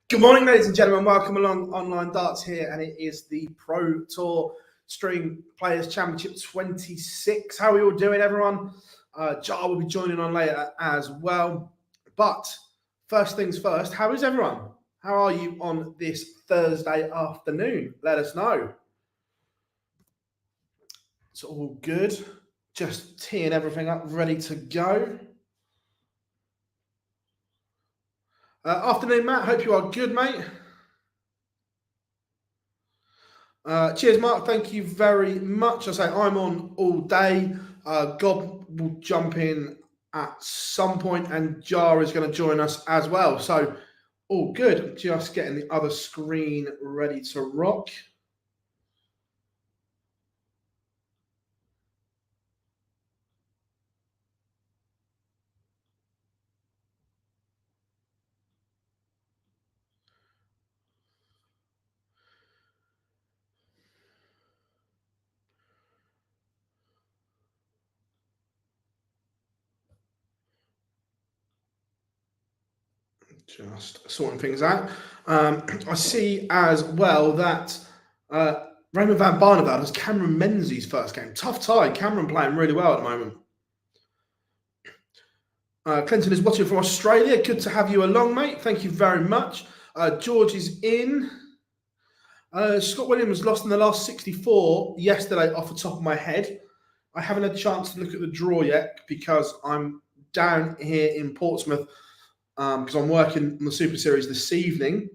Good morning, ladies and gentlemen. Welcome along Online Darts here, and it is the Pro Tour String Players Championship 26. How are we all doing, everyone? Jar will be joining on later as well. But first things first, how is everyone? How are you on this Thursday afternoon? Let us know. It's all good. Just teeing everything up, ready to go. Afternoon, Matt. Hope you are good, mate. Cheers, Mark. Thank you very much. I say I'm on all day. Gob will jump in at some point, and Jar is going to join us as well. So, all good. I'm just getting the other screen ready to rock. Just sorting things out. I see as well that Raymond van Barneveld has Cameron Menzies' first game. Tough tie. Cameron playing really well at the moment. Clinton is watching from Australia. Good to have you along, mate. Thank you very much. George is in. Scott Williams lost in the last 64 yesterday off the top of my head. I haven't had a chance to look at the draw yet because I'm down here in Portsmouth because I'm working on the Super Series this evening.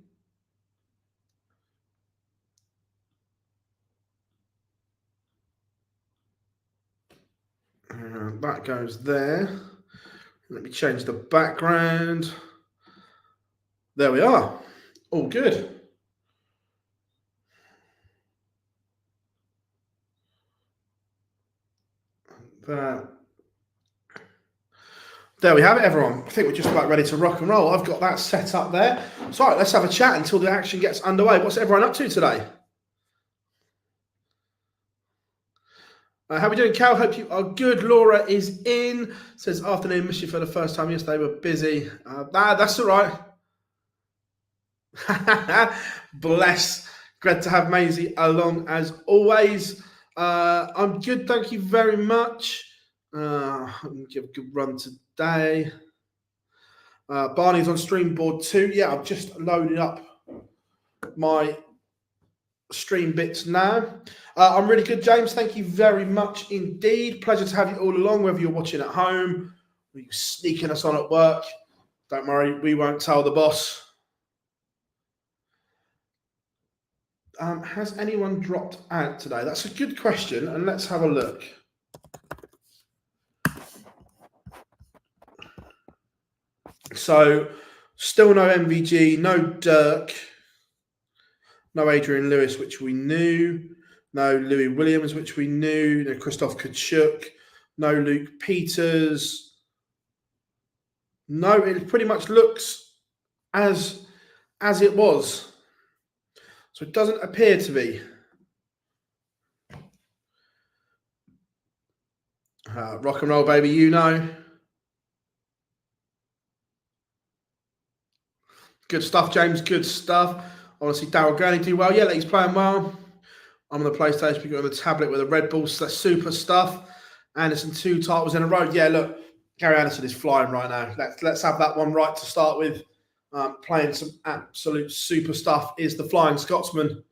That goes there. Let me change the background. There we are. All good. There we have it, everyone. I think we're just about ready to rock and roll. I've got that set up there. So, all right, let's have a chat until the action gets underway. What's everyone up to today? How are we doing, Cal? Hope you are good. Laura is in. Says, afternoon, missed you for the first time yesterday. We're busy. That's all right. Bless. Glad to have Maisie along as always. I'm good, thank you very much. I'm going to give a good run today. Barney's on stream board too. Yeah, I've just loaded up my stream bits now. I'm really good, James. Thank you very much indeed. Pleasure to have you all along, whether you're watching at home or you're sneaking us on at work. Don't worry, we won't tell the boss. Has anyone dropped out today? That's a good question, and let's have a look. So, still no MVG, no Dirk, no Adrian Lewis, which we knew, no Louis Williams, which we knew, no Christoph Kachuk, no Luke Peters. No, it pretty much looks as it was. So it doesn't appear to be. Rock and roll, baby, you know. Good stuff, James. Good stuff. I want to see Daryl Gurney do well. Yeah, he's playing well. I'm on the PlayStation, picking on the tablet with a Red Bull. So that's super stuff. Anderson, 2 titles in a row. Yeah, look, Gary Anderson is flying right now. Let's have that one right to start with. Playing some absolute super stuff is the Flying Scotsman.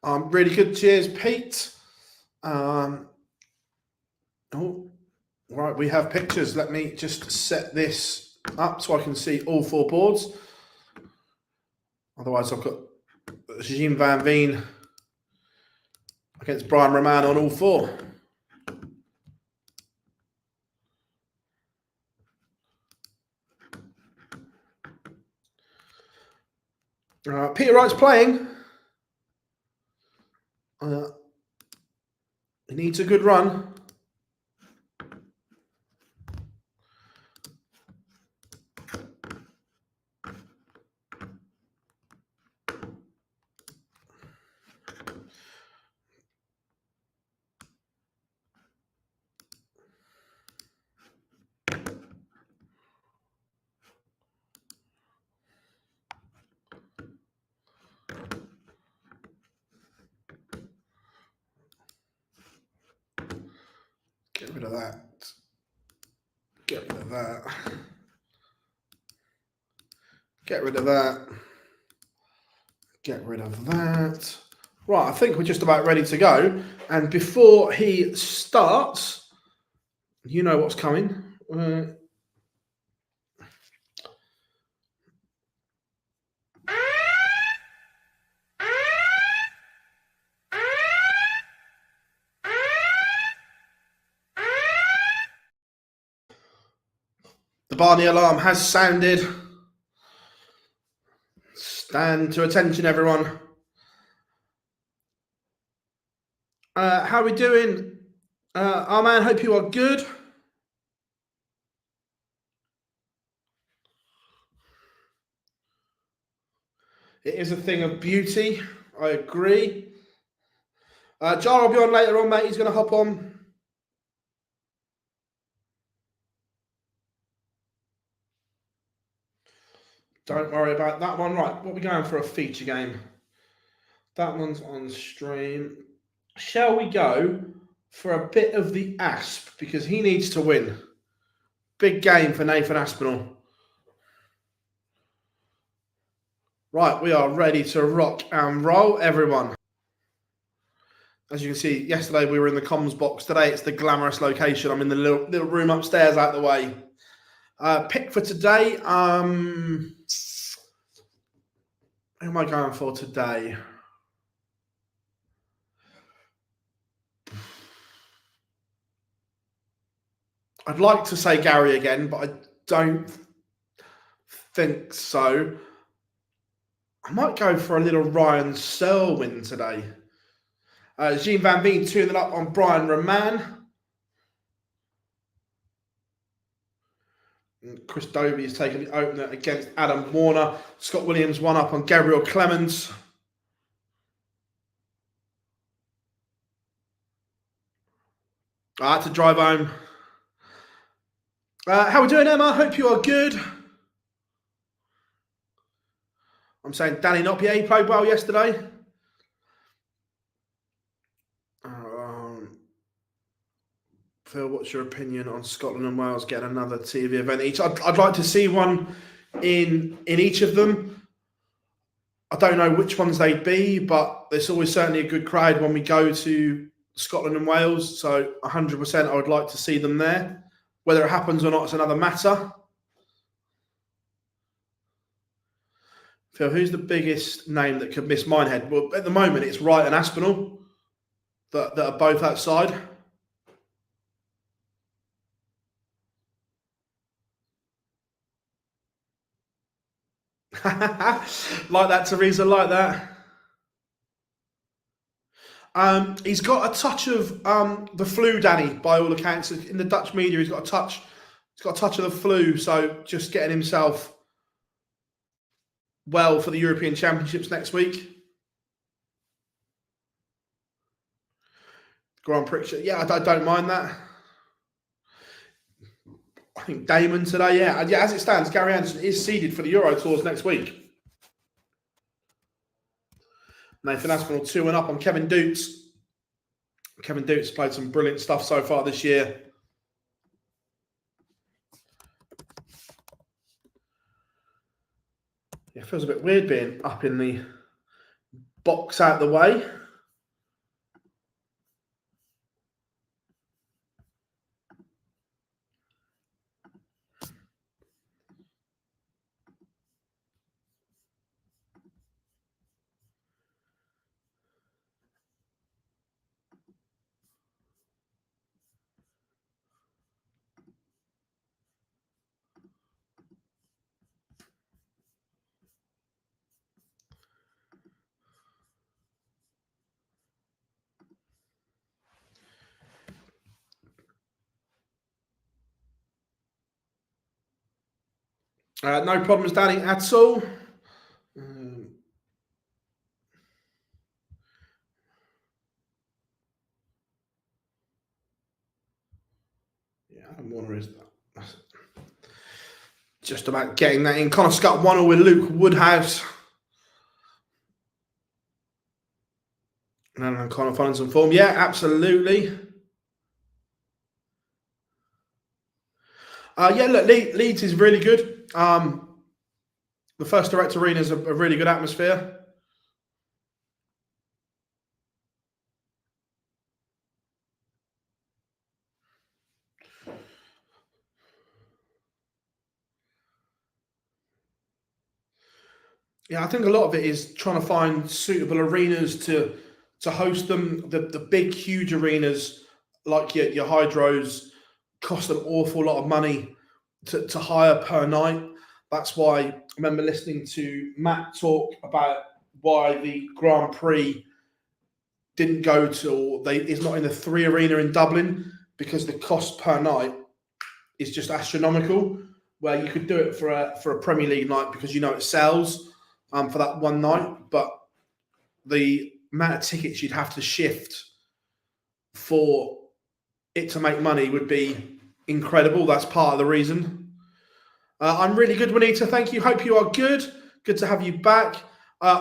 Really good. Cheers, Pete. Oh, right. We have pictures. Let me just set this up so I can see all 4 boards. Otherwise, I've got Jim Van Veen against Brian Roman on all 4. Peter Wright's playing. He needs a good run. Get rid of that. Get rid of that. Get rid of that. Get rid of that. Right, I think we're just about ready to go. And before he starts, you know what's coming. The Barney alarm has sounded. Stand to attention, everyone. How are we doing? Our man, hope you are good. It is a thing of beauty. I agree. Jar will be on later on, mate. He's going to hop on. Don't worry about that one. Right, what are we going for a feature game? That one's on stream. Shall we go for a bit of the Asp? Because he needs to win. Big game for Nathan Aspinall. Right, we are ready to rock and roll, everyone. As you can see, yesterday we were in the comms box. Today it's the glamorous location. I'm in the little room upstairs out the way. Pick for today. Who am I going for today? I'd like to say Gary again, but I don't think so. I might go for a little Ryan Selwyn today. Jean Van Veen 2-0 up on Brian Roman. Chris Dobie is taking the opener against Adam Warner. Scott Williams 1 up on Gabriel Clemens. I had to drive home. How are we doing, Emma? Hope you are good. I'm saying Danny Nopier, he played well yesterday. Phil, what's your opinion on Scotland and Wales getting another TV event each? I'd like to see one in each of them. I don't know which ones they'd be, but there's always certainly a good crowd when we go to Scotland and Wales. So 100% I would like to see them there. Whether it happens or not is another matter. Phil, who's the biggest name that could miss Minehead? Well, at the moment, it's Wright and Aspinall that are both outside. Like that, Teresa, like that. He's got a touch of the flu, Danny, by all accounts. In the Dutch media, he's got a touch of the flu, so just getting himself well for the European Championships next week. Grand Prix, yeah, I don't mind that. I think Damon today, yeah. As it stands, Gary Anderson is seeded for the Euro Tours next week. Nathan Aspinall 2-1 up on Kevin Dukes. Kevin Dukes played some brilliant stuff so far this year. Yeah, it feels a bit weird being up in the box out the way. No problems, Danny, at all. Yeah, Adam Warner is just about getting that in. Connor Scott 1-0 with Luke Woodhouse. And Connor finding some form. Yeah, absolutely. Yeah, look, Leeds is really good. The First Direct Arena is a really good atmosphere. Yeah, I think a lot of it is trying to find suitable arenas to host them. The big, huge arenas like your Hydros cost an awful lot of money to hire per night. That's why I remember listening to Matt talk about why the Grand Prix didn't go to is not in the Three Arena in Dublin, because the cost per night is just astronomical. Where you could do it for a Premier League night because it sells for that one night, but the amount of tickets you'd have to shift for it to make money would be incredible. That's part of the reason. I'm really good, Juanita. Thank you. Hope you are good. Good to have you back.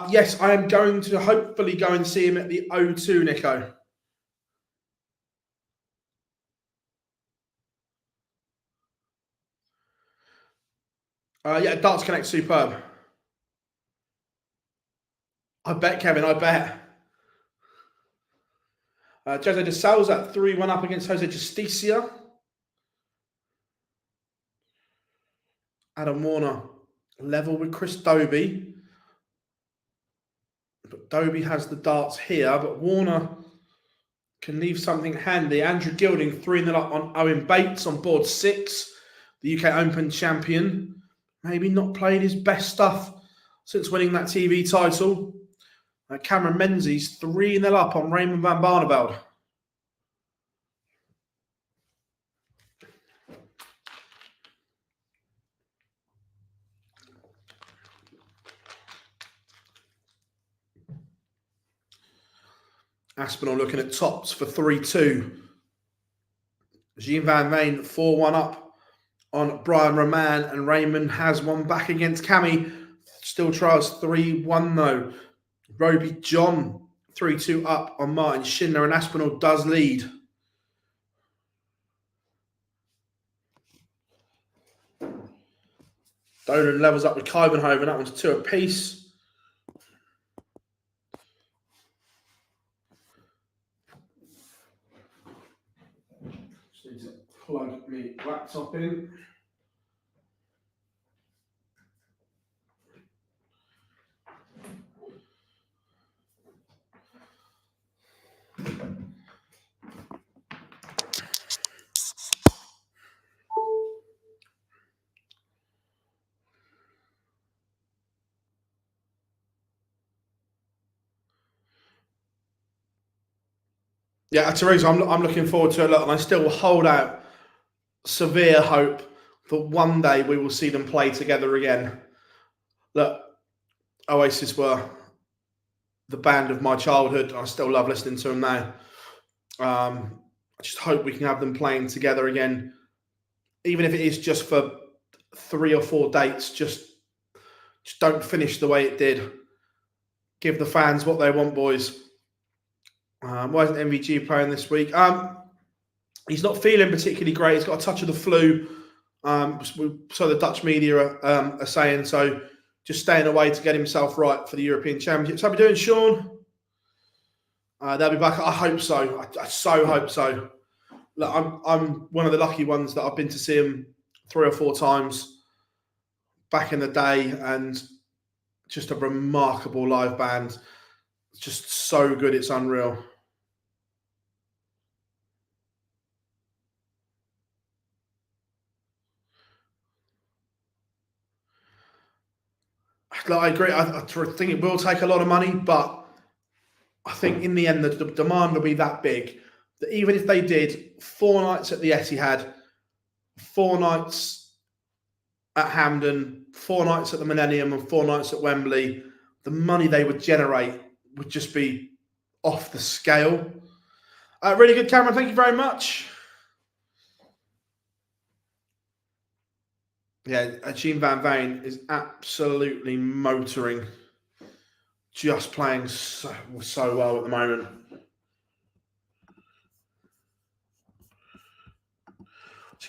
Yes, I am going to hopefully go and see him at the O2, Nico. Yeah, Darts Connect superb. I bet, Kevin. I bet. Jose de Souza 3-1 up against Jose Justicia. Adam Warner level with Chris Dobie. But Dobie has the darts here, but Warner can leave something handy. Andrew Gilding 3-0 up on Owen Bates on board 6. The UK Open champion. Maybe not played his best stuff since winning that TV title. Cameron Menzies 3-0 up on Raymond van Barneveld. Aspinall looking at tops for 3-2. Jean Van Veen 4-1 up on Brian Roman, and Raymond has one back against Cammy. Still trials 3-1 though. Roby John 3-2 up on Martin Schindler, and Aspinall does lead. Dolan levels up with Kuyvenhoven. That one's 2 apiece. Just need to plug my laptop in. Yeah, Teresa, I'm looking forward to it a lot, and I still hold out severe hope that one day we will see them play together again. Look, Oasis were the band of my childhood. I still love listening to them now. I just hope we can have them playing together again, even if it is just for 3 or 4 dates. Just don't finish the way it did. Give the fans what they want, boys. Why isn't MVG playing this week? He's not feeling particularly great. He's got a touch of the flu. So the Dutch media are saying. So just staying away to get himself right for the European Championships. How are we doing, Sean? They'll be back. I hope so. I so hope so. Look, I'm one of the lucky ones that I've been to see him 3 or 4 times back in the day, and just a remarkable live band. It's just so good. It's unreal. I agree. I think it will take a lot of money, but I think in the end, the demand will be that big that even if they did 4 nights at the Etihad, 4 nights at Hampden, 4 nights at the Millennium, and 4 nights at Wembley, the money they would generate would just be off the scale. Really good, Cameron. Thank you very much. Yeah, Gene Van Veen is absolutely motoring. Just playing so well at the moment.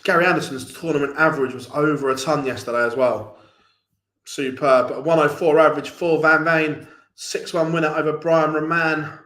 Gary Anderson's tournament average was over a ton yesterday as well. Superb. 104 average for Van Veen. 6-1 winner over Brian Roman.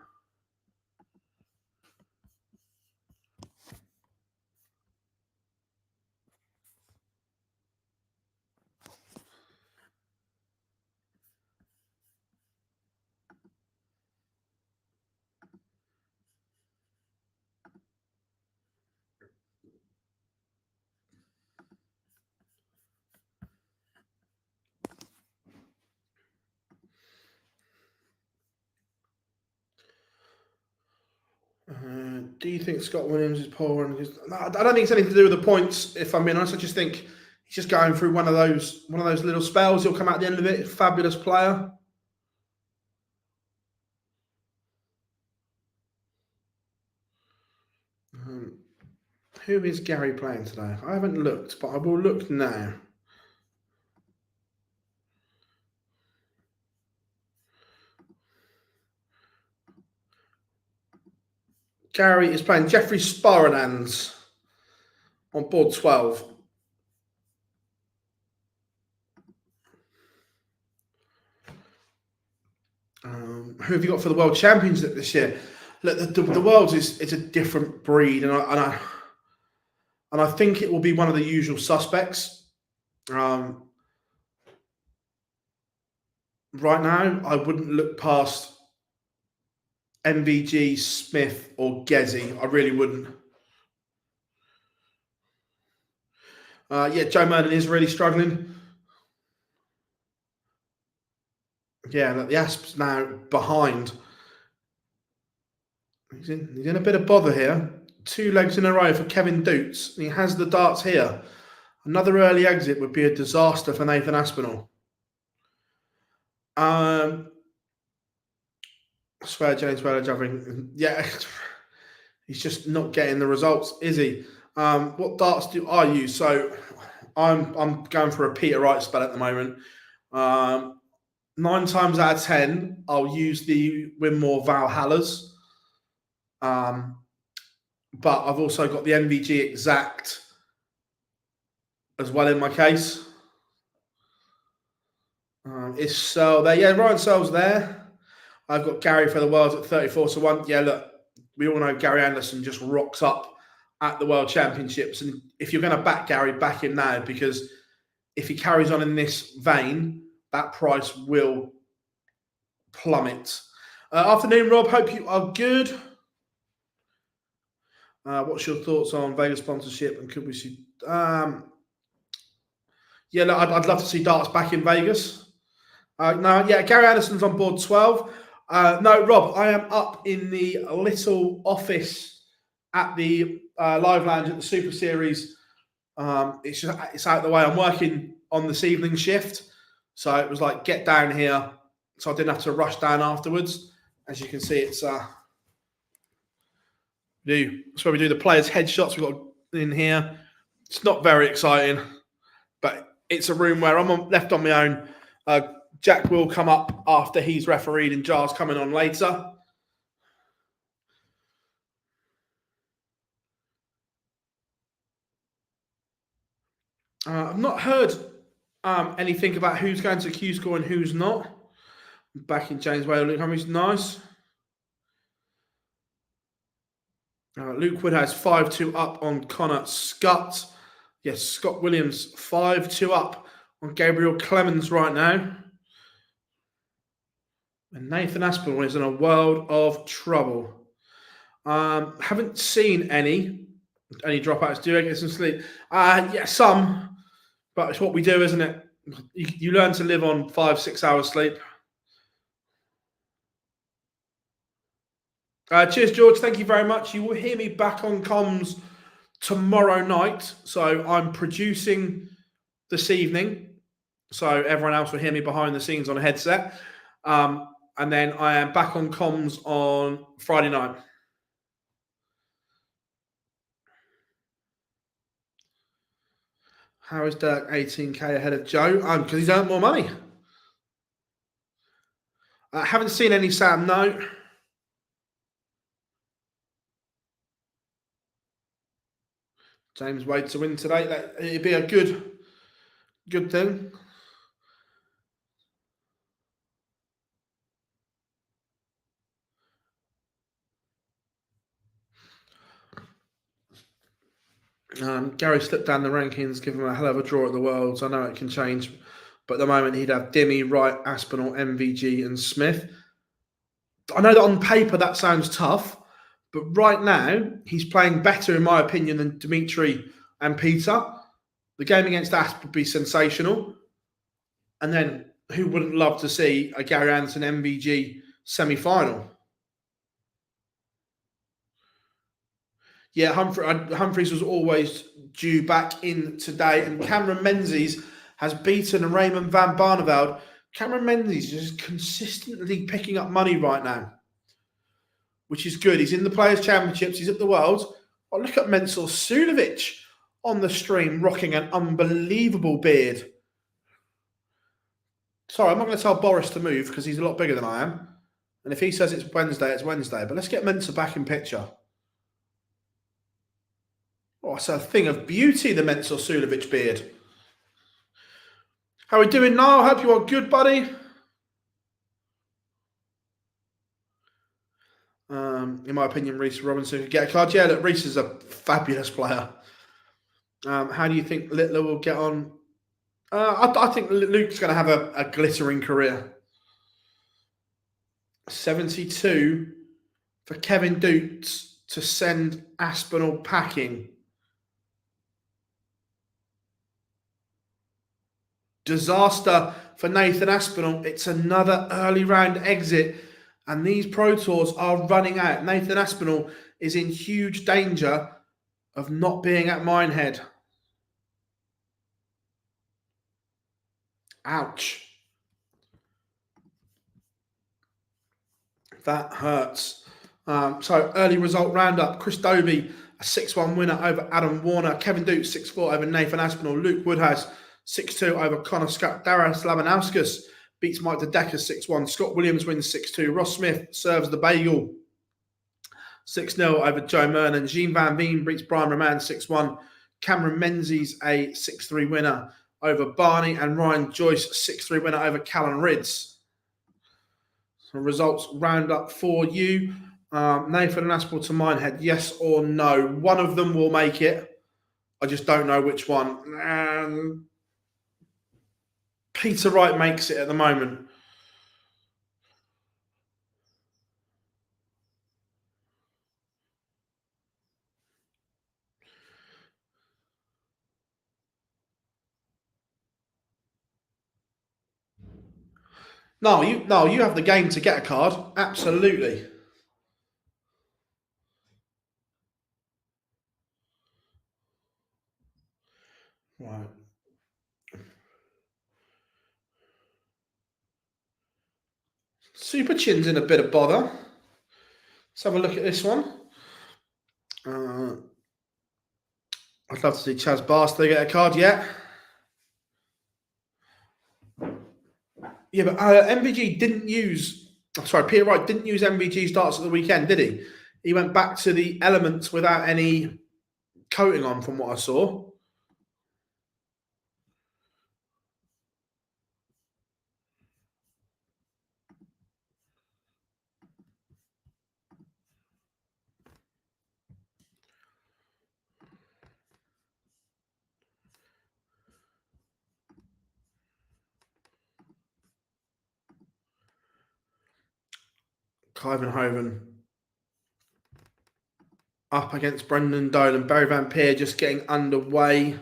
Do you think Scott Williams is poor? I don't think it's anything to do with the points. If I'm being honest, I just think he's just going through one of those little spells. He'll come out at the end of it. Fabulous player. Who is Gary playing today? I haven't looked, but I will look now. Gary is playing Jeffrey Sparanans on board 12. Who have you got for the World Championship this year? Look, the Worlds is a different breed, and I think it will be one of the usual suspects. Right now, I wouldn't look past MVG, Smith, or Gezi. I really wouldn't. Joe Mernon is really struggling. Yeah, the Asp's now behind. He's in a bit of bother here. 2 legs in a row for Kevin Doots. He has the darts here. Another early exit would be a disaster for Nathan Aspinall. I swear, James Weller jumping. Yeah, he's just not getting the results, is he? What darts do I use? So I'm going for a Peter Wright spell at the moment. 9 times out of 10, I'll use the Winmore Valhallas. But I've also got the MVG Exact as well in my case. Is Searle there? Yeah, Ryan Searle's there. I've got Gary for the Worlds at 34-1. Yeah, look, we all know Gary Anderson just rocks up at the World Championships. And if you're going to back Gary, back him now, because if he carries on in this vein, that price will plummet. Afternoon, Rob. Hope you are good. What's your thoughts on Vegas sponsorship, and could we see? I'd love to see darts back in Vegas. Gary Anderson's on board 12. No, Rob, I am up in the little office at the live lounge at the Super Series. It's out of the way. I'm working on this evening shift, so it was like get down here, so I didn't have to rush down afterwards. As you can see, it's that's where we do the players' headshots. We've got in here. It's not very exciting, but it's a room where I'm left on my own. Jack will come up after he's refereed, and Jar's coming on later. I've not heard anything about who's going to Q score and who's not. Back in James Whale, Luke Hummings, nice. Luke Wood has 5-2 up on Connor Scott. Yes, Scott Williams 5-2 up on Gabriel Clemens right now. And Nathan Aspinall is in a world of trouble. Haven't seen any dropouts. Do I get some sleep? Some. But it's what we do, isn't it? You learn to live on 5-6 hours sleep. Cheers, George. Thank you very much. You will hear me back on comms tomorrow night. So I'm producing this evening. So everyone else will hear me behind the scenes on a headset. And then I am back on comms on Friday night. How is Dirk 18k ahead of Joe? Because he's earned more money. I haven't seen any Sam, no. James Wade to win today. It'd be a good thing. Gary slipped down the rankings, give him a hell of a draw at the Worlds. I know it can change, but at the moment he'd have Dimmy, Wright, Aspinall, MVG, and Smith. I know that on paper that sounds tough, but right now he's playing better, in my opinion, than Dimitri and Peter. The game against Asp would be sensational. And then who wouldn't love to see a Gary Anderson MVG semi-final? Yeah, Humphreys was always due back in today, and Cameron Menzies has beaten Raymond van Barneveld. Cameron Menzies is just consistently picking up money right now, which is good. He's in the Players' Championships. He's at the Worlds. Oh, look at Mensur Suljovic on the stream, rocking an unbelievable beard. Sorry, I'm not going to tell Boris to move because he's a lot bigger than I am. And if he says it's Wednesday, it's Wednesday. But let's get Mensur back in picture. Oh, it's a thing of beauty, the Mensur Suljovic beard. How are we doing now? I hope you are good, buddy. In my opinion, Reece Robinson could get a card. Yeah, look, Reece is a fabulous player. How do you think Littler will get on? I think Luke's going to have a glittering career. 72 for Kevin Dukes to send Aspinall packing. Disaster for Nathan Aspinall. It's another early round exit, and these Pro Tours are running out. Nathan Aspinall is in huge danger of not being at Minehead. Ouch. That hurts. So early result roundup. Chris Dobie, a 6-1 winner over Adam Warner. Kevin Dukes, 6-4 over Nathan Aspinall. Luke Woodhouse, 6-2 over Connor Scott. Darius Labanauskas beats Mike DeDecker 6-1. Scott Williams wins 6-2. Ross Smith serves the bagel 6-0 over Joe Mernon. Jean Van Veen beats Brian Roman 6-1. Cameron Menzies a 6-3 winner over Barney. And Ryan Joyce 6-3 winner over Callan Ridds. So results round up for you. Nathan and Aspinall to Minehead, yes or no? One of them will make it. I just don't know which one. Peter Wright makes it at the moment. No, you have the game to get a card. Absolutely. Right. Super Chin's in a bit of bother. Let's have a look at this one. I'd love to see Chaz Barstow get a card, yeah. Yeah, but MVG didn't use... Sorry, Peter Wright didn't use MVG starts at the weekend, did he? He went back to the Elements without any coating on, from what I saw. Clivenhoven up against Brendan Dolan. Barry Van Peer just getting underway.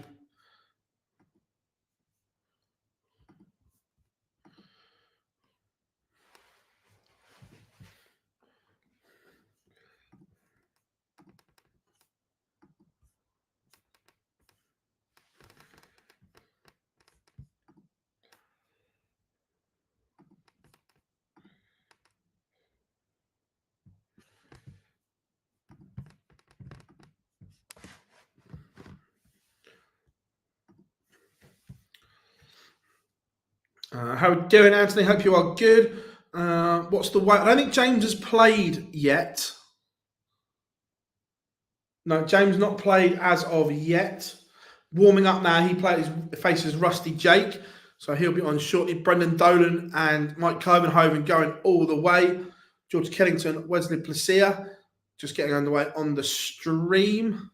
How are you doing, Anthony? Hope you are good. What's the weight? I don't think James has played yet. No, James not played as of yet. Warming up now, he faces Rusty Jake, so he'll be on shortly. Brendan Dolan and Mike Covenhoven going all the way. George Kennington, Wesley Placia, just getting underway on the stream.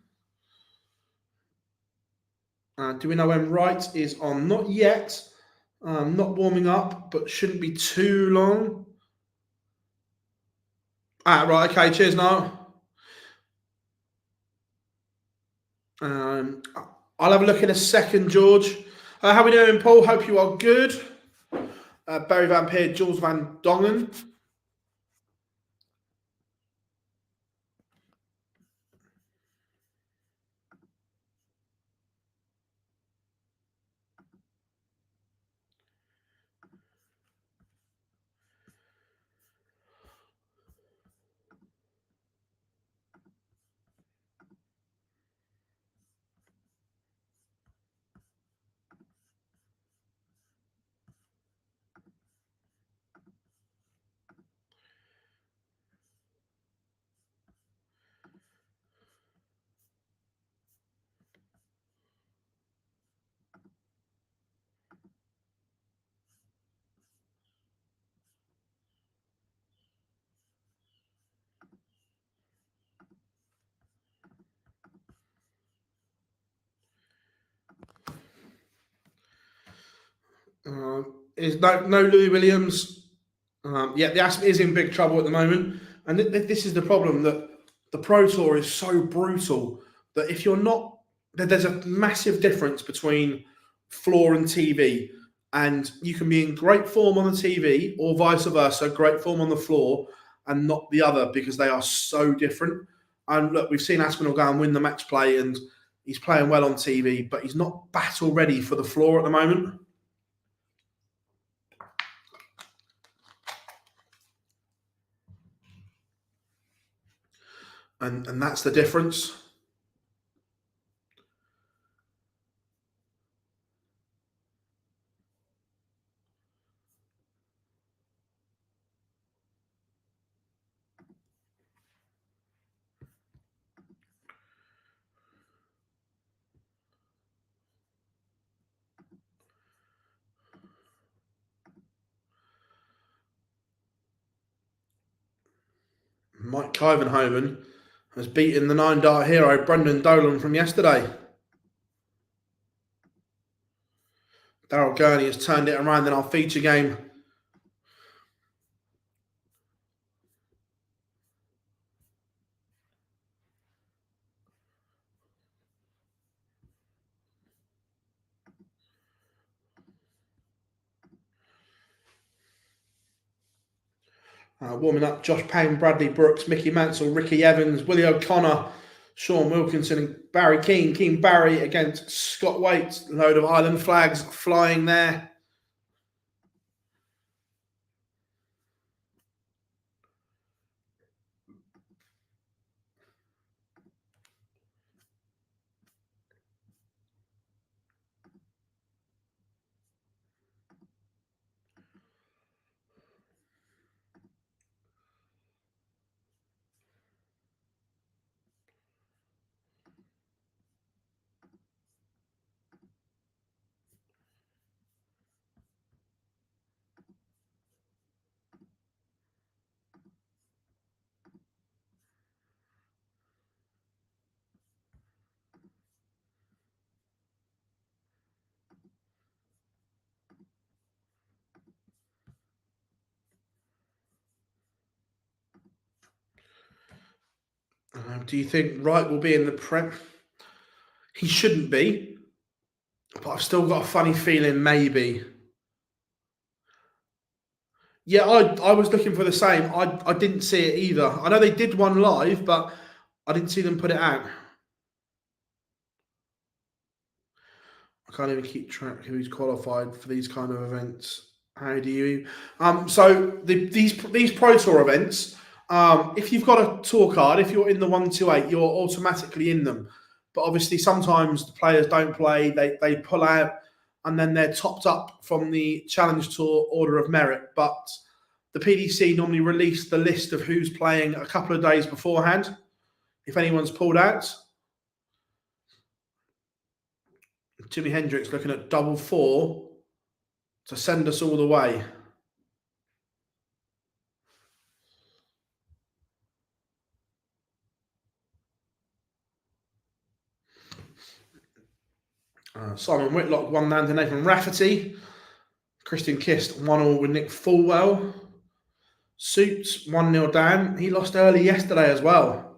Do we know when Wright is on? Not yet. Not warming up, but shouldn't be too long. Right, okay, cheers now. I'll have a look in a second, George. How are we doing, Paul? Hope you are good. Barry Van Peer, Jules Van Dongen. Is no Louis Williams. The Asp is in big trouble at the moment, and this is the problem, that the Pro Tour is so brutal that if you're not, there's a massive difference between floor and TV, and you can be in great form on the TV or vice versa, great form on the floor and not the other, because they are so different. And look, we've seen Aspinall go and win the match play, and he's playing well on TV, but he's not battle ready for the floor at the moment. And that's the difference. Mike Covenhoven has beaten the 9-dart hero Brendan Dolan from yesterday. Daryl Gurney has turned it around in our feature game. Warming up, Josh Payne, Bradley Brooks, Mickey Mansell, Ricky Evans, Willie O'Connor, Sean Wilkinson, and Barry Keane. Keane Barry against Scott Waite. A load of Ireland flags flying there. Do you think Wright will be in the Prem? He shouldn't be, but I've still got a funny feeling maybe. Yeah, I was looking for the same. I didn't see it either. I know they did one live, but I didn't see them put it out. I can't even keep track who's qualified for these kind of events. How do you? So these Pro Tour events, if you've got a tour card, if you're in the 128, you're automatically in them. But obviously, sometimes the players don't play; they pull out, and then they're topped up from the Challenge Tour Order of Merit. But the PDC normally release the list of who's playing a couple of days beforehand. if anyone's pulled out. Jimi Hendrix looking at double 4 to send us all the way. Simon Whitlock 1-0 to Nathan Rafferty. Christian Kist 1-1 with Nick Fulwell. Suits 1-0 down. He lost early yesterday as well.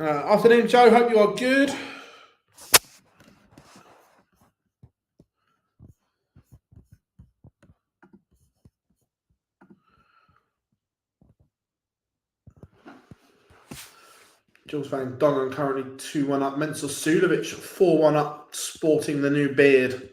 Afternoon, Joe. Hope you are good. Jules Van Dongen currently 2-1 up. Mensur Suljovic 4-1 up, sporting the new beard.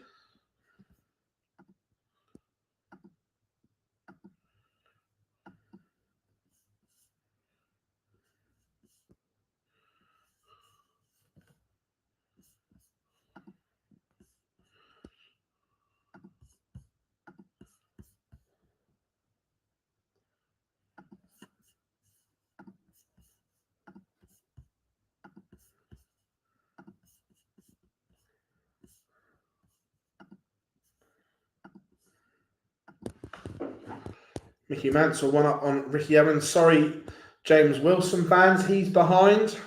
Mickey Mansell 1 up on Ricky Evans. Sorry, James Wilson fans, he's behind.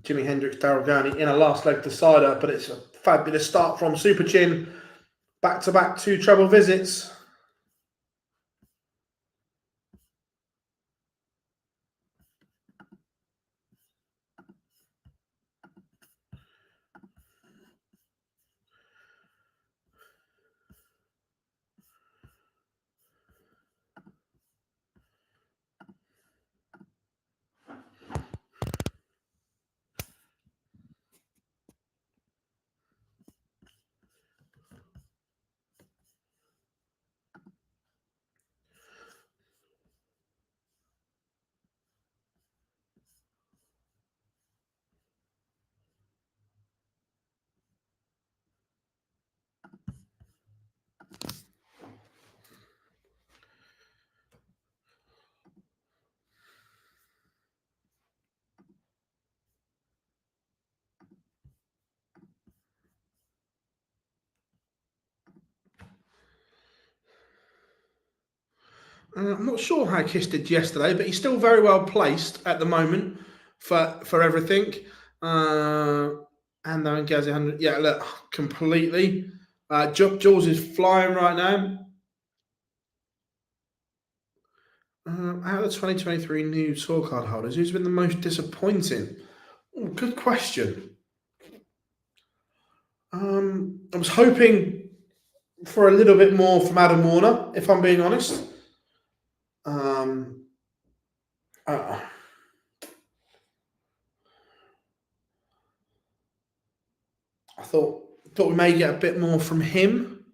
Jimi Hendrix, Daryl Gurney in a last leg decider, but it's a fabulous start from Super Chin. Back-to-back 2 treble visits. I'm not sure how Kiss did yesterday, but he's still very well placed at the moment for everything. And then Gazzy 100. Yeah, look, completely. Jules is flying right now. Out of the 2023 new tour card holders, who's been the most disappointing? Oh, good question. I was hoping for a little bit more from Adam Warner, if I'm being honest. I thought we may get a bit more from him.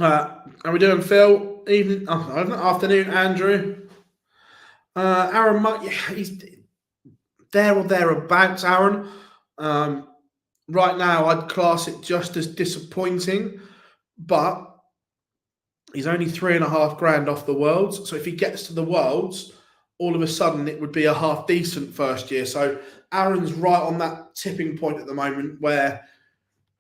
How are we doing, Phil? Afternoon, Andrew. Aaron, yeah, he's there or thereabouts, Aaron. Right now, I'd class it just as disappointing, but he's only $3,500 off the Worlds. So if he gets to the Worlds, all of a sudden it would be a half decent first year. So Aaron's right on that tipping point at the moment where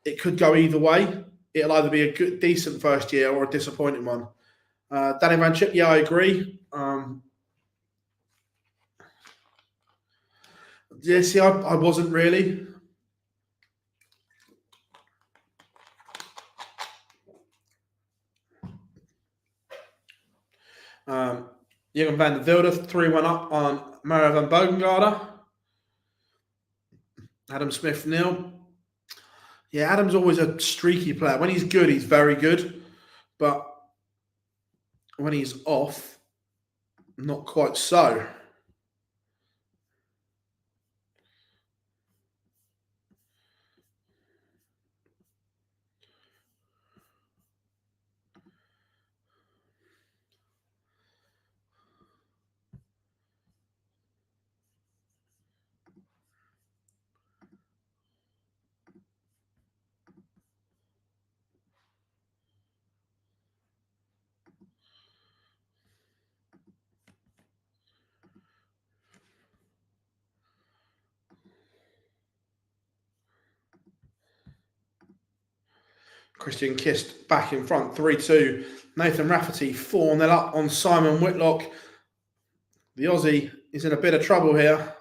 it could go either way. It'll either be a good, decent first year or a disappointing one. Danny Van Chip, yeah, I agree. Yeah, see, I wasn't really. Jürgen van der Velde, 3-1 up on Mario van Bogengarde. Adam Smith, nil. Yeah, Adam's always a streaky player. When he's good, he's very good. But when he's off, not quite so. Christian Kist back in front, 3-2. Nathan Rafferty 4-0 up on Simon Whitlock. The Aussie is in a bit of trouble here.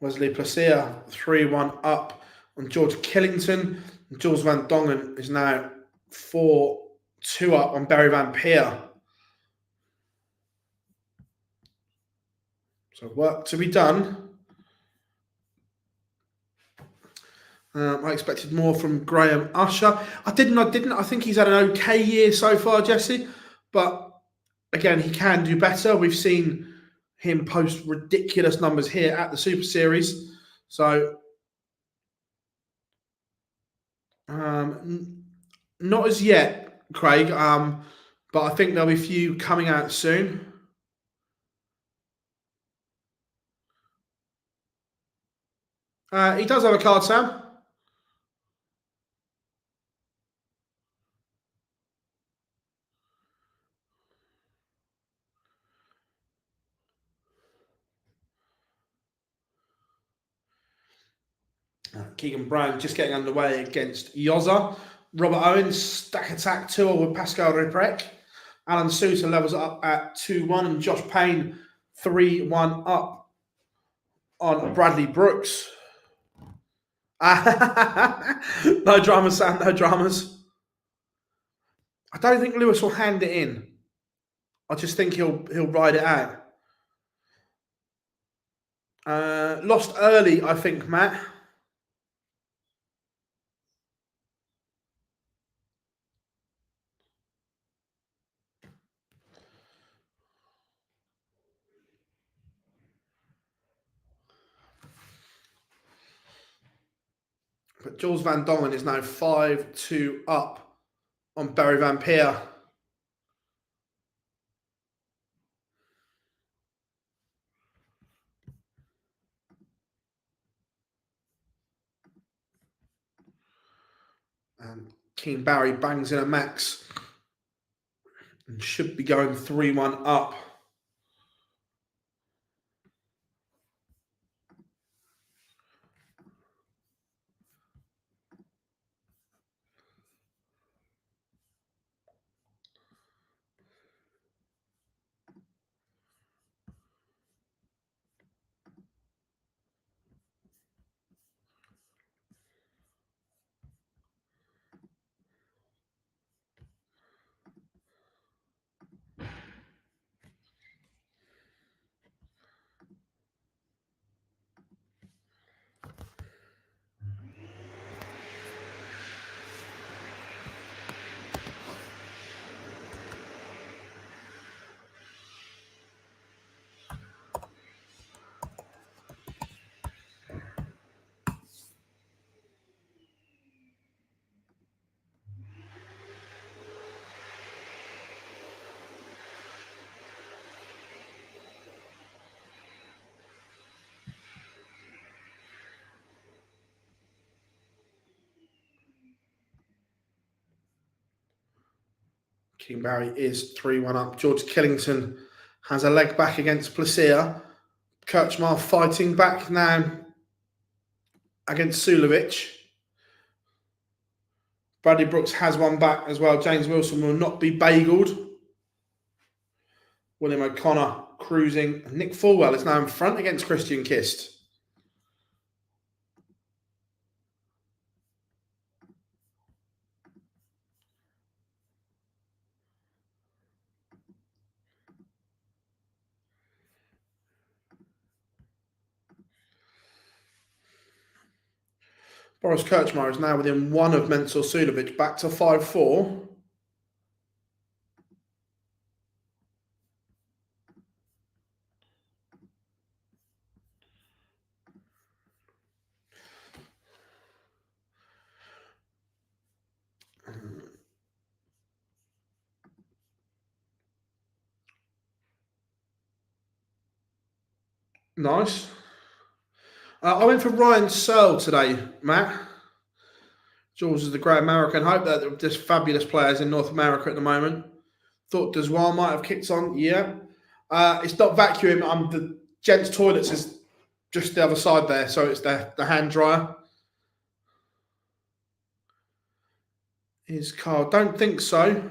Wesley Placia 3-1 up on George Killington. Jules Van Dongen is now 4-2 up on Barry Van Peer. So work to be done. I expected more from Graham Usher. I didn't. I think he's had an okay year so far, Jesse. But again, he can do better. We've seen him post ridiculous numbers here at the Super Series. So not as yet, Craig. But I think there'll be a few coming out soon. He does have a card, Sam. Keegan Brown just getting underway against Yoza. Robert Owens, stack attack 2 with Pascal Riprec. Alan Souter levels it up at 2-1. And Josh Payne 3-1 up on Bradley Brooks. No dramas, Sam, no dramas. I don't think Lewis will hand it in. I just think he'll ride it out. Lost early, I think, Matt. But Jules Van Dongen is now 5-2 up on Barry Van Peer. And King Barry bangs in a max and should be going 3-1 up. King Barry is 3-1 up. George Killington has a leg back against Placia. Kirchmar fighting back now against Sulovic. Bradley Brooks has one back as well. James Wilson will not be bageled. William O'Connor cruising. Nick Fulwell is now in front against Christian Kist. Boris Kirchmar is now within 1 of Mensur Sulovic, back to 5-4. Nice. I went for Ryan Searle today, Matt. Jules is the great American. Hope that there are just fabulous players in North America at the moment. Thought Deswan might have kicked on. Yeah. It's not vacuum. Gents toilets is just the other side there, so it's the hand dryer. Is Carl? Don't think so.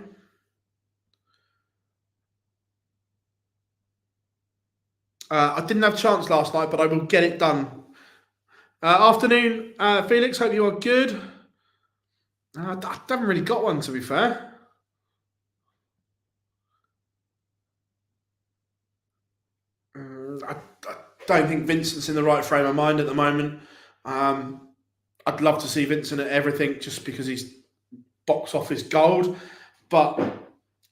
I didn't have a chance last night, but I will get it done. Afternoon, Felix. Hope you are good. I haven't really got one, to be fair. I don't think Vincent's in the right frame of mind at the moment. I'd love to see Vincent at everything just because he's box office gold, but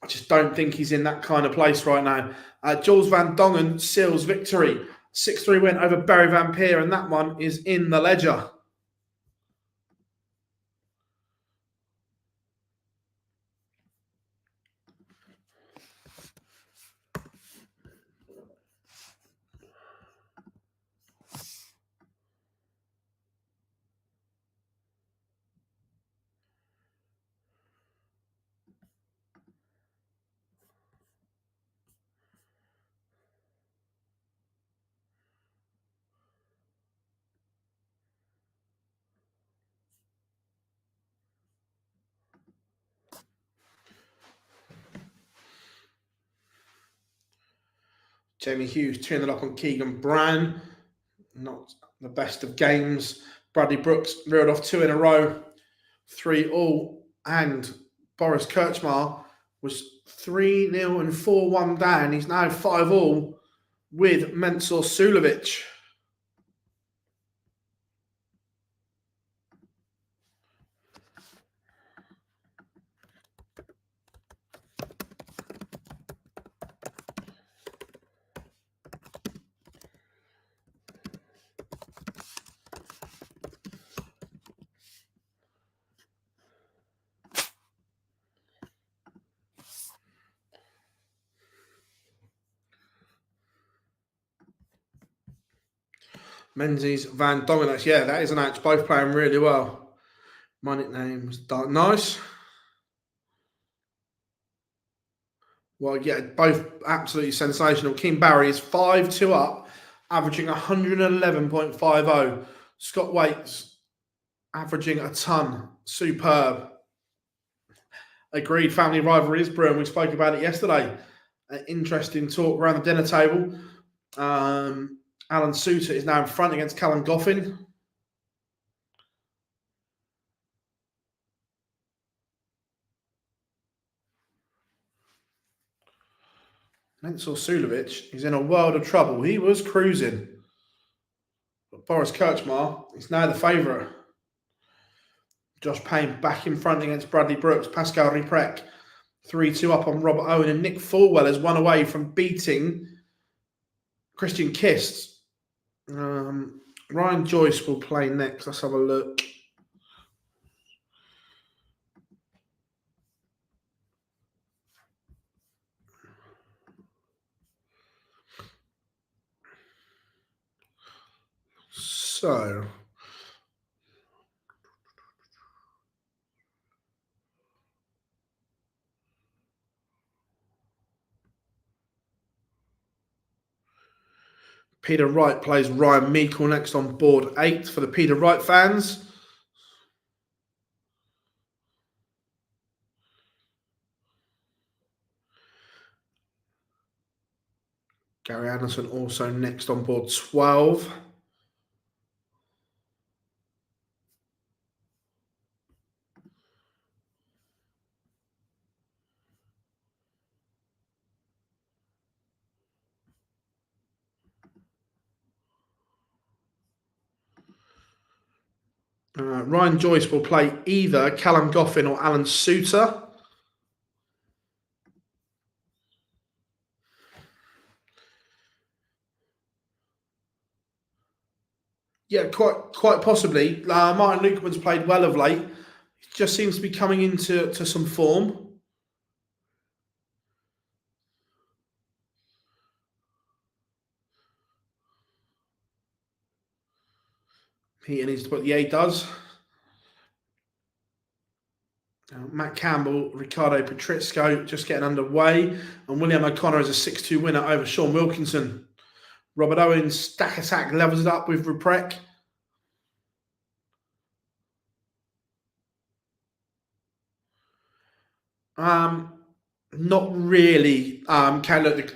I just don't think he's in that kind of place right now. Jules Van Dongen seals victory. 6-3 win over Barry Van Peer, and that one is in the ledger. Jamie Hughes turned it up on Keegan Brown. Not the best of games. Bradley Brooks reeled off 2 in a row, 3-all, and Boris Kirchmar was 3-0 and 4-1 down. He's now 5-all with Mensur Suljovic. Menzies, Van Dongen. Yeah, that is an ouch. Both playing really well. My nickname was Dark. Nice. Well, yeah, both absolutely sensational. Kim Barry is 5-2 up, averaging 111.50. Scott Waits averaging a ton. Superb. Agreed. Family rivalry is brewing. We spoke about it yesterday. Interesting talk around the dinner table. Alan Suter is now in front against Callum Goffin. Mensur Suljovic is in a world of trouble. He was cruising. But Boris Kirchmar is now the favourite. Josh Payne back in front against Bradley Brooks. Pascal Riprec 3-2 up on Robert Owen. And Nick Fulwell is 1 away from beating Christian Kist. Ryan Joyce will play next. Let's have a look. So, Peter Wright plays Ryan Meikle next on board 8 for the Peter Wright fans. Gary Anderson also next on board 12. Ryan Joyce will play either Callum Goffin or Alan Suter. Yeah, quite possibly. Martin Lukeman's played well of late. He just seems to be coming into some form. He needs to put he does. Matt Campbell, Ricardo Patrizco just getting underway. And William O'Connor is a 6-2 winner over Sean Wilkinson. Robert Owens, stack attack, levels it up with Ruprek. Not really. Look,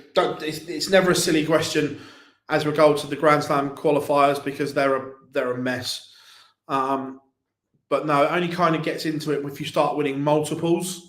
it's never a silly question as regards to the Grand Slam qualifiers because they're a mess. But no, it only kind of gets into it if you start winning multiples.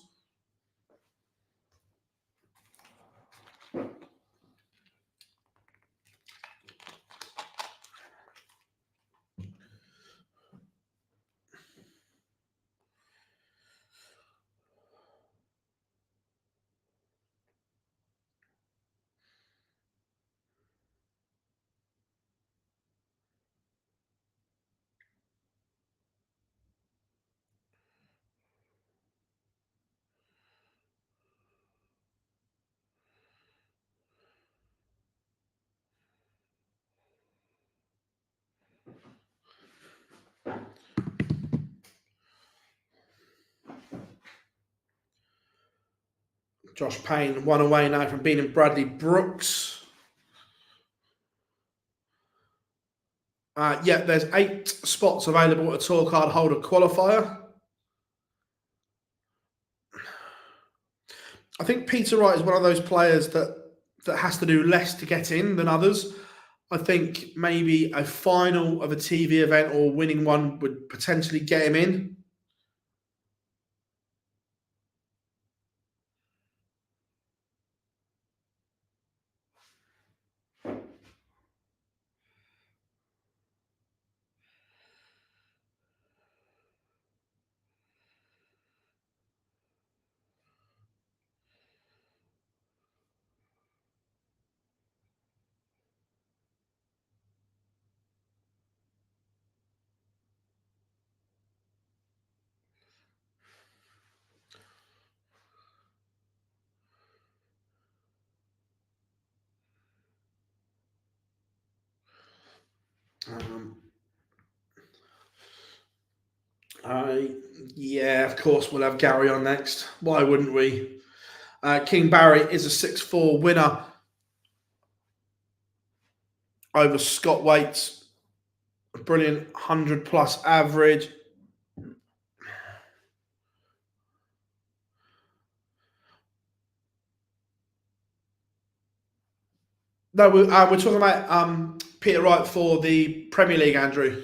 Josh Payne, one away now from beating Bradley Brooks. Yeah, there's 8 spots available at a tour card holder qualifier. I think Peter Wright is one of those players that has to do less to get in than others. I think maybe a final of a TV event or winning one would potentially get him in. Yeah, of course, we'll have Gary on next. Why wouldn't we? King Barry is a 6'4" winner over Scott Waits. A brilliant 100+ average. No, we're talking about Peter Wright for the Premier League, Andrew.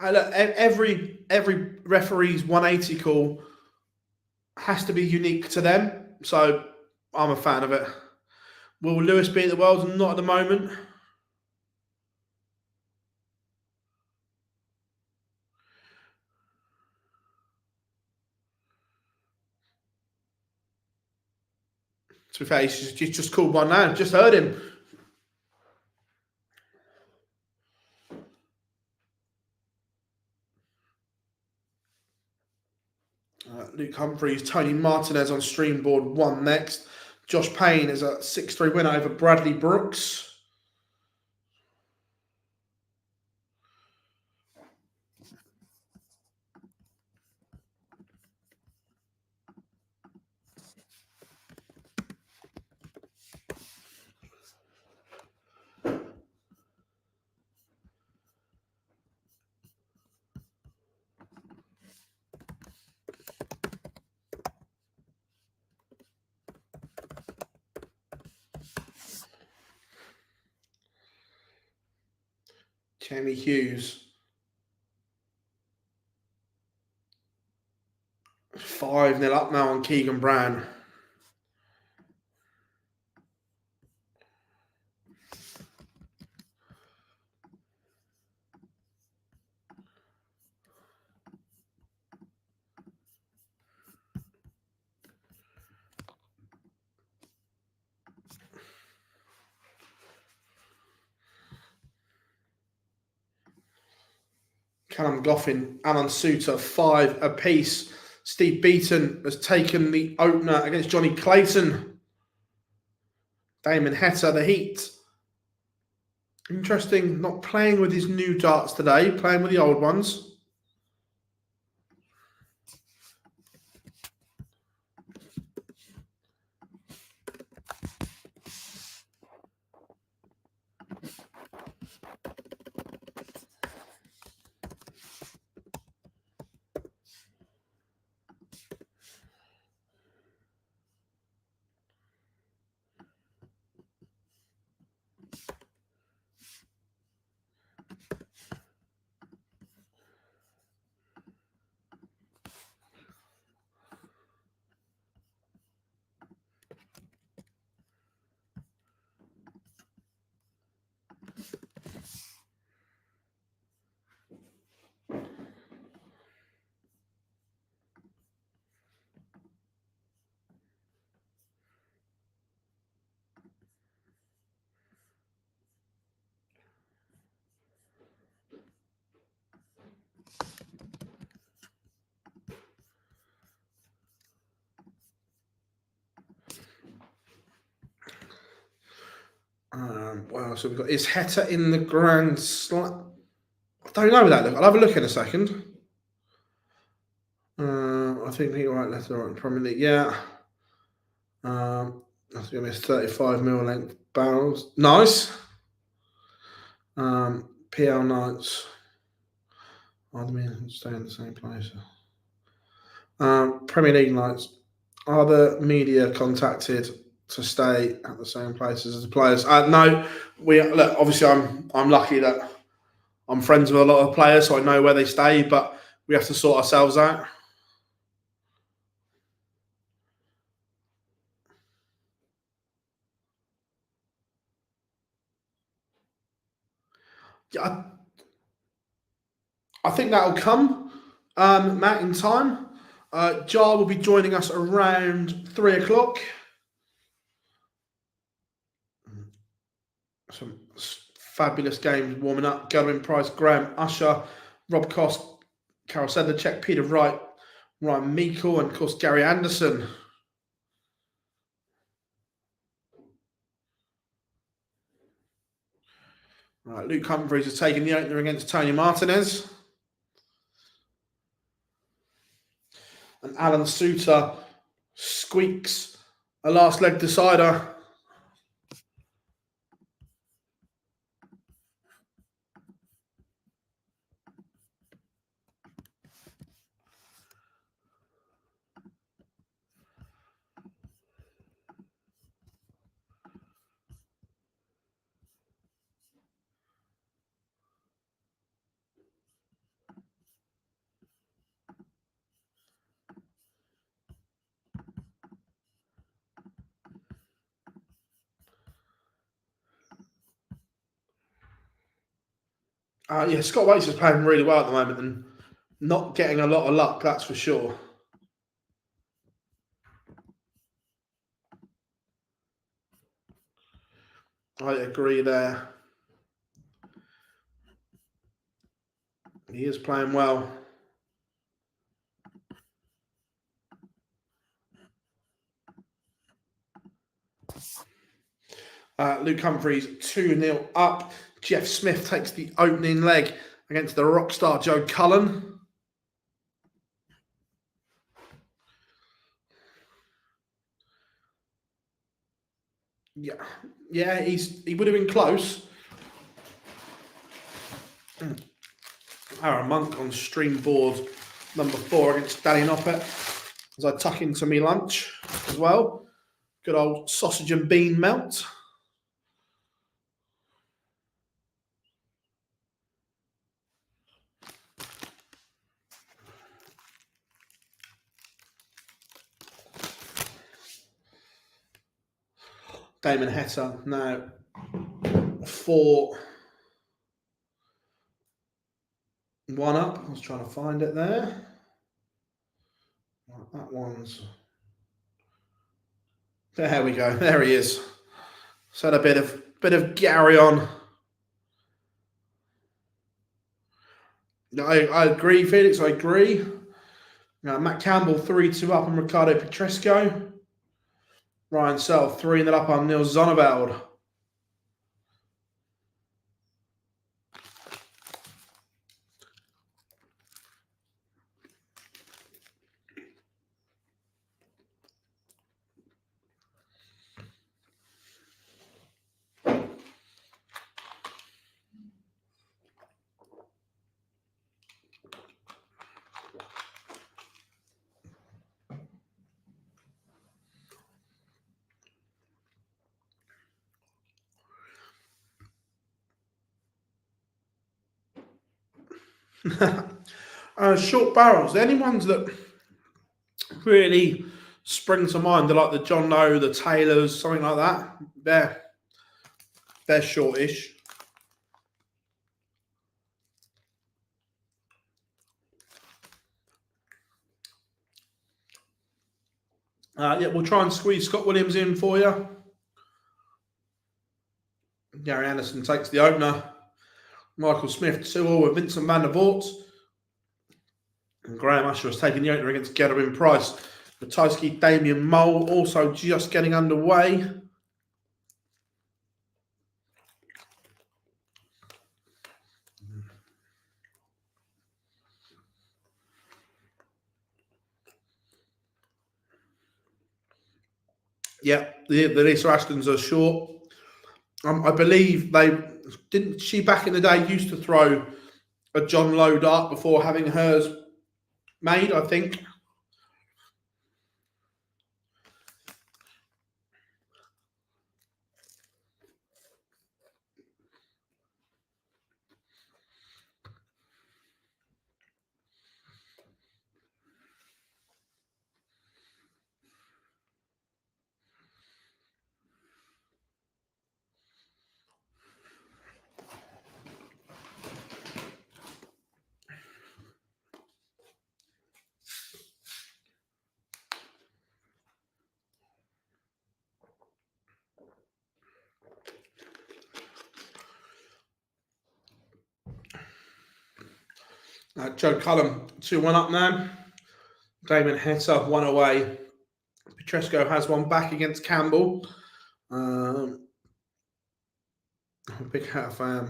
Look, every referee's 180 call has to be unique to them, so I'm a fan of it. Will Lewis be at the Worlds? Not at the moment. To be fair, he's just called one now. Just heard him. Luke Humphreys, Tony Martinez on streamboard 1 next. Josh Payne is a 6-3 winner over Bradley Brooks. Jamie Hughes. 5-0 up now on Keegan Brown. Callum Goffin, Alan Suter, 5 apiece. Steve Beaton has taken the opener against Johnny Clayton. Damon Heta, the Heat. Interesting, not playing with his new darts today, playing with the old ones. What else have we got? Is Heta in the Grand Slam? I don't know that. Look, I'll have a look in a second. I think he right left or right Premier League. Yeah. That's gonna be 35 mil length barrels. Nice. PL Knights. I mean, stay in the same place. Premier League Knights. Are the media contacted to stay at the same places as the players? No. Look. Obviously, I'm lucky that I'm friends with a lot of players, so I know where they stay. But we have to sort ourselves out. Yeah, I think that'll come, Matt, in time. Jar will be joining us around 3 o'clock. Some fabulous games warming up. Gerwin Price, Graham Usher, Rob Cost, Carol Sedlacek, Peter Wright, Ryan Meikle, and of course Gary Anderson. Right, Luke Humphries has taken the opener against Tony Martinez. And Alan Suter squeaks a last leg decider. Yeah, Scott Waits is playing really well at the moment and not getting a lot of luck, that's for sure. I agree there. He is playing well. Luke Humphries 2-0 up. Jeff Smith takes the opening leg against the rock star Joe Cullen. Yeah, he would have been close. Aaron Monk on stream board number 4 against Danny Noppet as I tuck into me lunch as well. Good old sausage and bean melt. Damon Heta now 4-1 up. I was trying to find it there. That one's. There we go. There he is. So a bit of Gary on. I agree, Felix. I agree. Matt Campbell 3-2 up on Ricardo Petresco. Ryan Sell 3-0 up on Neil Zonneveld. Short barrels. Any ones that really spring to mind? They're like the John Lowe, the Taylors, something like that. They're shortish. Yeah, we'll try and squeeze Scott Williams in for you. Gary Anderson takes the opener. Michael Smith 2-0 with Vincent van der Voort. And Graham Usher has taken the opener against Gerwin Price. Matowski, Damien Mole also just getting underway. Yeah, the Lisa Ashtons are short. I believe she back in the day used to throw a John Lowe dart before having hers made, I think. Joe Cullen 2-1 up now. Damon Heta 1 away. Petresco has one back against Campbell. I'm a big Heta fan.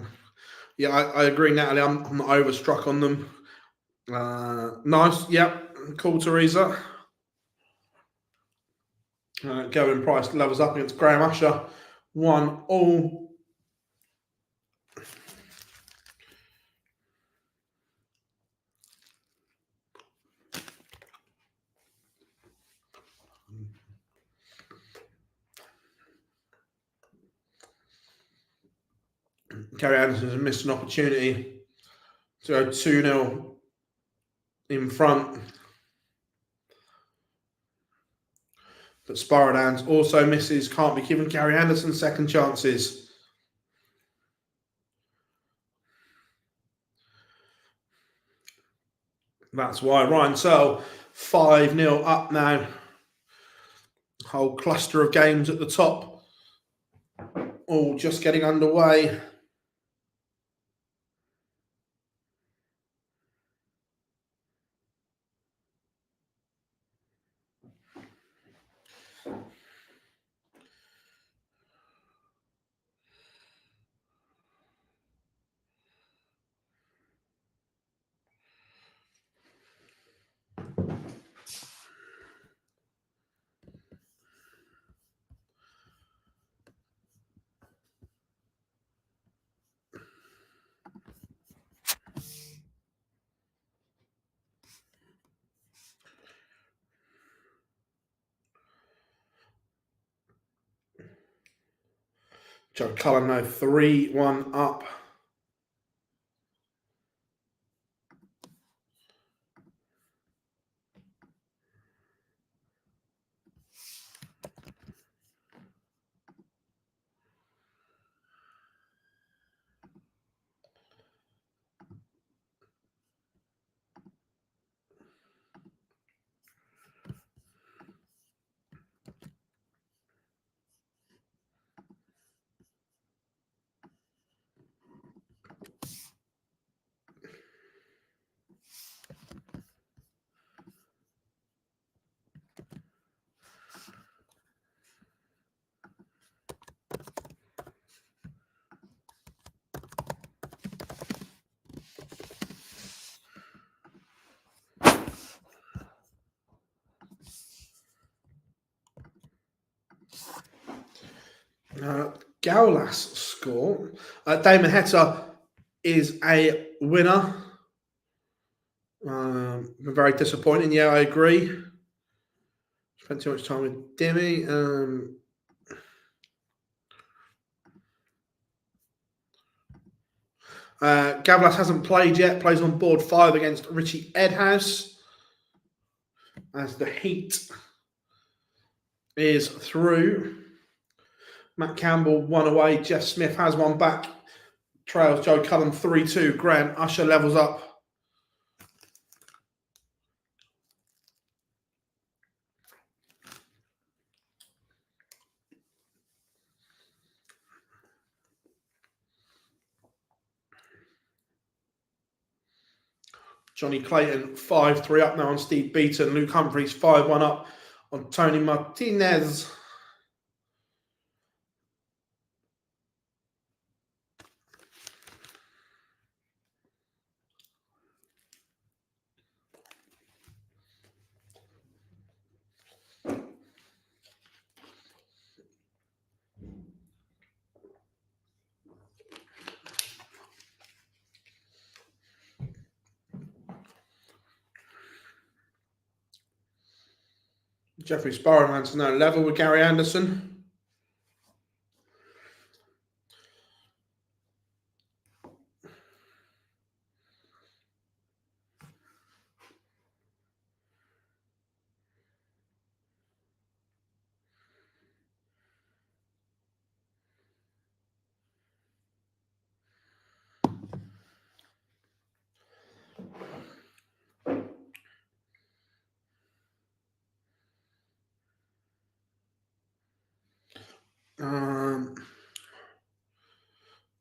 Yeah, I agree, Natalie. I'm not overstruck on them. Nice. Yep. Cool, Teresa. Gavin Price levels up against Graham Usher. 1-1. Gary Anderson has missed an opportunity to go 2-0 in front. But Sparadans also misses. Can't be given Gary Anderson second chances. That's why Ryan Searle 5-0 up now. Whole cluster of games at the top. All just getting underway. Joe Cullen now 3-1 up. Gaulas score. Damon Heta is a winner. Very disappointing. Yeah, I agree. Spent too much time with Demi. Gavlas hasn't played yet. Plays on board 5 against Richie Edhouse. As the heat is through. Matt Campbell 1 away. Jeff Smith has one back. Trails Joe Cullen 3-2. Grant Usher levels up. Johnny Clayton 5-3 up now on Steve Beaton. Luke Humphreys 5-1 up on Tony Martinez. Jeffrey Sparrowman's no level with Gary Anderson.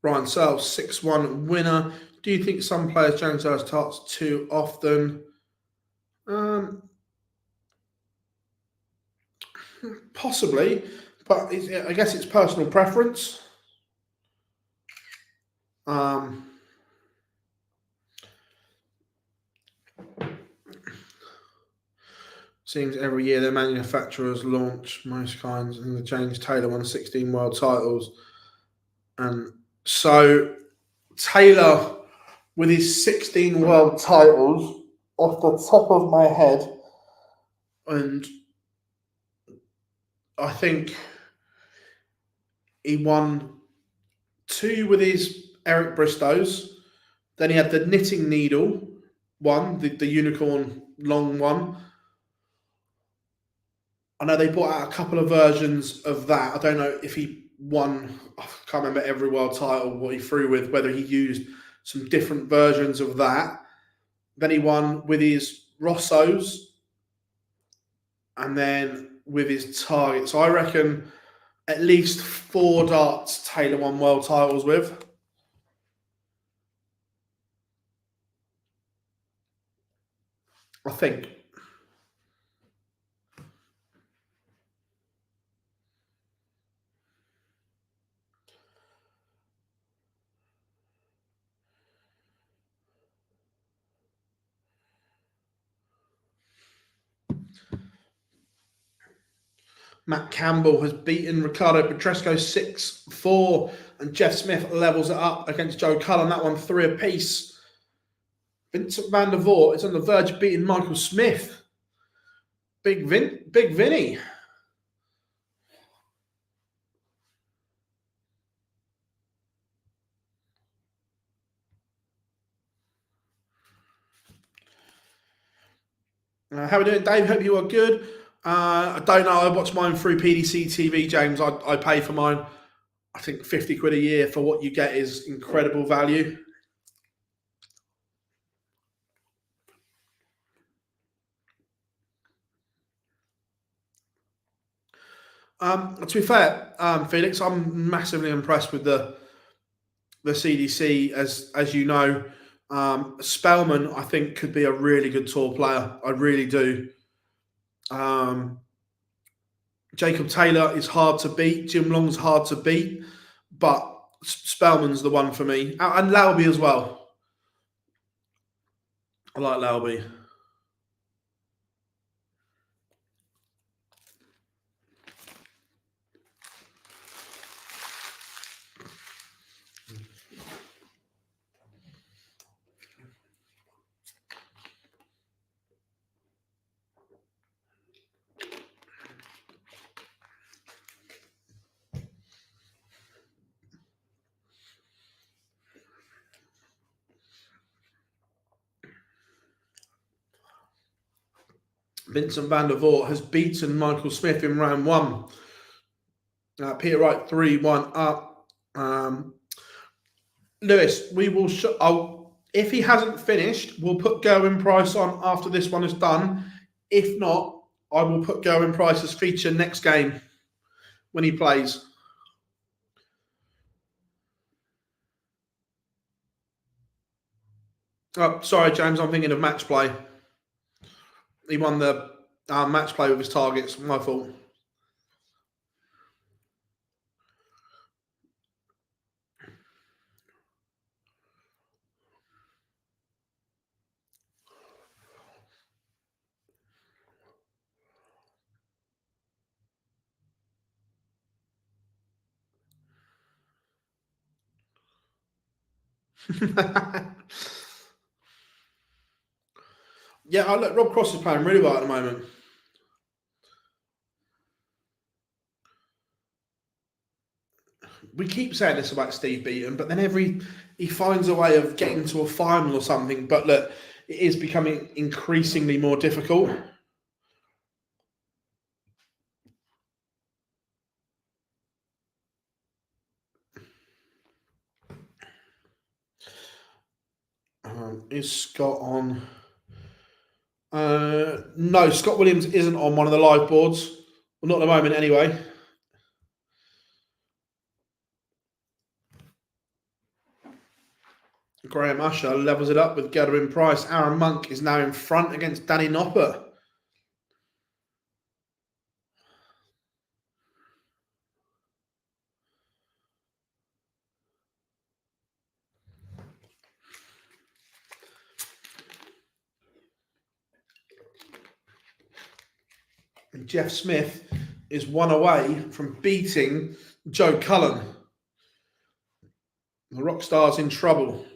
Ryan Searle, 6-1 winner. Do you think some players James Earl starts too often? Possibly, but I guess it's personal preference. Seems every year the manufacturers launch most kinds, and the James Taylor won 16 world titles. And so Taylor, with his 16 world titles, off the top of my head, and I think he won 2 with his Eric Bristows. Then he had the knitting needle one, the unicorn long one. I know they brought out a couple of versions of that. I don't know if he won, I can't remember every world title, what he threw with, whether he used some different versions of that. Then he won with his Rossos and then with his target. So I reckon at least 4 darts Taylor won world titles with. I think. Matt Campbell has beaten Ricardo Petresco 6-4, and Jeff Smith levels it up against Joe Cullen. That one 3 apiece. Vincent van der Voort is on the verge of beating Michael Smith. Big Vinny. How are we doing, Dave? Hope you are good. I don't know. I watch mine through PDC TV, James. I pay for mine. I think 50 quid a year for what you get is incredible value. To be fair, Felix, I'm massively impressed with the CDC. As you know, Spellman, I think, could be a really good tour player. I really do. Jacob Taylor is hard to beat. Jim Long's hard to beat, but Spellman's the one for me, and Lauby as well. I like Lauby. Vincent van der Voort has beaten Michael Smith in round 1. Peter Wright 3-1 up. Lewis, we will. If he hasn't finished, we'll put Gerwin Price on after this one is done. If not, I will put Gerwin Price as feature next game when he plays. Oh, sorry, James. I'm thinking of match play. He won the match play with his targets. My fault. Yeah, look, Rob Cross is playing really well at the moment. we keep saying this about Steve Beaton, but then he finds a way of getting to a final or something. But look, it is becoming increasingly more difficult. Is Scott on? No, Scott Williams isn't on one of the live boards. Well, not at the moment, anyway. Graham Usher levels it up with Gerwyn Price. Aaron Monk is now in front against Danny Noppert. And Jeff Smith is one away from beating Joe Cullen. The Rockstar's in trouble.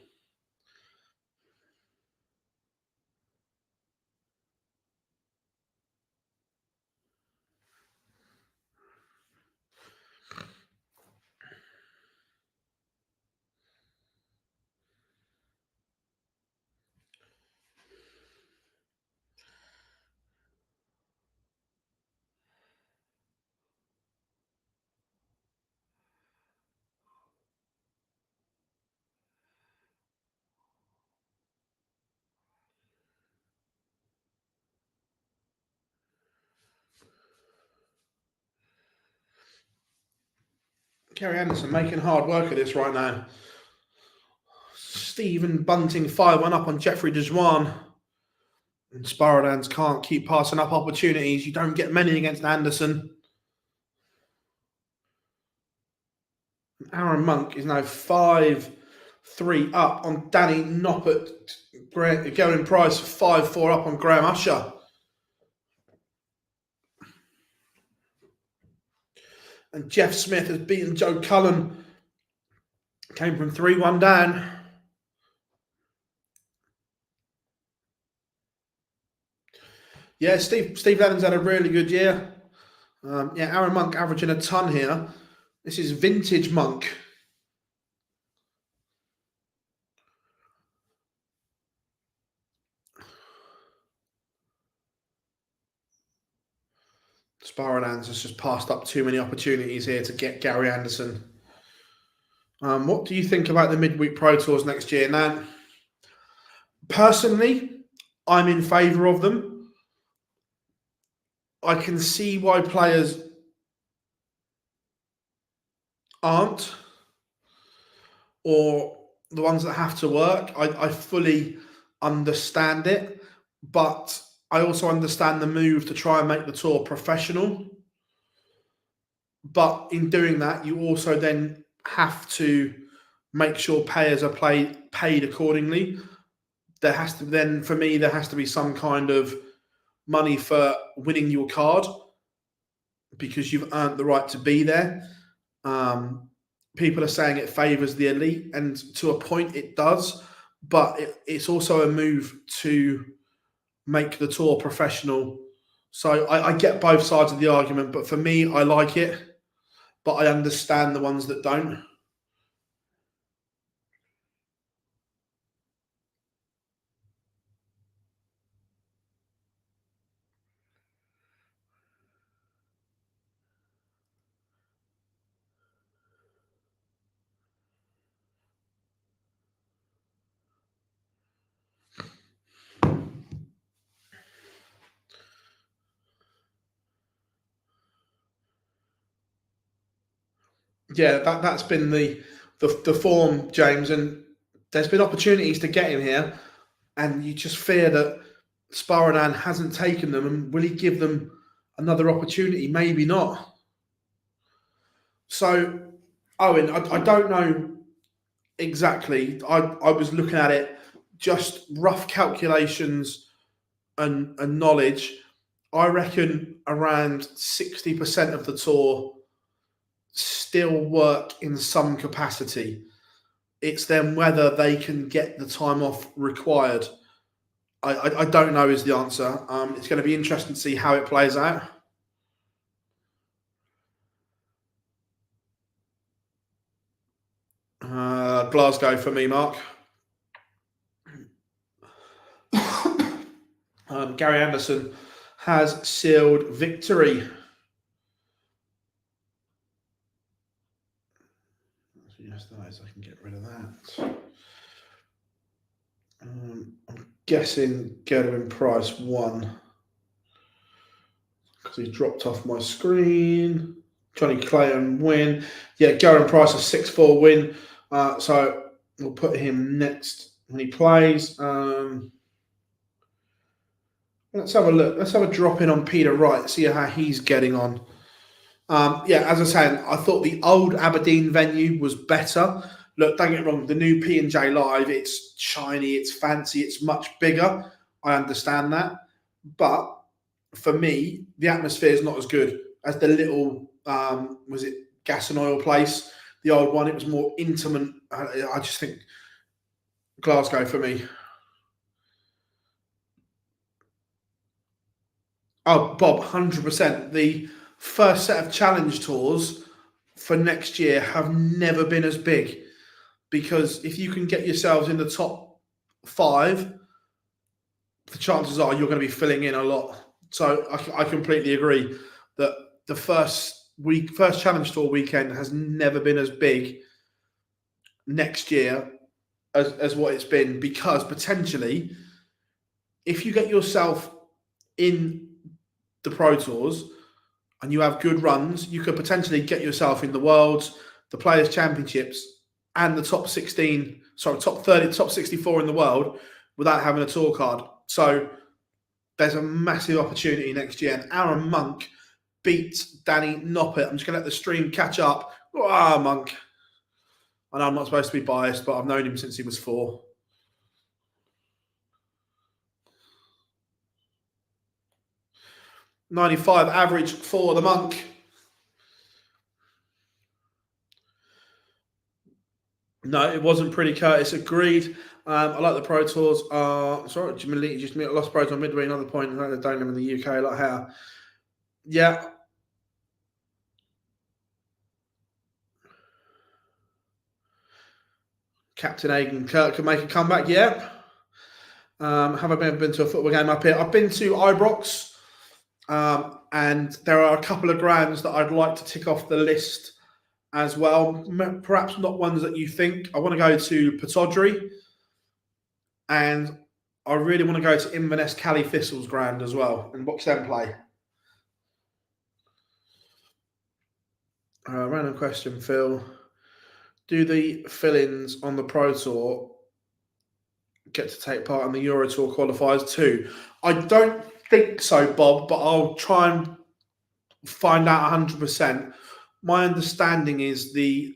Kerry Anderson making hard work of this right now. Stephen Bunting 5-1 up on Jeffrey Dejuan. And Sparrodans can't keep passing up opportunities. You don't get many against Anderson. Aaron Monk is now 5-3 up on Danny Noppert. Gerwyn Price 5-4 up on Graham Usher. And Jeff Smith has beaten Joe Cullen. Came from 3-1 down. Yeah, Steve Lennon's had a really good year. Aaron Monk averaging a ton here. This is vintage Monk. Sparrodans has just passed up too many opportunities here to get Gary Anderson. What do you think about the midweek Pro Tours next year? Now, personally, I'm in favour of them. I can see why players aren't, or the ones that have to work. I fully understand it, but I also understand the move to try and make the tour professional. But in doing that, you also then have to make sure players are paid accordingly. There has to be some kind of money for winning your card because you've earned the right to be there. People are saying it favours the elite, and to a point it does, but it's also a move to make the tour professional. So I get both sides of the argument, but for me, I like it, but I understand the ones that don't. Yeah, that's been the form, James, and there's been opportunities to get him here, and you just fear that Sparadan hasn't taken them, and will he give them another opportunity? Maybe not. So, Owen, I don't know exactly. I was looking at it, just rough calculations and knowledge. I reckon around 60% of the tour still work in some capacity. It's then whether they can get the time off required. I don't know is the answer. It's going to be interesting to see how it plays out. Glasgow for me, Mark. Gary Anderson has sealed victory. Yes, nice. I can get rid of that. I'm guessing Gerwin Price won because he dropped off my screen. Johnny Clayton win. Yeah, Gerwin Price a 6-4 win. So we'll put him next when he plays. Let's have a look. Let's have a drop in on Peter Wright, see how he's getting on. Yeah, as I said, I thought the old Aberdeen venue was better. Look, don't get me wrong, the new P&J Live, it's shiny, it's fancy, it's much bigger. I understand that. But for me, the atmosphere is not as good as the little, was it gas and oil place? The old one, it was more intimate. I just think Glasgow for me. Oh, Bob, 100%. The first set of challenge tours for next year have never been as big, because if you can get yourselves in the top 5, the chances are you're going to be filling in a lot. So I completely agree that the first challenge tour weekend has never been as big next year as what it's been, because potentially if you get yourself in the Pro Tours and you have good runs, you could potentially get yourself in the Worlds, the Players' Championships, and the top 16, sorry, top 30, top 64 in the world without having a tour card. So there's a massive opportunity next year. And Aaron Monk beat Danny Noppet. I'm just going to let the stream catch up. Ah, Monk. I know I'm not supposed to be biased, but I've known him since he was 4. .95 average for the Monk. No, it wasn't pretty, Curtis. Agreed. I like the Pro Tours. Sorry, Jimmy just lost Pro Tour midway. Another point. I don't live in the UK like how. Yeah. Captain Aidan Kirk can make a comeback. Yeah. Have I ever been to a football game up here? I've been to Ibrox, and there are a couple of grounds that I'd like to tick off the list as well. Perhaps not ones that you think. I want to go to Pataudry, and I really want to go to Inverness Cali Thistles ground as well and watch them play. Random question, Phil. Do the fill-ins on the Pro Tour get to take part in the Euro Tour qualifiers too? I don't think so, Bob, but I'll try and find out 100%. My understanding is the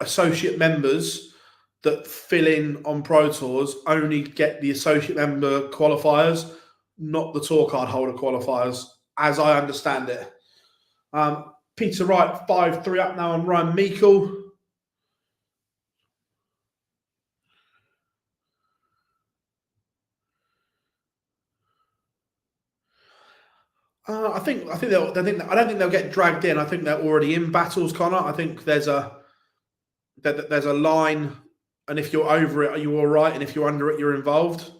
associate members that fill in on Pro Tours only get the associate member qualifiers, not the tour card holder qualifiers, as I understand it. Peter Wright, 5-3 up now on Ryan Meikle. I don't think they'll get dragged in. I think they're already in battles, Connor. I think there's a line, and if you're over it, are you all right? And if you're under it, you're involved.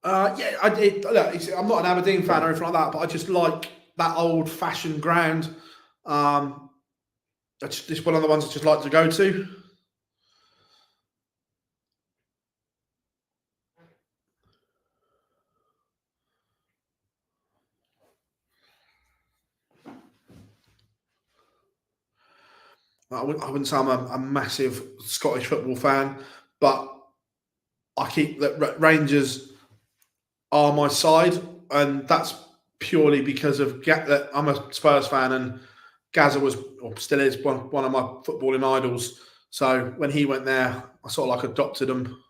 Yeah, I'm not an Aberdeen fan or anything like that, but I just like that old-fashioned ground. That's just one of the ones I just like to go to. I wouldn't say I'm a massive Scottish football fan, but I keep that Rangers are my side, and that's purely because of that I'm a Spurs fan, and Gazza was, or still is, one of my footballing idols. So when he went there, I sort of like adopted him.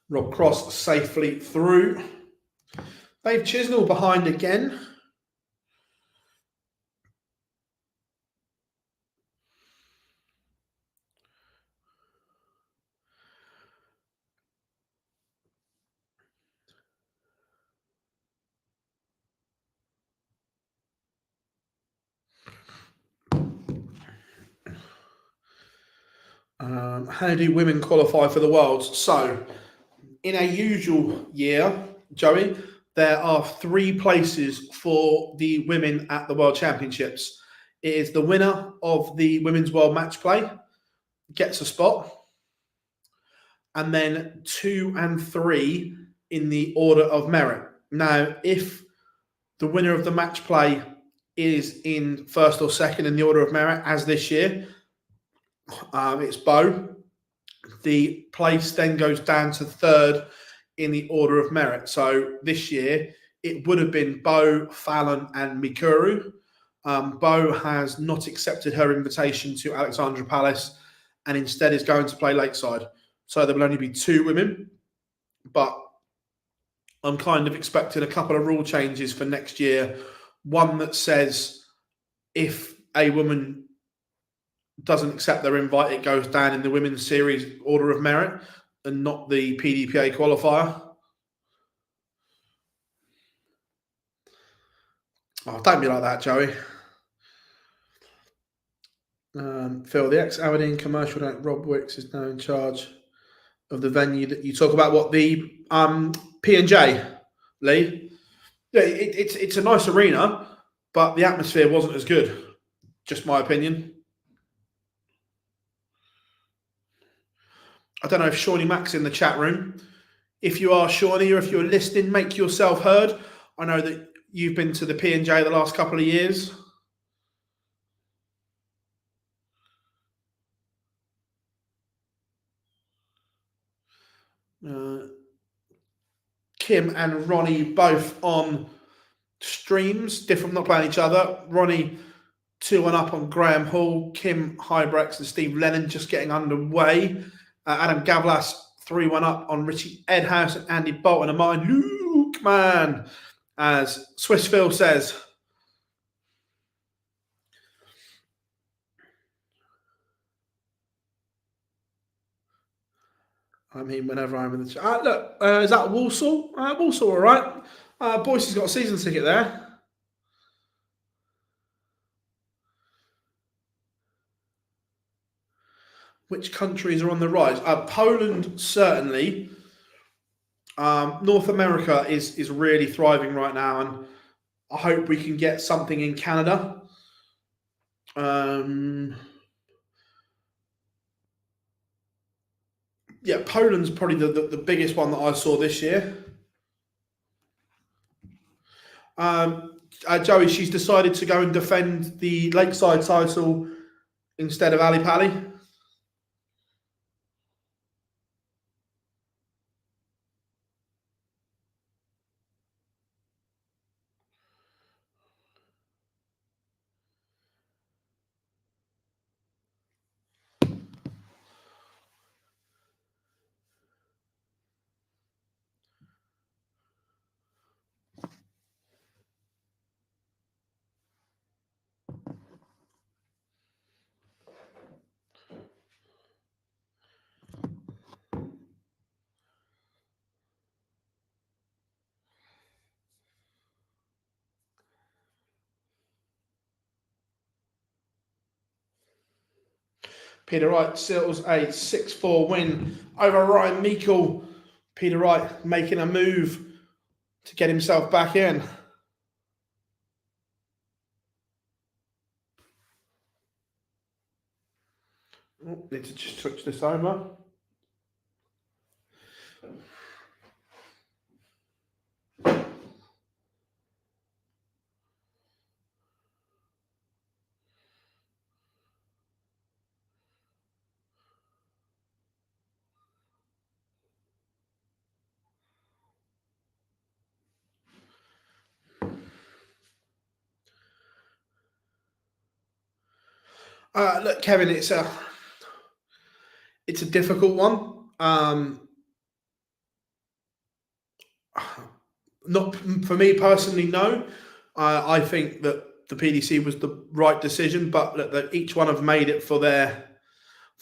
Rob Cross safely through. Dave Chisnell behind again. How do women qualify for the Worlds? So, in a usual year, Joey, there are 3 places for the women at the World Championships. It is the winner of the Women's World Match Play, gets a spot, and then 2 and 3 in the order of merit. Now, if the winner of the match play is in first or second in the order of merit, as this year, it's Bo. The place then goes down to third in the order of merit. So this year, it would have been Bo, Fallon, and Mikuru. Bo has not accepted her invitation to Alexandra Palace and instead is going to play Lakeside. So there will only be 2 women, but I'm kind of expecting a couple of rule changes for next year. One that says if a woman doesn't accept their invite, it goes down in the women's series order of merit and not the PDPA qualifier. Oh, don't be like that, Joey. Phil, the ex-Aberdeen commercial director Rob Wicks is now in charge of the venue that you talk about. What, the P&J, Lee? Yeah, it's a nice arena, but the atmosphere wasn't as good. Just my opinion. I don't know if Shawnee Mack's in the chat room. If you are, Shawnee, or if you're listening, make yourself heard. I know that you've been to the P&J the last couple of years. Kim and Ronnie both on streams, different, not playing each other. Ronnie 2-1 up on Graham Hall. Kim Hybrex and Steve Lennon just getting underway. Adam Gavlas 3-1 up on Richie Edhouse and Andy Bolton and Martin Luke, man, as Swiss Phil says. I mean, whenever I'm in the chat. Look, is that Walsall? Walsall, all right. Boyce has got a season ticket there. Which countries are on the rise? Poland, certainly. North America is really thriving right now, and I hope we can get something in Canada. Yeah, Poland's probably the biggest one that I saw this year. Joey, she's decided to go and defend the Lakeside title instead of Ali Pali. Peter Wright seals a 6-4 win over Ryan Meikle. Peter Wright making a move to get himself back in. Oh, need to just switch this over. Look, Kevin, it's a difficult one. Not for me personally, no. I think that the PDC was the right decision, but that each one have made it for their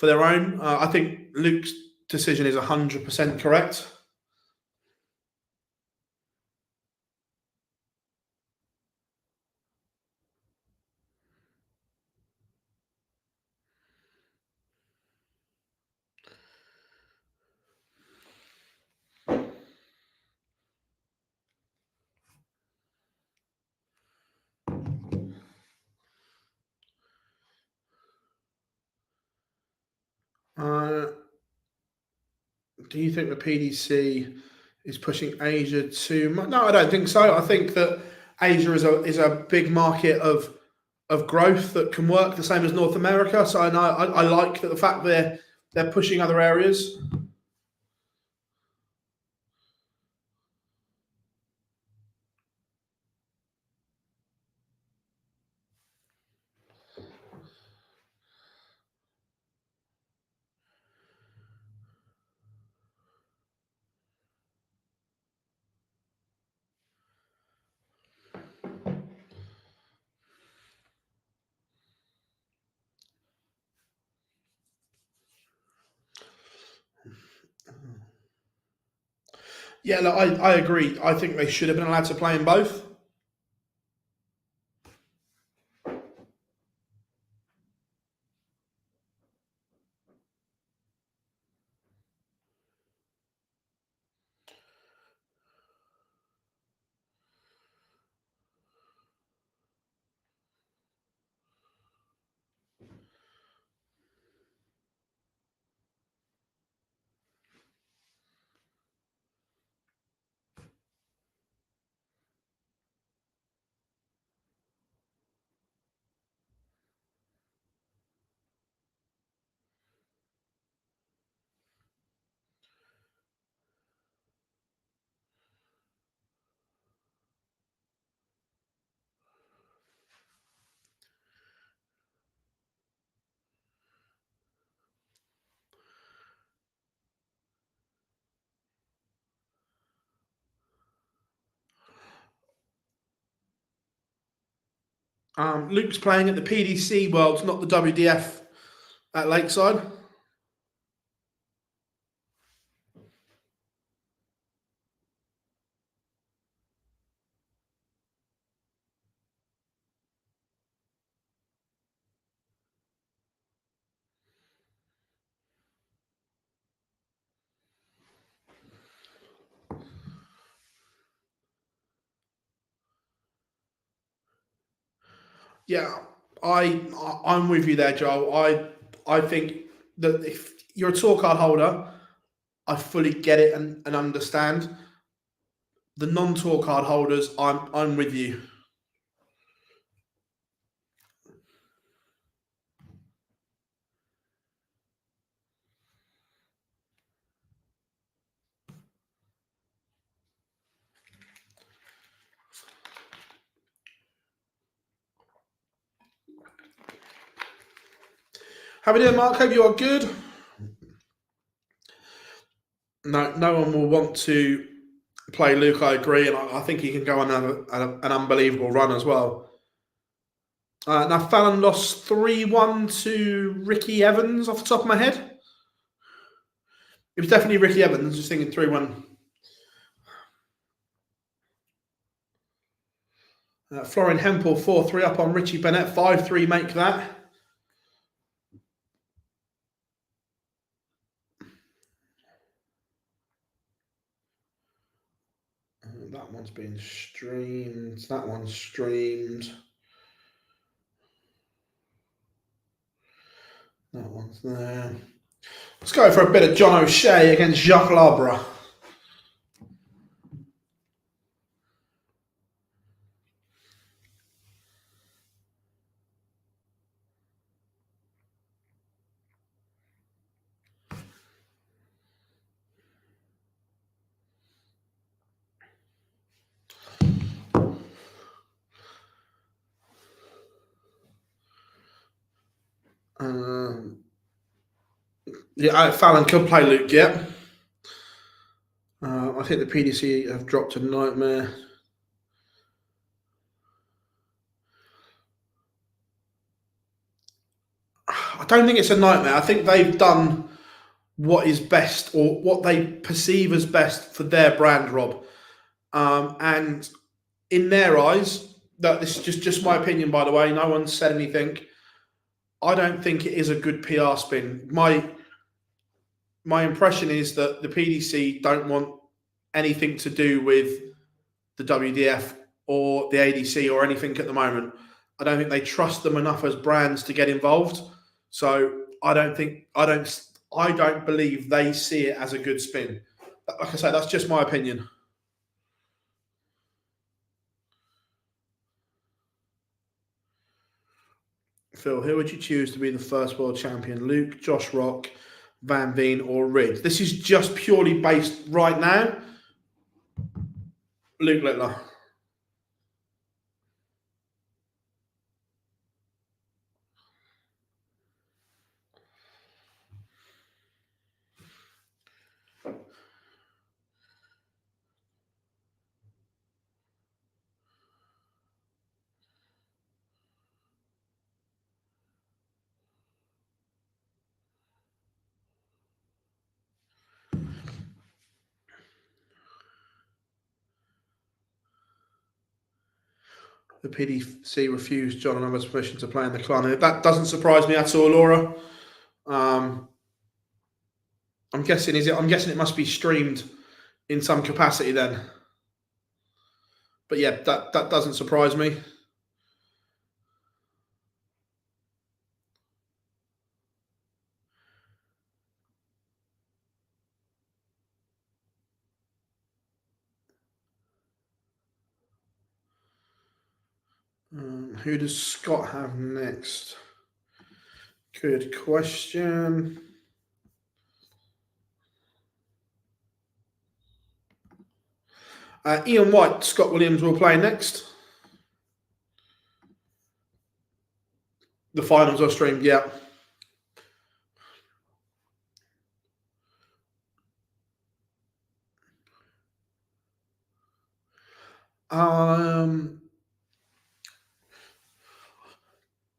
own. I think Luke's decision is 100% correct. Do you think the PDC is pushing Asia too much? No, I don't think so. I think that Asia is a big market of growth that can work the same as North America. So I like that the fact they're pushing other areas. Yeah, look, I agree. I think they should have been allowed to play in both. Luke's playing at the PDC Worlds, not the WDF at Lakeside. Yeah, I'm with you there, Joel. I think that if you're a tour card holder, I fully get it and understand. The non-tour card holders, I'm with you. How are we doing, Mark? Hope you are good. No one will want to play Luke. I agree, and I think he can go on an unbelievable run as well. Now Fallon lost 3-1 to Ricky Evans off the top of my head. It was definitely Ricky Evans. Just thinking 3-1. Florin Hempel 4-3 up on Richie Bennett. 5-3 make that. That one's been streamed. That one's streamed. That one's there. Let's go for a bit of John O'Shea against Jacques Labra. Yeah, Fallon could play Luke, yeah. I think the PDC have dropped a nightmare. I don't think it's a nightmare. I think they've done what is best or what they perceive as best for their brand, Rob. And in their eyes, that this is just my opinion, by the way. No one's said anything. I don't think it is a good PR spin. My impression is that the PDC don't want anything to do with the WDF or the ADC or anything at the moment. I don't think they trust them enough as brands to get involved. So I don't I don't believe they see it as a good spin. Like I say, that's just my opinion. Phil, who would you choose to be the first world champion? Luke, Josh Rock, Van Veen, or Reed? This is just purely based right now. Luke Littler. The PDC refused John and Emma's permission to play in the clan. That doesn't surprise me at all, Laura. I'm guessing it must be streamed in some capacity then. But yeah, that doesn't surprise me. Who does Scott have next? Good question. Ian White, Scott Williams will play next. The finals are streamed, yeah.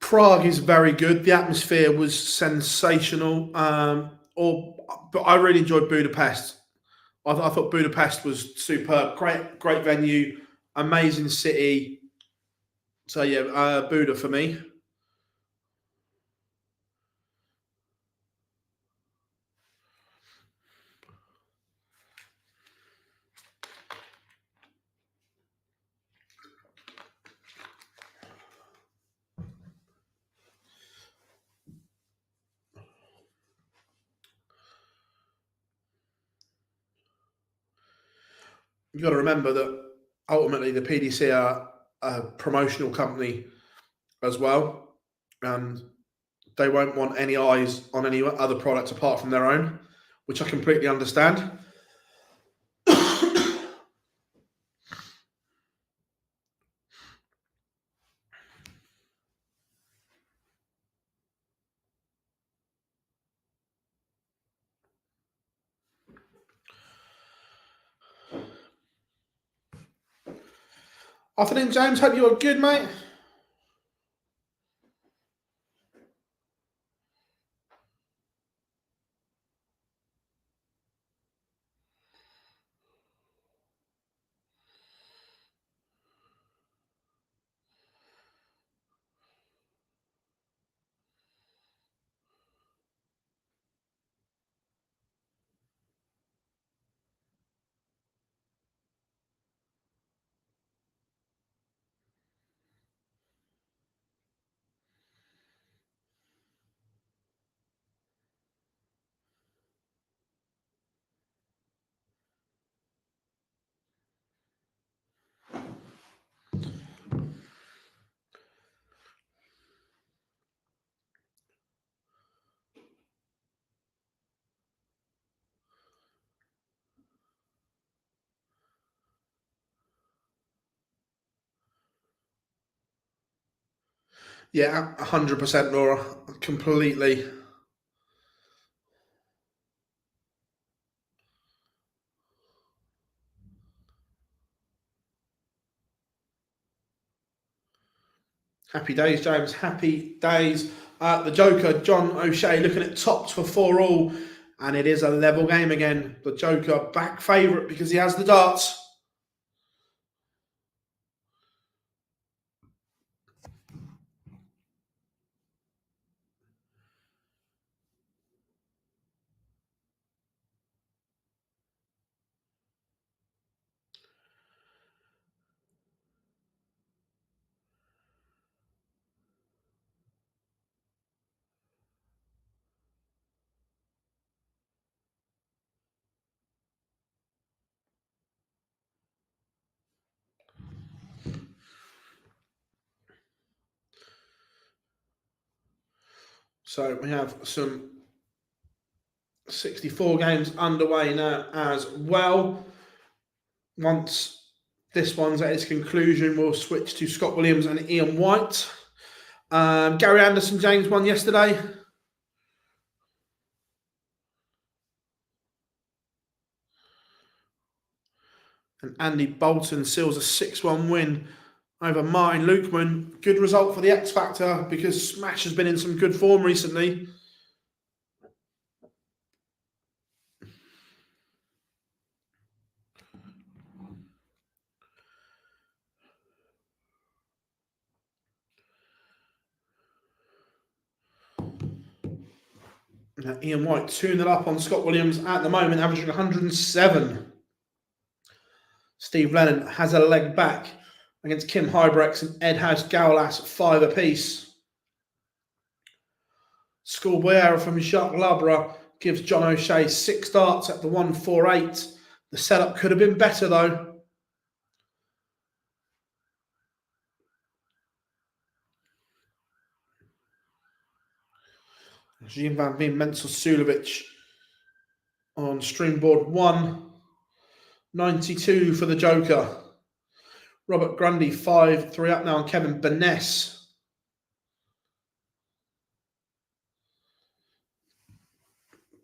Prague is very good. The atmosphere was sensational. But I really enjoyed Budapest. I thought Budapest was superb. Great venue, amazing city. So yeah, Buda for me. You've got to remember that ultimately the PDC are a promotional company as well, and they won't want any eyes on any other products apart from their own, which I completely understand. Afternoon, James. Hope you're good, mate. Yeah, 100%, Laura. Completely. Happy days, James. Happy days. The Joker, John O'Shea, looking at tops for 4-all, and it is a level game again. The Joker back favourite because he has the darts. So we have some 64 games underway now as well. Once this one's at its conclusion, we'll switch to Scott Williams and Ian White. Gary Anderson James won yesterday. And Andy Bolton seals a 6-1 win over Martin Lukeman. Good result for the X Factor because Smash has been in some good form recently. Now, Ian White 2-0 up on Scott Williams at the moment, averaging 107. Steve Lennon has a leg back against Kim Hybrex and Ed House Gowlas, 5 apiece. Schoolboy error from Jacques Labra gives John O'Shea 6 darts at the 148. The setup could have been better though. Jean Van Veen, Menzel Sulovic on streamboard 1. 92 for the Joker. Robert Grundy, 5-3 up now on Kevin Beness.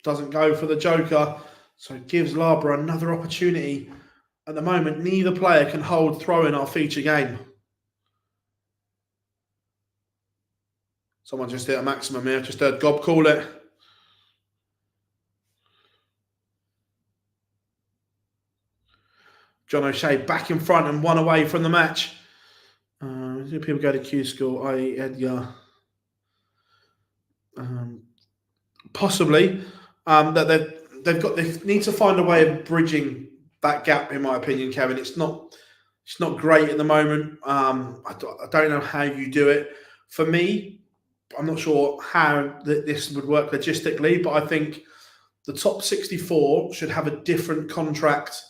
Doesn't go for the Joker, so it gives Labra another opportunity. At the moment, neither player can hold throw in our feature game. Someone just hit a maximum here. Just heard Gob call it. John O'Shea back in front and 1 away from the match. People go to Q School, i.e. Edgar. Possibly. That they need to find a way of bridging that gap, in my opinion, Kevin. It's not great at the moment. I don't know how you do it. For me, I'm not sure how this would work logistically, but I think the top 64 should have a different contract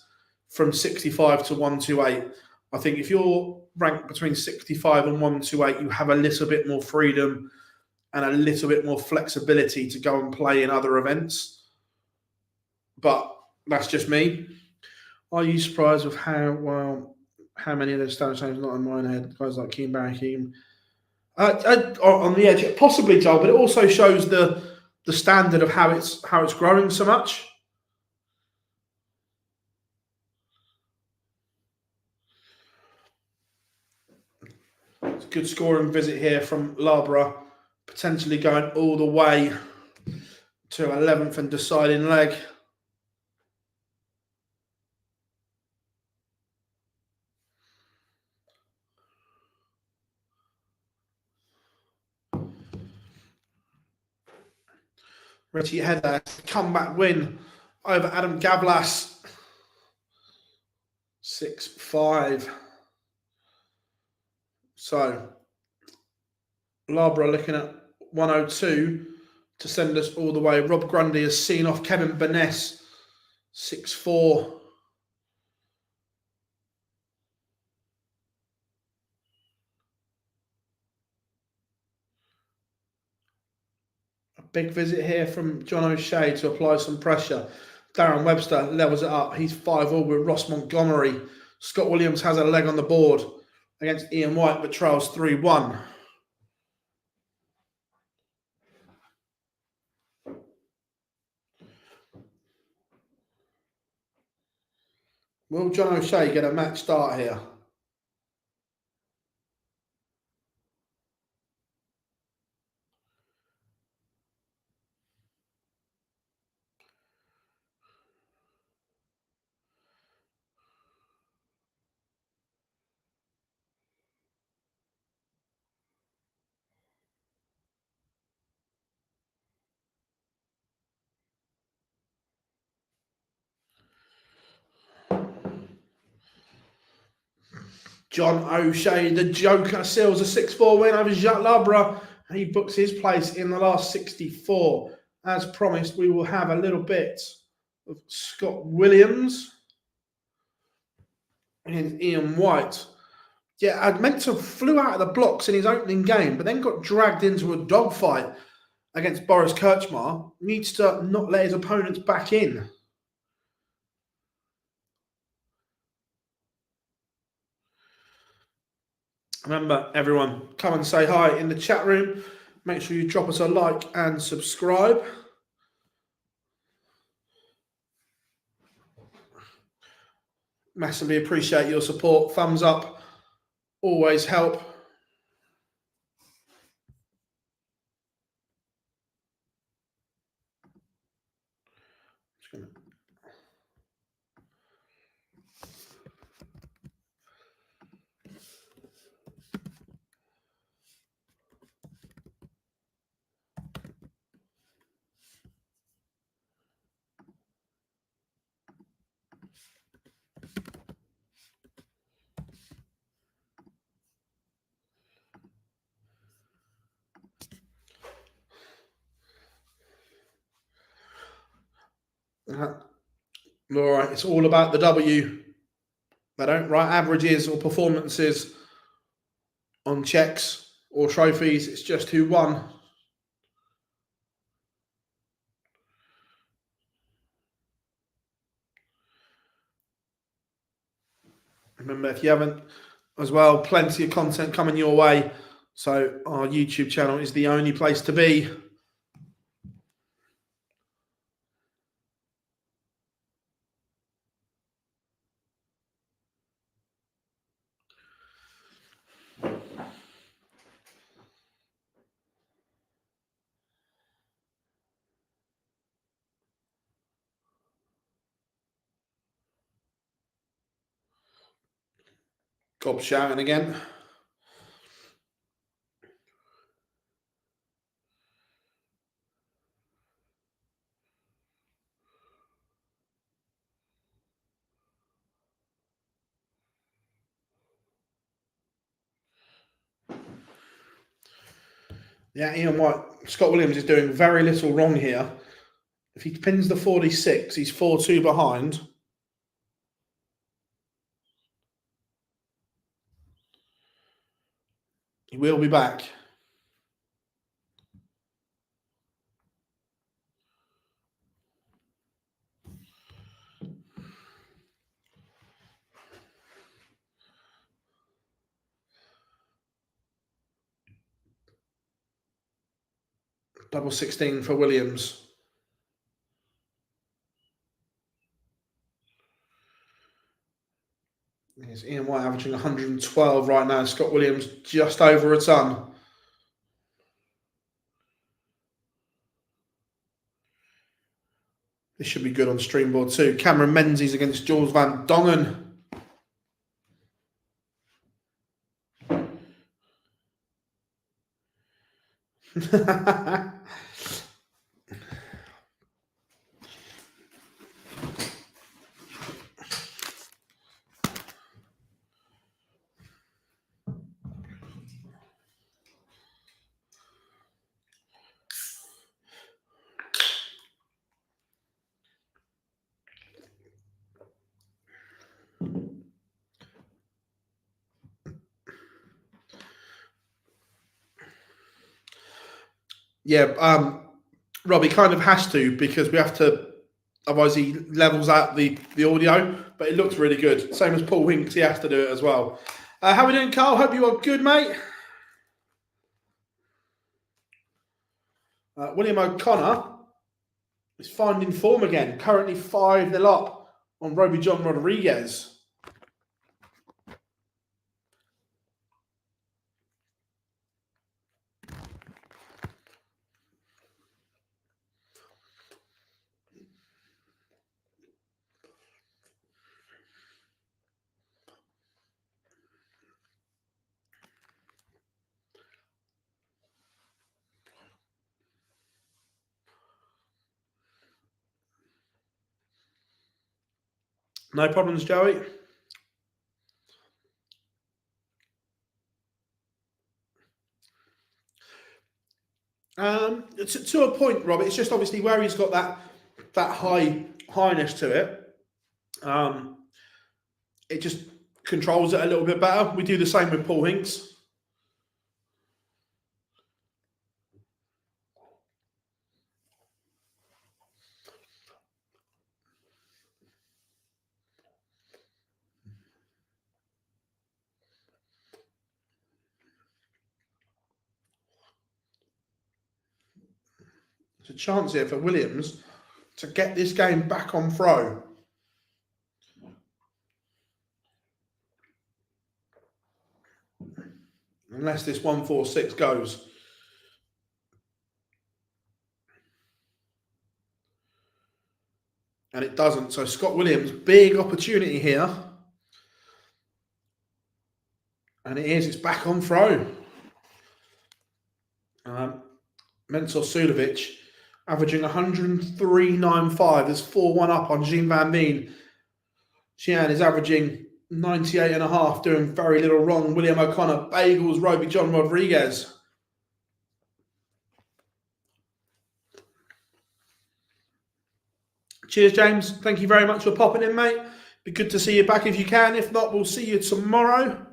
from 65 to 128. I think if you're ranked between 65 and 128, you have a little bit more freedom and a little bit more flexibility to go and play in other events. But that's just me. Are you surprised with how many of those standard names not in mine head? Guys like Keane, Barry Keane. On the edge, possibly, Joel, but it also shows the standard of how it's growing so much. It's a good scoring visit here from Labra, potentially going all the way to 11th and deciding leg. Richie Heather, comeback win over Adam Gavlas. 6-5. So, Labra looking at 102 to send us all the way. Rob Grundy has seen off Kevin Beness. 6-4. Big visit here from John O'Shea to apply some pressure. Darren Webster levels it up. He's 5-all with Ross Montgomery. Scott Williams has a leg on the board against Ian White, but trails 3-1. Will John O'Shea get a match start here? John O'Shea, the Joker, seals a 6-4 win over Jacques Labra. He books his place in the last 64. As promised, we will have a little bit of Scott Williams and Ian White. Yeah, I'd meant to flew out of the blocks in his opening game, but then got dragged into a dogfight against Boris Kirchmar needs to not let his opponents back in. Remember, everyone, come and say hi in the chat room. Make sure you drop us a like and subscribe. Massively appreciate your support. Thumbs up always help. All right, it's all about the W. They don't write averages or performances on checks or trophies. It's just who won. Remember, if you haven't, as well, plenty of content coming your way. So our YouTube channel is the only place to be. Gob shouting again. Yeah, Ian White. Scott Williams is doing very little wrong here. If he pins the 46, he's 4-2 behind. He will be back. Double 16 for Williams. Here's Ian White averaging 112 right now. Scott Williams just over a ton. This should be good on Streamboard too. Cameron Menzies against Jules Van Dongen. Yeah, Robbie kind of has to, because we have to, otherwise he levels out the audio, but it looks really good. Same as Paul Winks, he has to do it as well. How are we doing, Carl? Hope you are good, mate. William O'Connor is finding form again, currently 5-0 up on Roby John Rodriguez. No problems, Joey. To a point, Rob. It's just obviously where he's got that highness to it. It just controls it a little bit better. We do the same with Paul Hinks. There's a chance here for Williams to get this game back on throw. Unless this 1-4-6 goes. And it doesn't. So Scott Williams, big opportunity here. And it is. It's back on throw. Mensur Suljovic averaging 103.95. There's 4-1 up on Jean Van Veen. Xian is averaging 98.5, doing very little wrong. William O'Connor, Bagels, Roby John Rodriguez. Cheers, James. Thank you very much for popping in, mate. Be good to see you back if you can. If not, we'll see you tomorrow.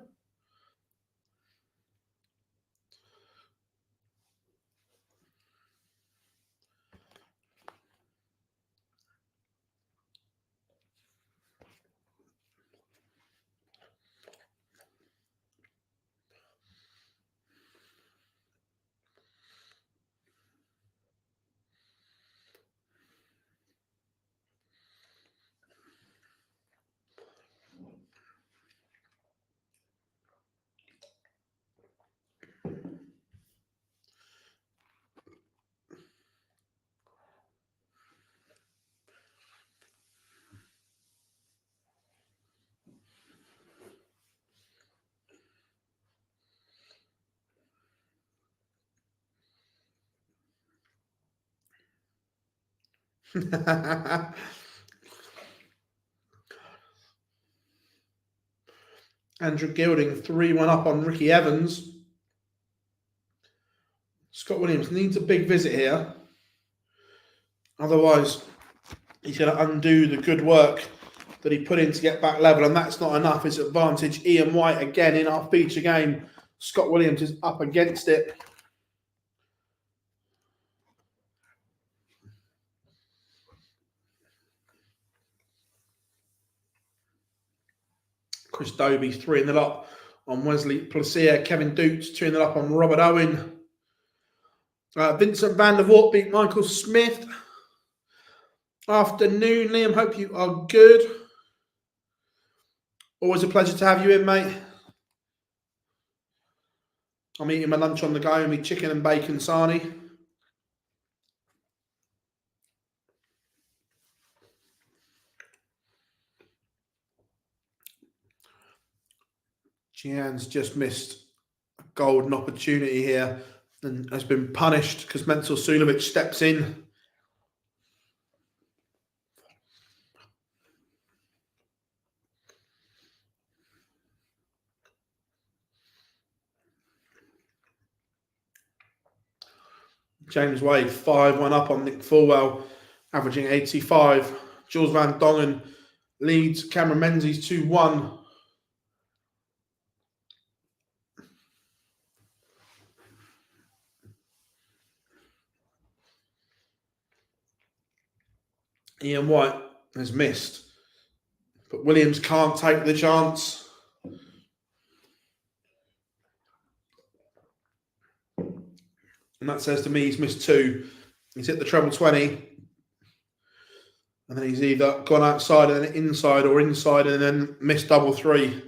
Andrew Gilding, 3-1 up on Ricky Evans. Scott Williams needs a big visit here. Otherwise, he's going to undo the good work that he put in to get back level, and that's not enough. His advantage. Ian White again in our feature game. Scott Williams is up against it. Chris Dobie 3-0 up on Wesley Placia. Kevin Dukes 2-0 up on Robert Owen. Vincent van der Voort beat Michael Smith. Afternoon, Liam. Hope you are good. Always a pleasure to have you in, mate. I'm eating my lunch on the go, my chicken and bacon sarnie. Gian's just missed a golden opportunity here and has been punished because Mensur Suljovic steps in. James Wade, 5-1 up on Nick Fulwell, averaging 85. Jules Van Dongen leads Cameron Menzies 2-1. Ian White has missed, but Williams can't take the chance. And that says to me he's missed 2. He's hit the treble 20. And then he's either gone outside and then inside or inside and then missed double 3.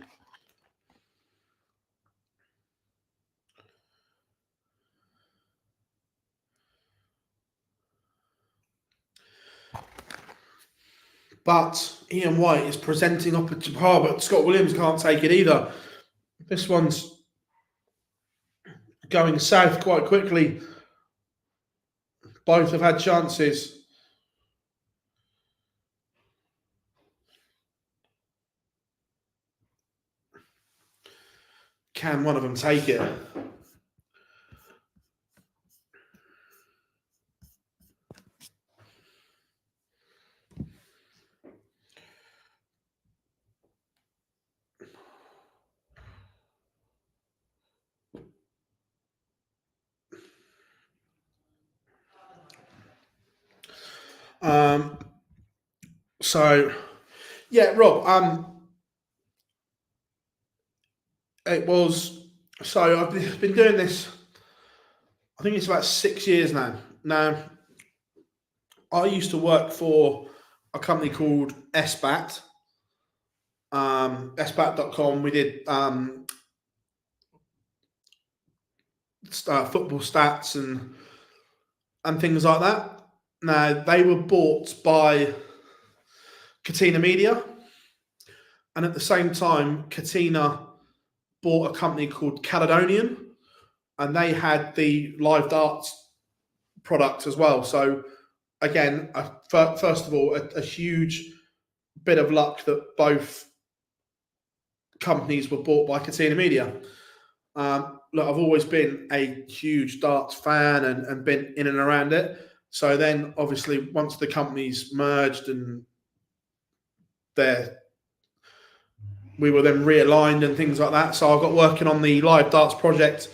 But Ian White is presenting up at par, but Scott Williams can't take it either. This one's going south quite quickly. Both have had chances. Can one of them take it? So, yeah, Rob, it was, so I've been doing this, I think it's about 6 years now. Now, I used to work for a company called SBAT, SBAT.com. We did football stats and things like that. Now, they were bought by Catena Media, and at the same time, Catena bought a company called Caledonian, and they had the live darts product as well. So again, first of all, a huge bit of luck that both companies were bought by Catena Media. Look, I've always been a huge darts fan and been in and around it. So then, obviously, once the companies merged and we were then realigned and things like that. So I got working on the live darts project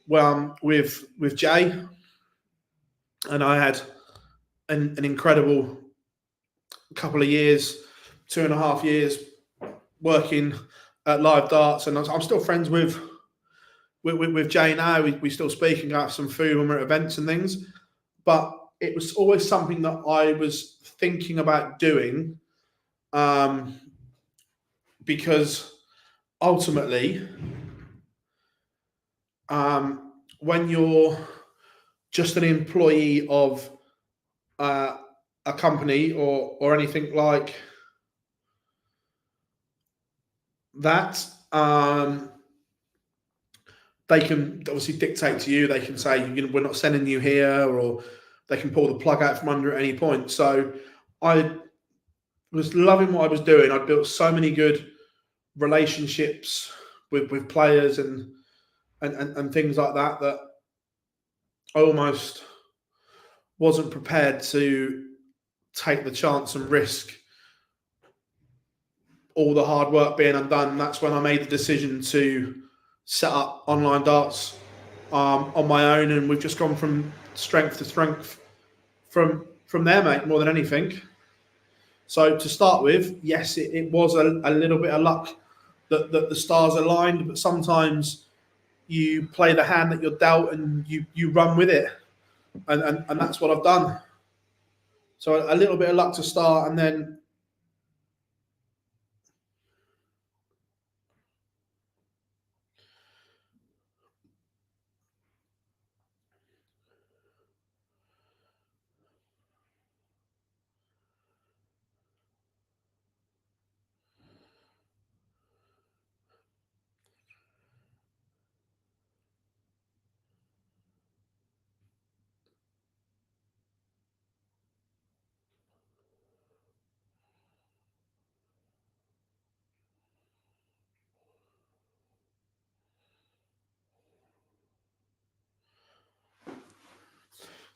with Jay, and I had an incredible couple of years, 2.5 years working at live darts, and I'm still friends with Jay now. We still speak and go have some food when we're at events and things, but it was always something that I was thinking about doing, because ultimately, when you're just an employee of a company or anything like that, they can obviously dictate to you. They can say, we're not sending you here, or they can pull the plug out from under at any point. So I was loving what I was doing. I'd built so many good relationships with players and things like that I almost wasn't prepared to take the chance and risk all the hard work being undone. That's when I made the decision to set up online darts on my own, and we've just gone from strength to strength from there, mate, more than anything. So to start with, yes, it was a little bit of luck that the stars aligned, but sometimes you play the hand that you're dealt and you run with it, and that's what I've done. So a little bit of luck to start, and then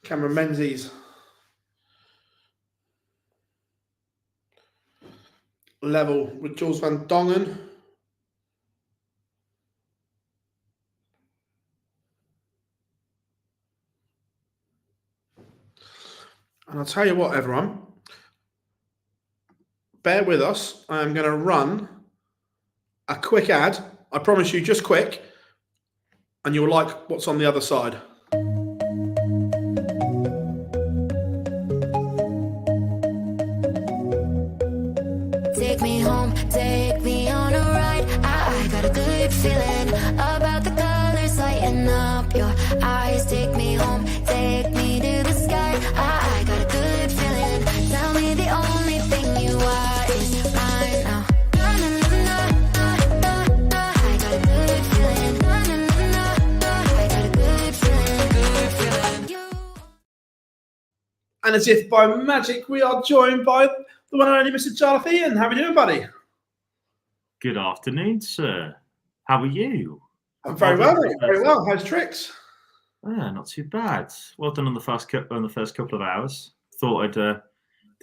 Cameron Menzies level with Jules van Dongen. And I'll tell you what, everyone, bear with us. I'm going to run a quick ad. I promise you, just quick, and you'll like what's on the other side. Take me home, take me on a ride. I got a good feeling about the colors lighting up your eyes. Take me home, take me to the sky. I got a good feeling. Tell me the only thing you are is mine now. I got a good feeling. I got a good feeling. And as if by magic, we are joined by the one and only Mr. Jarlath Ian. How are you doing, buddy? Good afternoon, sir. How are you? I'm very well, mate. Very well. How's tricks? Not too bad. Well done on the first couple of hours. Thought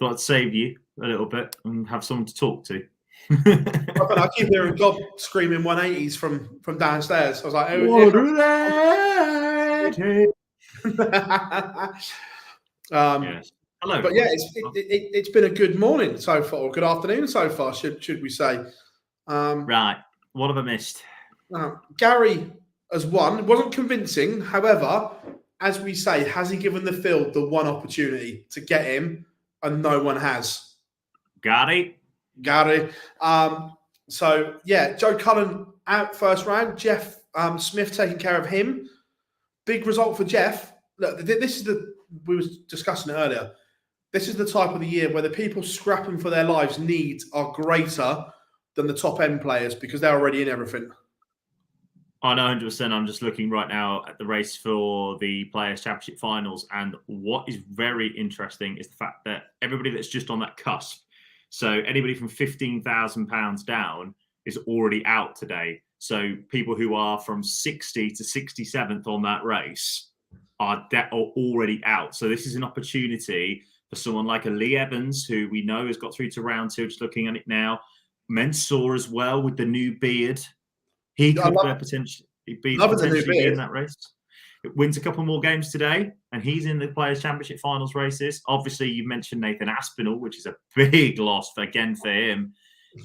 I'd save you a little bit and have someone to talk to. I keep hearing God screaming 180s from downstairs. I was like, Yes. Hello. But yeah, it's been a good morning so far, or good afternoon so far, should we say? Right. What have I missed? Gary has won. It wasn't convincing. However, as we say, has he given the field the one opportunity to get him, and no one has? Gary. So yeah, Joe Cullen out first round. Jeff Smith taking care of him. Big result for Jeff. Look, this is we were discussing it earlier. This is the type of the year where the people scrapping for their lives needs are greater than the top end players because they're already in everything. I know 100%. I'm just looking right now at the race for the Players' Championship Finals, and what is very interesting is the fact that everybody that's just on that cusp, so anybody from £15,000 down, is already out today. So people who are from 60 to 67th on that race are already out. So this is an opportunity for someone like a Lee Evans, who we know has got through to round 2, just looking at it now. Mensah as well with the new beard. He could potentially be in that race. It wins a couple more games today, and he's in the Players' Championship Finals races. Obviously, you mentioned Nathan Aspinall, which is a big loss for him,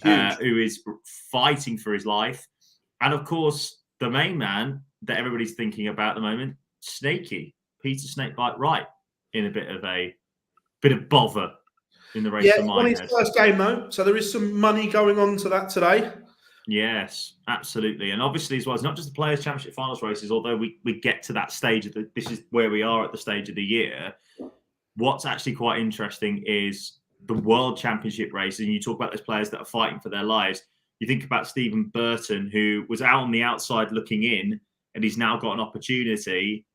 who is fighting for his life. And of course, the main man that everybody's thinking about at the moment, Snakey, Peter Snakebite Wright, in a bit of bother in the race. Yeah, it's won his first game though, so there is some money going on to that today. Yes, absolutely. And obviously as well, it's not just the Players' Championship Finals races, although we get to that stage of this is where we are at the stage of the year. What's actually quite interesting is the World Championship races, and you talk about those players that are fighting for their lives. You think about Stephen Burton, who was out on the outside looking in, and he's now got an opportunity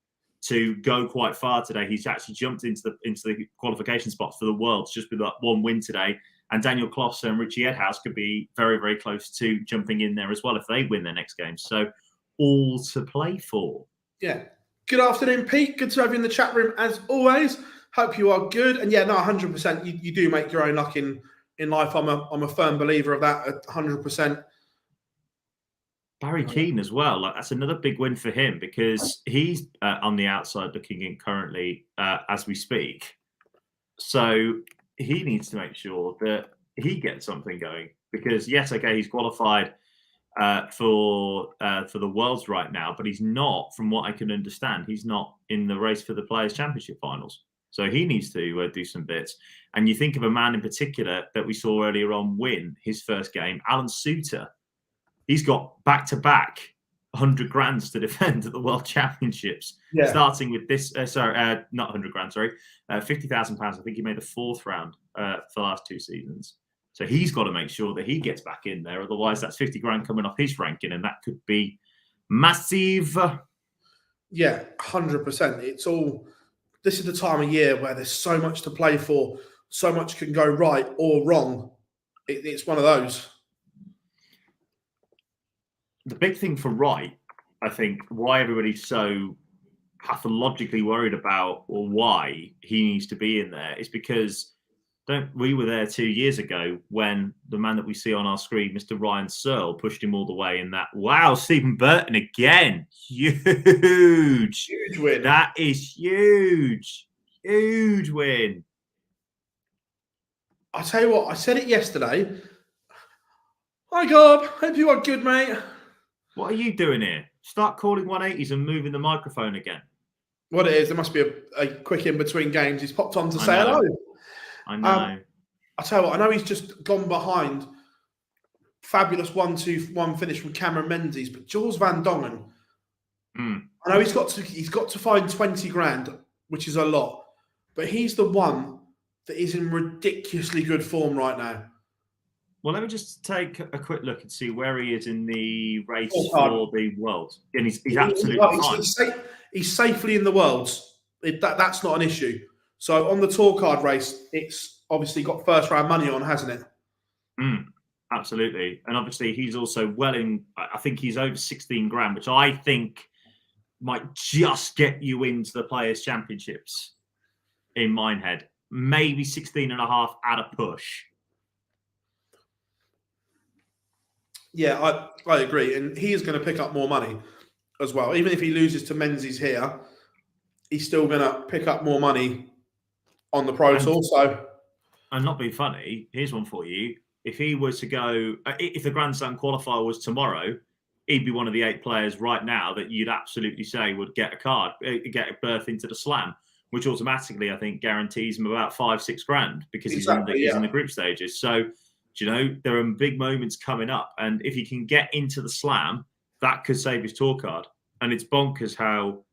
to go quite far today. He's actually jumped into the qualification spots for the Worlds just with that one win today. And Daniel Klosser and Richie Edhouse could be very, very close to jumping in there as well if they win their next game. So all to play for. Yeah. Good afternoon, Pete. Good to have you in the chat room as always. Hope you are good. And yeah, no, 100%. You do make your own luck in life. I'm a firm believer of that at 100%. Barry Keane as well. Like, that's another big win for him because he's on the outside looking in currently as we speak. So he needs to make sure that he gets something going because yes, okay, he's qualified for the Worlds right now, but he's not, from what I can understand, he's not in the race for the Players' Championship Finals. So he needs to do some bits. And you think of a man in particular that we saw earlier on win his first game, Alan Suter. He's got back-to-back 100 grands to defend at the World Championships, starting with this. Not 100 grand, sorry, £50,000. I think he made the 4th round for the last 2 seasons. So he's got to make sure that he gets back in there. Otherwise, that's 50 grand coming off his ranking, and that could be massive. Yeah, 100%. It's all. This is the time of year where there's so much to play for. So much can go right or wrong. It's one of those. The big thing for Wright, I think, why everybody's so pathologically worried about or why he needs to be in there is because we were there 2 years ago when the man that we see on our screen, Mr. Ryan Searle, pushed him all the way in that. Wow, Stephen Burton again. Huge win. That is huge. Huge win. I'll tell you what, I said it yesterday. Hi, Gob. Hope you are good, mate. What are you doing here? Start calling 180s and moving the microphone again. What it is, there must be a quick in between games. He's popped on to say hello. I know. I'll tell you what, I know he's just gone behind. Fabulous 1-2-1 finish from Cameron Menzies, but Jules Van Dongen, I know he's got to find 20 grand, which is a lot, but he's the one that is in ridiculously good form right now. Well, let me just take a quick look and see where he is in the race for the World. And he's absolutely fine. He's safely in the Worlds. That's not an issue. So on the tour card race, it's obviously got first round money on, hasn't it? Absolutely. And obviously he's also I think he's over 16 grand, which I think might just get you into the Players' Championships in Minehead. Maybe 16 and a half at a push. Yeah, I agree. And he is going to pick up more money as well. Even if he loses to Menzies here, he's still going to pick up more money on the Pro Tour. So, and not being funny, here's one for you. If he was to go, if the Grand Slam qualifier was tomorrow, he'd be one of the 8 players right now that you'd absolutely say would get a berth into the Slam, which automatically, I think, guarantees him about 5-6 grand because he's in the group stages. So, there are big moments coming up. And if he can get into the Slam, that could save his tour card. And it's bonkers how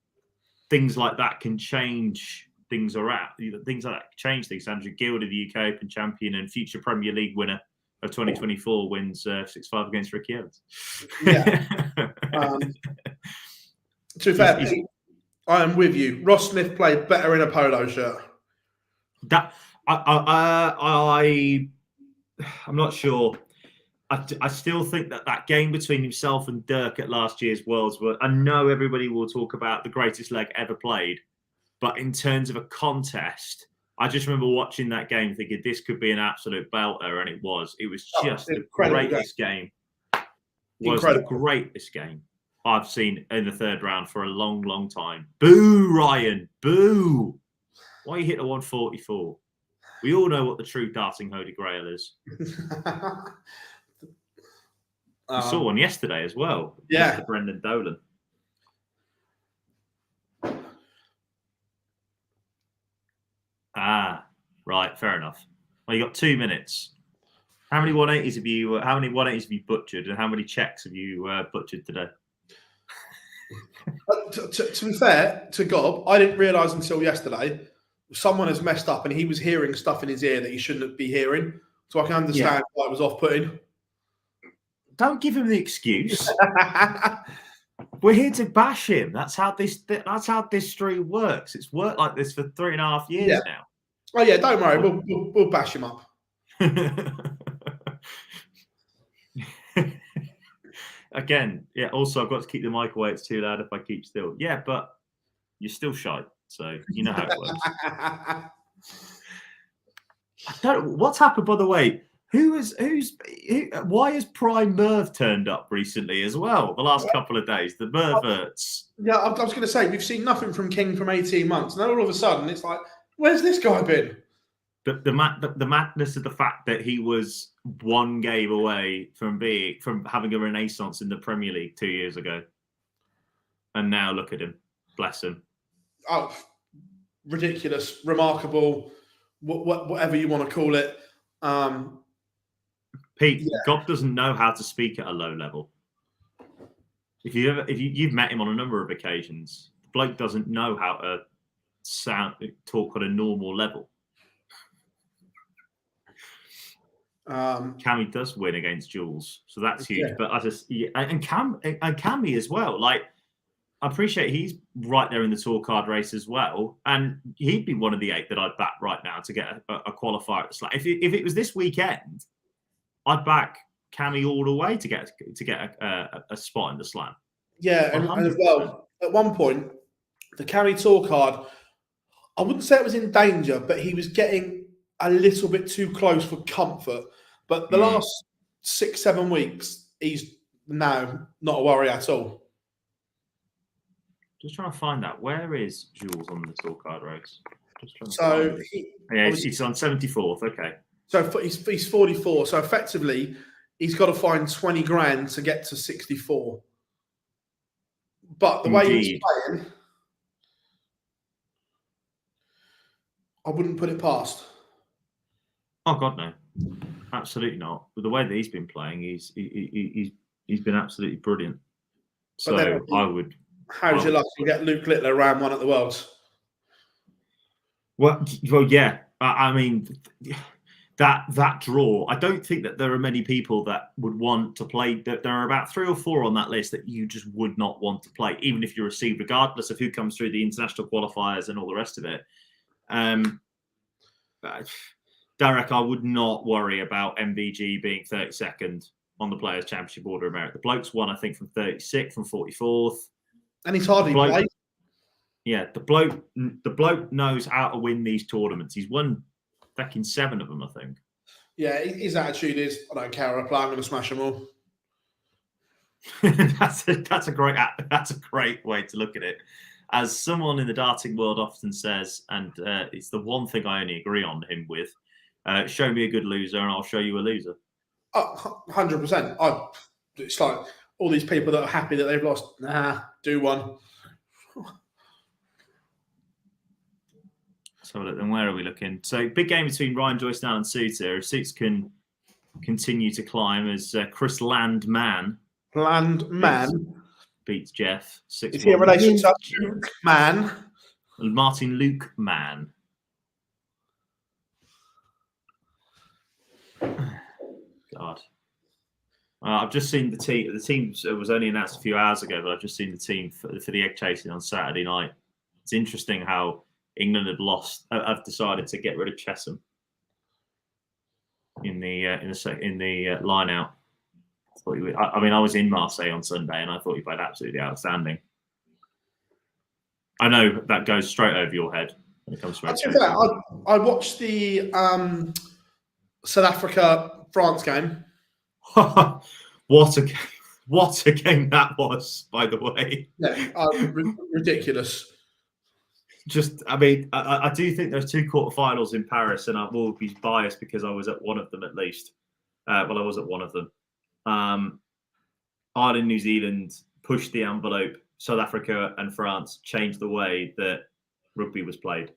things like that can change things around. Things like that change things. Andrew Gilder, the UK Open champion and future Premier League winner of 2024, wins 6-5 against Ricky Evans. Yeah. To be fair, I am with you. Ross Smith played better in a polo shirt. I'm not sure. I still think that game between himself and Dirk at last year's Worlds, I know everybody will talk about the greatest leg ever played, but in terms of a contest, I just remember watching that game thinking this could be an absolute belter, and it was. It was just the greatest game. Was the greatest game I've seen in the third round for a long, long time. Boo, Ryan. Boo. Why you hit a 144? We all know what the true darting Holy Grail is. We saw one yesterday as well. Yeah. Mr. Brendan Dolan. Right, fair enough. Well, you got 2 minutes. How many 180s have you butchered, and how many checks have you butchered today? To be fair to Gob, I didn't realise until yesterday someone has messed up and he was hearing stuff in his ear that he shouldn't be hearing. So I can understand why it was off-putting. Don't give him the excuse. We're here to bash him. That's how this stream works. It's worked like this for 3.5 years now. Oh yeah, don't worry. We'll bash him up. Again, yeah. Also, I've got to keep the mic away. It's too loud if I keep still. Yeah, but you're still shy, so you know how it works. I don't. What's happened, by the way? Why has Prime Merv turned up recently as well? The last couple of days, the Merverts. Yeah, I was going to say we've seen nothing from King from 18 months, and then all of a sudden it's like, where's this guy been? The madness of the fact that he was one game away from having a renaissance in the Premier League 2 years ago, and now look at him, bless him. Oh, ridiculous, remarkable, whatever you want to call it. Pete, Gob doesn't know how to speak at a low level. You've met him on a number of occasions, the bloke doesn't know how to talk on a normal level. Cammy does win against Jules, so that's huge. Yeah. But and Cammy as well. Like, I appreciate he's right there in the tour card race as well, and he'd be one of the 8 that I'd back right now to get a qualifier at the Slam. If it was this weekend, I'd back Cammy all the way to get a spot in the Slam. Yeah, and as well, at one point, the Cammy tour card, I wouldn't say it was in danger, but he was getting a little bit too close for comfort. But the last 6-7 weeks, he's now not a worry at all. Just trying to find out, where is Jules on the tour card race? He's on 74th. Okay. So he's 44. So effectively, he's got to find 20 grand to get to 64. But the way he's playing, I wouldn't put it past. Oh God, no, absolutely not. With the way that he's been playing, he's been absolutely brilliant. So I would. How's your luck to get Luke Littler round one at the Worlds? Well, yeah. I mean, that draw. I don't think that there are many people that would want to play. There are about 3 or 4 on that list that you just would not want to play, even if you're received, regardless of who comes through the international qualifiers and all the rest of it. Derek, I would not worry about MVG being 32nd on the Players' Championship Order of Merit. The bloke's won, I think, from 36th, from 44th. And he's hardly played. Yeah, the bloke knows how to win these tournaments. He's won fucking 7 of them, I think. Yeah, his attitude is, I don't care, I'm going to smash them all. That's a great way to look at it. As someone in the darting world often says, and it's the one thing I only agree on him with, show me a good loser and I'll show you a loser. 100%. It's like all these people that are happy that they've lost. Nah, do one. So then where are we looking? So big game between Ryan Joyce now and Suter. If Suits can continue to climb as Chris Landman beats Jeff. Is he a relation to Luke Man? Martin Luke Man. God. I've just seen the team. The team was only announced a few hours ago, but I've just seen the team for the egg chasing on Saturday night. It's interesting how England have decided to get rid of Chesham in the line out. I was in Marseille on Sunday, and I thought he played absolutely outstanding. I know that goes straight over your head when it comes to. I watched the South Africa France game. What a game that was, by the way. Yeah, ridiculous. I do think there's 2 quarterfinals in Paris, and I will be biased because I was at one of them at least. I was at one of them. Ireland, New Zealand pushed the envelope. South Africa and France changed the way that rugby was played,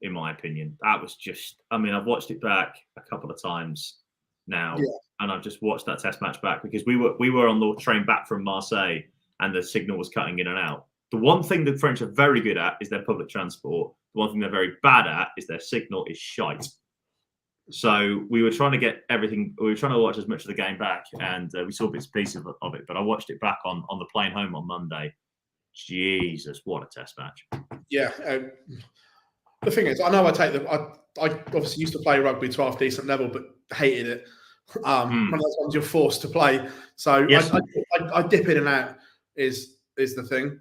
in my opinion. That was just, I've watched it back a couple of times now, and I've just watched that test match back because we were on the train back from Marseille and the signal was cutting in and out. The one thing the French are very good at is their public transport. The one thing they're very bad at is their signal is shite. So we were trying to get everything. We were trying to watch as much of the game back, and we saw bits and pieces of it. But I watched it back on the plane home on Monday. Jesus, what a test match! Yeah, the thing is, I know I obviously used to play rugby to half decent level, but hated it. One of those ones you're forced to play. So yes. I dip in and out is the thing.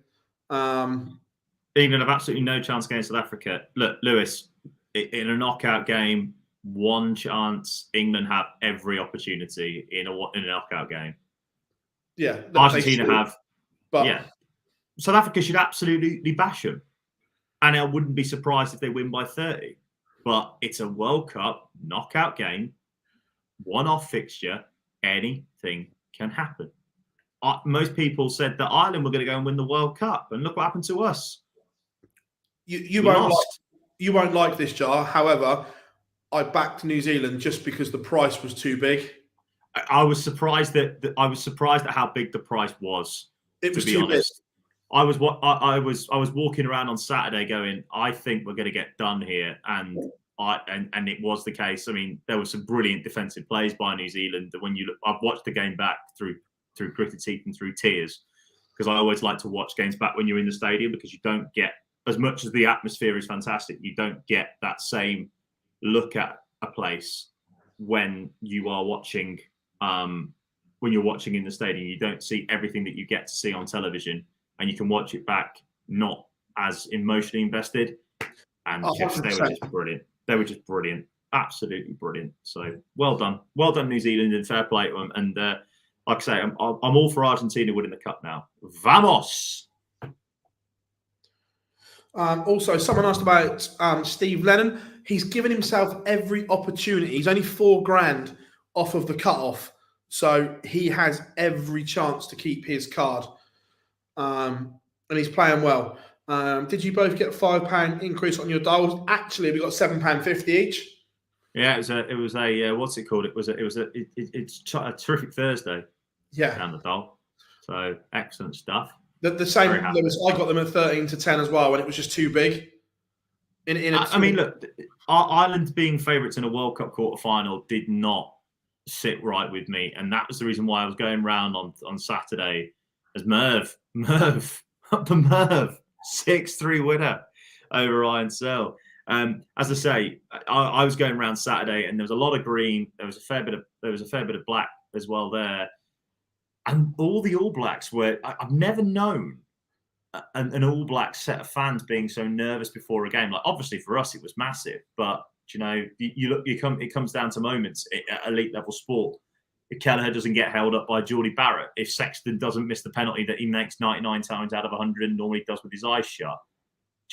England have absolutely no chance against South Africa. Look, Lewis, in a knockout game, one chance. England have every opportunity in a knockout game. Yeah, Argentina have. But yeah, South Africa should absolutely bash them, and I wouldn't be surprised if they win by 30. But it's a World Cup knockout game, one-off fixture. Anything can happen. Most people said that Ireland were going to go and win the World Cup, and look what happened to us. You won't like this, Jar. However, I backed New Zealand just because the price was too big. I was surprised at how big the price was. It was too big. I was walking around on Saturday going, I think we're going to get done here, and it was the case. There were some brilliant defensive plays by New Zealand. When I've watched the game back through gritted teeth and through tears, because I always like to watch games back when you're in the stadium, because you don't get, as much as the atmosphere is fantastic, you don't get that same look at a place when you are watching. When you're watching in the stadium, you don't see everything that you get to see on television, and you can watch it back not as emotionally invested. And they were just brilliant. They were just brilliant, absolutely brilliant. So well done, New Zealand, and fair play to them. And like I say, I'm all for Argentina winning the cup now. Vamos! Also, someone asked about Steve Lennon. He's given himself every opportunity. He's only $4,000 off of the cutoff, so he has every chance to keep his card. And he's playing well. Did you both get a £5 increase on your dolls? Actually, we got £7.50 each. Yeah, it was a what's it called? It's a terrific Thursday. Yeah, down the doll. So excellent stuff. The same, Lewis. I got them at 13-10 as well, and it was just too big. Look, Ireland being favourites in a World Cup quarterfinal did not sit right with me, and that was the reason why I was going round on Saturday as Merv, up the Merv, 6-3 winner over Iron Cell. As I say, I was going around Saturday, and there was a lot of green. There was a fair bit of black as well there, and all the All Blacks were. I've never known an All Black set of fans being so nervous before a game. Like, obviously for us it was massive, but it comes down to moments at elite level sport. If Kelleher doesn't get held up by Geordie Barrett, if Sexton doesn't miss the penalty that he makes 99 times out of 100 and normally does with his eyes shut,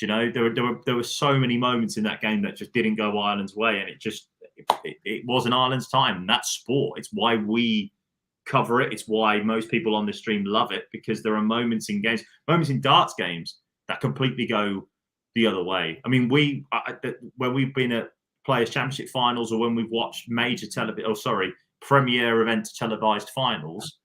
there were so many moments in that game that just didn't go Ireland's way, and it wasn't Ireland's time. And that's sport. It's why we cover it. It's why most people on this stream love it, because there are moments in games, moments in darts games that completely go the other way. I mean, when we've been at Players Championship finals, or when we've watched premier event televised finals,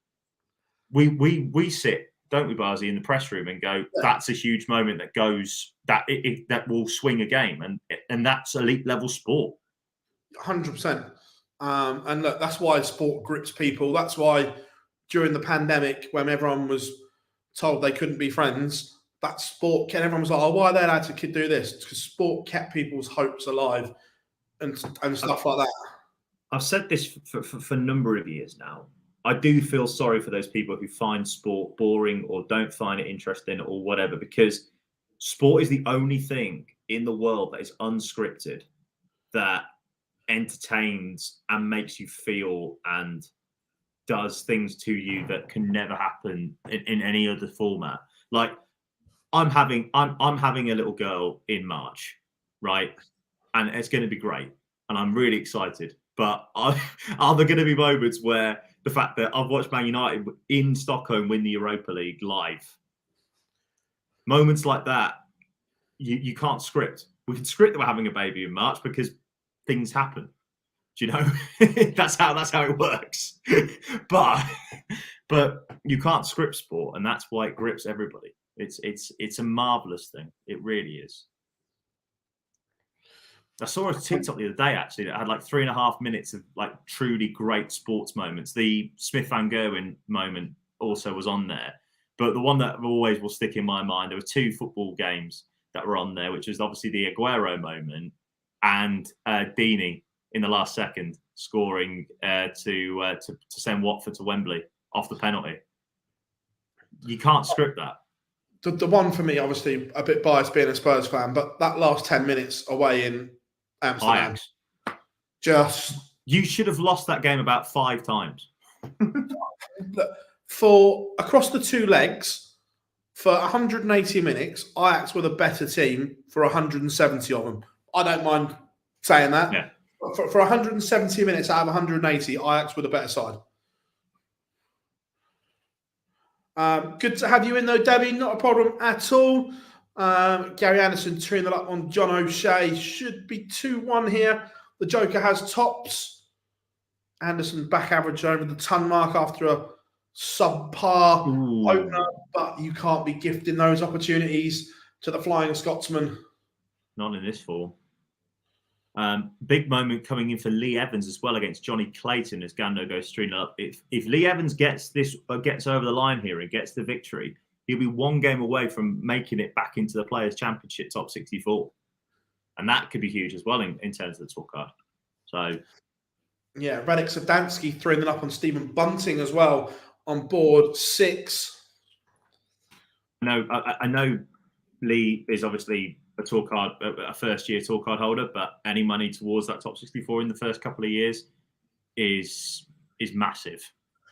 we sit, don't we, Barzy, in the press room and go, that's a huge moment that goes, that will swing a game, and that's elite level sport. 100%. And look, that's why sport grips people. That's why during the pandemic, when everyone was told they couldn't be friends, that sport, everyone was like, oh, why are they allowed to do this? Because sport kept people's hopes alive and stuff like that. I've said this for a number of years now. I do feel sorry for those people who find sport boring or don't find it interesting or whatever, because sport is the only thing in the world that is unscripted, that entertains and makes you feel and does things to you that can never happen in any other format. Like, I'm having a little girl in March, right? And it's going to be great. And I'm really excited. But are there going to be moments where the fact that I've watched Man United in Stockholm win the Europa League live, moments like that, you can't script. We can script that we're having a baby in March because things happen. Do you know? that's how it works. but you can't script sport, and that's why it grips everybody. It's a marvelous thing. It really is. I saw a TikTok the other day actually that had like 3.5 minutes of like truly great sports moments. The Smith Van Gerwen moment also was on there, but the one that always will stick in my mind, there were 2 football games that were on there, which was obviously the Aguero moment and Deeney in the last second scoring to send Watford to Wembley off the penalty. You can't script that. The one for me, obviously, a bit biased being a Spurs fan, but that last 10 minutes away in Amsterdam, you should have lost that game about 5 times. For across the 2 legs, for 180 minutes, Ajax were the better team for 170 of them. I don't mind saying that. Yeah. For 170 minutes out of 180, Ajax were the better side. Good to have you in, though, Debbie. Not a problem at all. Gary Anderson 2-0 up on John O'Shea. Should be 2-1 here. The Joker has tops. Anderson back average over the ton mark after a subpar opener, but you can't be gifting those opportunities to the Flying Scotsman. Not in this form. Big moment coming in for Lee Evans as well against Johnny Clayton as Gando goes 3-0 up. If Lee Evans gets over the line here and gets the victory, he'll be 1 game away from making it back into the Players' Championship top 64. And that could be huge as well in terms of the tour card. So, yeah, Radek Sadansky 3-0 up on Stephen Bunting as well on board 6. I know Lee is obviously a first-year tour card holder, but any money towards that top 64 in the first couple of years is massive.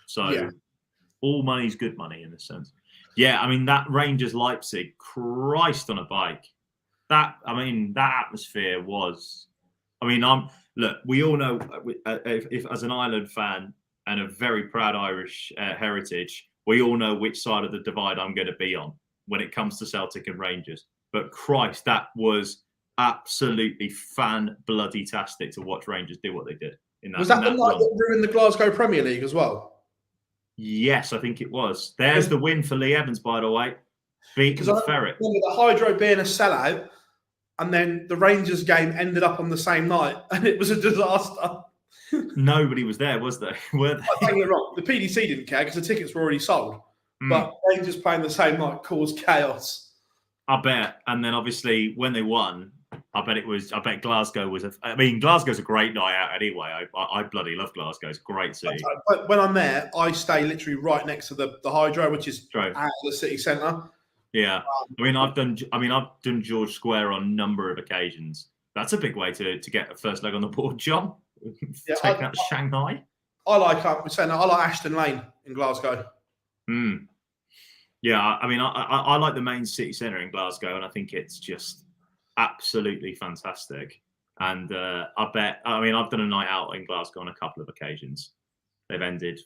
So all money's good money in this sense. Yeah, I mean, that Rangers Leipzig, Christ on a bike. That atmosphere was. I mean, we all know if as an Ireland fan and a very proud Irish heritage, we all know which side of the divide I'm going to be on when it comes to Celtic and Rangers. But Christ, that was absolutely fan-bloody-tastic to watch Rangers do what they did. Was that the night that ruined the Glasgow Premier League as well? Yes, I think it was. There's the win for Lee Evans, by the way. Beating the Ferret. The Hydro being a sellout, and then the Rangers game ended up on the same night, and it was a disaster. Nobody was there, was there? Were they? Don't get me wrong. The PDC didn't care because the tickets were already sold. But Rangers playing the same night caused chaos. I bet. And then obviously when they won, I bet Glasgow was Glasgow's a great night out anyway. I bloody love Glasgow. It's a great city. But when I'm there, I stay literally right next to the Hydro, which is out of the city centre. Yeah. I've done George Square on a number of occasions. That's a big way to get a first leg on the board, John. Taking out Shanghai. I like Ashton Lane in Glasgow. Yeah, I like the main city centre in Glasgow, and I think it's just absolutely fantastic. And I've done a night out in Glasgow on a couple of occasions. They've ended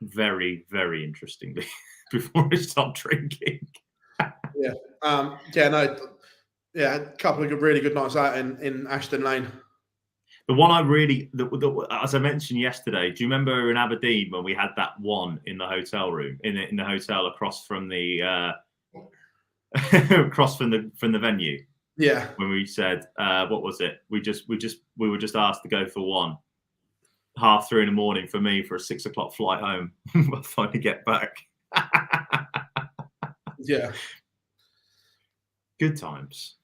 very, very interestingly before I stopped drinking. Yeah. A couple of really good nights out in Ashton Lane. The one I really, as I mentioned yesterday, do you remember in Aberdeen when we had that one in the hotel room, in the hotel across from the from the venue? Yeah. When we said, what was it? We were just asked to go for one. 3:30 in the morning for me for a 6 o'clock flight home. We'll finally get back. Yeah. Good times.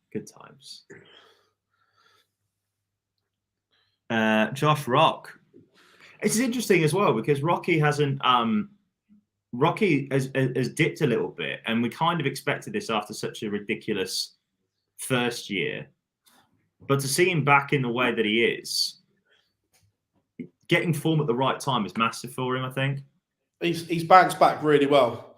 Josh Rock. It's interesting as well because Rocky has dipped a little bit, and we kind of expected this after such a ridiculous first year. But to see him back in the way that he is, getting form at the right time is massive for him, I think. He's bounced back really well.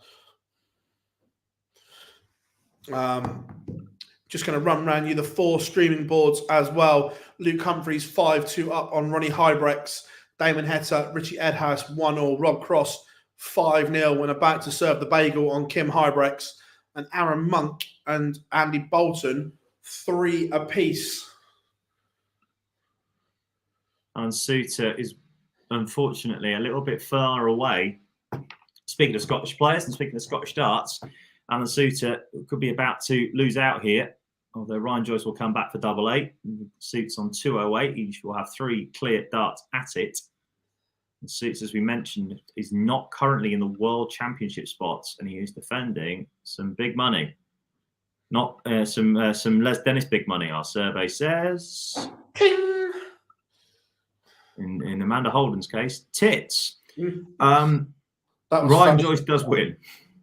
Just going to run around you the 4 streaming boards as well. Luke Humphreys 5-2 up on Ronnie Hybrex. Damon Hetta, Richie Edhouse 1-0. Rob Cross 5-0 when about to serve the bagel on Kim Hybrex. And Aaron Monk and Andy Bolton 3 apiece. And Suter is unfortunately a little bit far away. Speaking of Scottish players and speaking of Scottish darts, Alan Suter could be about to lose out here. Although Ryan Joyce will come back for 888. Suits on 208. He will have 3 clear darts at it. And Suits, as we mentioned, is not currently in the World Championship spots, and he is defending some big money. Not some Les Dennis big money, our survey says. Ping! In Amanda Holden's case, tits. That was Ryan fun. Joyce does win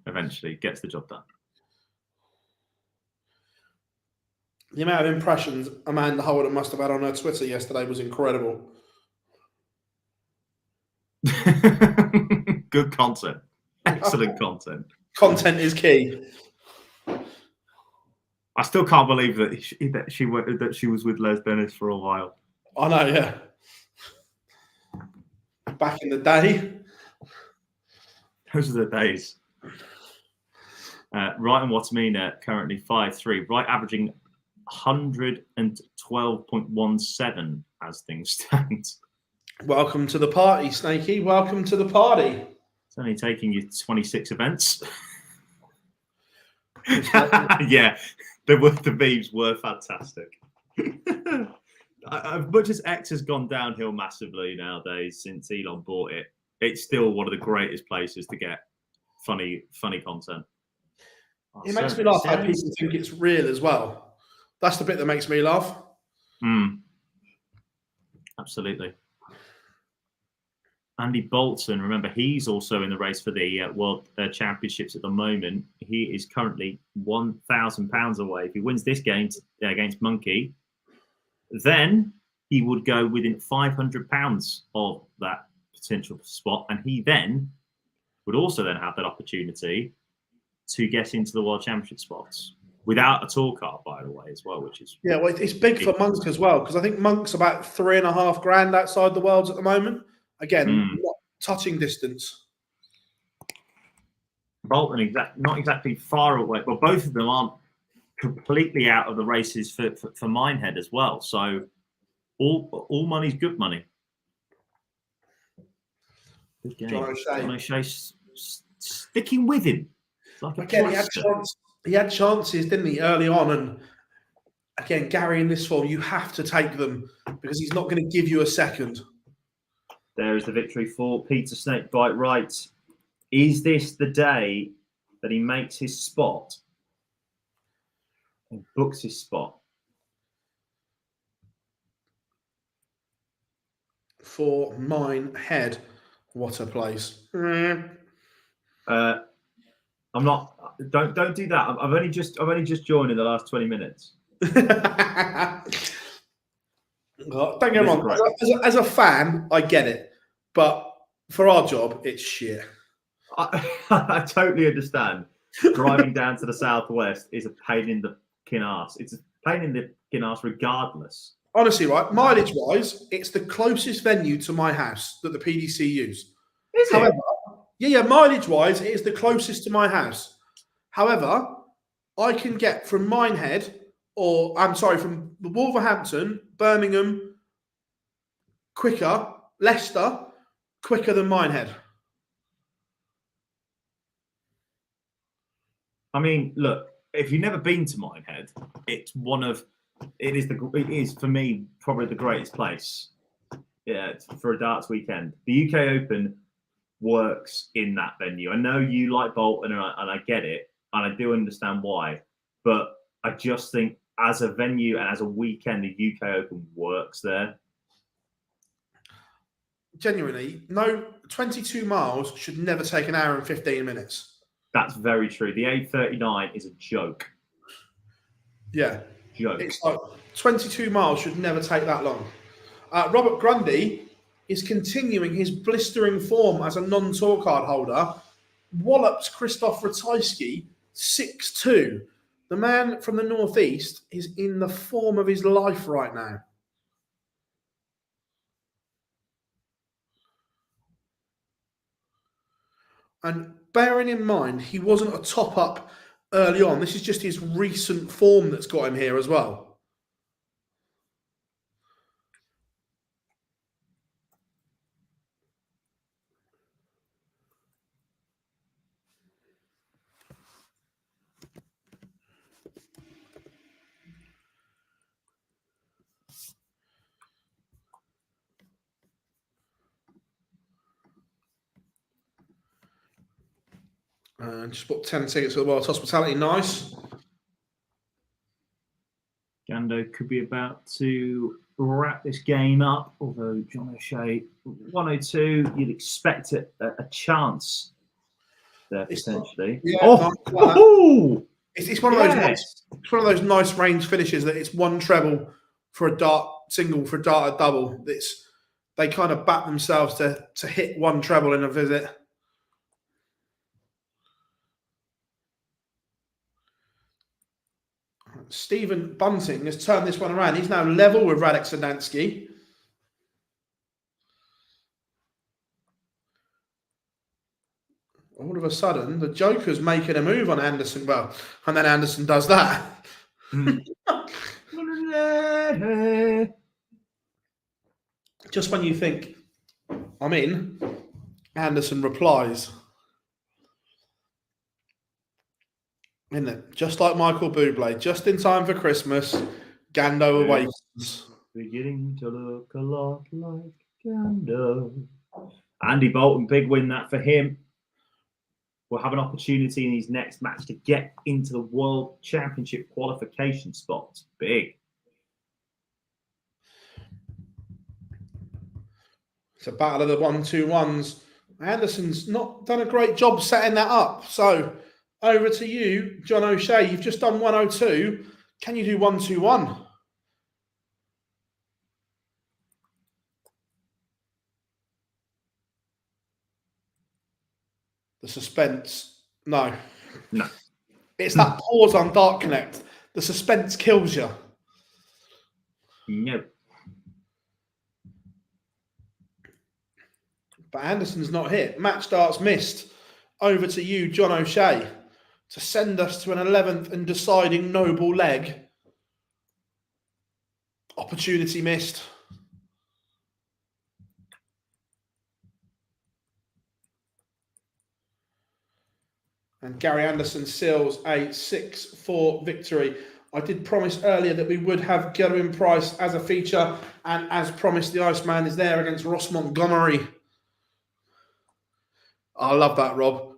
eventually, gets the job done. The amount of impressions Amanda Holden must have had on her Twitter yesterday was incredible. Good content. Excellent content. Content is key. I still can't believe that she was with Les Dennis for a while. I know, yeah. Back in the day. Those are the days. Wright and Watamina currently 5-3. Wright averaging 112.17 as things stand. Welcome to the party, Snakey. Welcome to the party. It's only taking you 26 events. Yeah, the beeves were fantastic. As much as X has gone downhill massively nowadays since Elon bought it, it's still one of the greatest places to get funny content. It makes me laugh how people think it's real as well. That's the bit that makes me laugh. Absolutely. Andy Bolton, remember, he's also in the race for the World Championships at the moment. He is currently £1,000 away. If he wins this game against Monkey, then he would go within £500 of that potential spot, and he then would also then have that opportunity to get into the World Championship spots without a tour card, by the way, as well, which is well, it's big for Monk as well, because I think Monk's about $3,500 outside the Worlds at the moment. Again, not touching distance. Bolton not exactly far away. Well, both of them aren't completely out of the races for Minehead as well. So all money's good money. Good game. John O'Shea sticking with him. Like again, he had chances, didn't he, early on? And again, Gary, in this form, you have to take them because he's not going to give you a second. There is the victory for Peter Snakebite Wright. Is this the day that he makes his spot and books his spot? For Minehead, what a place. I'm not. Don't do that. I've only just joined in the last 20 minutes. Don't get me wrong. As a fan, I get it, but for our job, it's shit. I totally understand. Driving down to the southwest is a pain in the arse. It's a pain in the arse, regardless. Honestly, right? Mileage-wise, it's the closest venue to my house that the PDC use. Is However, Yeah, mileage-wise, it is the closest to my house. However, I can get from Minehead, from Wolverhampton, Birmingham, quicker, Leicester, quicker than Minehead. I mean, look, if you've never been to Minehead, it is for me probably the greatest place. Yeah, for a darts weekend. The UK Open works in that venue. I know you like Bolton, and I get it, and I do understand why, but I just think as a venue and as a weekend, the UK Open works there. Genuinely, no, 22 miles should never take an hour and 15 minutes. That's very true. The A39 is a joke. Yeah. Joke. It's like 22 miles should never take that long. Robert Grundy is continuing his blistering form as a non-tour card holder. Wallops Christoph Ratajski 6-2. The man from the northeast is in the form of his life right now. And bearing in mind, he wasn't a top-up early on. This is just his recent form that's got him here as well. Just bought 10 tickets for the World Hospitality. Nice. Gando could be about to wrap this game up, although John O'Shea 102, you'd expect a chance there potentially. It's one of those nice, it's one of those nice range finishes that it's one treble for a dart single, for a dart a double. They kind of back themselves to hit one treble in a visit. Stephen Bunting has turned this one around. He's now level with Radek Sadansky. All of a sudden, the Joker's making a move on Anderson. Well, and then Anderson does that. Just when you think, I'm in, Anderson replies. Isn't it? Just like Michael Bublé, just in time for Christmas, Gando awakens. Beginning to look a lot like Gando. Andy Bolton, big win that for him. Will have an opportunity in his next match to get into the World Championship qualification spot. Big. It's a battle of the 1-2-1s. Anderson's not done a great job setting that up. So over to you, John O'Shea. You've just done 102. Can you do 1-2-1? The suspense. No. It's that pause on Dart Connect. The suspense kills you. No. But Anderson's not hit. Match darts missed. Over to you, John O'Shea, to send us to an 11th and deciding noble leg. Opportunity missed. And Gary Anderson seals a 6-4 victory. I did promise earlier that we would have Gerwin Price as a feature, and as promised, the Iceman is there against Ross Montgomery. I love that, Rob.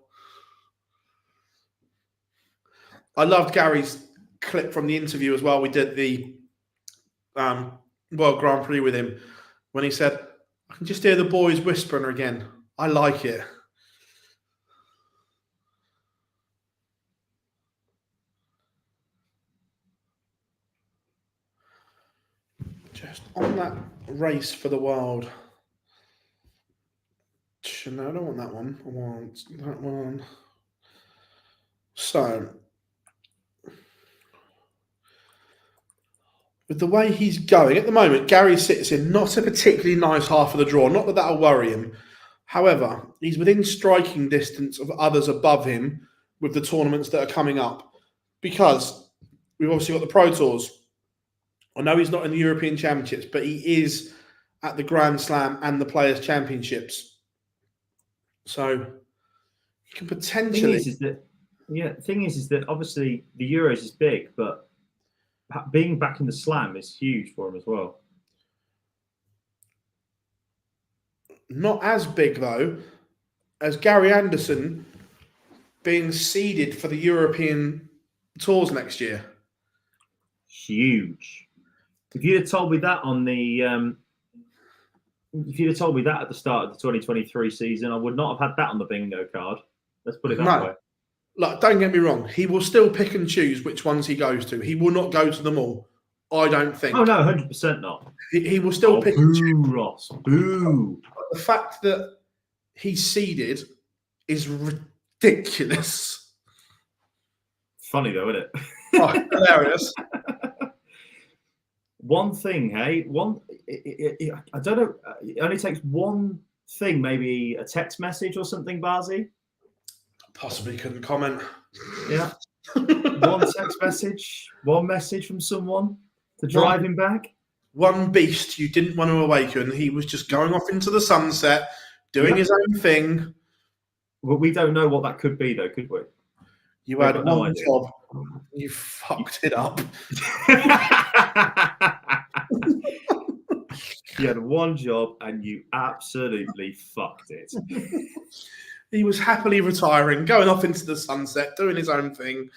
I loved Gary's clip from the interview as well. We did the World Grand Prix with him when he said, I can just hear the boys whispering again. I like it. Just on that race for the world. No, I don't want that one. I want that one. So, with the way he's going at the moment, Gary sits in not a particularly nice half of the draw. Not that that'll worry him. However, he's within striking distance of others above him with the tournaments that are coming up, because we've obviously got the Pro Tours. I know he's not in the European Championships, but he is at the Grand Slam and the Players' Championships. So he can potentially... The thing is that obviously the Euros is big, but being back in the Slam is huge for him as well. Not as big, though, as Gary Anderson being seeded for the European Tours next year. Huge. If you'd have told me that if you'd have told me that at the start of the 2023 season, I would not have had that on the bingo card. Let's put it that way. Like, don't get me wrong. He will still pick and choose which ones he goes to. He will not go to them all. I don't think. Oh, no, 100% not. He will still pick and choose. Ross. Boo. The fact that he's seeded is ridiculous. Funny, though, isn't it? Oh, hilarious. One thing, hey? I don't know. It only takes one thing, maybe a text message or something, Barzy? Possibly couldn't comment. Yeah. One text message, one message from someone to drive him back. One beast you didn't want to awaken. He was just going off into the sunset, doing his own thing. Well, we don't know what that could be, though, could we? You had one job. You fucked it up. You had one job and you absolutely fucked it. He was happily retiring, going off into the sunset, doing his own thing.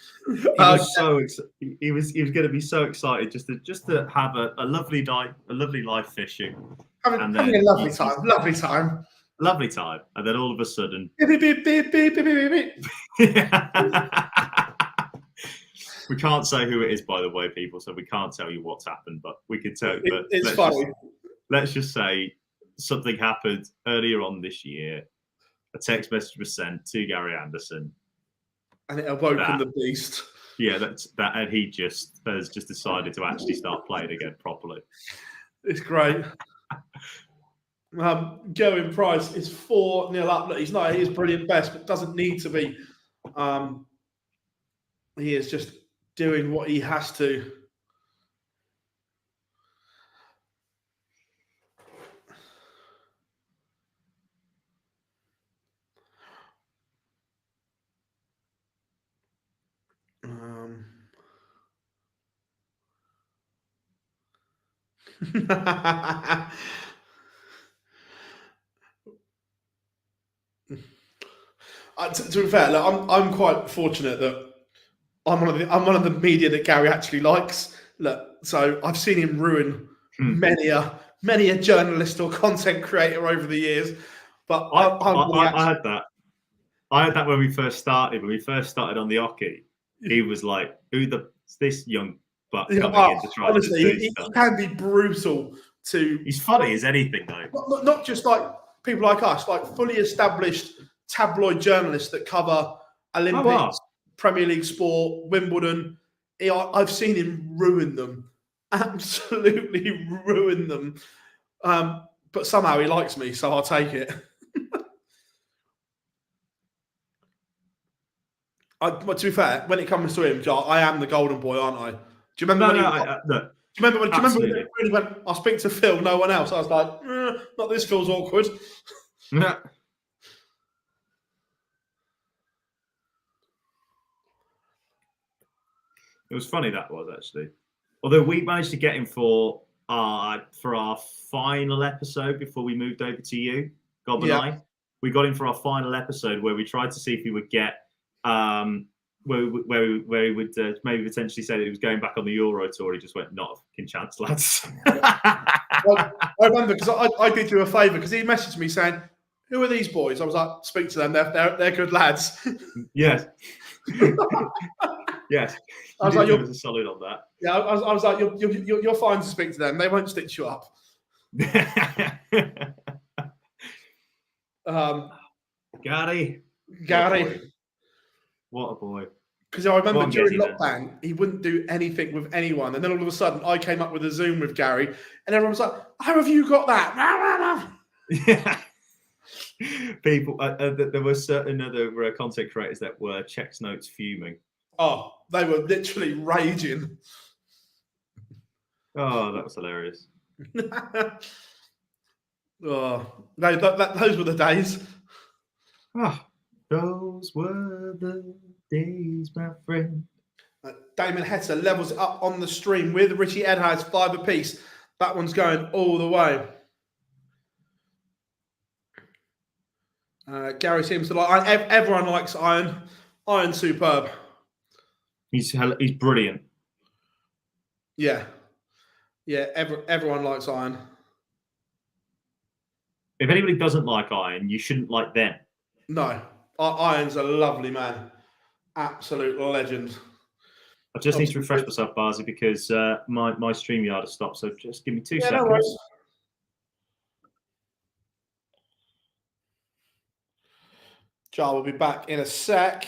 He was he was going to be so excited just to have a lovely night, a lovely life fishing, having a lovely time. Lovely time, and then all of a sudden, we can't say who it is, by the way, people. So we can't tell you what's happened, but we could tell. But it's funny. Let's just say something happened earlier on this year. A text message was sent to Gary Anderson, and it awoke the beast. Yeah, that, and he has just decided to actually start playing again properly. It's great. Gerwyn Price is 4-0 up. Look, he's not at his brilliant best, but doesn't need to be. He is just doing what he has to. To be fair, look, I'm quite fortunate that I'm one of the media that Gary actually likes. Look, so I've seen him ruin many a journalist or content creator over the years. But I had that. I had that when we first started. When we first started on the hockey, he was like, this young buck coming in to try honestly, to do he stuff. can be brutal to. He's funny as anything, though. Not just like people like us, like fully established tabloid journalists that cover Olympics, Premier League sport, Wimbledon. I've seen him ruin them, absolutely ruin them. But somehow he likes me, so I'll take it. But to be fair, when it comes to him, I am the golden boy, aren't I? Do you remember? Do you remember when it really went? I'll speak to Phil, no one else. I was like, not this. Feels awkward. Yeah. It was funny, that was, actually. Although we managed to get him for our final episode before we moved over to you, Gob and I. We got him for our final episode where we tried to see if he would get where he would maybe potentially say that he was going back on the Euro Tour. He just went, not a fucking chance, lads. Well, I remember because I did you a favour because he messaged me saying, "Who are these boys?" I was like, "Speak to them. They're good lads." Yes. Yes. I was like, "You're a solid on that." Yeah, I was like, "You're fine to speak to them. They won't stitch you up." Gary. What a boy. Because I remember during lockdown, he wouldn't do anything with anyone. And then all of a sudden, I came up with a Zoom with Gary, and everyone was like, "How have you got that?" Yeah. People, there were certain other content creators that were checks notes fuming. Oh, they were literally raging. Oh, that was hilarious. Oh, those were the days. Ah, those were the days, my friend. Damon Hester levels it up on the stream with Richie Edhouse, 5 apiece. That one's going all the way. Gary seems to like. Everyone likes Iron. Iron's superb. He's brilliant. Yeah, everyone likes Iron. If anybody doesn't like Iron, you shouldn't like them. No, Iron's a lovely man. Absolute legend. I just need to refresh myself, Barzi, because my StreamYard has stopped. So just give me 2 seconds. No worries. Jar will be back in a sec.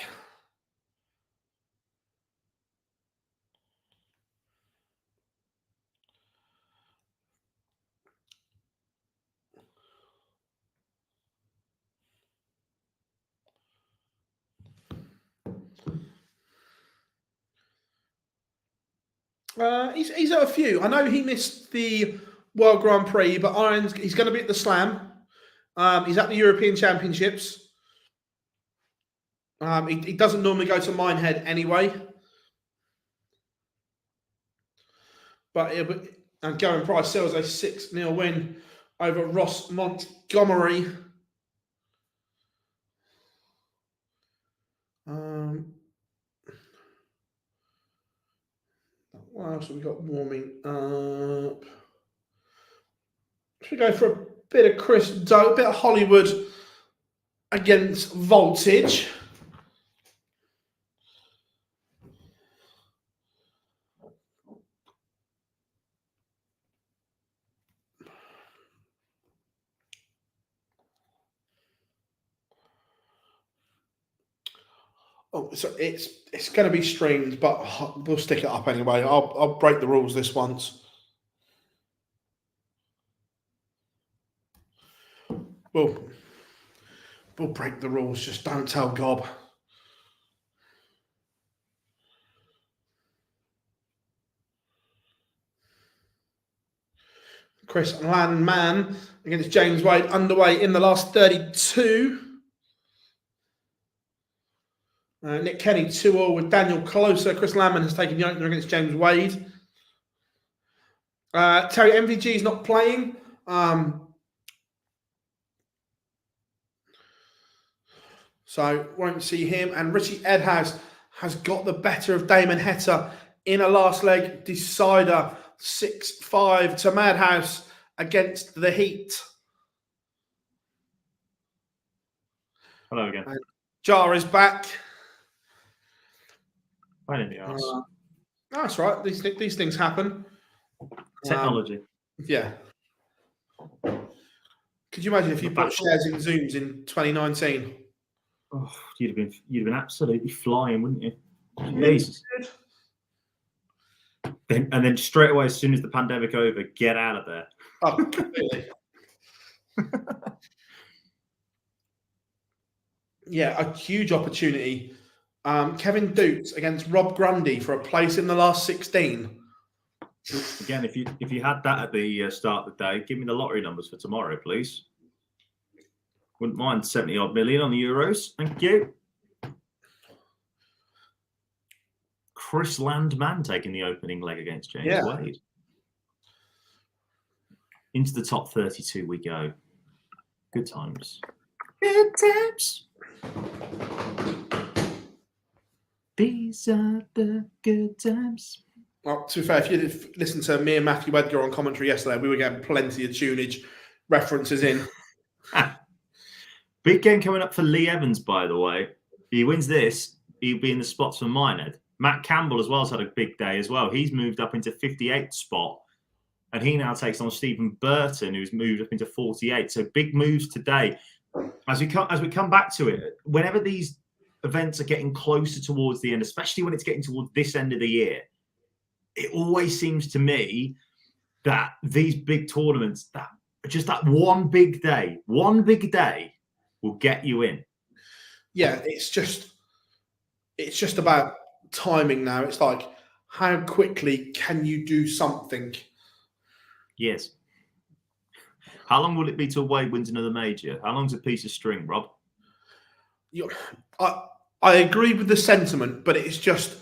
He's at a few. I know he missed the World Grand Prix, but he's going to be at the Slam. He's at the European Championships. He doesn't normally go to Minehead anyway. But Garen Price sells a 6-0 win over Ross Montgomery. What else have we got warming up? Should we go for a bit of Chris Doe, a bit of Hollywood against Voltage? Oh, so it's going to be streamed, but we'll stick it up anyway. I'll break the rules this once. We'll break the rules. Just don't tell Gob. Chris Landman against James Wade underway in the last 32. Nick Kenny 2-0 with Daniel Closer. Chris Landman has taken the opener against James Wade. Terry MVG is not playing. So won't see him. And Richie Edhouse has got the better of Damon Heta in a last leg decider. 6-5 to Madhouse against the Heat. Hello again. Jar is back. Right in the arse. That's right. These things happen. Technology. Yeah. Could you imagine if you bought shares in Zooms in 2019? Oh, you'd have been absolutely flying, wouldn't you? Jesus. And then straight away, as soon as the pandemic over, get out of there. Oh, completely. Yeah, a huge opportunity. Kevin Dukes against Rob Grundy for a place in the last 16. Again, if you had that at the start of the day, give me the lottery numbers for tomorrow, please. Wouldn't mind 70-odd million on the Euros. Thank you. Chris Landman taking the opening leg against James Wade. Into the top 32 we go. Good times. Good times. These are the good times. Well, to be fair, if you listened to me and Matthew Edgar on commentary yesterday, we were getting plenty of tunage references in. Big game coming up for Lee Evans, by the way. If he wins this, he'll be in the spots for Minehead. Matt Campbell as well has had a big day as well. He's moved up into 58th spot, and he now takes on Stephen Burton, who's moved up into 48. So big moves today. As we come back to it, whenever these events are getting closer towards the end, especially when it's getting towards this end of the year, it always seems to me that these big tournaments, that just that one big day will get you in. Yeah, it's just about timing now. It's like, how quickly can you do something? Yes. How long will it be till Wade wins another major? How long's a piece of string, Rob? I agree with the sentiment, but it's just,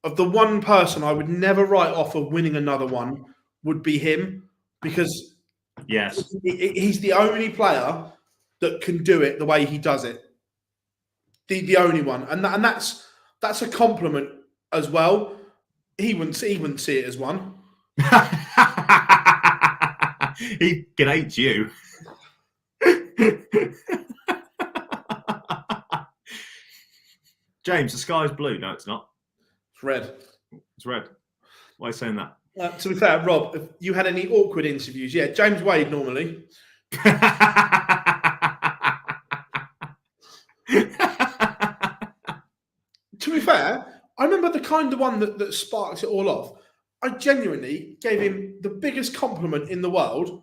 of the one person I would never write off of winning another one would be him, because yes, he's the only player that can do it the way he does it. The only one, and that's a compliment as well. He wouldn't see it as one. He can hate you. James, the sky's blue. No, it's not. It's red. It's red. Why are you saying that? To be fair, Rob, if you had any awkward interviews, yeah, James Wade normally. To be fair, I remember the kind of one that sparked it all off. I genuinely gave him the biggest compliment in the world.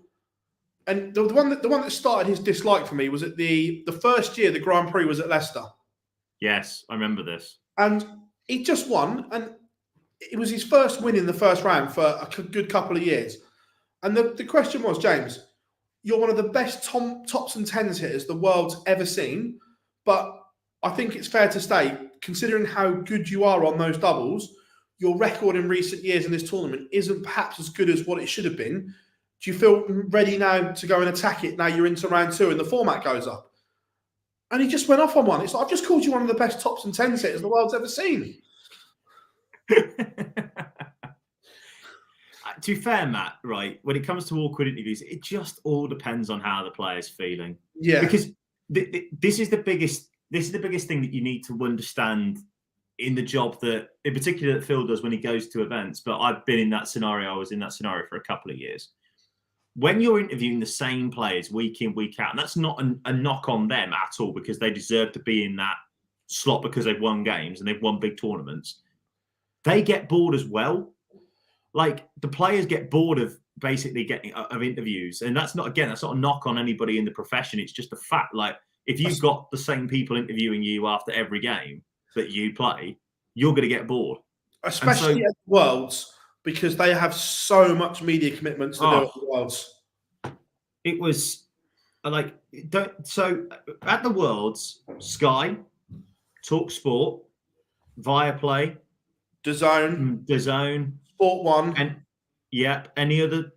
And the one that started his dislike for me was at the first year the Grand Prix was at Leicester. Yes, I remember this. And he just won, and it was his first win in the first round for a good couple of years. And the question was, James, you're one of the best tops and tens hitters the world's ever seen, but I think it's fair to say, considering how good you are on those doubles, your record in recent years in this tournament isn't perhaps as good as what it should have been. Do you feel ready now to go and attack it now you're into round 2 and the format goes up? And he just went off on one. It's like, I've just called you one of the best tops and tens hitters the world's ever seen. To be fair, Matt, right, when it comes to awkward interviews, it just all depends on how the player's feeling. Yeah. Because this is the biggest thing that you need to understand in the job that, in particular, that Phil does when he goes to events. But I've been in that scenario. I was in that scenario for a couple of years. When you're interviewing the same players week in, week out, and that's not a knock on them at all, because they deserve to be in that slot because they've won games and they've won big tournaments. They get bored as well. Like, the players get bored of basically getting of interviews, and that's not a knock on anybody in the profession. It's just a fact. Like, if you've got the same people interviewing you after every game that you play, you're going to get bored. Especially at the Worlds, because they have so much media commitments to do at the Worlds. It was like, so at the Worlds, Sky, TalkSport, Viaplay, DAZN, Sport One, and any other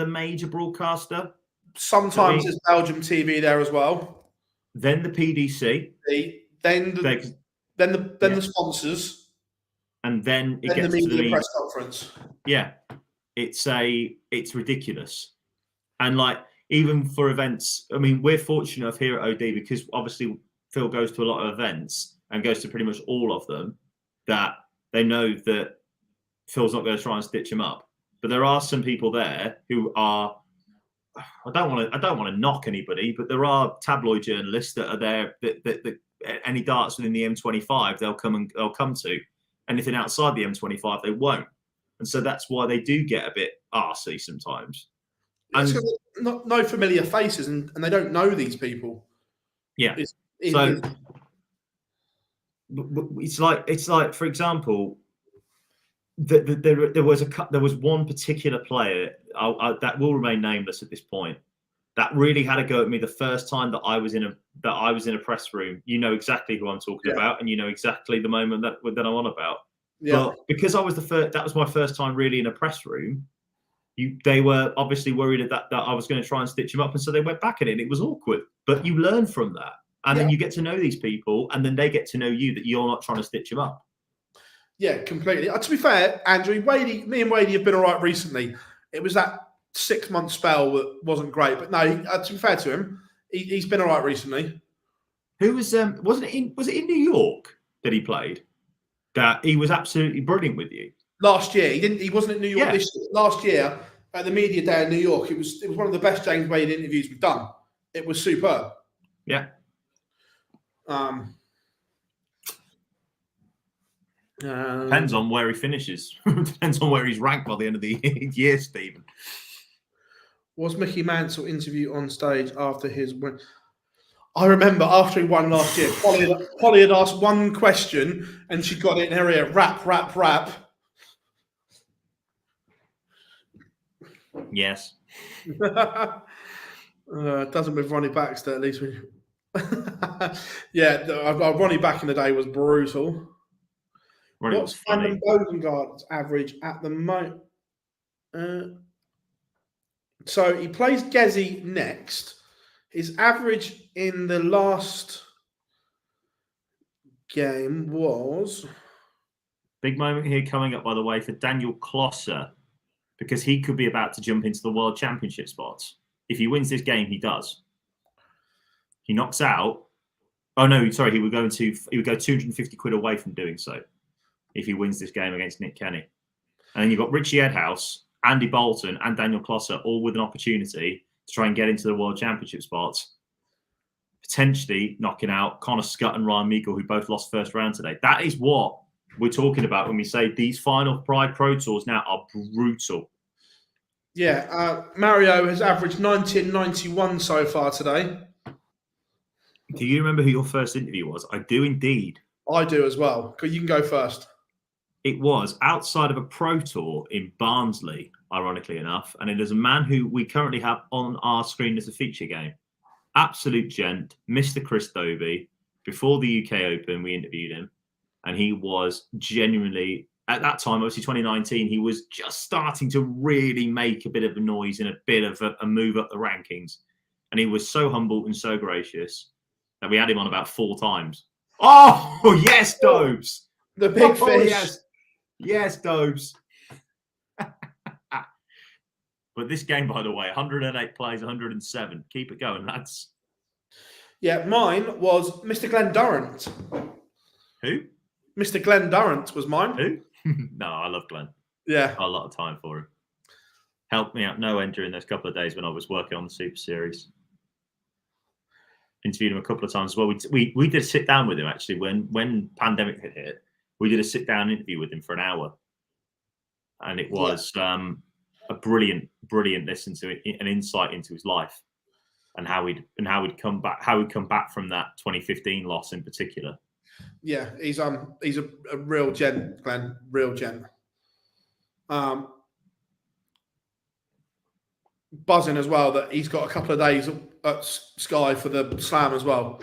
major broadcaster. Sometimes there's Belgium TV there as well. Then the PDC. Then the sponsors. And then it gets the to the press conference. Yeah, it's ridiculous. And like, even for events, I mean, we're fortunate enough here at OD, because obviously Phil goes to a lot of events and goes to pretty much all of them, that they know that Phil's not going to try and stitch him up. But there are some people there who are, I don't want to knock anybody, but there are tabloid journalists that are there that any darts within the M25 they'll come to. Anything outside the M25 they won't. And so that's why they do get a bit arsey sometimes. And no familiar faces, and they don't know these people. Yeah. It's like, for example, there was one particular player that will remain nameless at this point, that really had a go at me the first time that I was in a press room. You know exactly who I'm talking about, and you know exactly the moment that I'm on about. Yeah. But because I was that was my first time really in a press room. They were obviously worried that I was going to try and stitch him up, and so they went back at it. And it was awkward, but you learn from that, and then you get to know these people, and then they get to know you, that you're not trying to stitch them up. Yeah, completely. To be fair, Andrew, me and Wadey have been all right recently. It was that 6-month spell that wasn't great, but no, to be fair to him, he's been all right recently. Who was was it in New York that he played? That he was absolutely brilliant with you last year. He wasn't in New York this year. Last year at the media day in New York, it was one of the best James Wade interviews we've done. It was superb. Yeah. Depends on where he finishes. Depends on where he's ranked by the end of the year, Stephen. Was Mickey Mansell interview on stage after his win? I remember after he won last year, Polly had asked one question and she got it in her ear, rap, rap, rap. Yes. It doesn't with Ronnie Baxter, at least. Yeah, Ronnie back in the day was brutal. Ronnie What's was funny. Brandon Bogengard's average at the moment? So he plays Gezi next. His average in the last game was... Big moment here coming up, by the way, for Daniel Klosser, because he could be about to jump into the World Championship spots. If he wins this game, he does. He knocks out. Oh no, sorry, he would go 250 quid away from doing so if he wins this game against Nick Kenny. And then you've got Richie Edhouse, Andy Bolton, and Daniel Klosser all with an opportunity to try and get into the World Championship spots, potentially knocking out Connor Scott and Ryan Meagle, who both lost first round today. That is what we're talking about when we say these final Pride Pro Tours now are brutal. Yeah, Mario has averaged 90 and 91 so far today. Do you remember who your first interview was? I do indeed. I do as well. You can go first. It was outside of a Pro Tour in Barnsley, ironically enough, and it is a man who we currently have on our screen as a feature game. Absolute gent, Mr. Chris Dobie. Before the UK Open, we interviewed him, and he was genuinely, at that time, obviously 2019, he was just starting to really make a bit of a noise and a bit of a move up the rankings. And he was so humble and so gracious that we had him on about 4 times. Oh, yes, Dobes. The big fish. Yes. Yes, Dobes. But this game, by the way, 108 plays, 107. Keep it going, lads. Yeah, mine was Mr. Glenn Durrant. Who? Mr. Glenn Durrant was mine. Who? No, I love Glenn. Yeah. Got a lot of time for him. Helped me out no end during those couple of days when I was working on the Super Series. Interviewed him a couple of times as well. We did a sit down with him actually when pandemic had hit. We did a sit down interview with him for an hour, and it was a brilliant listen to it, an insight into his life and how he'd come back from that 2015 loss in particular. Yeah, he's a real gent, Glenn, real gent. Buzzing as well that he's got a couple of days at Sky for the Slam as well.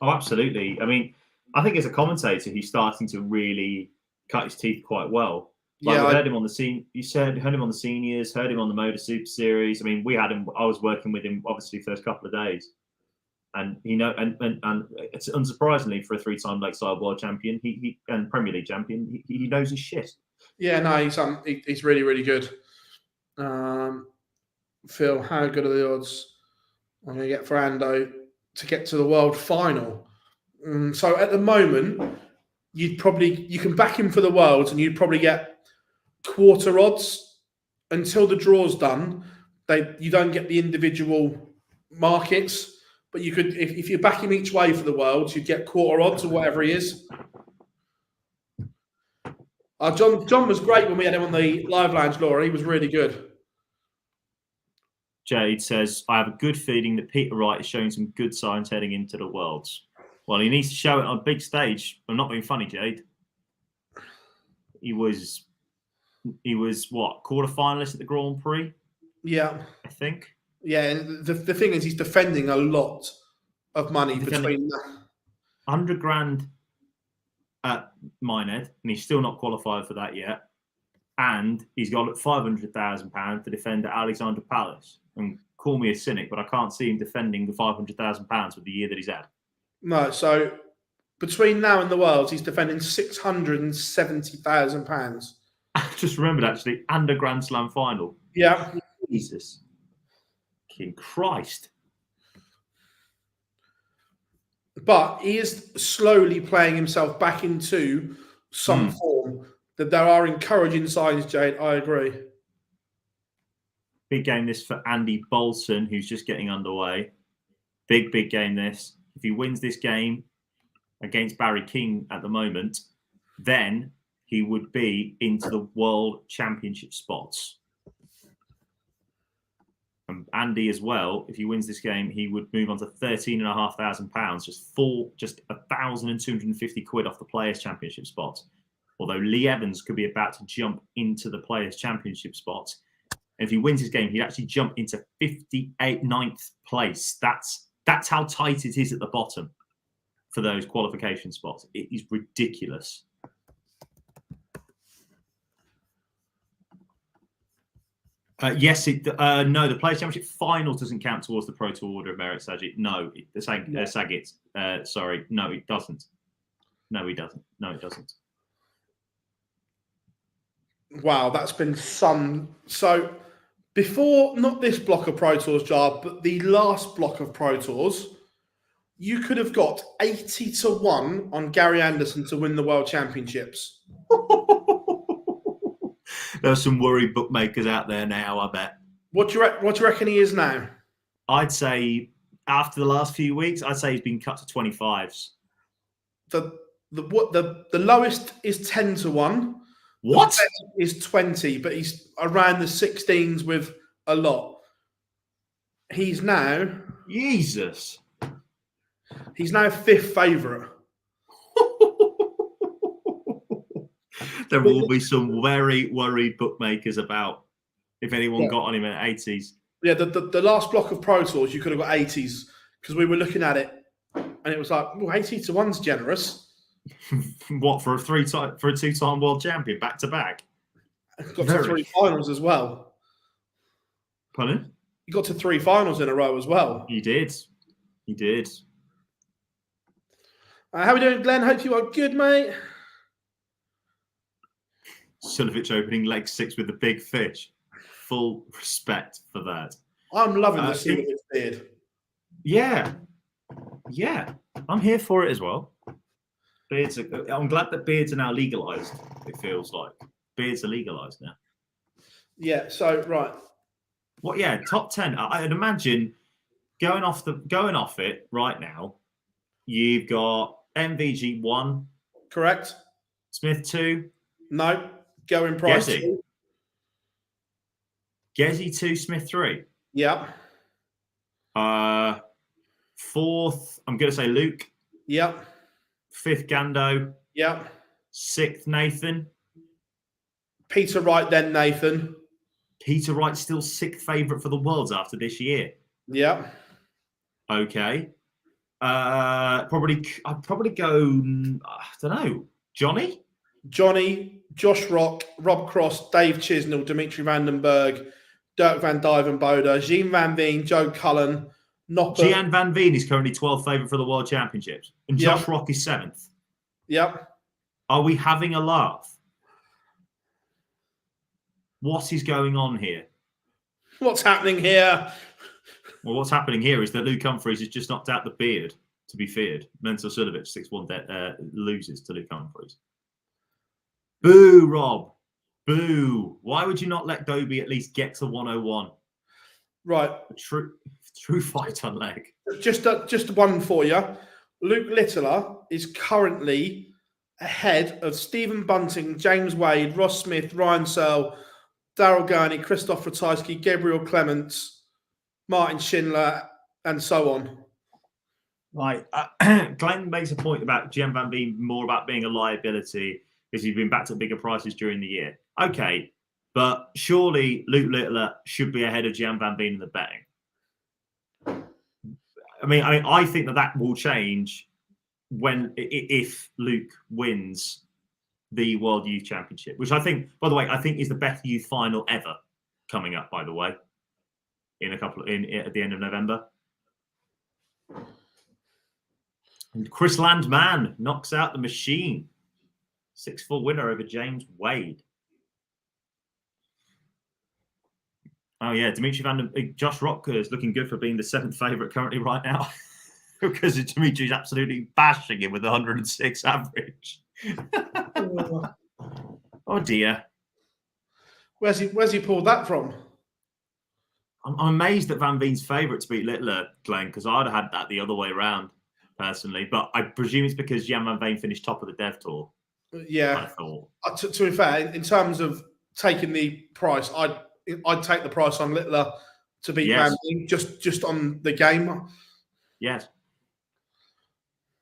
Oh, absolutely. I mean, I think as a commentator, he's starting to really cut his teeth quite well. Like we heard him on the scene. You said heard him on the seniors, heard him on the MODUS Super Series. I mean, we had him. I was working with him obviously first couple of days, and and it's unsurprisingly for a 3-time Lakeside World Champion, he and Premier League champion, he knows his shit. Yeah, no, he's really really good. Phil, how good are the odds I'm going to get Ferrando to get to the World Final? So at the moment, you can back him for the Worlds, and you'd probably get quarter odds until the draw's done. You don't get the individual markets, but you could if you back him each way for the Worlds, you'd get quarter odds or whatever he is. John was great when we had him on the live lounge, Laura. He was really good. Jade says, I have a good feeling that Peter Wright is showing some good signs heading into the Worlds. Well, he needs to show it on a big stage. I'm not being funny, Jade. He was what, quarter-finalist at the Grand Prix? Yeah. I think. Yeah, and the thing is, he's defending a lot of money between 100 grand at Minehead, and he's still not qualified for that yet. And he's got £500,000 to defend at Alexandra Palace. And call me a cynic, but I can't see him defending the £500,000 with the year that he's had. No, so between now and the Worlds, he's defending £670,000. I just remembered actually, and a Grand Slam final. Yeah. Jesus. King Christ. But he is slowly playing himself back into some form. That there are encouraging signs, Jade. I agree. Big game this for Andy Bolton, who's just getting underway. Big game this. If he wins this game against Barry King at the moment, then he would be into the World Championship spots. And Andy as well, if he wins this game, he would move on to £13,500, just 1,250 quid off the Players' Championship spot. Although Lee Evans could be about to jump into the Players' Championship spot. And if he wins his game, he'd actually jump into 9th place. That's how tight it is at the bottom for those qualification spots. It is ridiculous. Yes, no, the Players' Championship final doesn't count towards the Pro Tour Order of Merit, Sajid. No, Sagitt. Sorry, no, it doesn't. No, it doesn't. Wow, that's been some. So before, not this block of Pro Tours, Jar, but the last block of Pro Tours, you could have got 80-1 on Gary Anderson to win the World Championships. There's some worried bookmakers out there now, I bet. What do you reckon he is now? I'd say after the last few weeks, I'd say he's been cut to 25s. The lowest is 10-1. What? The best is 20, but he's around the 16s with a lot. He's now Jesus. He's now 5th favourite. There will be some very worried bookmakers about if anyone got on him at 80s. Yeah, the last block of Pro Tours, you could have got 80s because we were looking at it and it was like, well, 80-1's generous. What, for a 2-time world champion back to back? Got to 3 finals as well. Pardon? You got to 3 finals in a row as well. He did. How are we doing, Glenn? Hope you are good, mate. Sunovic opening leg 6 with the big fish. Full respect for that. I'm loving the Sunovic beard. Yeah. I'm here for it as well. I'm glad that beards are now legalised, it feels like. Beards are legalised now. Yeah, so, right. What? Yeah, top 10. I'd imagine going off it right now, you've got MVG 1. Correct. Smith 2. No. Going Price 2. Gezi 2, Smith 3. Yeah. 4th, I'm going to say Luke. Yeah. 5th, Gando. Yeah. 6th, Nathan. Peter Wright, then Nathan. Peter Wright still 6th favourite for the Worlds after this year. Yeah. Okay. I'd probably go, I don't know, Johnny, Josh Rock, Rob Cross, Dave Chisnell, Dimitri Vandenberg, Dirk van Dijvenbode, Jean Van Veen, Joe Cullen, Nopper. Gian Van Veen is currently 12th favourite for the World Championships. And Josh Rock is 7th. Yep. Are we having a laugh? What is going on here? What's happening here? Well, what's happening here is that Luke Humphries has just knocked out the beard to be feared. Mental Sudovic 6-1 loses to Luke Humphries. Boo, Rob. Boo. Why would you not let Dobie at least get to 101? Right. A true fight on leg. Just one for you. Luke Littler is currently ahead of Stephen Bunting, James Wade, Ross Smith, Ryan Searle, Daryl Gurney, Christoph Ratajski, Gabriel Clements, Martin Schindler, and so on. Right. Glenn makes a point about Gian Van Veen more about being a liability because he's been backed at bigger prices during the year. Okay, but surely Luke Littler should be ahead of Gian Van Veen in the betting. I think that will change if Luke wins the World Youth Championship, which I think, by the way, is the best youth final ever coming up. By the way, at the end of November. And Chris Landman knocks out the machine. 6-4 winner over James Wade. Oh yeah, Josh Rock is looking good for being the 7th favourite currently right now. Because Dimitri's absolutely bashing him with 106 average. Oh dear. Where's he pulled that from? I'm amazed that Van Veen's favourite to beat Littler, Glenn, because I'd have had that the other way around, personally. But I presume it's because Gian Van Veen finished top of the Dev Tour. Yeah. I thought. To be fair, in terms of taking the price, I'd take the price on Littler to beat Yes. Bambi just on the game. Yes.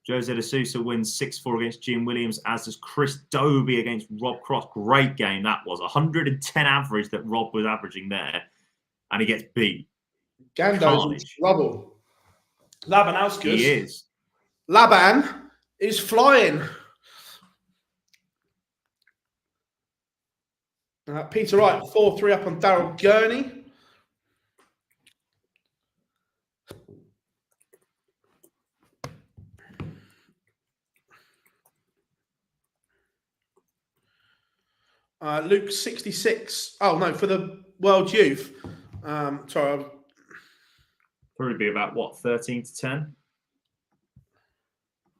Jose de Sousa wins 6-4 against Jim Williams, as does Chris Dobie against Rob Cross. Great game that was. 110 average that Rob was averaging there, and he gets beat. Gando's in trouble. Labanauskas. He is. Laban is flying. Peter Wright, 4-3 up on Daryl Gurney. Luke 66. Oh no, for the World Youth. Sorry. Probably be about what, 13-10?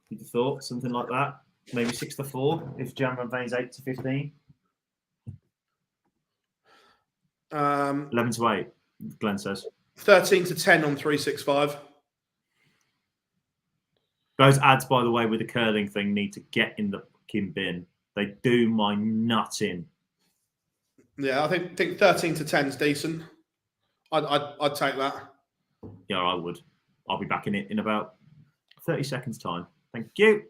You'd have thought something like that. Maybe 6-4 if Jan Van Veen's 8-15. 11-8, Glenn says. 13-10 on 365. Those ads, by the way, with the curling thing, need to get in the fucking bin. They do my nut in. Yeah, I think 13-10 is decent. I'd take that. Yeah, I would. I'll be back in it in about 30 seconds' time. Thank you.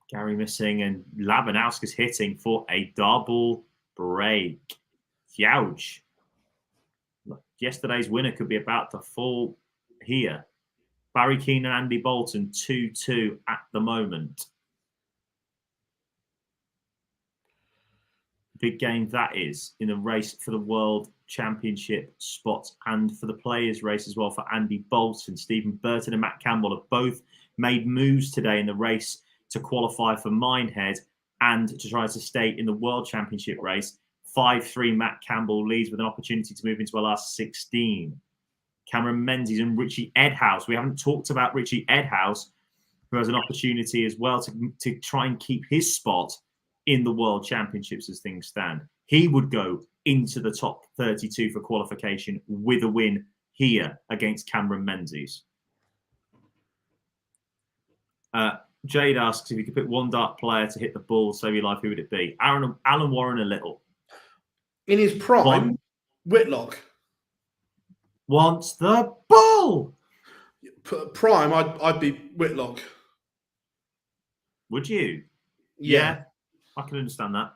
Gary missing and Labanauskas hitting for a double break. Huge. Look, yesterday's winner could be about to fall here. Barry Keane and Andy Bolton 2-2 at the moment. Big game that is in the race for the World Championship spots and for the players' race as well for Andy Bolton. Stephen Burton and Matt Campbell have both made moves today in the race to qualify for Minehead and to try to stay in the World Championship race. 5-3 Matt Campbell leads with an opportunity to move into a last 16. Cameron Menzies and Richie Edhouse. We haven't talked about Richie Edhouse, who has an opportunity as well to try and keep his spot in the World Championships as things stand. He would go into the top 32 for qualification with a win here against Cameron Menzies. Jade asks if you could pick one dart player to hit the ball, save your life, who would it be? Alan Warren a little. In his prime, Whitlock. Wants the ball. Prime, I'd be Whitlock. Would you? Yeah. I can understand that.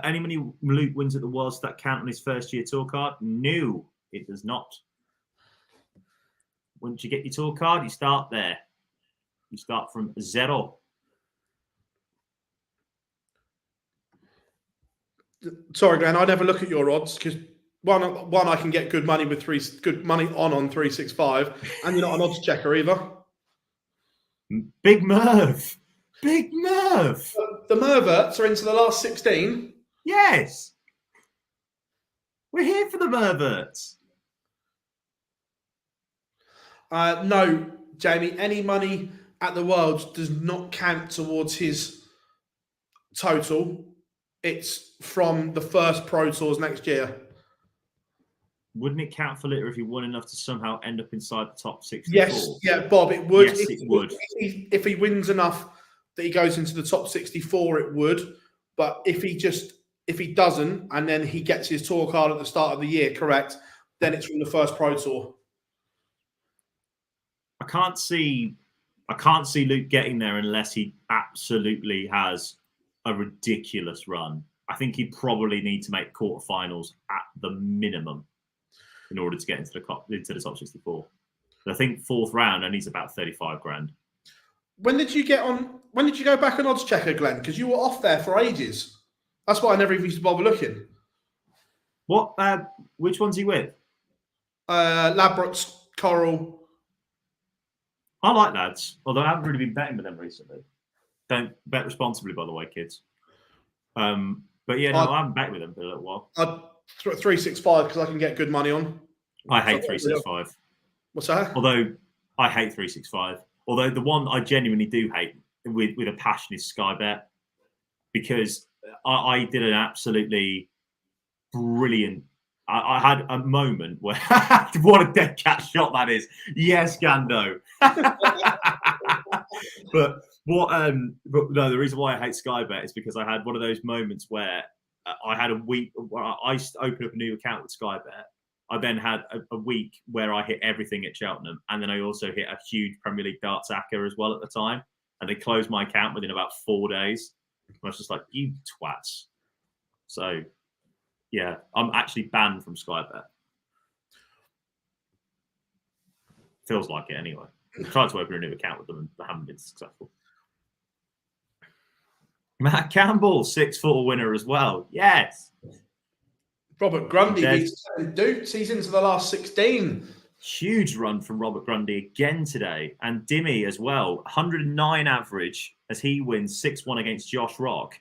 Any money Luke wins at the Worlds that count on his first year tour card? No, it does not. Once you get your tour card, you start there. You start from zero. Sorry, Glenn, I never look at your odds because one, I can get good money with good money on 365, and you're not an odds checker either. Big Merv. Big Merv. The Merverts are into the last 16. Yes. We're here for the Merverts. No, Jamie, any money at the Worlds does not count towards his total. It's from the first Pro Tours next year. Wouldn't it count for Litter if he won enough to somehow end up inside the top 64? Yes, yeah, Bob, it would. Yes, it would. If he wins enough that he goes into the top 64, it would. But if he doesn't, and then he gets his tour card at the start of the year, correct, then it's from the first Pro Tour. I can't see Luke getting there unless he absolutely has a ridiculous run. I think he'd probably need to make quarterfinals at the minimum in order to get into the top 64. But I think fourth round, and he's about 35 grand. When did you go back on odds checker, Glenn? Because you were off there for ages. That's why I never even used to bother looking. What? Which one's he with? Ladbrokes, Coral. I like lads, although I haven't really been betting with them recently. Don't bet responsibly, by the way, kids. But yeah, no, I haven't bet with them for a little while. 365 because I can get good money on. I hate 365. What's that? Although I hate 365. Although the one I genuinely do hate with a passion is Sky Bet, because I did an absolutely brilliant. I had a moment where what a dead cat shot that is. Yes, Gando. but no, the reason why I hate Sky Bet is because I had one of those moments where I had a week where I opened up a new account with Sky Bet. I then had a week where I hit everything at Cheltenham, and then I also hit a huge Premier League darts acca as well at the time. And they closed my account within about 4 days. I was just like, you twats. So, yeah, I'm actually banned from Sky Bet. Feels like it anyway. I tried to open a new account with them and I haven't been successful. Matt Campbell, 6-4 winner as well. Yes. Robert Grundy beats Dukes. He's into the last 16. Huge run from Robert Grundy again today. And Dimmy as well. 109 average as he wins 6-1 against Josh Rock,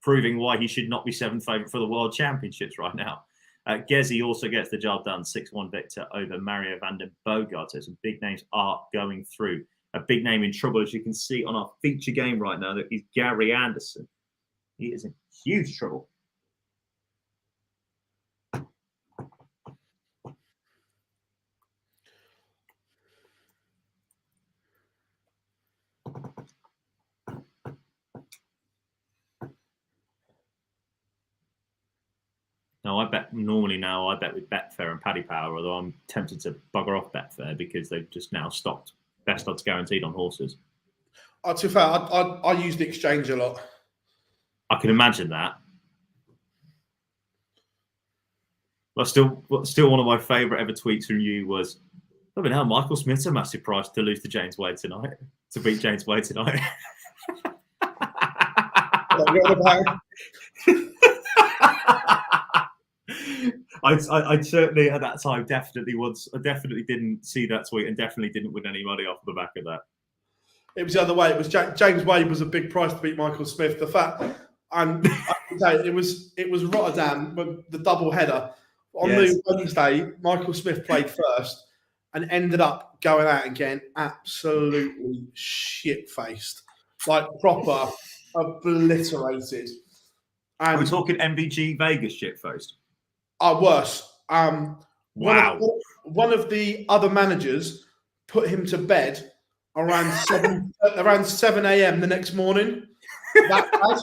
proving why he should not be 7th favourite for the World Championships right now. Gezi also gets the job done. 6-1 victor over Mario van den Bogart. So some big names are going through. A big name in trouble, as you can see on our feature game right now, that is Gary Anderson. He is in huge trouble. No, I bet with Betfair and Paddy Power, although I'm tempted to bugger off Betfair because they've just now stopped best odds guaranteed on horses. To be fair, I use the exchange a lot. I can imagine that. But still one of my favourite ever tweets from you was, I mean, how Michael Smith's a massive price to lose to James Wade tonight, to beat James Wade tonight. I certainly at that time definitely didn't see that tweet and definitely didn't win any money off the back of that. It was the other way. It was James Wade was a big price to beat Michael Smith. The fact, and I can say it was Rotterdam, but the double header on the Wednesday. Michael Smith played first and ended up going out and getting absolutely shit-faced, like proper obliterated. And we're talking MVG Vegas shit-faced. Worse. Wow. One of the other managers put him to bed around 7 a.m. the next morning. That bad.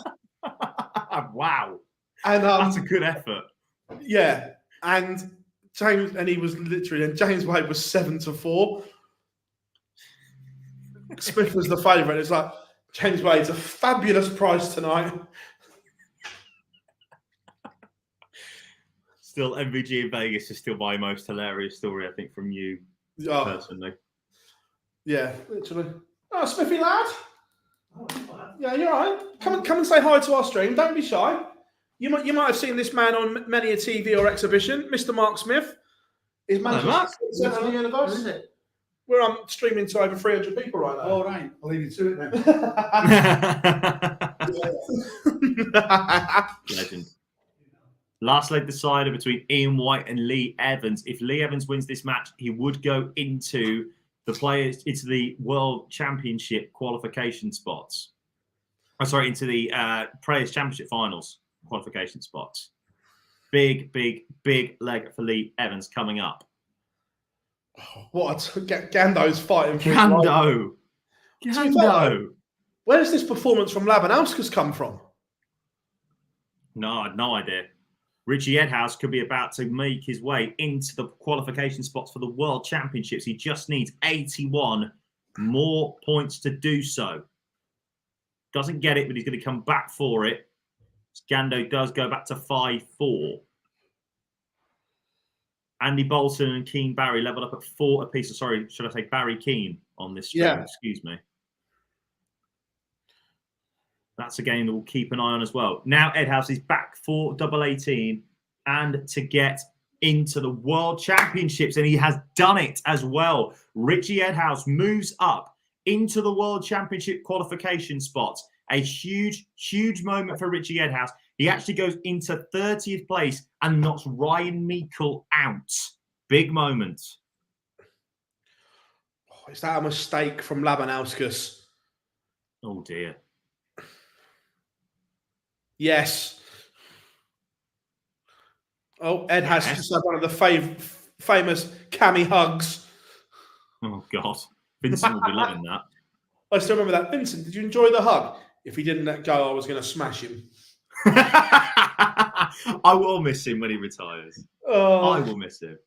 Wow. And that's a good effort. Yeah. And James Wade was 7-4. Smith was the favourite. It's like James Wade's a fabulous price tonight. Still, MVG in Vegas is still my most hilarious story, I think, from you personally. Yeah, literally. Oh, Smithy lad. Yeah, you're right. Come and say hi to our stream. Don't be shy. You might have seen this man on many a TV or exhibition, Mr. Mark Smith. His manager Centre of the Universe. Where is it? We're streaming to over 300 people right now. All right, I'll leave you to it then. Legend. Last leg decider between Ian White and Lee Evans. If Lee Evans wins this match, he would go into the World Championship qualification spots. Into the Players Championship Finals qualification spots. Big leg for Lee Evans coming up. Gando's fighting for Gando. Where does this performance from Labanauskas come from? No, I had no idea. Richie Edhouse could be about to make his way into the qualification spots for the World Championships. He just needs 81 more points to do so. Doesn't get it, but he's going to come back for it. Gando does go back to 5-4. Andy Bolton and Keane Barry leveled up at 4 apiece. Sorry, should I say Barry Keane on this stream? Yeah. Excuse me. That's a game that we'll keep an eye on as well. Now Edhouse is back for double 18 and to get into the World Championships, and he has done it as well. Richie Edhouse moves up into the World Championship qualification spots. A huge moment for Richie Edhouse. He actually goes into 30th place and knocks Ryan Meikle out. Big moment. Oh, is that a mistake from Labanauskas? Oh, dear. Yes. Oh, Ed has just had one of the famous Cammy hugs. Oh, God. Vincent will be loving that. I still remember that. Vincent, did you enjoy the hug? If he didn't let go, I was going to smash him. I will miss him when he retires. I will miss him.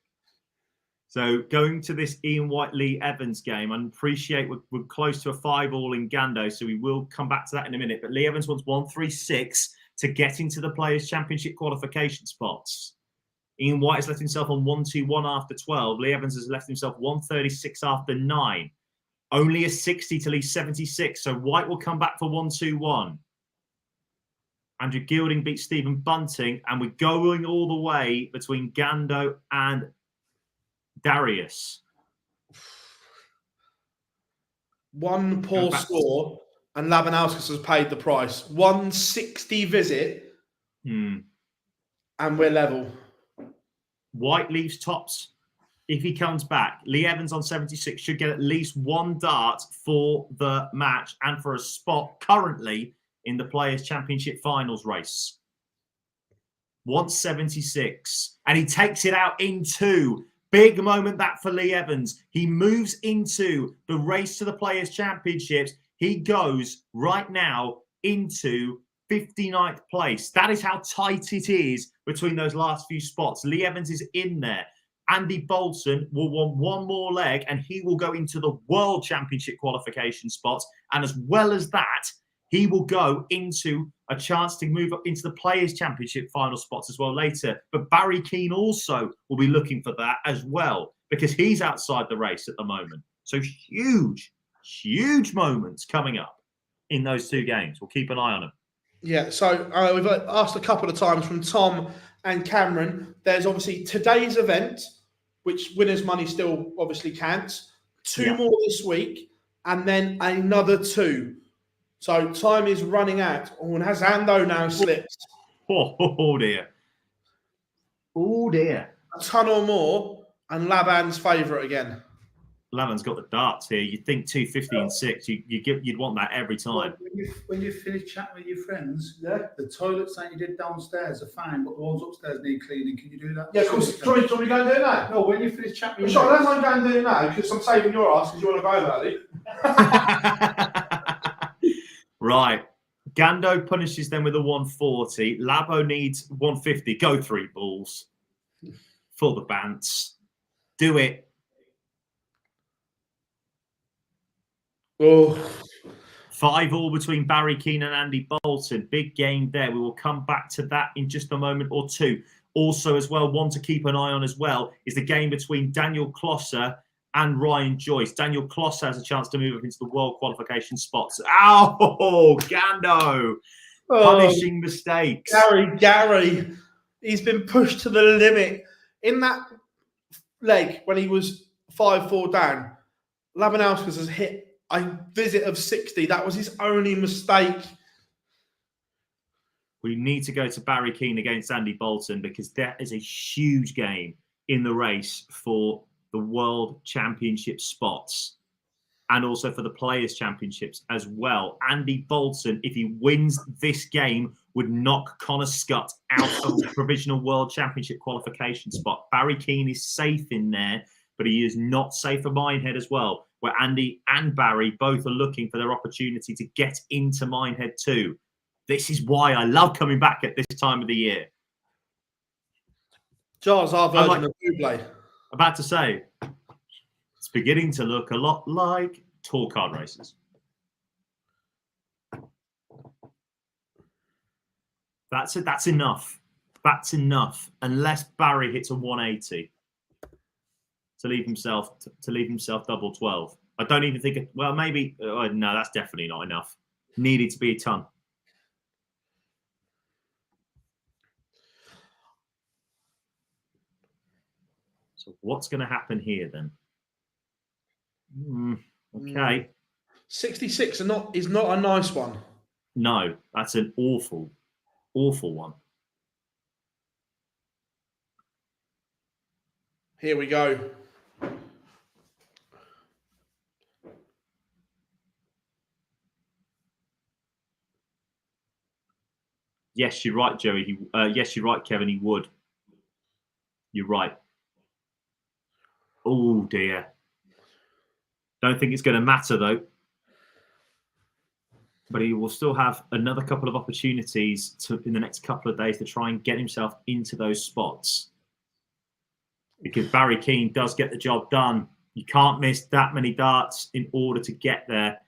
So going to this Ian White Lee Evans game, I appreciate we're close to a 5-all in Gando, so we will come back to that in a minute. But Lee Evans wants 136 to get into the Players' Championship qualification spots. Ian White has left himself on 121 after 12. Lee Evans has left himself 136 after 9. Only a 60 till he's 76, so White will come back for 121. Andrew Gilding beats Stephen Bunting, and we're going all the way between Gando and Darius. One poor score, and Labanauskas has paid the price. 160 visit, and we're level. White leaves tops if he comes back. Lee Evans on 76 should get at least one dart for the match and for a spot currently in the Players' Championship finals race. 176, and he takes it out in 2. Big moment that for Lee Evans. He moves into the race to the Players' Championships. He goes right now into 59th place. That is how tight it is between those last few spots. Lee Evans is in there. Andy Bolton will want one more leg, and he will go into the World Championship qualification spots. And as well as that, he will go into a chance to move up into the Players' Championship final spots as well later. But Barry Keane also will be looking for that as well, because he's outside the race at the moment. So huge, huge moments coming up in those 2 games. We'll keep an eye on them. Yeah, so we've asked a couple of times from Tom and Cameron. There's obviously today's event, which winners' money still obviously counts. 2 more this week, and then another 2. So time is running out. Oh, and has Ando now slipped? Oh dear. Oh dear. A ton or more, and Laban's favourite again. Lavan's got the darts here. You'd think 250 and 6. You'd want that every time. When you finish chatting with your friends, the toilets that you did downstairs are fine, but the ones upstairs need cleaning. Can you do that? Yeah, of course. Do you want me to go and do it now? No, when you finish chatting with your friends. Sure, let's go and do it now, because I'm saving your ass because you want to go early. Right. Gando punishes them with a 140. Labo needs 150. Go 3 balls for the Bants. Do it. Oh. 5-all between Barry Keane and Andy Bolton. Big game there. We will come back to that in just a moment or 2. Also, as well, one to keep an eye on as well is the game between Daniel Klosser and Ryan Joyce. Daniel Klosser has a chance to move up into the world qualification spots. Ow! Gando! Punishing mistakes. Gary. He's been pushed to the limit. In that leg, when he was 5-4 down, Labanauskas has hit a visit of 60. That was his only mistake. We need to go to Barry Keane against Andy Bolton, because that is a huge game in the race for the World Championship spots and also for the Players' Championships as well. Andy Bolton, if he wins this game, would knock Connor Scott out of the Provisional World Championship qualification spot. Barry Keane is safe in there, but he is not safe for Minehead as well, where Andy and Barry both are looking for their opportunity to get into Minehead too. This is why I love coming back at this time of the year. Charles, our version of Buble. About to say, it's beginning to look a lot like tour card races. That's it. That's enough. That's enough. Unless Barry hits a 180 to leave himself double 12. I don't even think. Well, maybe. No, that's definitely not enough. Needed to be a ton. So what's going to happen here then? Okay. 66 is not a nice one. No, that's an awful, awful one. Here we go. Yes, you're right, Joey. Yes, you're right, Kevin. He would. You're right. Oh, dear. Don't think it's going to matter, though. but he will still have another couple of opportunities in the next couple of days to try and get himself into those spots. Because Barry Keane does get the job done. You can't miss that many darts in order to get there.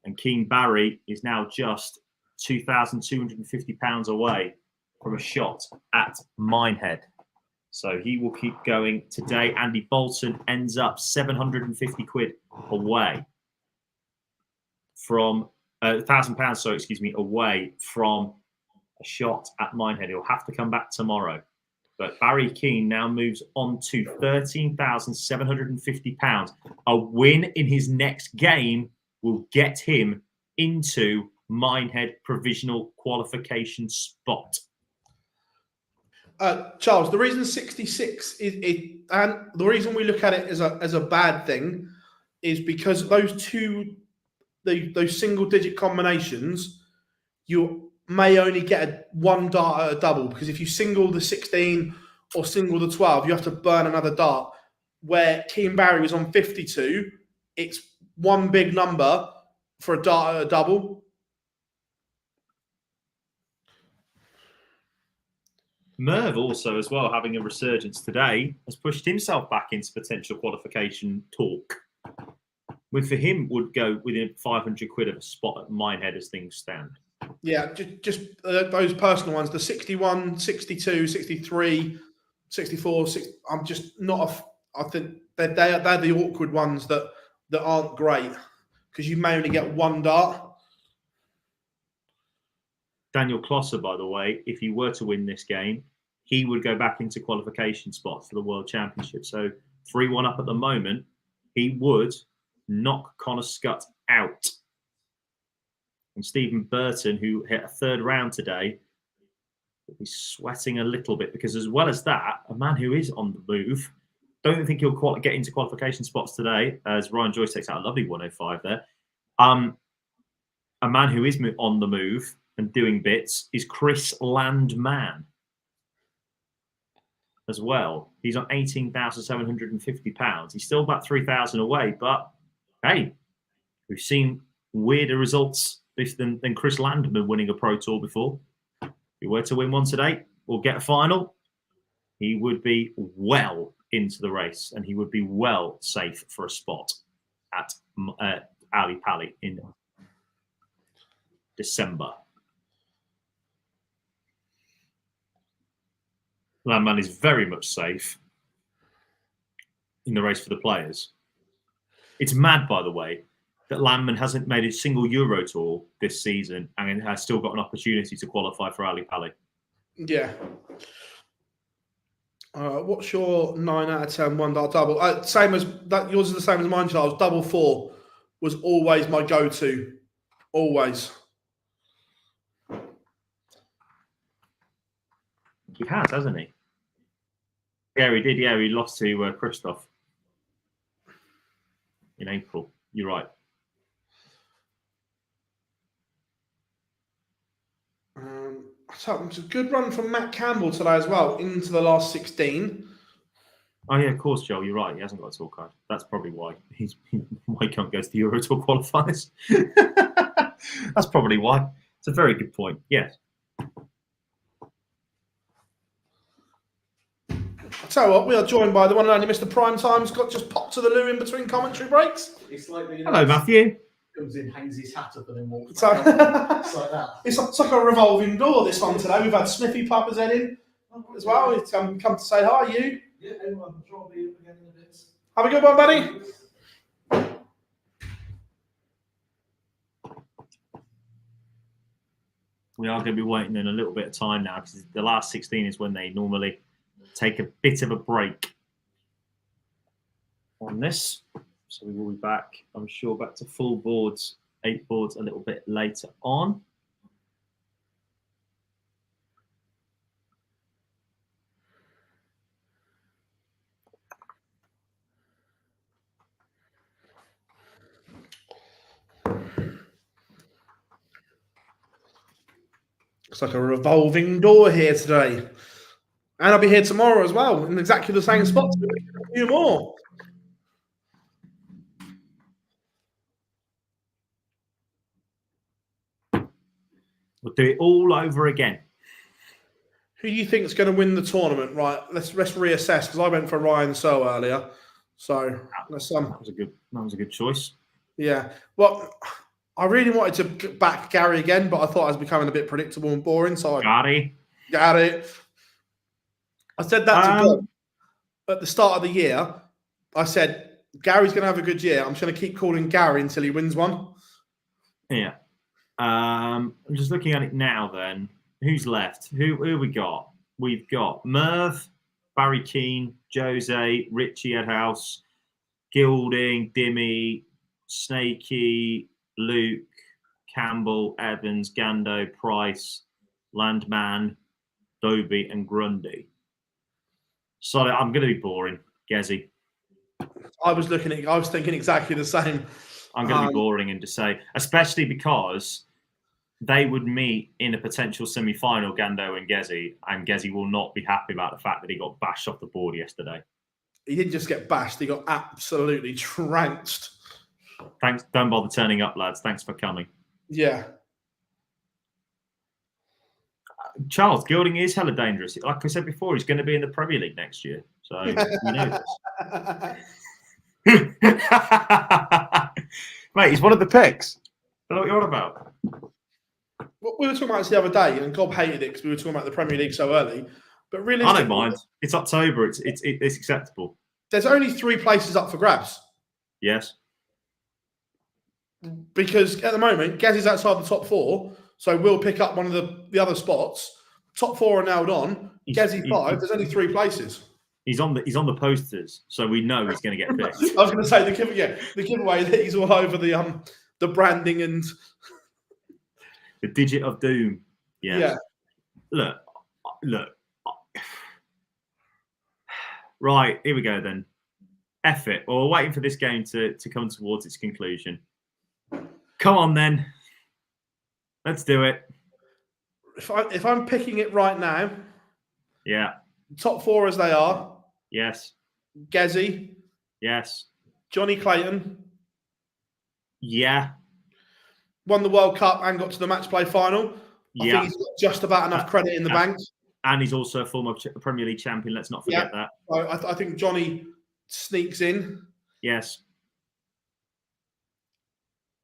And Keane Barry is now just £2,250 away from a shot at Minehead. So he will keep going today. Andy Bolton ends up 750 quid away from £1,000, sorry, excuse me, away from a shot at Minehead. He'll have to come back tomorrow. But Barry Keane now moves on to £13,750. A win in his next game will get him into Minehead provisional qualification spot. Charles, the reason 66 and the reason we look at it as a bad thing is because those single digit combinations, you may only get one dart at a double, because if you single the 16 or single the 12, you have to burn another dart. Where Keane Barry was on 52, it's one big number for a dart at a double. Merv also, as well, having a resurgence today, has pushed himself back into potential qualification talk. Which for him would go within 500 quid of a spot at Minehead as things stand. Yeah, just those personal ones, the 61, 62, 63, 64, I'm just not I think they're the awkward ones that aren't great, because you may only get one dart. Daniel Klosser, by the way, if he were to win this game, he would go back into qualification spots for the World Championship. So 3-1 up at the moment, he would knock Connor Scott out. And Stephen Burton, who hit a third round today, will be sweating a little bit, because as well as that, a man who is on the move, don't think he'll get into qualification spots today, as Ryan Joyce takes out a lovely 105 there. A man who is on the move and doing bits is Chris Landman as well. He's on £18,750. He's still about 3,000 away, but hey, we've seen weirder results than Chris Landman winning a Pro Tour before. If he were to win one today or get a final, he would be well into the race, and he would be well safe for a spot at Ali Pali in December. Landman is very much safe in the race for the players. It's mad, by the way, that Landman hasn't made a single Euro Tour this season and has still got an opportunity to qualify for Ali Pali. Yeah. What's your 9 out of 10 one dart double? Same as that. Yours is the same as mine, Charles. Double 4 was always my go-to. Always. He has, hasn't he? Yeah, he did. Yeah, he lost to Christoph in April. You're right. So it's a good run from Matt Campbell today as well, into the last 16. Oh yeah, of course, Joel. You're right. He hasn't got a tour card. That's probably why he can't go to the Euro Tour qualifiers. That's probably why. It's a very good point. Yes. I tell you what, we are joined by the one and only Mr. Primetime's got just popped to the loo in between commentary breaks. It's like the Hello, Matthew. Comes in, hangs his hat up, and then walks. So, It's like that. it's like a revolving door, this one today. We've had Smithy Papa's head in as well. He's come to say hi, you. Yeah, everyone, I'm sure I'll be up again in a bit. Have a good one, buddy. We are going to be waiting in a little bit of time now, because the last 16 is when they normally take a bit of a break on this. So we will be back, I'm sure, back to full boards, 8 boards a little bit later on. Looks like a revolving door here today. And I'll be here tomorrow as well, in exactly the same spot. A few more. do it all over again. Who do you think is going to win the tournament? Right, let's reassess because I went for Ryan So earlier. So let's That was a good choice. yeah. Well, I really wanted to back Gary again, but I thought I was becoming a bit predictable and boring. So I got it. I said that to Bob at the start of the year. I said Gary's going to have a good year. I'm just going to keep calling Gary until he wins one. Yeah. I'm just looking at it now then. Who's left? Who we got? We've got Merv, Barry Keane, Jose, Richie Edhouse, Gilding, Dimmy, Snakey, Luke, Campbell, Evans, Gando, Price, Landman, Dobie, and Grundy. So I'm going to be boring, Gezi. I was thinking exactly the same. I'm going to be boring and just say, especially because they would meet in a potential semi-final, Gando and Gezi will not be happy about the fact that he got bashed off the board yesterday. He didn't just get bashed; he got absolutely trounced. Thanks. Don't bother turning up, lads. Thanks for coming. Yeah. Charles, Gilding is hella dangerous. Like I said before, he's going to be in the Premier League next year. So you know this. Mate, he's one of the picks. I know what you're on about. We were talking about this the other day, and Gob hated it because we were talking about the Premier League so early. But realistically, I don't mind. It's October. It's acceptable. There's only 3 places up for grabs. Yes. Because at the moment, Gaz is outside the top 4, so we'll pick up one of the other spots. Top 4 are nailed on. Gazzy 5. There's only 3 places. He's on the posters, so we know he's going to get picked. I was going to say the giveaway that he's all over the branding and the digit of doom. Yes. Yeah. Look. Right, here we go then. F it. Well, we're waiting for this game to come towards its conclusion. Come on then. Let's do it. If I'm picking it right now, yeah. Top 4 as they are. Yes. Gezi. Yes. Johnny Clayton. Yeah. Won the World Cup and got to the match play final. I think he's got just about enough credit in the bank. And he's also a former Premier League champion. Let's not forget that. So I think Johnny sneaks in. Yes.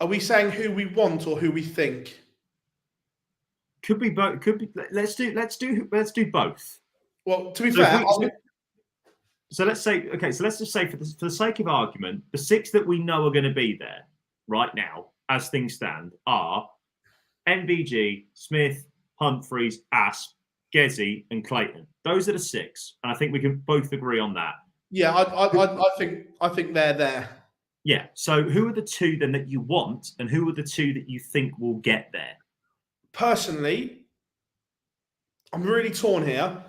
Are we saying who we want or who we think? Could be both. Could be. Let's do both. Well, to be fair, so let's say So let's just say for the sake of argument, the 6 that we know are going to be there right now, as things stand, are NBG, Smith, Humphreys, Asp, Gezi, and Clayton. Those are the 6, and I think we can both agree on that. Yeah, I think they're there. Yeah. So who are the 2 then that you want, and who are the 2 that you think will get there? Personally, I'm really torn here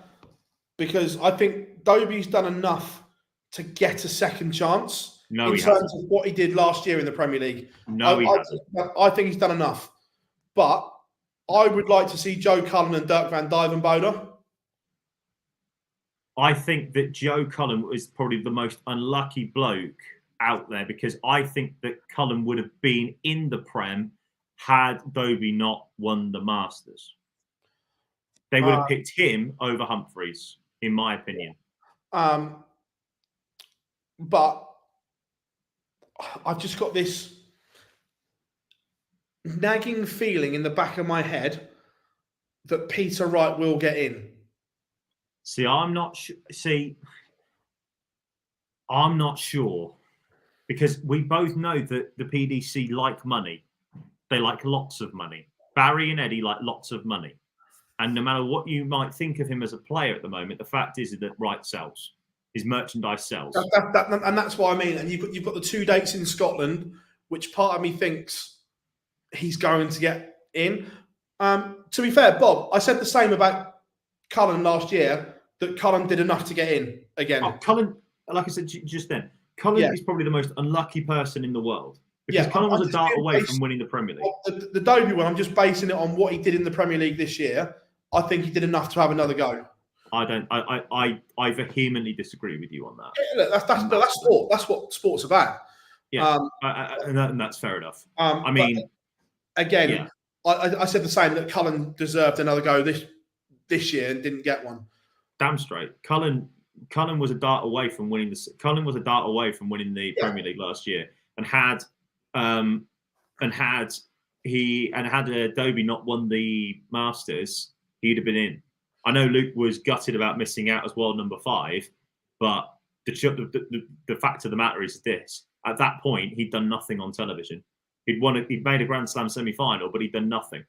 because I think Dobie's done enough to get a second chance in terms of what he did last year in the Premier League. He hasn't. I think he's done enough. But I would like to see Joe Cullen and Dirk van Dijvenbode. I think that Joe Cullen is probably the most unlucky bloke out there because I think that Cullen would have been in the Prem had Dobie not won the Masters. They would have picked him over Humphreys, in my opinion. But I've just got this nagging feeling in the back of my head that Peter Wright will get in. See, I'm not sure because we both know that the PDC like money. They like lots of money. Barry and Eddie like lots of money. And no matter what you might think of him as a player at the moment, the fact is that Wright sells. His merchandise sells. And that's what I mean. And you've got the 2 dates in Scotland, which part of me thinks he's going to get in. To be fair, Bob, I said the same about Cullen last year, that Cullen did enough to get in again. Oh, Cullen, like I said just then, Cullen is probably the most unlucky person in the world. Because Cullen was a dart away from winning the Premier League. The Dobie one, I'm just basing it on what he did in the Premier League this year. I think he did enough to have another go. I vehemently disagree with you on that. Yeah, look, that's sport. That's what sport's about. Yeah, and that's fair enough. I mean, again, I said the same, that Cullen deserved another go this year and didn't get one. Damn straight. Cullen was a dart away from winning the Premier League last year, and had Adobe not won the Masters, he'd have been in. I know Luke was gutted about missing out as world number 5, but the fact of the matter is this: at that point, he'd done nothing on television. He'd made a Grand Slam semi-final, but he'd done nothing.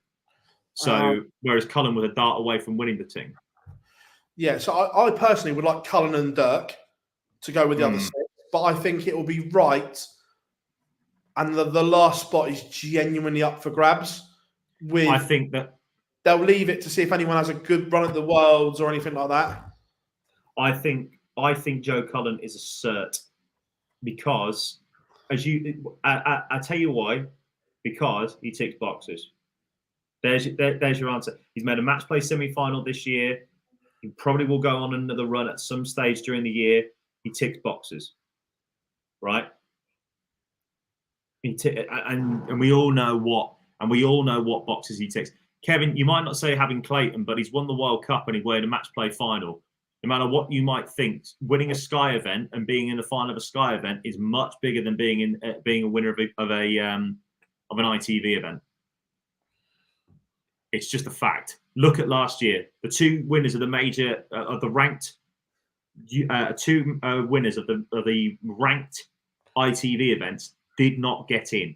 So whereas Cullen was a dart away from winning the thing. Yeah, so I personally would like Cullen and Dirk to go with the other 6, but I think it will be right. And the last spot is genuinely up for grabs. I think that they'll leave it to see if anyone has a good run at the Worlds or anything like that. I think Joe Cullen is a cert because, I tell you why, because he ticks boxes. There's your answer. He's made a match play semi-final this year. He probably will go on another run at some stage during the year. He ticks boxes, right? And we all know what boxes he ticks. Kevin, you might not say having Clayton, but he's won the World Cup and he played a match play final. No matter what you might think, winning a Sky event and being in the final of a Sky event is much bigger than being a winner of an ITV event. It's just a fact. Look at last year. The 2 winners of the major of the ranked 2 winners of the ranked ITV events did not get in.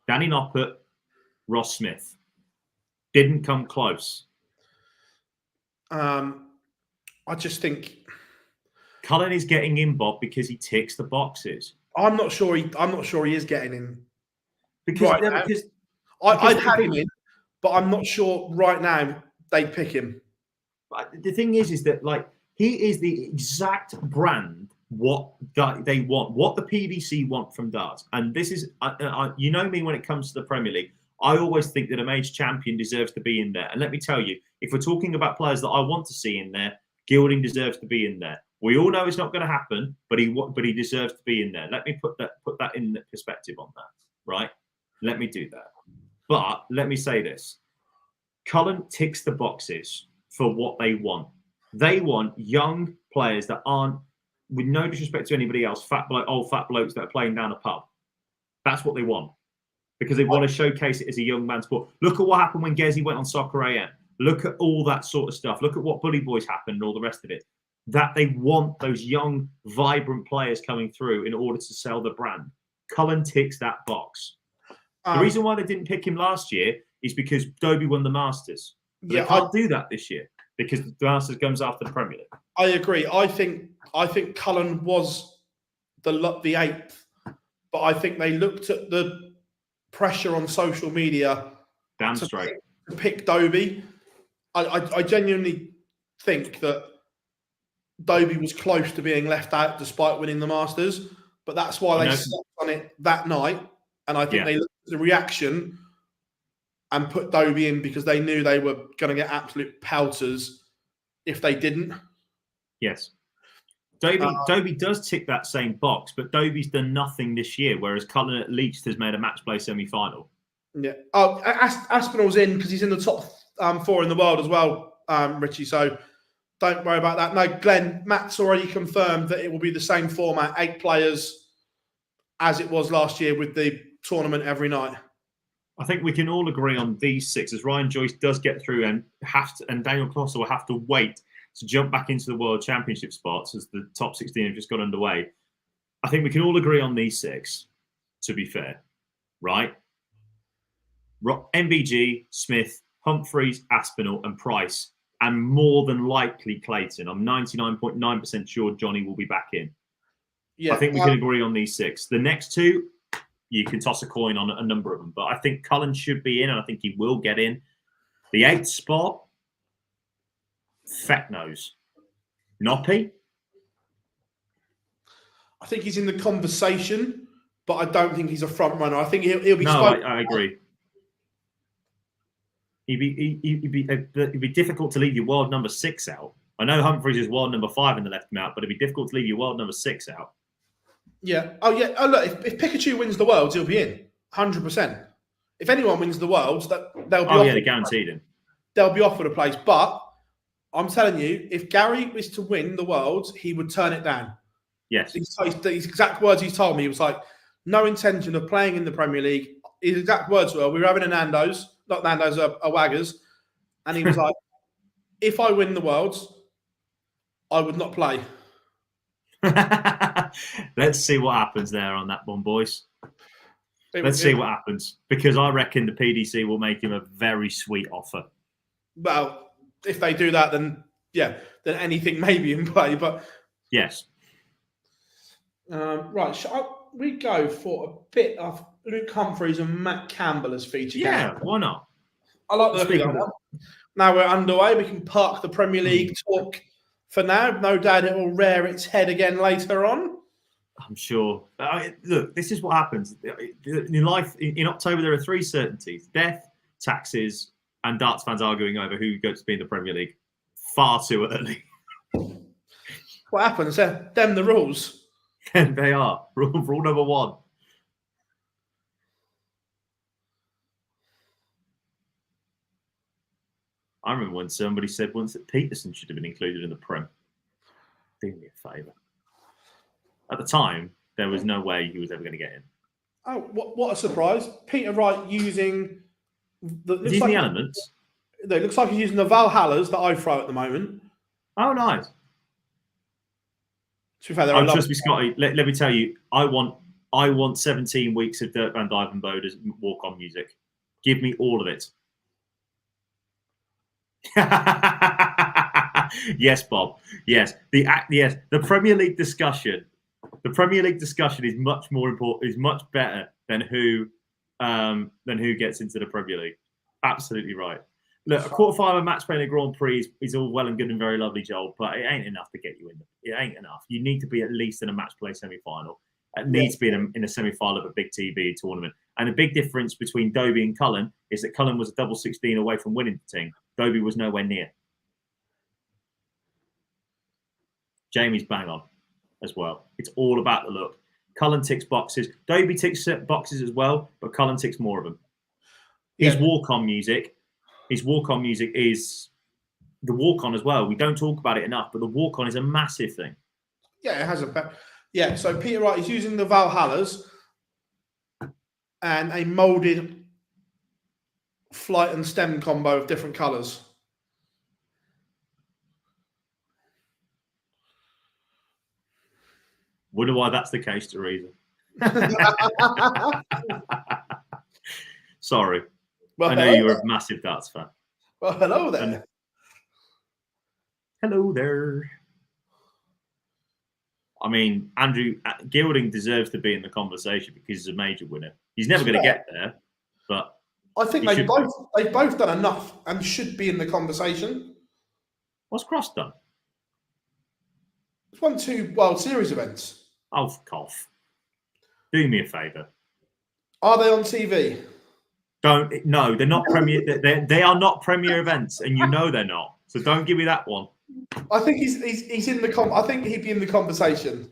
Danny Noppert, Ross Smith didn't come close. I just think Cullen is getting in, Bob, because he ticks the boxes. I'm not sure he is getting in. Because I'd have him in, but I'm not sure right now they'd pick him. The thing is that like he is the exact brand what they want, what the PDC want from darts. And this is, you know me when it comes to the Premier League, I always think that a major champion deserves to be in there. And let me tell you, if we're talking about players that I want to see in there, Gilding deserves to be in there. We all know it's not going to happen, but he deserves to be in there. Let me put that in perspective on that, right? Let me do that. But let me say this. Cullen ticks the boxes for what they want. They want young players that aren't, with no disrespect to anybody else, old fat blokes that are playing down a pub. That's what they want. Because they want to showcase it as a young man's sport. Look at what happened when Gezi went on Soccer AM. Look at all that sort of stuff. Look at what Bully Boys happened and all the rest of it. That they want those young, vibrant players coming through in order to sell the brand. Cullen ticks that box. The reason why they didn't pick him last year is because Dobie won the Masters. But they can't do that this year because the Masters comes after the Premier League. I agree. I think Cullen was the 8th, but I think they looked at the pressure on social media to pick Dobie. I genuinely think that Dobie was close to being left out despite winning the Masters, but that's why they stepped on it that night. And I think they looked at the reaction and put Dobie in because they knew they were going to get absolute pelters if they didn't. Yes. Dobie does tick that same box, but Dobie's done nothing this year, whereas Cullen at least has made a match play semi-final. Yeah. Oh, Aspinall's in because he's in the top 4 in the world as well, Richie. So don't worry about that. No, Glenn, Matt's already confirmed that it will be the same format, 8 players, as it was last year with the tournament every night. I think we can all agree on these 6 as Ryan Joyce does get through and Daniel Klosser will have to wait to jump back into the World Championship spots as the top 16 have just got underway. I think we can all agree on these 6, to be fair, right? MBG, Smith, Humphreys, Aspinall and Price, and more than likely Clayton. I'm 99.9% sure Johnny will be back in. Yeah, I think we can agree on these 6. The next 2, you can toss a coin on a number of them, but I think Cullen should be in, and I think he will get in. The 8th spot, feck knows. Noppy? I think he's in the conversation, but I don't think he's a front runner. I think he'll be. No, I agree. It'd be difficult to leave your world number 6 out. I know Humphreys is world number 5 and they left him out, but it'd be difficult to leave your world number 6 out. Yeah. Oh, yeah. Oh, look, if Pikachu wins the Worlds, he'll be in 100%. if anyone wins the Worlds, they'll be they're guaranteed him. They'll be offered a place. But I'm telling you, if Gary was to win the Worlds, he would turn it down. Yes. His exact words he's told me, he was like, no intention of playing in the Premier League. His exact words were, we were having a Nando's, not Nando's, a Waggers. And he was like, if I win the Worlds, I would not play. Let's see what happens there on that one, boys. Let's see what happens. Because I reckon the PDC will make him a very sweet offer. Well, if they do that, then then anything may be in play. But yes. Right, shall we go for a bit of Luke Humphries and Matt Campbell as featured? Yeah, why not? I like the look of that. Now we're underway. We can park the Premier League talk for now. No doubt it will rear its head again later on. I'm sure. Look, this is what happens. In life, in October, there are 3 certainties: death, taxes, and darts fans arguing over who gets to be in the Premier League. Far too early. What happens? Them the rules. And they are. Rule number 1. I remember when somebody said once that Peterson should have been included in the Prem. Do me a favour. At the time, there was no way he was ever going to get in. Oh, what a surprise. Peter Wright using the elements. It looks like he's using the Valhallas that I throw at the moment. Oh, nice. To be fair, trust me, Scotty. Let me tell you, I want 17 weeks of Dirk van Dijvenbode's walk-on music. Give me all of it. Yes, Bob. Yes, the Premier League discussion. The Premier League discussion is much more important. Is much better than who gets into the Premier League. Absolutely right. Look, a quarterfinal match playing a Grand Prix is all well and good and very lovely, Joel, but it ain't enough to get you in. It ain't enough. You need to be at least in a match play semi-final. It needs to be in a semi-final of a big TV tournament. And the big difference between Dobie and Cullen is that Cullen was a double 16 away from winning the thing. Dobie was nowhere near. Jamie's bang on as well. It's all about the look. Cullen ticks boxes. Dobie ticks boxes as well, but Cullen ticks more of them. His walk-on music is the walk-on as well. We don't talk about it enough, but the walk-on is a massive thing. Yeah, it has a... so Peter Wright is using the Valhallas and a moulded flight and stem combo of different colours. Wonder why that's the case, Teresa. Sorry. Well, I know you're a massive darts fan. Well, hello there. Hello there. I mean, Andrew Gilding deserves to be in the conversation because he's a major winner. He's never going to get there, but I think they've both done enough and should be in the conversation. What's Cross done? He's won 2 World Series events. Oh, fuck off. Do me a favour. Are they on TV? No, they're not premier. They are not premier events, and you know they're not. So don't give me that one. I think he's in the I think he'd be in the conversation.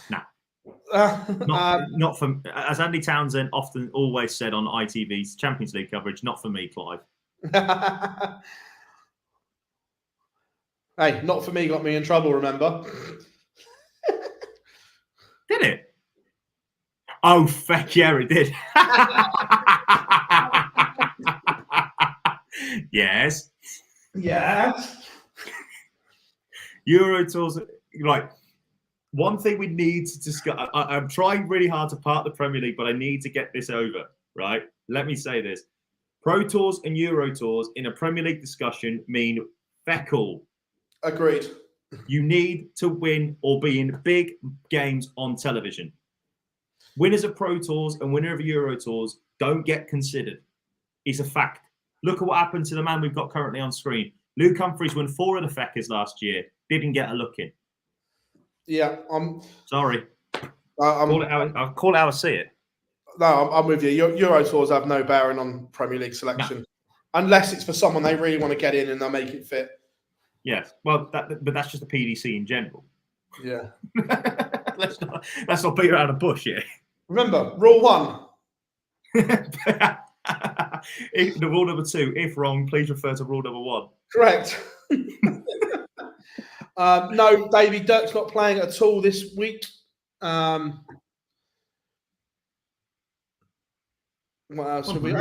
Nah. Not for, as Andy Townsend often always said on ITV's Champions League coverage, not for me, Clive. Hey, not for me got me in trouble, remember? Did it? Oh, feck yeah, it did. Yes. Yes. Euro Tours, like, one thing we need to discuss. I'm trying really hard to part the Premier League, but I need to get this over, right? Let me say this. Pro Tours and Euro Tours in a Premier League discussion mean feck all. Agreed. You need to win or be in big games on television. Winners of Pro Tours and winner of Euro Tours don't get considered. It's a fact. Look at what happened to the man we've got currently on screen. Luke Humphries won 4 of the Feckers last year. Didn't get a look in. Yeah, sorry. I'll call it how I see it. No, I'm with you. Euro Tours have no bearing on Premier League selection, unless it's for someone they really want to get in and they'll make it fit. Yes, well, but that's just the PDC in general. Yeah. let's not beat around the bush here. Remember, rule 1: The rule number 2, if wrong, please refer to rule number 1. Correct. No, Davey Dirk's not playing at all this week. What else have we?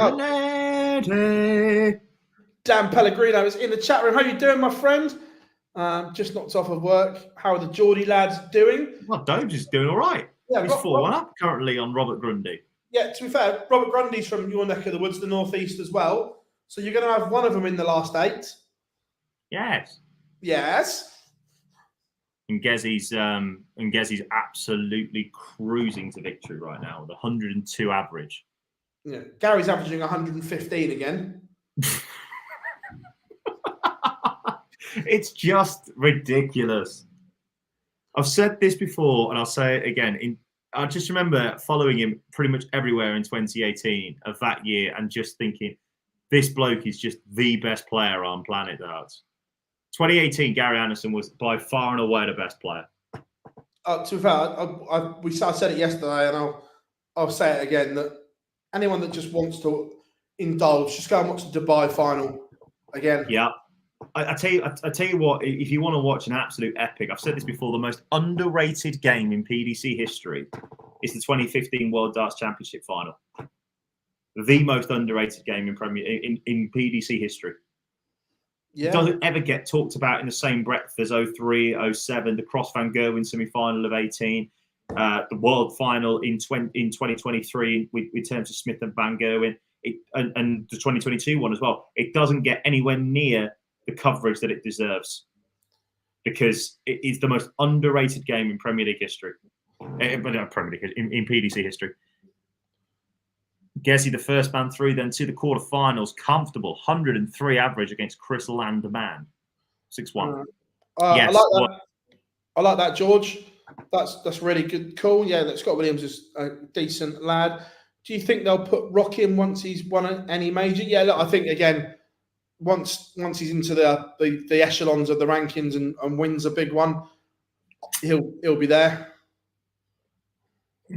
Dan Pellegrino is in the chat room. How you doing, my friend? Just knocked off of work. How are the Geordie lads doing? Well, Doge is doing all right. Yeah, He's 4-1 up currently on Robert Grundy. Yeah, to be fair, Robert Grundy's from your neck of the woods, the northeast as well. So you're going to have one of them in the last 8. Yes. Yes. And Gezzy's absolutely cruising to victory right now with 102 average. Yeah. Gary's averaging 115 again. It's just ridiculous. I've said this before, and I'll say it again. I just remember following him pretty much everywhere in 2018 of that year and just thinking, this bloke is just the best player on planet darts. 2018, Gary Anderson was by far and away the best player. To be fair, I said it yesterday, and I'll say it again, that anyone that just wants to indulge, just go and watch the Dubai final again. Yeah. I tell you what, if you want to watch an absolute epic, I've said this before, the most underrated game in PDC history is the 2015 World Darts Championship final. The most underrated game in PDC history. Yeah. It doesn't ever get talked about in the same breath as 03, 07, the Cross Van Gerwen semi-final of 18, the World Final in 2023 with terms of Smith and Van Gerwen, and the 2022 one as well. It doesn't get anywhere near the coverage that it deserves because it is the most underrated game in Premier League history. In PDC history. Gezzy, the first man through then to the quarterfinals, comfortable 103 average against Chris Landerman, 6-1. Yes, I like that, George. That's really good. Cool. Yeah, that Scott Williams is a decent lad. Do you think they'll put Rock in once he's won any major? Yeah, look, I think again, once he's into the echelons of the rankings and wins a big one, he'll be there.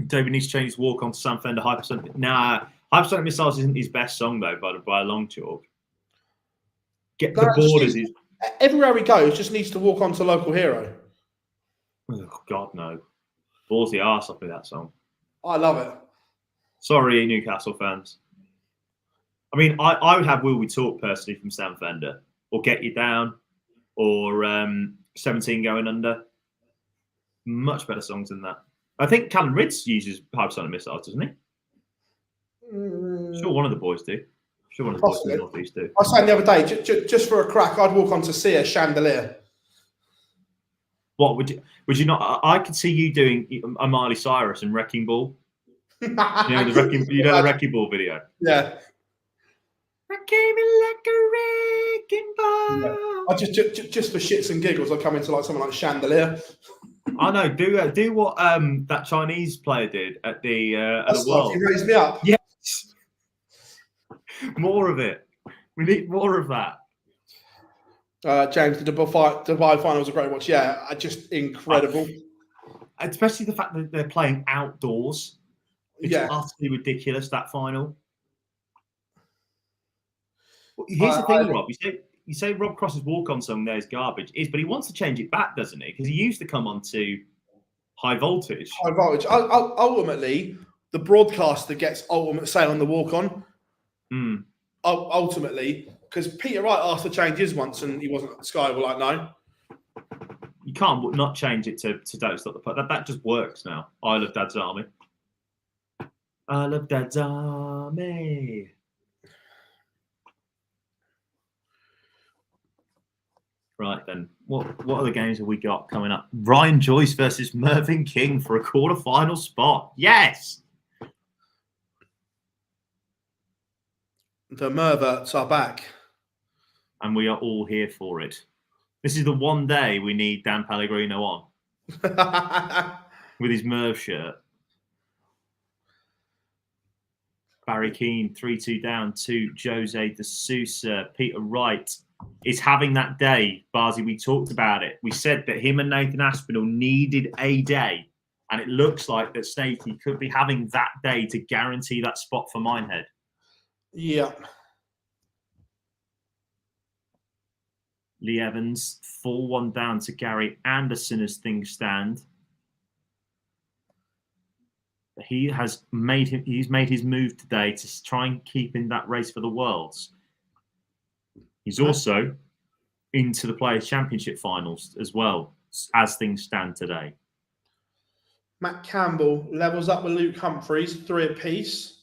David needs to change his walk on to Sam Fender Hypersonic. Nah, Hypersonic Missiles isn't his best song though, by a long chalk. Get the Borders is everywhere he goes, just needs to walk onto Local Hero. Oh God, no. Balls the arse off with that song. I love it. Sorry, Newcastle fans. I mean, I would have Will We Talk personally from Sam Fender, or Get You Down, or 17 Going Under. Much better songs than that. I think Callum Ritz uses Hypersonic Missiles, doesn't he? Sure, one of the boys do. Sure, one of the boys in the Northeast do. I was saying the other day, just for a crack, I'd walk onto Sia Chandelier. What would you not? I could see you doing a Miley Cyrus and Wrecking Ball. The Wrecking Ball video. Yeah. I came in like a wrecking ball. Yeah. I just for shits and giggles, I come into like something like Chandelier. I know. Do what that Chinese player did at the World. He raised me up. Yes. More of it. We need more of that. James, the Dubai final was a great watch. Yeah, just incredible. Especially the fact that they're playing outdoors. It's utterly ridiculous, that final. Here's the thing, Rob. You say Rob Cross's walk-on song there is garbage. But he wants to change it back, doesn't he? Because he used to come on to high voltage. High voltage. Ultimately, the broadcaster gets ultimate say on the walk-on. Ultimately, because Peter Wright asked to change his once and he wasn't at the Sky. We're like, no. You can't not change it to Don't Stop the Puck. That just works now. I love Dad's Army. I love Dad's Army. Right then, what other games have we got coming up? Ryan Joyce versus Mervyn King for a quarterfinal spot. Yes! The Merverts are back. And we are all here for it. This is the one day we need Dan Pellegrino on. With his Merv shirt. Barry Keane, 3-2 down to Jose de Sousa. Peter Wright is having that day. Barzy, we talked about it. We said that him and Nathan Aspinall needed a day. And it looks like that Snakey could be having that day to guarantee that spot for Minehead. Yeah. Lee Evans, 4-1 down to Gary Anderson as things stand. He's made his move today to try and keep in that race for the Worlds. He's also into the Players' Championship finals as well, as things stand today. Matt Campbell levels up with Luke Humphreys, 3 apiece.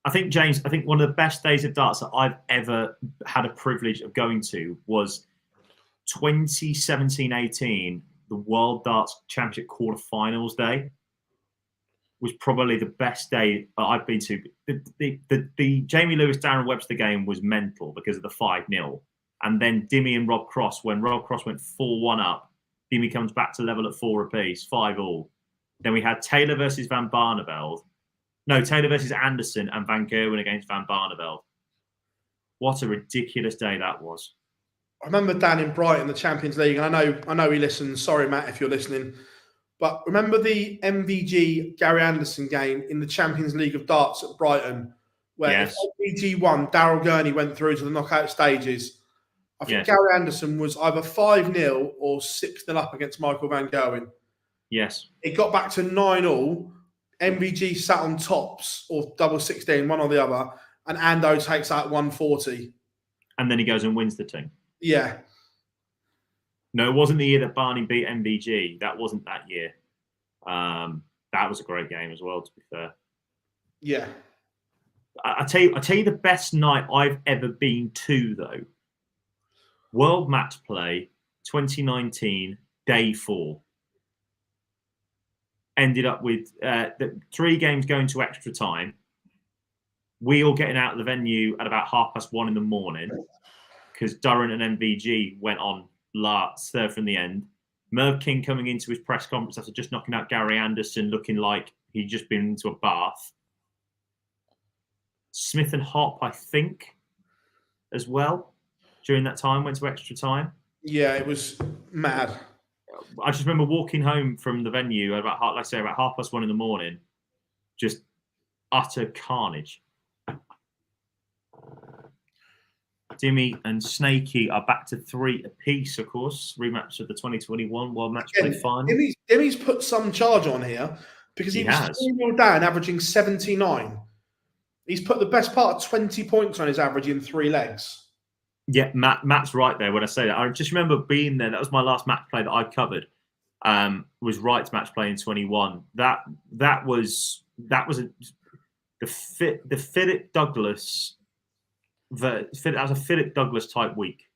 I think, James, one of the best days of darts that I've ever had a privilege of going to was 2017-18, the World Darts Championship quarterfinals day. Was probably the best day that I've been to. The Jamie Lewis, Darren Webster game was mental because of the 5-0. And then Dimmy and Rob Cross, when Rob Cross went 4-1 up, Dimmy comes back to level at 4 apiece, 5-all. Then we had Taylor versus Van Barneveld. No, Taylor versus Anderson and Van Gerwen against Van Barneveld. What a ridiculous day that was. I remember Dan in Brighton, the Champions League, and I know he listens. Sorry, Matt, if you're listening. But remember the MVG Gary Anderson game in the Champions League of Darts at Brighton, where if MVG won, Daryl Gurney went through to the knockout stages. I think Gary Anderson was either 5-0 or 6-0 up against Michael Van Gerwen. Yes. It got back to 9-all. MVG sat on tops or double 16, one or the other, and Ando takes out 140. And then he goes and wins the thing. Yeah. No, it wasn't the year that Barney beat MVG. That wasn't that year. That was a great game as well, to be fair. Yeah. I tell you the best night I've ever been to, though. World Match Play 2019, day 4. Ended up with the 3 games going to extra time. We all getting out of the venue at about 1:30 in the morning because Durrant and MVG went on third from the end. Merv King coming into his press conference after just knocking out Gary Anderson, looking like he'd just been into a bath. Smith and Hop, I think, as well, during that time, went to extra time. Yeah, it was mad. I just remember walking home from the venue at about 1:30 in the morning, just utter carnage. Dimmy and Snakey are back to 3 apiece, of course. Rematch of the 2021 World Match Play final. Dimmy's put some charge on here because he was 3-0 down, averaging 79. He's put the best part of 20 points on his average in 3 legs. Yeah, Matt's right there when I say that. I just remember being there. That was my last match play that I covered. Was Wright's match play in 21. That was the Philip Douglas. That was a Philip Douglas type week.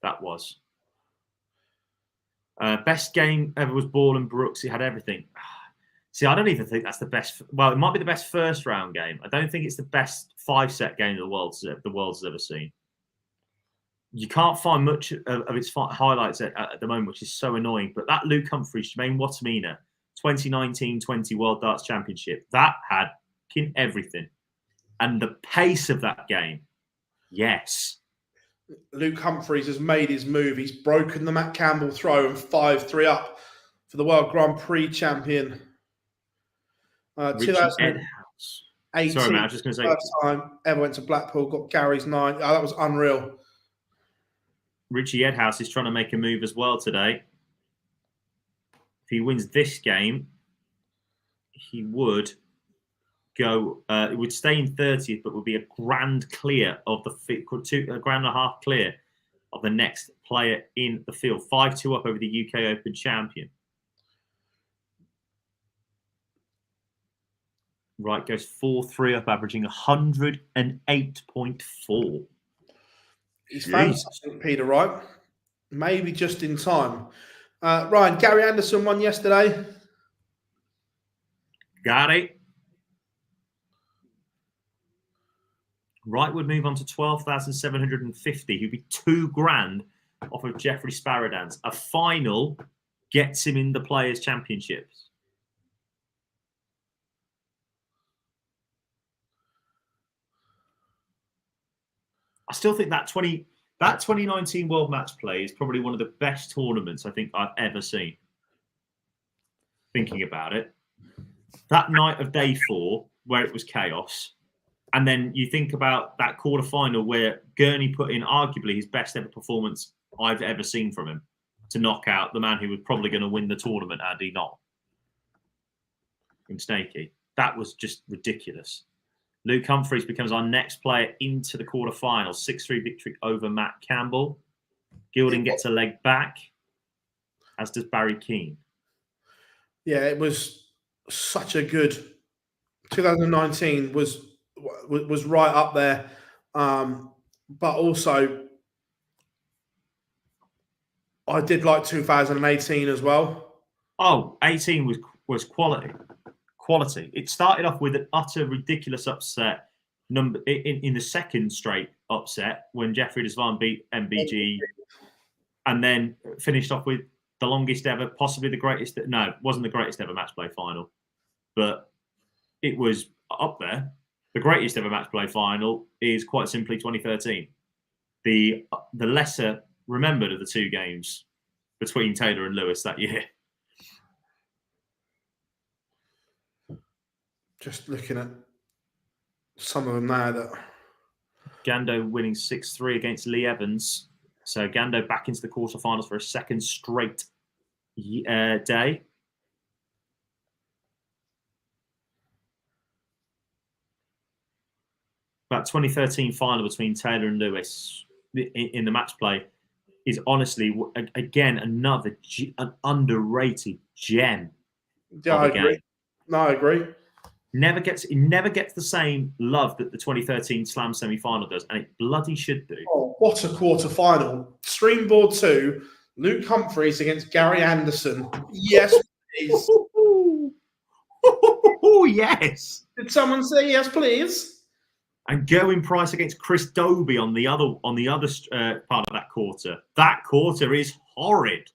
That was. Best game ever was Ball and Brooks. He had everything. See, I don't even think that's the best. Well, it might be the best first round game. I don't think it's the best 5-set game the world's ever seen. You can't find much of its highlights at the moment, which is so annoying. But that Luke Humphreys, Jermaine Wattimena, 2019-20 World Darts Championship, that had everything. And the pace of that game, yes. Luke Humphreys has made his move. He's broken the Matt Campbell throw and 5-3 up for the World Grand Prix champion. 2018. Sorry, man, I was just going to say. First time ever went to Blackpool, got Gary's 9. Oh, that was unreal. Richie Edhouse is trying to make a move as well today. If he wins this game, he would go. It would stay in 30th, but would be a grand clear of the a grand and a half clear of the next player in the field. 5-2 up over the UK Open champion. Right, goes 4-3 up, averaging 108.4. He's fantastic, Peter Wright. Maybe just in time. Ryan, Gary Anderson won yesterday. Gary. Wright would move on to 12,750. He'd be $2,000 off of Jeffrey Sparadans. A final gets him in the Players' Championships. I still think that That 2019 World Match Play is probably one of the best tournaments I think I've ever seen. Thinking about it. That night of day 4, where it was chaos, and then you think about that quarterfinal where Gurney put in arguably his best ever performance I've ever seen from him to knock out the man who was probably going to win the tournament, Andy Knott, in Snakey. That was just ridiculous. Luke Humphries becomes our next player into the quarterfinals. 6-3 victory over Matt Campbell. Gilding gets a leg back, as does Barry Keane. Yeah, it was such a good 2019 was right up there, but also I did like 2018 as well. Oh, 18 was quality. It started off with an utter ridiculous upset in the second straight upset when Jeffrey Desvan beat MBG, and then finished off with the longest ever, possibly the greatest. No, it wasn't the greatest ever match play final, but it was up there. The greatest ever match play final is quite simply 2013. The lesser remembered of the 2 games between Taylor and Lewis that year. Just looking at some of them now. That Gando winning 6-3 against Lee Evans. So Gando back into the quarterfinals for a second straight day. That 2013 final between Taylor and Lewis in the match play is honestly, again, an underrated gem. Yeah, I agree. Game. No, I agree. It never gets the same love that the 2013 Slam semi-final does, and it bloody should do. Oh, what a quarter-final. Streamboard 2, Luke Humphries against Gary Anderson. Yes, please. Oh, yes. Did someone say yes, please? And Gerwin Price against Chris Dobie on the other part of that quarter. That quarter is horrid.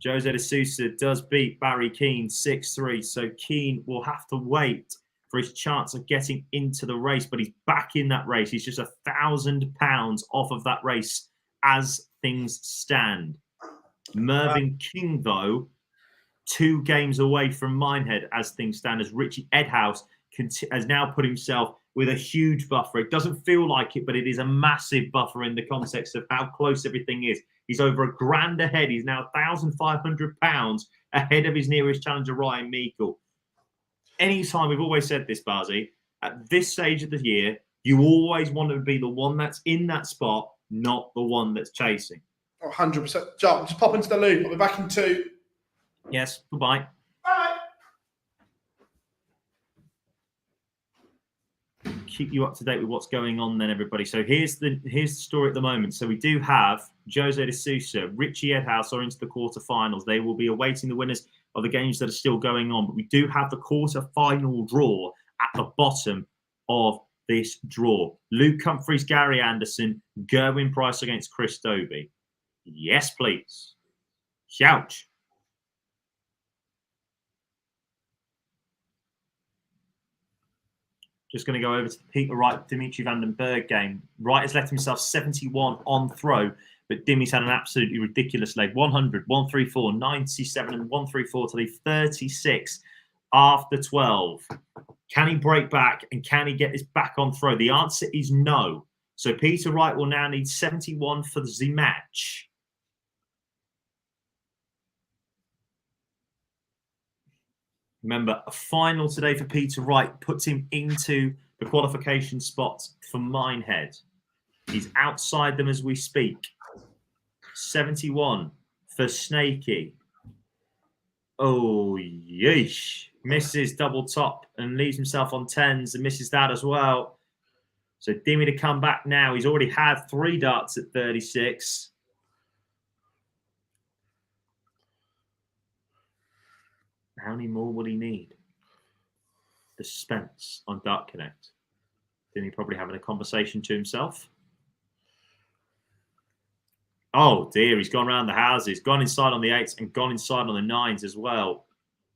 Jose de Sousa does beat Barry Keane 6-3, so Keane will have to wait for his chance of getting into the race, but he's back in that race. He's just £1,000 off of that race as things stand. Mervyn King, though, 2 games away from Minehead as things stand, as Richie Edhouse has now put himself with a huge buffer. It doesn't feel like it, but it is a massive buffer in the context of how close everything is. He's over £1,000 ahead. He's now £1,500 ahead of his nearest challenger, Ryan Meikle. Anytime, we've always said this, Barzy, at this stage of the year, you always want to be the one that's in that spot, not the one that's chasing. 100%. Jump, just pop into the loop. I'll be back in 2. Yes, goodbye. Bye. Keep you up to date with what's going on then, everybody. So here's the story at the moment. So we do have Jose de Sousa, Richie Edhouse are into the quarterfinals. They will be awaiting the winners of the games that are still going on. But we do have the quarterfinal draw at the bottom of this draw. Luke Humphries, Gary Anderson, Gerwin Price against Chris Dobie. Yes, please. Shout. Just going to go over to the Peter Wright, Dimitri van den Berg game. Wright has left himself 71 on throw, but Dimmy's had an absolutely ridiculous leg. 100, 134, 97, and 134 to leave 36 after 12. Can he break back and can he get this back on throw? The answer is no. So Peter Wright will now need 71 for the match. Remember, a final today for Peter Wright puts him into the qualification spots for Minehead. He's outside them as we speak. 71 for Snakey. Oh, yeesh. Misses double top and leaves himself on 10s and misses that as well. So Dimmy to come back now. He's already had 3 darts at 36. How many more will he need? The suspense on Dart Connect. Then he probably having a conversation to himself. Oh dear, he's gone around the houses, gone inside on the 8s and gone inside on the 9s as well.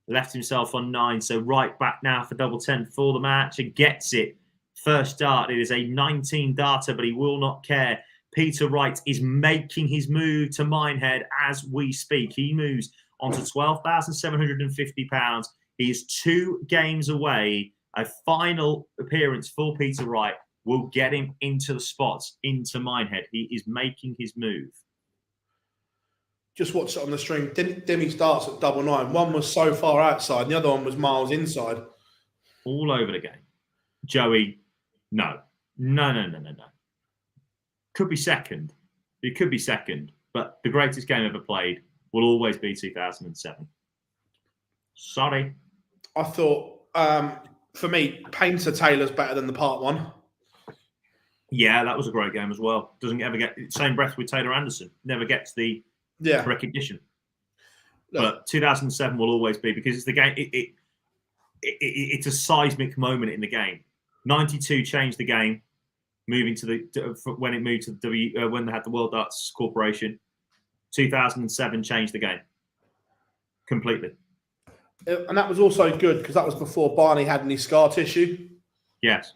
Left himself on 9, so right back now for double 10 for the match and gets it First dart, it is a 19 darter, but he will not care. Peter Wright is making his move to Minehead as we speak. He moves onto £12,750. He is 2 games away. A final appearance for Peter Wright will get him into the spots, into Minehead. He is making his move. Just watched it on the stream. Demi starts at 99. One was so far outside, and the other one was miles inside. All over the game. Joey, no. Could be second. It could be second, but the greatest game ever played will always be 2007. Sorry. I thought, for me, Painter Taylor's better than the part one. Yeah, that was a great game as well. Doesn't ever get same breath with Taylor Anderson. Never gets the recognition. Look. But 2007 will always be, because it's the game. It's a seismic moment in the game. 92 changed the game, moving to when it moved to when they had the World Darts Corporation. 2007 changed the game completely. And that was also good because that was before Barney had any scar tissue. Yes.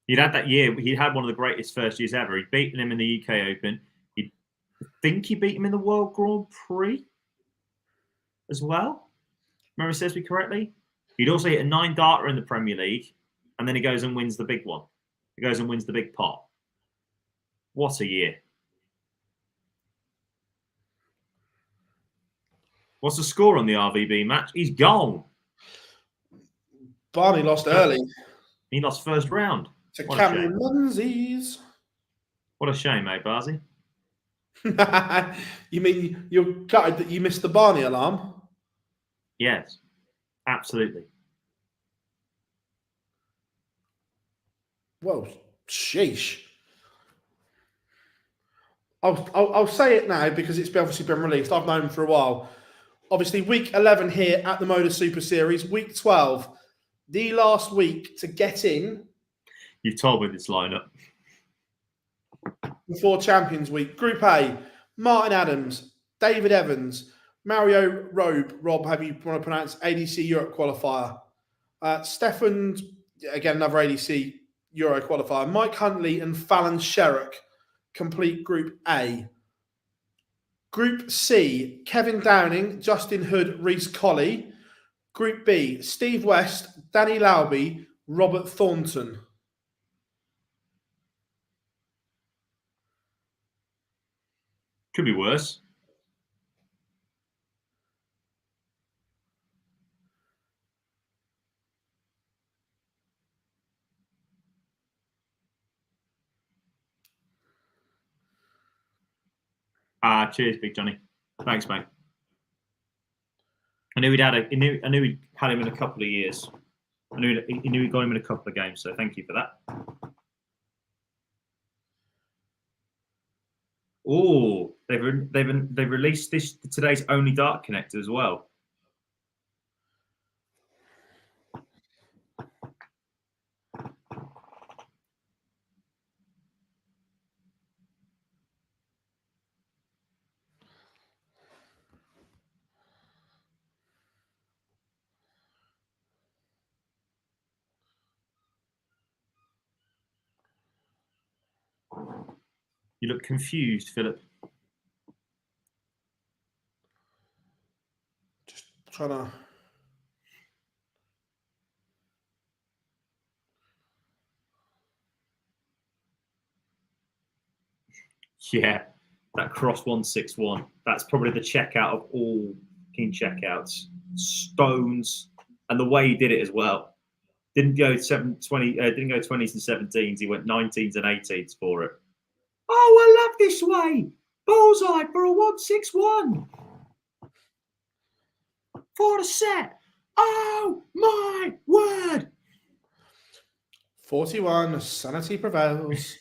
He'd had that year. He had one of the greatest first years ever. He'd beaten him in the UK Open. I think he beat him in the World Grand Prix as well. Remember, says me correctly. He'd also hit a 9-darter in the Premier League, and then he goes and wins the big one. He goes and wins the big pot. What a year! What's the score on the RVB match? He's gone. Barney lost early. He lost first round. To Cameron Menzies. What a shame, eh, Barzy? You mean you're gutted that you missed the Barney alarm? Yes, absolutely. Well, sheesh. I'll say it now because it's obviously been released. I've known for a while. Obviously, week 11 here at the MODUS Super Series. Week 12, the last week to get in. You've told me this lineup. Before Champions Week. Group A, Martin Adams, David Evans, Mario Robe, Rob, how you want to pronounce, ADC Europe qualifier. Stefan, again, another ADC Euro qualifier. Mike Huntley and Fallon Sherrock complete Group A. Group C, Kevin Downing, Justin Hood, Reece Colley. Group B, Steve West, Danny Lauby, Robert Thornton. Could be worse. Cheers, Big Johnny. Thanks, mate. I knew I knew we'd had him in a couple of years. I knew he got him in a couple of games. So thank you for that. Oh, they've released today's only dart connector as well. You look confused, Philip. Just trying to... Yeah, that cross 161. That's probably the checkout of all King checkouts. Stones, and the way he did it as well. Didn't go 20s and 17s. He went 19s and 18s for it. Oh, I love this way. Bullseye for a 161. For the set. Oh, my word. 41, sanity prevails.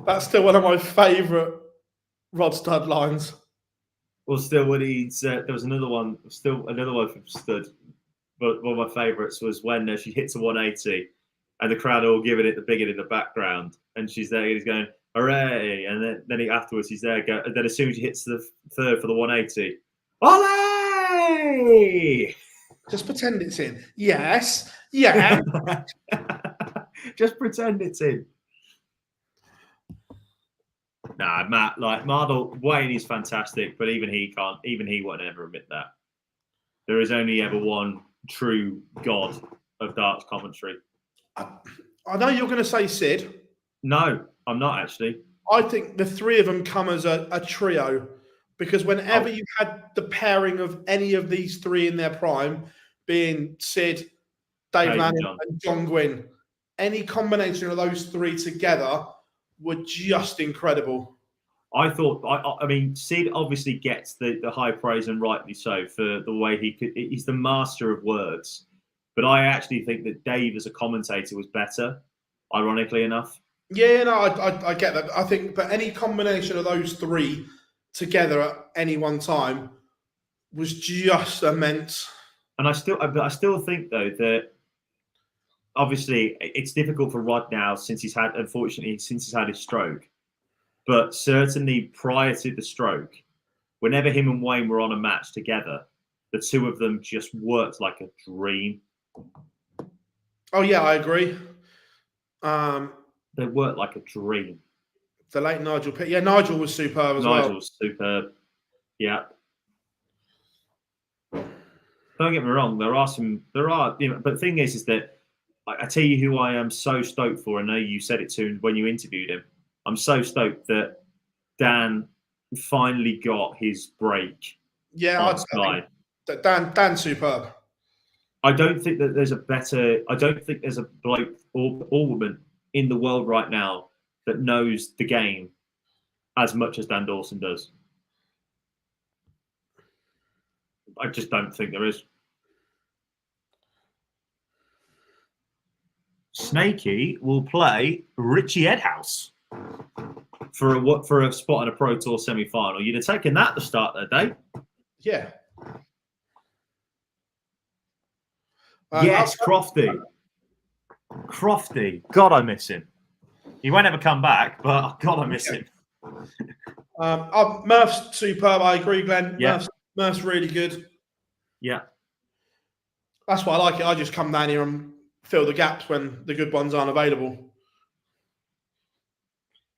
That's still one of my favourite Rod Stud lines. Well, still, when there was another one from Stud. But one of my favourites was when she hits a 180 and the crowd are all giving it the bigot in the background, and she's there, and he's going, hooray! And then afterwards he's there, and then as soon as she hits the third for the 180, ole! Yay! Just pretend it's in. Yes. Yeah. Just pretend it's in. Nah, Matt, like Wayne is fantastic, but even he won't ever admit that. There is only ever one true god of darts commentary. I know you're going to say Sid. No, I'm not actually. I think the three of them come as a trio because whenever you had the pairing of any of these three in their prime, being Sid, Dave Lanning, and John Gwynn, any combination of those three together were just incredible. I thought, I mean, Sid obviously gets the high praise, and rightly so, for the way he's the master of words. But I actually think that Dave as a commentator was better, ironically enough. Yeah, no, I get that. I think, but any combination of those three together at any one time was just immense. And I still think though that obviously it's difficult for Rod now since he's had his stroke. But certainly prior to the stroke, whenever him and Wayne were on a match together, the two of them just worked like a dream. Oh yeah, I agree. They worked like a dream. The late Nigel Pitt. Yeah, Nigel was superb as well. Nigel was superb. Yeah. Don't get me wrong. But the thing is that I tell you who I am so stoked for. I know you said it to him when you interviewed him. I'm so stoked that Dan finally got his break. Yeah, on Sky. Dan's superb. I don't think there's a bloke or woman in the world right now that knows the game as much as Dan Dawson does. I just don't think there is. Snakey will play Richie Edhouse for a spot in a Pro Tour semi-final. You'd have taken that at the start of the day. Yeah. Yes, Crofty. God, I miss him. He won't ever come back, but God, I miss him. Murph's superb. I agree, Glenn. Yeah. Murph's really good. Yeah. That's why I like it. I just come down here and fill the gaps when the good ones aren't available.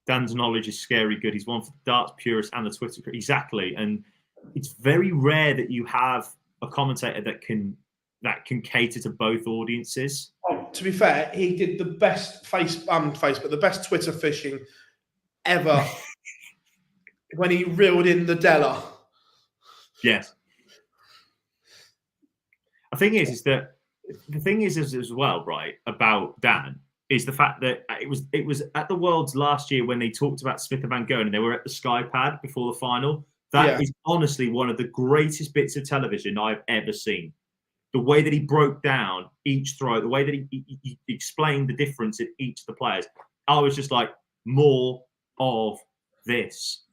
Dan's knowledge is scary good. He's one for the darts purists and the Twitter. Exactly. And it's very rare that you have a commentator that can cater to both audiences. Oh, to be fair, he did the best the best Twitter fishing ever when he reeled in the Della. Yes. The thing is as well, right, about Dan is the fact that it was at the Worlds last year when they talked about Smith and Van Gogh and they were at the Sky Pad before the final. That is honestly one of the greatest bits of television I've ever seen. The way that he broke down each throw, the way that he explained the difference in each of the players. I was just like, more of this.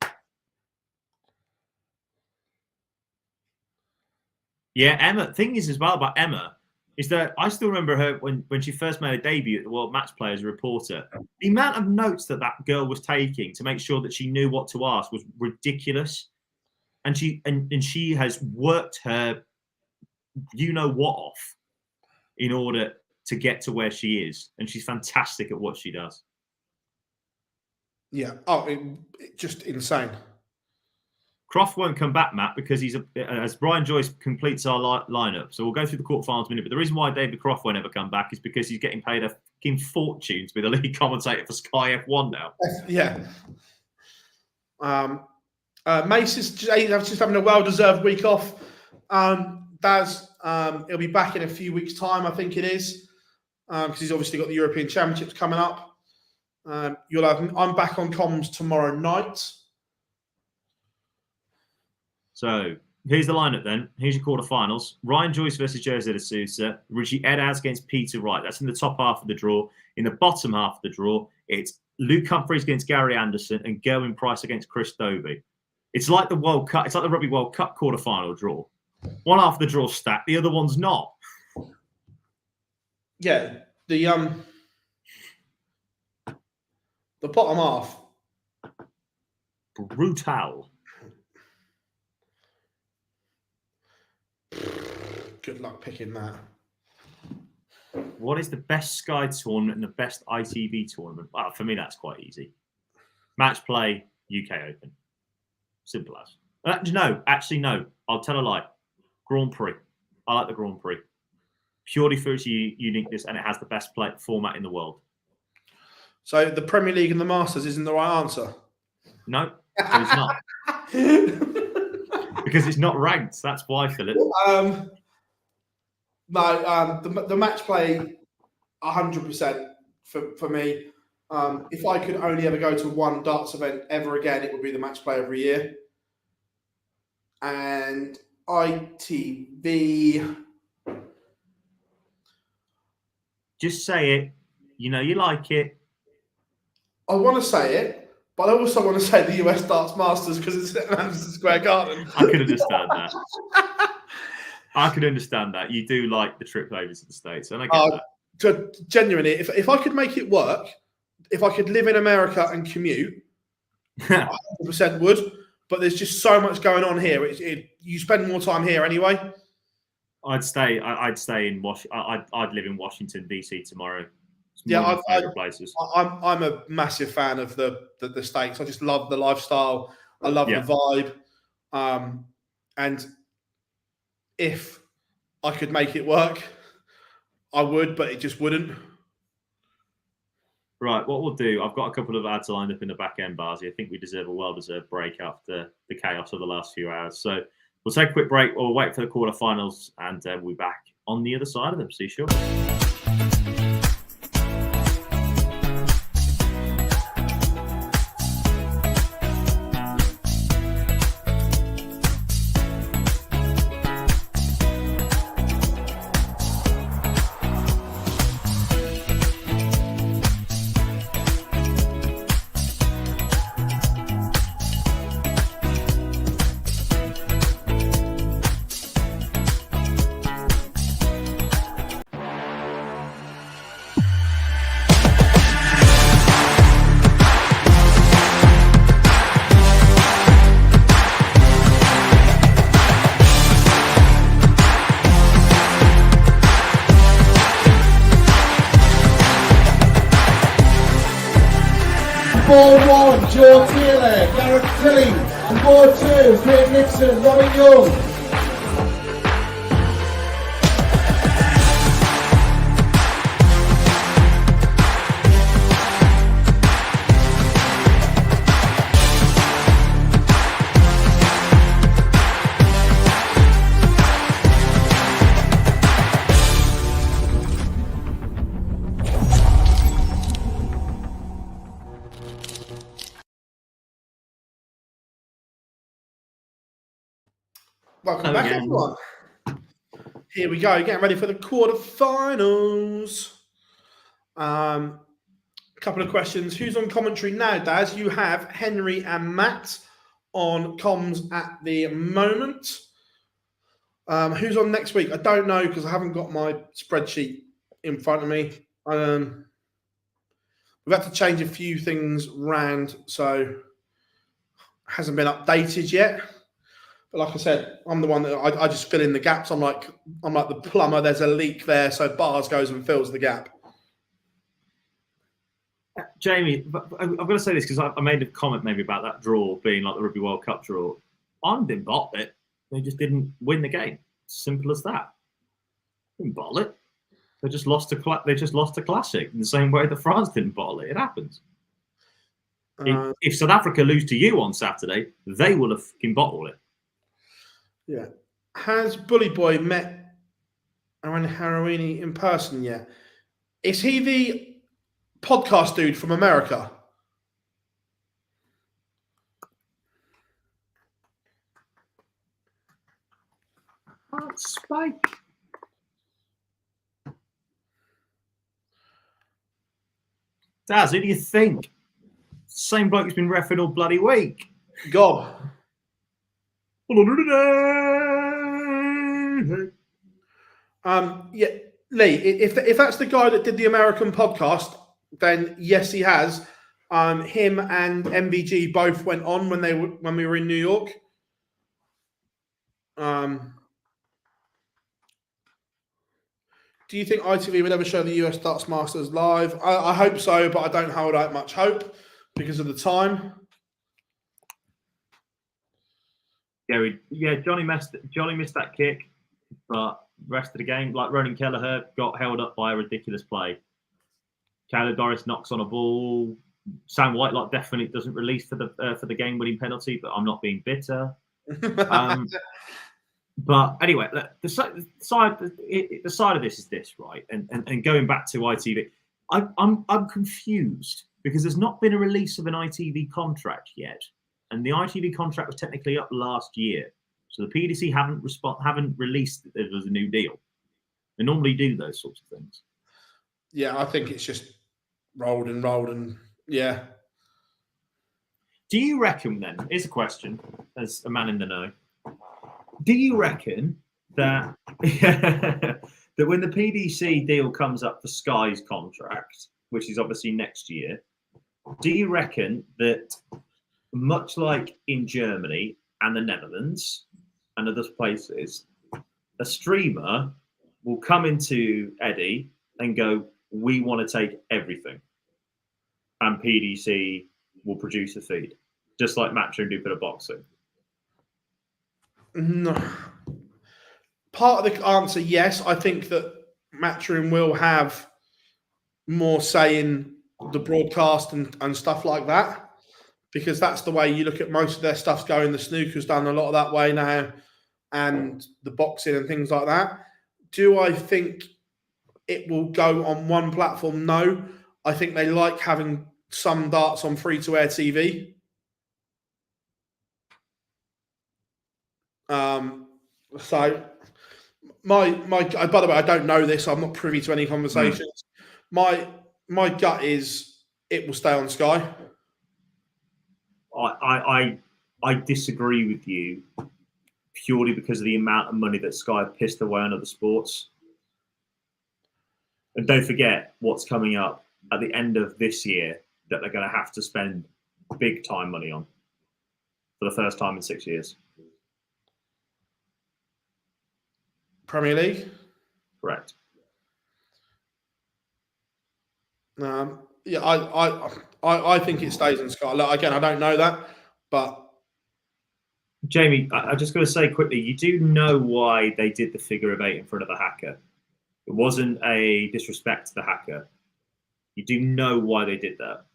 Yeah, Emma. Thing is as well about Emma is that I still remember her when she first made a debut at the World Match Play as a reporter. The amount of notes that girl was taking to make sure that she knew what to ask was ridiculous. And she has worked her what off in order to get to where she is. And she's fantastic at what she does. Yeah. Oh, just insane. Croft won't come back, Matt, because as Brian Joyce completes our lineup. So we'll go through the quarterfinals in a minute. But the reason why David Croft won't ever come back is because he's getting paid a fucking fortune to be the lead commentator for Sky F1 now. Yeah. Mace is just having a well-deserved week off. Daz, he'll be back in a few weeks' time, I think it is, because he's obviously got the European Championships coming up. I'm back on comms tomorrow night. So here's the lineup then. Here's your quarterfinals. Ryan Joyce versus Jose de Sousa. Richie Edhouse against Peter Wright. That's in the top half of the draw. In the bottom half of the draw, it's Luke Humphries against Gary Anderson and Gerwyn Price against Chris Dobey. It's like the World Cup. It's like the Rugby World Cup quarterfinal draw. One half of the draw stacked, the other one's not. Yeah, the bottom half. Brutal. good luck picking that. What is the best Sky tournament and the best ITV tournament? Well, for me, that's quite easy. Match play, UK Open. Simple as. No. I'll tell a lie. Grand Prix. I like the Grand Prix. Purely for its uniqueness, and it has the best format in the world. So the Premier League and the Masters isn't the right answer? No, it's not. Because it's not ranked. That's why, Philip. The match play, 100% for me. If I could only ever go to one darts event ever again, it would be the match play every year. And ITV. Just say it. You know you like it. I want to say it, but I also want to say the US Darts Masters because it's at Madison Square Garden. I could understand that. I could understand that. You do like the trip over to the States, and I get that. Genuinely, if I could make it work, if I could live in America and commute, 100% would. But there's just so much going on here. You spend more time here anyway. I'd stay in I'd live in Washington DC tomorrow. Yeah, places. I'm a massive fan of the States. I just love the lifestyle. I love the vibe. And if I could make it work, I would, but it just wouldn't. Right, what we'll do, I've got a couple of ads lined up in the back end, Barzy. I think we deserve a well-deserved break after the chaos of the last few hours. So we'll take a quick break or we'll wait for the quarterfinals, and we'll be back on the other side of them. See you shortly. Joe Taylor, Gareth Tilly, and board 2, Craig Nixon, Robin Young. Welcome back, everyone. Here we go, getting ready for the quarterfinals. A couple of questions. Who's on commentary now, Daz? You have Henry and Matt on comms at the moment. Who's on next week? I don't know because I haven't got my spreadsheet in front of me. We've had to change a few things around, so it hasn't been updated yet. But like I said, I'm the one that I just fill in the gaps. I'm like the plumber. There's a leak there, so Bars goes and fills the gap. Jamie, I'm going to say this because I made a comment maybe about that draw being like the Rugby World Cup draw. Ireland didn't bottle it. They just didn't win the game. Simple as that. They didn't bottle it. They just lost to Classic in the same way that France didn't bottle it. It happens. If South Africa lose to you on Saturday, they will have fucking bottled it. Yeah. Has Bully Boy met Aaron Harawini in person yet? Is he the podcast dude from America? Spike. Daz, who do you think? Same bloke who's been reffing all bloody week. Go. Yeah, Lee, if that's the guy that did the American podcast, then yes, he has. Him and MVG both went on when we were in New York. Do you think ITV would ever show the US Darts Masters live? I hope so, but I don't hold out much hope because of the time. Yeah, Johnny missed that kick, but the rest of the game, like Ronan Kelleher, got held up by a ridiculous play. Caleb Doris knocks on a ball. Sam Whitelock definitely doesn't release for the game-winning penalty, but I'm not being bitter. But anyway, the side of this is this, right? And going back to ITV, I'm confused because there's not been a release of an ITV contract yet, and the ITV contract was technically up last year, so the PDC haven't released that there was a new deal. They normally do those sorts of things. Yeah, I think it's just rolled and yeah. Do you reckon then? Here's a question, as a man in the know. Do you reckon that that when the PDC deal comes up for Sky's contract, which is obviously next year, do you reckon that much like in Germany and the Netherlands and other places, a streamer will come into Eddie and go, "We want to take everything," and PDC will produce a feed, just like Matchroom do for the boxing? No. Part of the answer, yes. I think that Matchroom will have more say in the broadcast and stuff like that, because that's the way you look at most of their stuff's going. The snooker's done a lot of that way now, and the boxing and things like that. Do I think it will go on one platform? No. I think they like having some darts on free-to-air TV. So my by the way, I don't know this. I'm not privy to any conversations. My gut is it will stay on Sky. I disagree with you purely because of the amount of money that Sky have pissed away on other sports. And don't forget what's coming up at the end of this year that they're going to have to spend big time money on for the first time in 6 years. Premier League? Correct. Yeah, I think it stays in Sky. Like, again, I don't know that, but Jamie, I just got to say quickly, you do know why they did the figure of 8 in front of the hacker. It wasn't a disrespect to the hacker. You do know why they did that.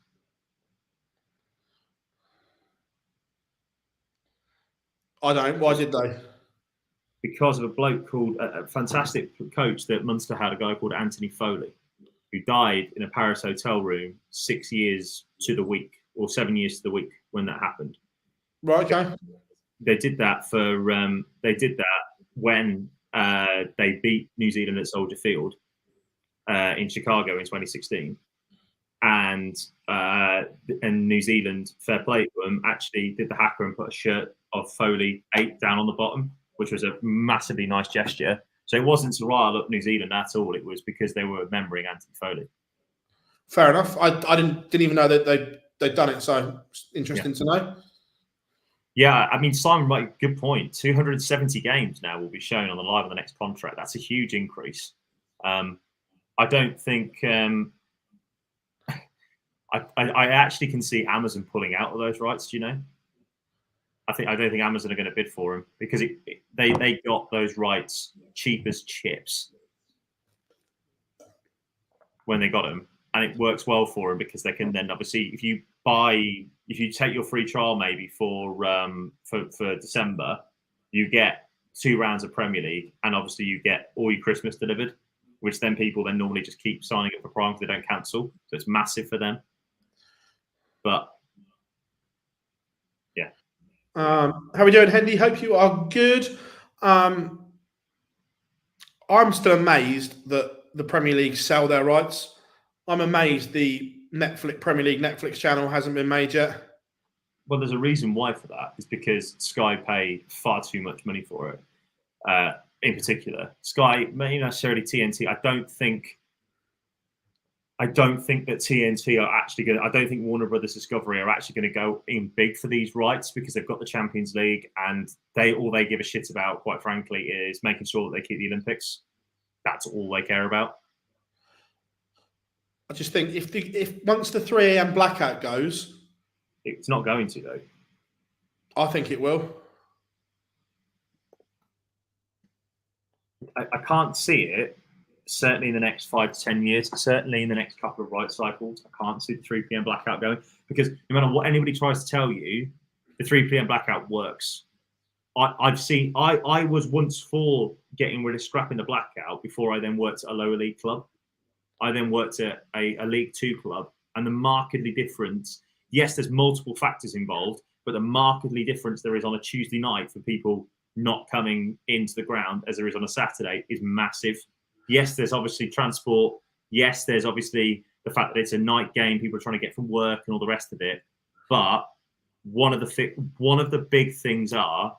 I don't. Why did they? Because of a bloke called a fantastic coach that Munster had, a guy called Anthony Foley, who died in a Paris hotel room 6 years to the week, or 7 years to the week when that happened. Right. Okay. They did that for. They did that when they beat New Zealand at Soldier Field in Chicago in 2016, and New Zealand, fair play to them, actually did the hacker and put a shirt of Foley 8 down on the bottom, which was a massively nice gesture. So it wasn't to rile up New Zealand at all. It was because they were remembering Anthony Foley. Fair enough. I didn't even know that they'd done it. So it's interesting to know. Yeah, I mean, Simon, right, good point. 270 games now will be shown on the live on the next contract. That's a huge increase. I don't think. I actually can see Amazon pulling out of those rights. Do you know? I don't think Amazon are going to bid for them because they got those rights cheap as chips when they got them, and it works well for them because they can then obviously if you take your free trial maybe for December, you get 2 rounds of Premier League, and obviously you get all your Christmas delivered, which then people then normally just keep signing up for Prime because they don't cancel, so it's massive for them. But yeah. How are we doing, Hendy? Hope you are good. I'm still amazed that the Premier League sell their rights. I'm amazed the Premier League Netflix channel hasn't been made yet. Well, there's a reason why for that. It's because Sky paid far too much money for it. In particular, Sky, not necessarily TNT. I don't think that TNT are actually going to, I don't think Warner Brothers Discovery are actually going to go in big for these rights because they've got the Champions League and all they give a shit about, quite frankly, is making sure that they keep the Olympics. that's all they care about. I just think if once the 3 a.m. blackout goes, It's not going to, though. I think it will. I can't see it, certainly in the next 5 to 10 years, certainly in the next couple of right cycles. I can't see the 3 p.m. blackout going, because no matter what anybody tries to tell you, the 3 p.m. blackout works. I was once for getting rid of scrapping the blackout before I then worked at a lower league club. I then worked at a League Two club, and the markedly difference, yes, there's multiple factors involved, but the markedly difference there is on a Tuesday night for people not coming into the ground as there is on a Saturday is massive. Yes, there's obviously transport. Yes, there's obviously the fact that it's a night game, people are trying to get from work and all the rest of it. But one of the big things are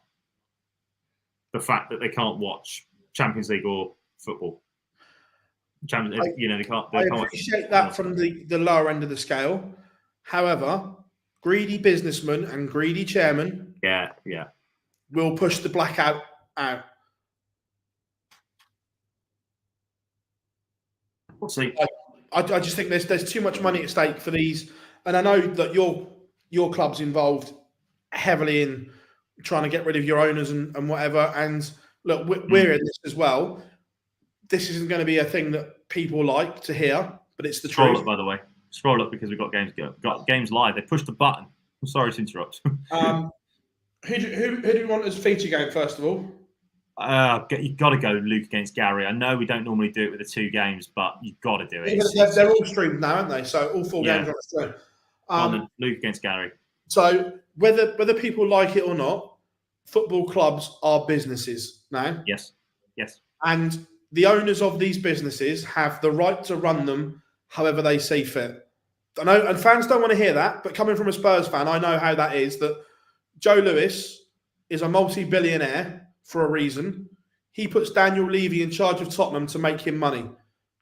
the fact that they can't watch Champions League or football. They can't. I appreciate that from the lower end of the scale. However, greedy businessmen and greedy chairmen, will push the blackout out. We'll see. I just think there's too much money at stake for these, and I know that your club's involved heavily in trying to get rid of your owners and whatever. And look, we're in this as well. This isn't going to be a thing that people like to hear, but it's the Scroll truth. up, by the way. Scroll up because we've got games live. They pushed the button. I'm sorry to interrupt. Who do you want as feature game first of all? You've got to go Luke against Gary. I know we don't normally do it with the 2 games, but you've got to do it. They're all streamed now, aren't they? So all 4 games are streamed. Luke against Gary. So whether people like it or not, football clubs are businesses now. Yes. And the owners of these businesses have the right to run them however they see fit. I know, and fans don't want to hear that, but coming from a Spurs fan, I know how that is. That Joe Lewis is a multi-billionaire for a reason. He puts Daniel Levy in charge of Tottenham to make him money.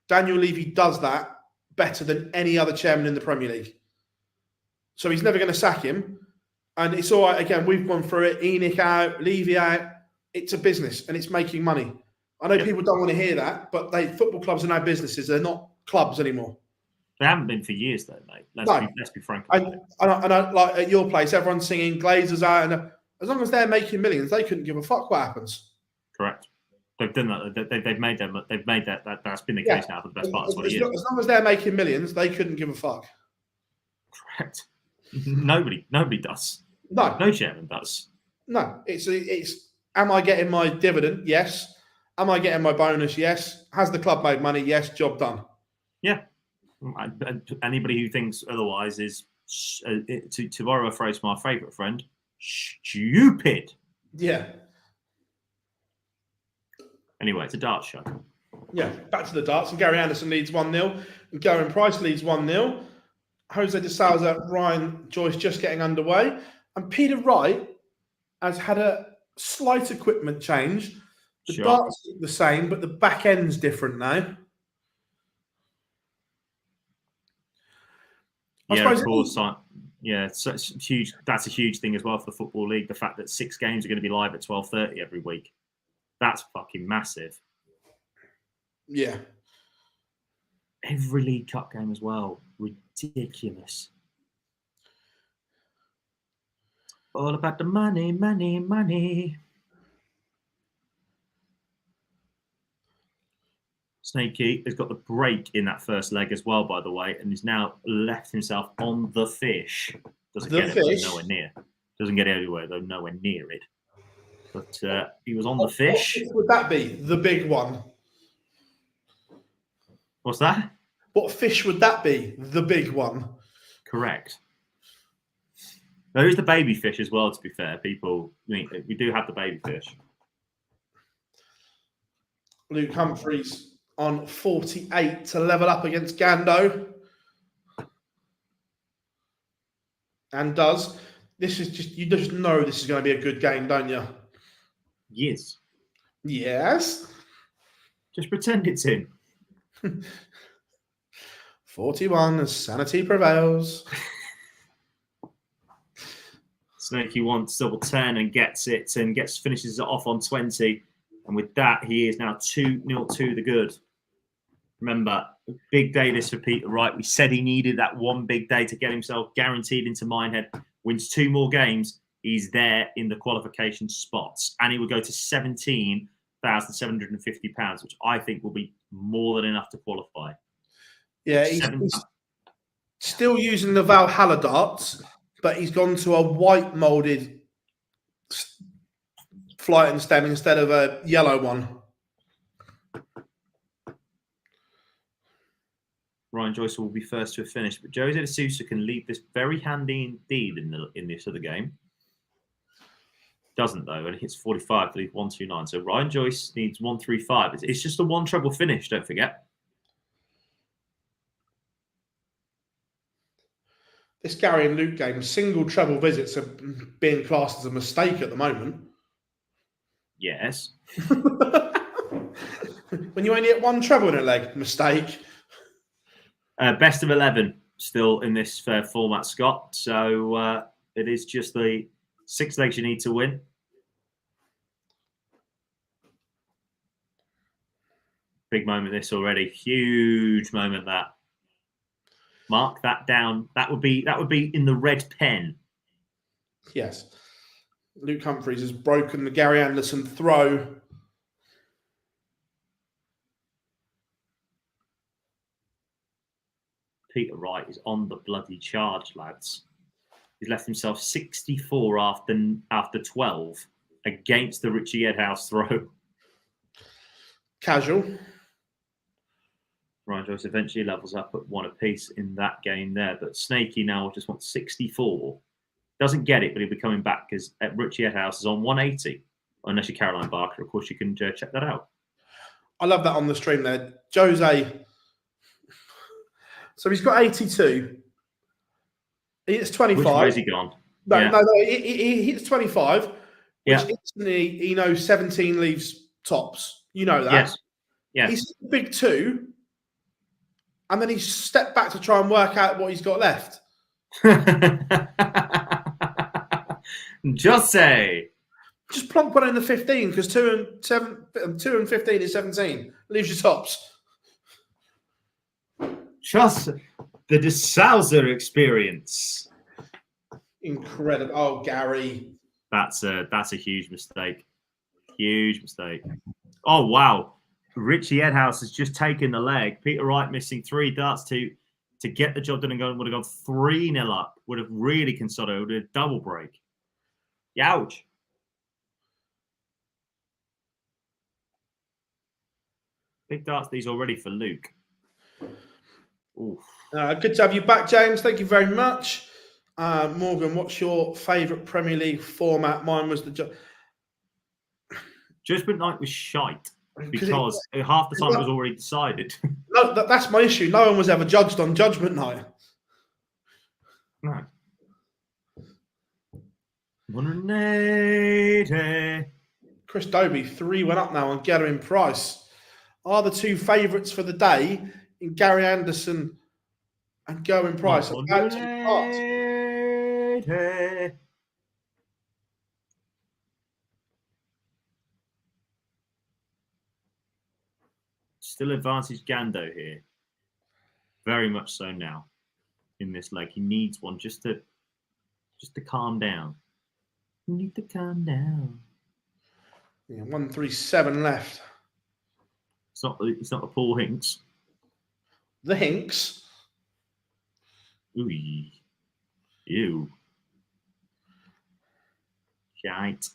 Daniel Levy does that better than any other chairman in the Premier League. So he's never going to sack him. And it's all right. Again, we've gone through it. Enoch out, Levy out. It's a business and it's making money. I know people don't want to hear that, but football clubs are now businesses. They're not clubs anymore. They haven't been for years, though, mate. Let's be frank. And I like at your place, everyone's singing Glazers out, and as long as they're making millions, they couldn't give a fuck what happens. Correct. They've done that. They've made them. They've made that. That's been the case now for the best part of 20 years. As long as they're making millions, they couldn't give a fuck. Correct. Nobody does. No chairman does. No. It's. Am I getting my dividend? Yes. Am I getting my bonus? Yes. Has the club made money? Yes. Job done. Yeah. Anybody who thinks otherwise is, to borrow a phrase from my favourite friend, stupid. Yeah. Anyway, it's a darts show. Yeah, back to the darts. And Gary Anderson leads 1-0. And Garen Price leads 1-0. Jose de Souza, Ryan Joyce just getting underway. And Peter Wright has had a slight equipment change. The darts look the same, but the back end's different now. Yeah, of course. Yeah, it's huge. That's a huge thing as well for the Football League. The fact that 6 games are going to be live at 12:30 every week. That's fucking massive. Yeah. Every League Cup game as well. Ridiculous. All about the money, money, money. Snakey has got the break in that first leg as well, by the way, and he's now left himself on the fish. Doesn't get it, though, nowhere near. Doesn't get anywhere, though, nowhere near it. But he was on the fish. What would that be? The big one. What's that? What fish would that be? The big one. Correct. There is the baby fish as well, to be fair. People, we do have the baby fish. Luke Humphreys on 48 to level up against Gando. And does. This is just, you just know this is going to be a good game, don't you? Yes. Yes. Just pretend it's him. 41 as sanity prevails. Snakey wants double 10 and gets it and finishes it off on 20. And with that, he is now 2-0 to the good. Remember, big day this for Peter Wright. We said he needed that one big day to get himself guaranteed into Minehead. Wins 2 more games, he's there in the qualification spots. And he will go to £17,750, which I think will be more than enough to qualify. Yeah, he's still using the Valhalla darts, but he's gone to a white molded flight and stem instead of a yellow one. Ryan Joyce will be first to a finish, but Jose de Sousa can lead this very handy indeed in this other game. Doesn't though, and he hits 45 to leave 129. So Ryan Joyce needs 135. It's just a 1 treble finish, don't forget. This Gary and Luke game, single treble visits are being classed as a mistake at the moment. Yes. When you only hit 1 treble in a leg, mistake. Best of 11 still in this format, Scott. So it is just the 6 legs you need to win. Big moment this already. Huge moment that. Mark that down. That would be in the red pen. Yes. Luke Humphries has broken the Gary Anderson throw. Peter Wright is on the bloody charge, lads. He's left himself 64 after 12 against the Richie Edhouse throw. Casual. Ryan Joyce eventually levels up at 1 apiece in that game there, but Snaky now just wants 64. Doesn't get it, but he'll be coming back because Richie Edhouse is on 180. Unless you're Caroline Barker, of course, you can check that out. I love that on the stream there. Jose. So he's got 82. He hits 25. Where's he gone? No, Yeah. no, he hits 25. Yeah. Which instantly, he knows 17 leaves tops. You know that. Yes. Yes. He's a big 2. And then he's stepped back to try and work out what he's got left. Just say. Just plonk one in the 15 because 2 and 15 is 17. Leaves your tops. Just the De Sousa experience. Incredible. Oh, Gary. That's a huge mistake. Huge mistake. Oh, wow. Richie Edhouse has just taken the leg. Peter Wright missing 3 darts to get the job done and would have gone 3-0 up. Would have really consolidated a double break. Youch. Big darts these already for Luke. Oof. Good to have you back, James. Thank you very much. Morgan, what's your favourite Premier League format? Mine was the Judgment Night was shite because half the time it was already decided. No, that's my issue. No one was ever judged on Judgment Night. No. 180. Chris Dobie, 3 went up now on Gathering Price. Are the 2 favourites for the day in Gary Anderson and Going Price? 180. Still advantage Gando here. Very much so now in this leg. He needs one just to calm down. You need to calm down. Yeah, 137 left. It's not the Paul Hinks. The Hinks. Ooh. Ew. Shite.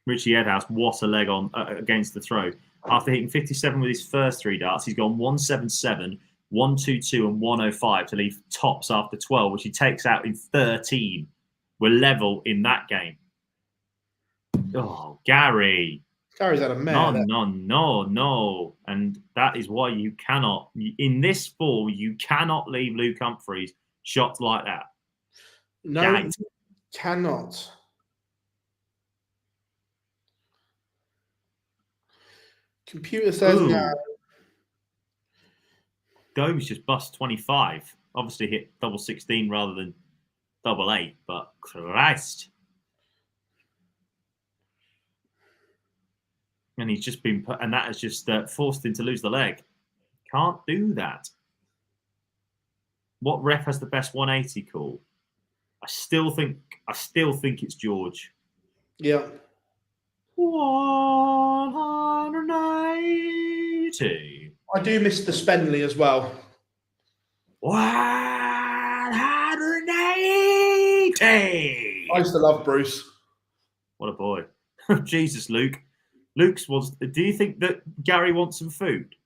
Richie Edhouse, what a leg on against the throw. After hitting 57 with his first 3 darts, he's gone 177, 122, and 105 to leave tops after 12, which he takes out in 13. We're level in that game. Oh, Gary. Gary's had a mare. No. And that is why you cannot, in this form, you cannot leave Luke Humphries shots like that. No, Gary. cannot. Computer says no. Dobie's just bust 25. Obviously hit double 16 rather than double 8, but Christ. And he's just been put, and that has just forced him to lose the leg. Can't do that. What ref has the best 180 call? I still think it's George. Yeah. 180. I do miss the Spenley as well. 180. I used to love Bruce. What a boy. Jesus, Luke. Luke's was. Do you think that Gary wants some food?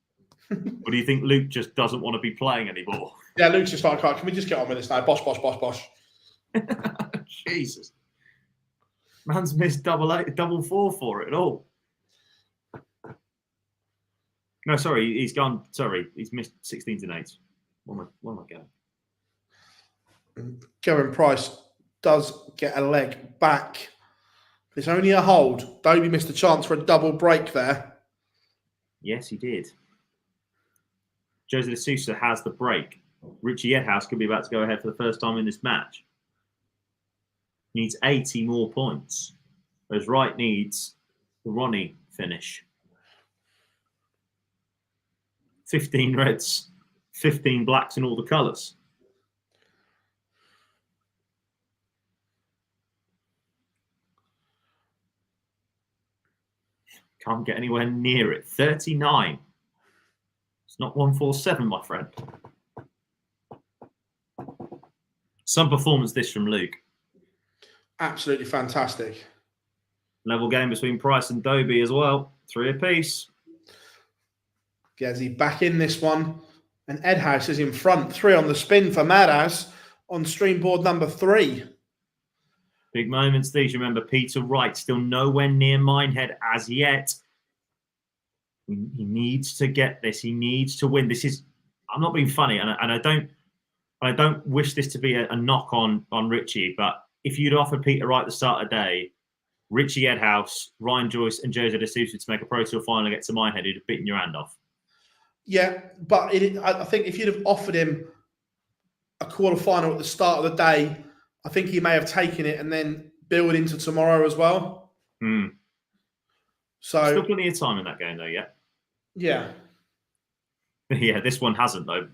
Or do you think Luke just doesn't want to be playing anymore? Yeah, Luke's just like, can we just get on with this now? Bosh, bosh, bosh, bosh. Jesus. Man's missed double four for it all. No, sorry, he's gone. Sorry, he's missed 16s and 8s. What am I going? Kevin Price does get a leg back. It's only a hold. Dobie missed a chance for a double break there. Yes, he did. Jose de Sousa has the break. Richie Edhouse could be about to go ahead for the first time in this match. Needs 80 more points. Whereas Wright needs the Ronnie finish. 15 reds, 15 blacks in all the colours. Can't get anywhere near it. 39. It's not 147, my friend. Some performance this from Luke. Absolutely fantastic. Level game between Price and Dobie as well. 3 apiece. Gezi back in this one. And Edhouse is in front. 3 on the spin for Madhouse on stream board number 3. Big moments, these. Remember, Peter Wright still nowhere near Minehead as yet. He needs to get this. He needs to win. This is. I'm not being funny, and I don't wish this to be a knock on Richie. But if you'd offered Peter Wright at the start of the day, Richie Edhouse, Ryan Joyce, and Jose de Sousa to make a Pro Tour final against Minehead, he'd have beaten your hand off. Yeah, but I think if you'd have offered him a quarterfinal at the start of the day, I think he may have taken it and then build into tomorrow as well. So Still plenty of time in that game, though, yeah? Yeah. Yeah, this one hasn't, though.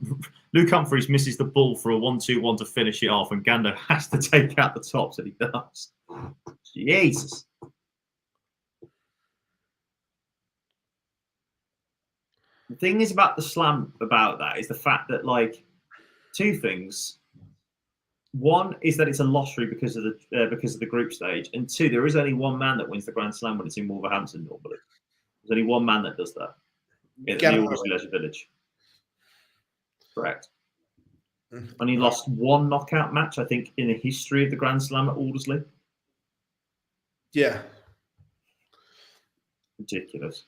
Luke Humphreys misses the ball for a 1-2-1 to finish it off, and Gando has to take out the tops, and he does. Jesus. The thing is about the slam about that is the fact that, like, 2 things. One is that it's a lottery because of the group stage, and 2, there is only one man that wins the Grand Slam when it's in Wolverhampton normally. There's only one man that does that in the Aldersey Leisure Village. Correct. And he lost 1 knockout match, I think, in the history of the Grand Slam at Aldersley. Yeah. Ridiculous.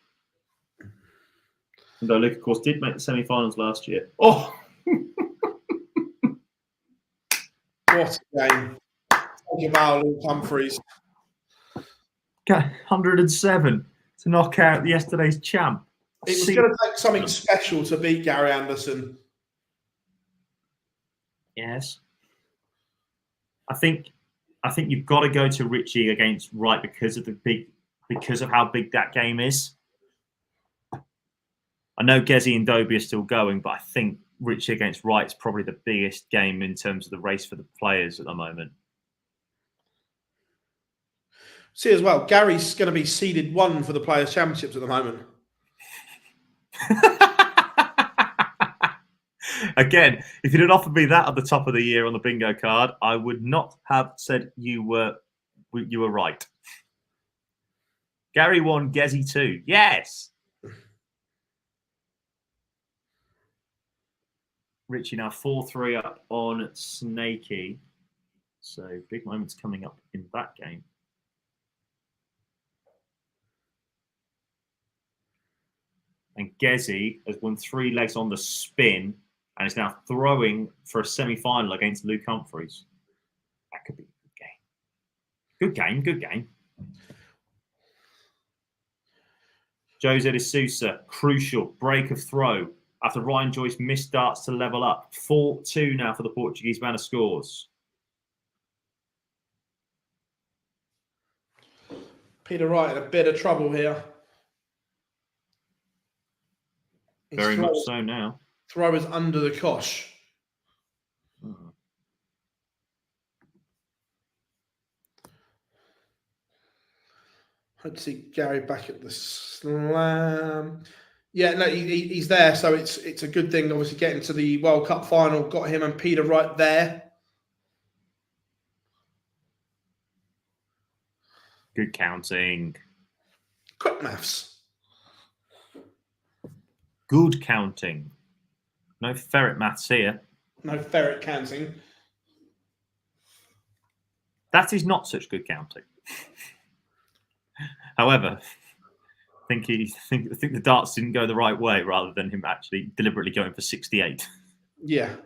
Although Luke, of course, did make the semi-finals last year. Oh! What a game. Talk about Luke Humphreys. 107 to knock out yesterday's champ. It was going to take something special to beat Gary Anderson. Yes. I think you've got to go to Richie against Wright because of how big that game is. I know Gezi and Dobie are still going, but I think Richie against Wright is probably the biggest game in terms of the race for the players at the moment. See as well, Gary's going to be seeded 1 for the Players' Championships at the moment. Again, if you'd had offered me that at the top of the year on the bingo card, I would not have said you were right. Gary 1, Gezi 2. Yes. Richie now 4-3 up on Snakey. So big moments coming up in that game. And Gezi has won 3 legs on the spin and is now throwing for a semi-final against Luke Humphreys. That could be a good game. Good game. Jose de Sousa, crucial break of throw after Ryan Joyce missed darts to level up. 4-2 now for the Portuguese man of scores. Peter Wright in a bit of trouble here. Very much so now. Throwers under the cosh. Hope to see Gary back at the slam. Yeah, no, he's there, so it's a good thing. Obviously, getting to the World Cup final, got him and Peter right there. Good counting. Quick maths. Good counting. No ferret maths here. No ferret counting. That is not such good counting. However, I think the darts didn't go the right way rather than him actually deliberately going for 68. Yeah.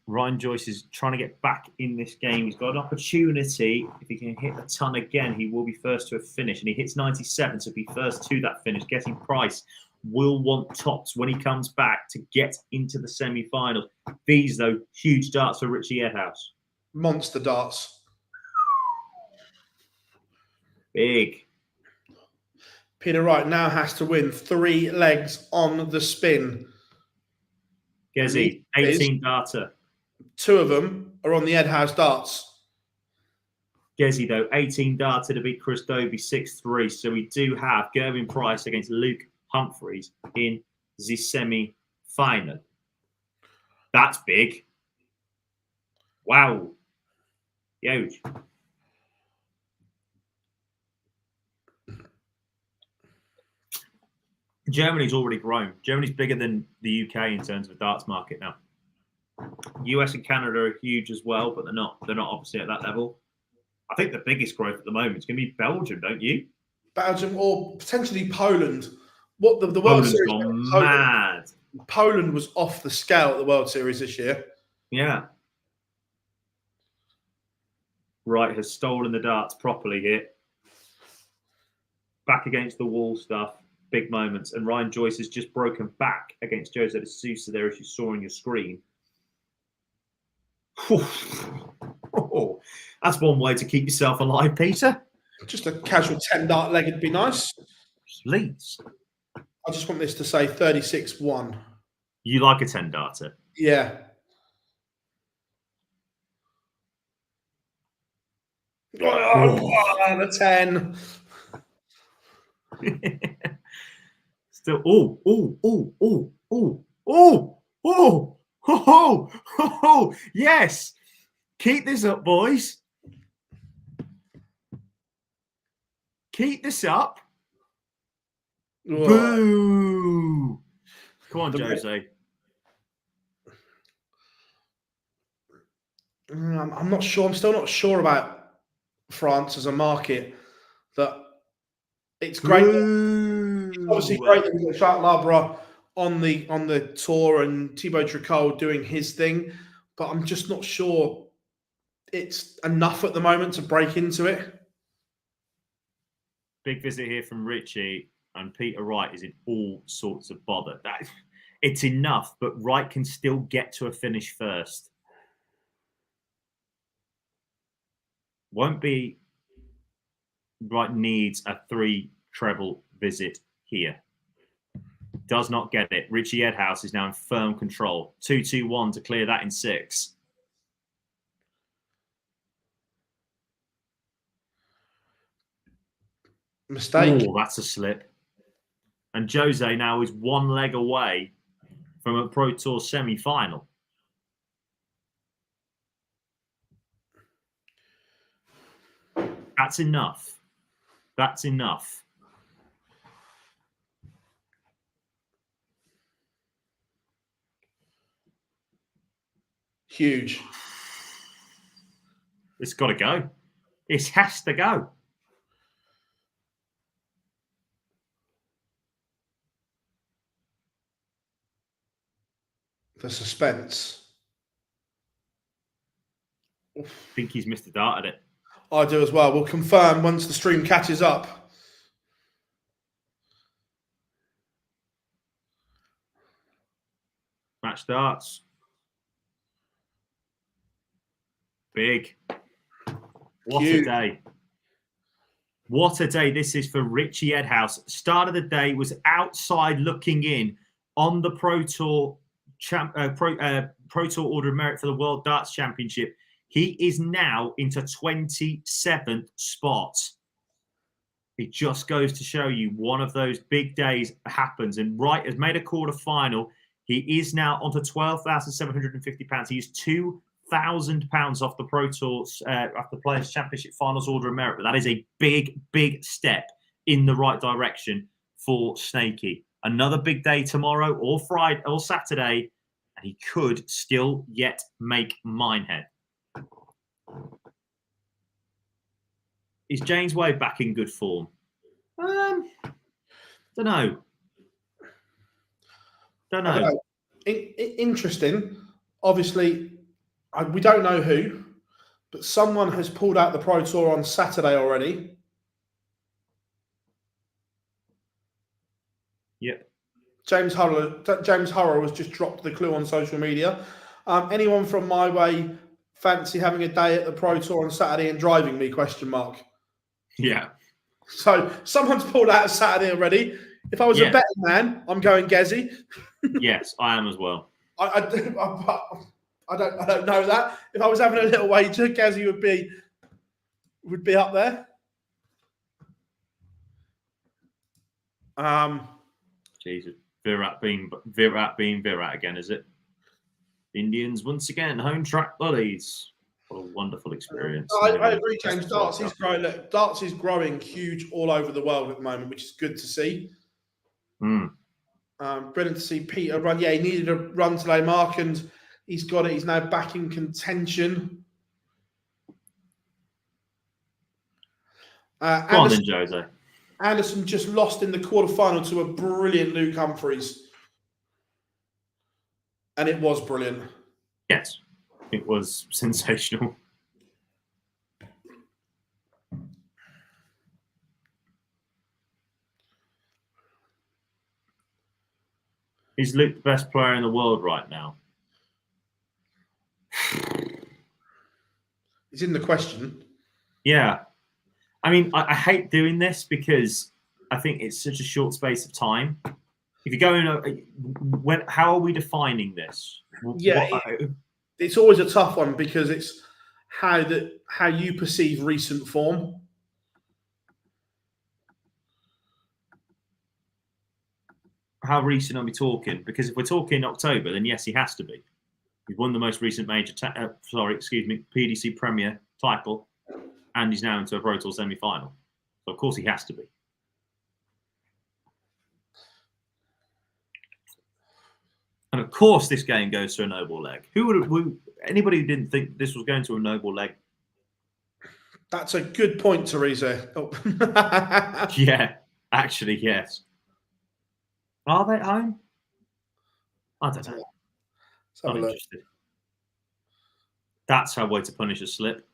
Ryan Joyce is trying to get back in this game. He's got an opportunity. If he can hit a ton again, he will be first to a finish. And he hits 97 to be first to that finish. Getting Price will want tops when he comes back to get into the semi-finals. These, though, huge darts for Richie Edhouse. Monster darts. Big. Peter Wright now has to win 3 legs on the spin. Gezi, 18 darter. 2 of them are on the Edhouse darts. Gezi, though, 18 darter to beat Chris Dobie, 6-3. So we do have Gerwin Price against Luke Humphreys in the semi-final. That's big. Wow. Huge. Germany's already grown. Germany's bigger than the UK in terms of the darts market now. US and Canada are huge as well, but they're not obviously at that level. I think the biggest growth at the moment is going to be Belgium, don't you? Belgium or potentially Poland. What the World Poland's Series? gone mad. Poland was off the scale at the World Series this year. Yeah. Wright has stolen the darts properly here. Back against the wall stuff. Big moments. And Ryan Joyce has just broken back against Jose de Sousa there, as you saw on your screen. Oh, that's one way to keep yourself alive, Peter. Just a casual 10 dart leg would be nice. Please. I just want this to say 36-1. You like a 10 darter? Yeah. Oh, the 10. Still, yes. Keep this up, boys. Keep this up. Whoa. Boo. Come on, Jose. I'm not sure. I'm still not sure about France as a market. That it's great. It's obviously great that we've got Jacques Labra on the tour and Thibaut Tricol doing his thing, but I'm just not sure it's enough at the moment to break into it. Big visit here from Richie, and Peter Wright is in all sorts of bother. It's enough, but Wright can still get to a finish first. Won't be. Wright needs a 3 treble visit here. Does not get it. Richie Edhouse is now in firm control. 2-2-1 to clear that in 6. Mistake. Oh, that's a slip. And Jose now is 1 leg away from a Pro Tour semi-final. That's enough. That's enough. Huge. It's got to go. It has to go. The suspense. I think he's missed a dart at it. I do as well. We'll confirm once the stream catches up. Match darts. Big. What Huge. a day. What a day this is for Richie Edhouse. Start of the day was outside looking in on the Pro Tour Pro Tour Order of Merit for the World Darts Championship. He is now into 27th spot. It just goes to show you one of those big days happens. And Wright has made a quarterfinal. He is now onto £12,750. He is £2,000 off the Pro Tour, off the Players Championship Finals Order of Merit. But that is a big, big step in the right direction for Snakey. Another big day tomorrow or Friday or Saturday, and he could still yet make Minehead. Is James Wade back in good form? Don't know. Interesting. Obviously, we don't know who, but someone has pulled out the Pro Tour on Saturday already. Yep. James Hurrell has just dropped the clue on social media. Anyone from my way fancy having a day at the Pro Tour on Saturday and driving me? ? Yeah. So someone's pulled out of Saturday already. If I was a betting man, I'm going Gezi. Yes, I am as well. I don't know that. If I was having a little wager, Gezi would be up there. Jesus, Virat being Virat again, is it? Indians once again, home track buddies. What a wonderful experience. I agree, James. Darts is growing. Look, darts is growing huge all over the world at the moment, which is good to see. Brilliant to see Peter run. Yeah, he needed a run today, Mark, and he's got it. He's now back in contention. Go on then, Jose. Anderson just lost in the quarterfinal to a brilliant Luke Humphreys. And it was brilliant. Yes, it was sensational. Is Luke the best player in the world right now? It's in the question. Yeah. I mean, I hate doing this because I think it's such a short space of time. If you go in, how are we defining this? Yeah, it's always a tough one because it's how you perceive recent form. How recent are we talking? Because if we're talking October, then yes, he has to be. He's won the most recent major, PDC Premier title, and he's now into a Pro Tour semi-final. So of course he has to be. And of course, this game goes to a no-ball leg. Anybody who didn't think this was going to a no-ball leg? That's a good point, Teresa. Oh. Yeah, actually, yes. Are they at home? I don't know. Not interested. That's our way to punish a slip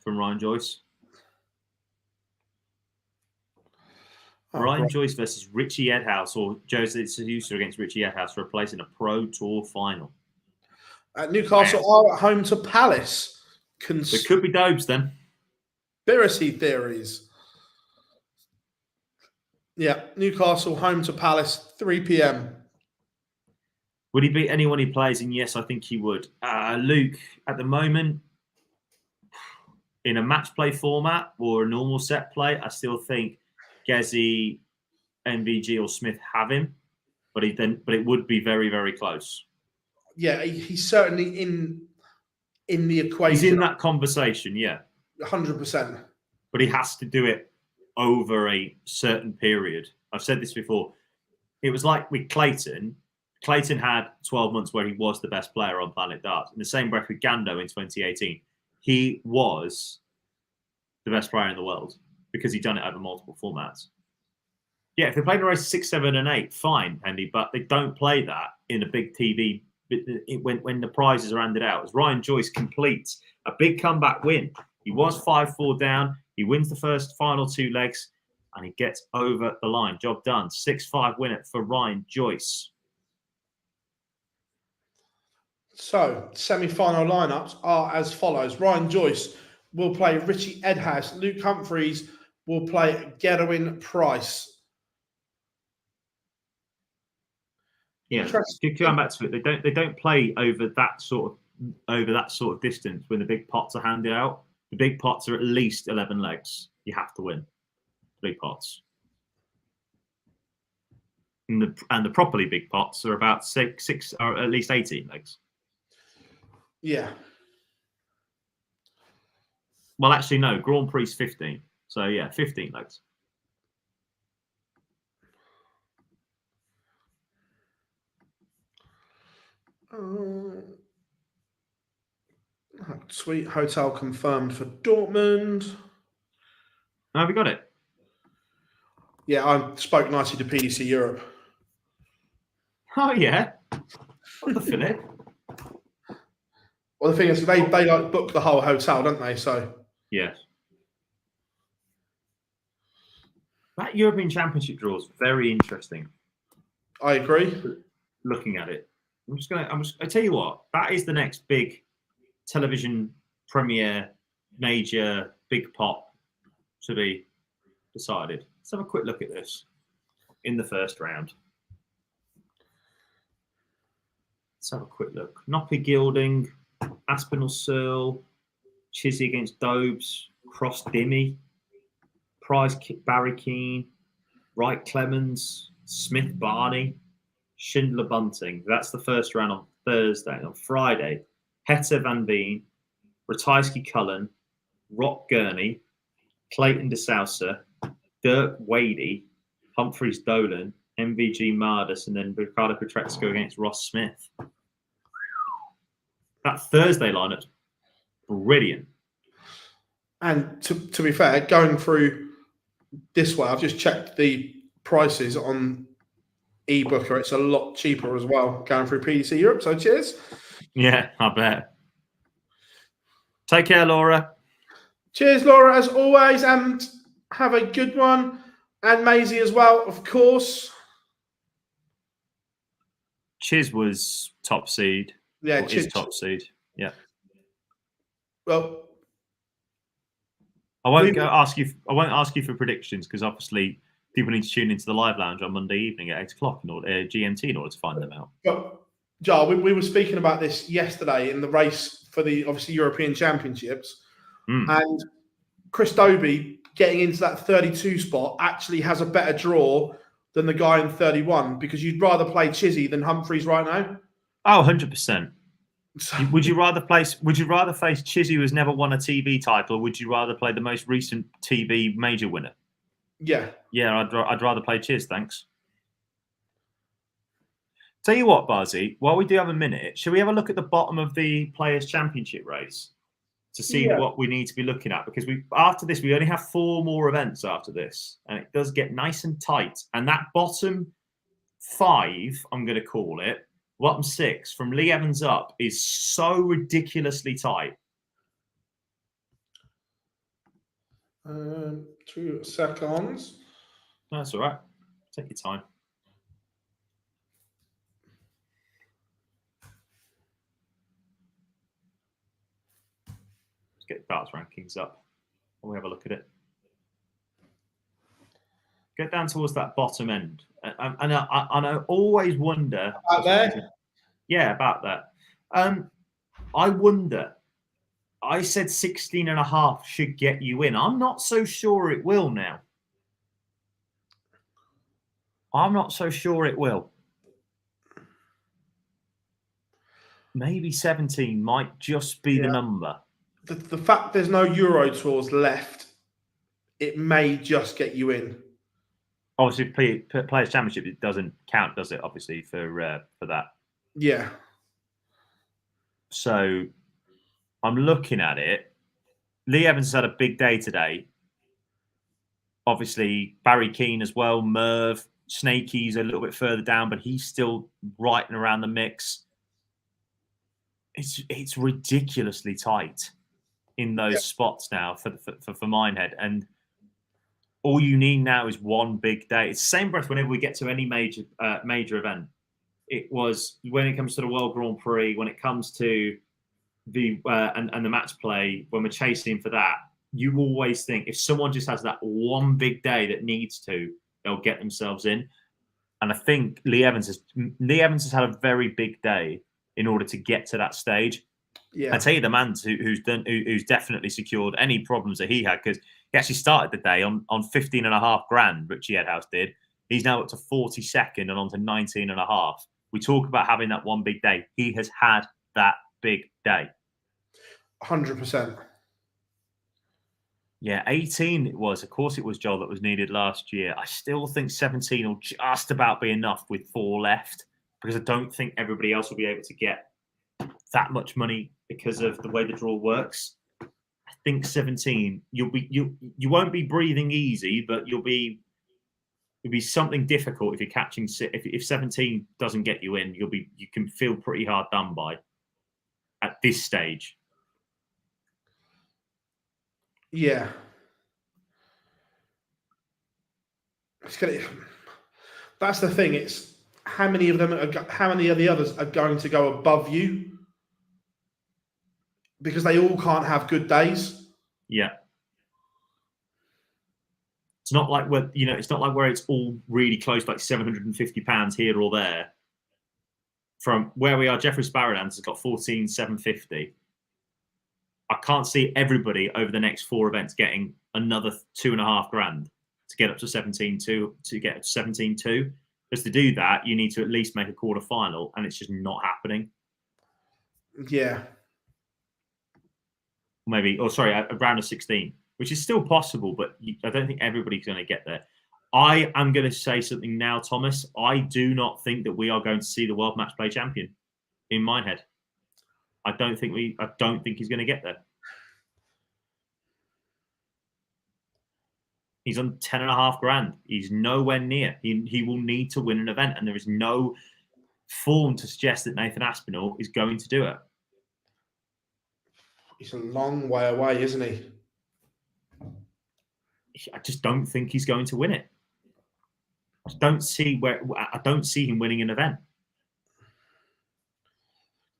from Ryan Joyce. Ryan Joyce versus Richie Edhouse, or Jose Seducer against Richie Edhouse for a place in a Pro Tour final. Newcastle are at home to Palace. There could be Dobes then. Conspiracy theories. Yeah, Newcastle home to Palace, 3 p.m. Would he beat anyone he plays in? Yes, I think he would. Luke, at the moment, in a match play format or a normal set play, I still think Gezi, NVG, or Smith have him, but it would be very, very close. Yeah, he's certainly in the equation. He's in that conversation, yeah, 100%. But he has to do it over a certain period. I've said this before. It was like with Clayton. Clayton had 12 months where he was the best player on Planet Darts. In the same breath with Gando in 2018, he was the best player in the world because he'd done it over multiple formats. Yeah, if they played in a race 6, 7, and 8, fine, Andy, but they don't play that in a big TV when the prizes are handed out. As Ryan Joyce completes a big comeback win. He was 5-4 down. He wins the first final 2 legs, and he gets over the line. Job done. 6-5 winner for Ryan Joyce. So, semi-final lineups are as follows. Ryan Joyce will play Richie Edhouse, Luke Humphreys, will play Gerwin Price. Yeah, going back to it, they don't play over that sort of distance when the big pots are handed out. The big pots are at least 11 legs. You have to win big pots, and the properly big pots are about six or at least 18 legs. Yeah. Well, actually, no. Grand Prix 15. So yeah, 15 legs. Sweet hotel confirmed for Dortmund. Have we got it? Yeah, I spoke nicely to PDC Europe. Oh yeah. What the Philip? Well, the thing is, they like book the whole hotel, don't they? So yes. That European Championship draw is very interesting. I agree. Looking at it, I tell you what, that is the next big television premiere, major big pot to be decided. Let's have a quick look at this in the first round. Let's have a quick look. Noppy Gilding, Aspinall Searle, Chizzy against Dobes, Cross Dimmy, Price Barry Keane, Wright Clemens, Smith Barney, Schindler Bunting. That's the first round on Thursday. On Friday, Hector Van Veen, Ratajski Cullen, Rock Gurney, Clayton DeSousa, Dirk Wadey, Humphreys Dolan, MVG Mardus, and then Ricardo Petrescu against Ross Smith. That Thursday lineup's brilliant. And to be fair, going through this way, I've just checked the prices on eBooker. It's a lot cheaper as well going through PDC Europe. So cheers. Yeah, I bet. Take care, Laura. Cheers, Laura, as always, and have a good one. And Maisie as well, of course. Chiz was top seed. Yeah, Chiz top seed. Yeah. Well, I won't ask you for predictions because obviously people need to tune into the live lounge on Monday evening at 8:00 in order GMT in order to find them out. But Jar, we were speaking about this yesterday in the race for the obviously European Championships, and Chris Dobie getting into that 32 spot actually has a better draw than the guy in 31 because you'd rather play Chizzy than Humphreys right now. Oh, 100%. Would you rather face Chizzy, who's never won a TV title, or would you rather play the most recent TV major winner? Yeah. Yeah, I'd rather play Chiz, thanks. Tell you what, Buzzy, while we do have a minute, shall we have a look at the bottom of the Players' Championship race to see what we need to be looking at? Because after this, we only have 4 more events after this, and it does get nice and tight. And that bottom 5, I'm going to call it, bottom 6, from Lee Evans up, is so ridiculously tight. 2 seconds. That's all right. Take your time. Let's get darts rankings up and we have a look at it. Get down towards that bottom end. And I always wonder. Out there? Yeah, about that. I wonder. I said 16.5 should get you in. I'm not so sure it will now. I'm not so sure it will. Maybe 17 might just be the number. The fact there's no Euro Tours left, it may just get you in. Obviously, Players' Championship, it doesn't count, does it? Obviously, for that. Yeah. So I'm looking at it. Lee Evans has had a big day today. Obviously, Barry Keane as well. Merv, Snakey's a little bit further down, but he's still right and around the mix. It's ridiculously tight in those spots now for Minehead, and all you need now is one big day. It's the same breath whenever we get to any major event. It was when it comes to the World Grand Prix, when it comes to the and the match play, when we're chasing for that. you always think if someone just has that one big day that needs to, they'll get themselves in. And I think Lee Evans has had a very big day in order to get to that stage. Yeah. I tell you, the man who's definitely secured any problems that he had, because he actually started the day on 15.5 grand. Richie Edhouse did. He's now up to 42nd and on to 19.5. We talk about having that one big day. He has had that big day. 100%. Yeah, 18 it was. Of course, it was Joel that was needed last year. I still think 17 will just about be enough with 4 left, because I don't think everybody else will be able to get that much money because of the way the draw works. I think 17, you won't be breathing easy, but it'll be something difficult if you're catching. If 17 doesn't get you in, you can feel pretty hard done by at this stage. Yeah. That's the thing. It's how many of the others are going to go above you, because they all can't have good days. Yeah. It's not like where it's all really close, like £750 here or there. From where we are, Jeffrey Sparrowlands has got 14,750. I can't see everybody over the next 4 events getting another 2.5 grand to get up to 17.2 to get up to 17.2. Because to do that, you need to at least make a quarterfinal, and it's just not happening. Yeah. Maybe, a round of 16, which is still possible, but I don't think everybody's going to get there. I am going to say something now, Thomas. I do not think that we are going to see the world match play champion in my head. I don't think he's going to get there. He's on 10.5 grand. He's nowhere near. He will need to win an event, and there is no form to suggest that Nathan Aspinall is going to do it. He's a long way away, isn't he? I just don't think he's going to win it. I don't see him winning an event.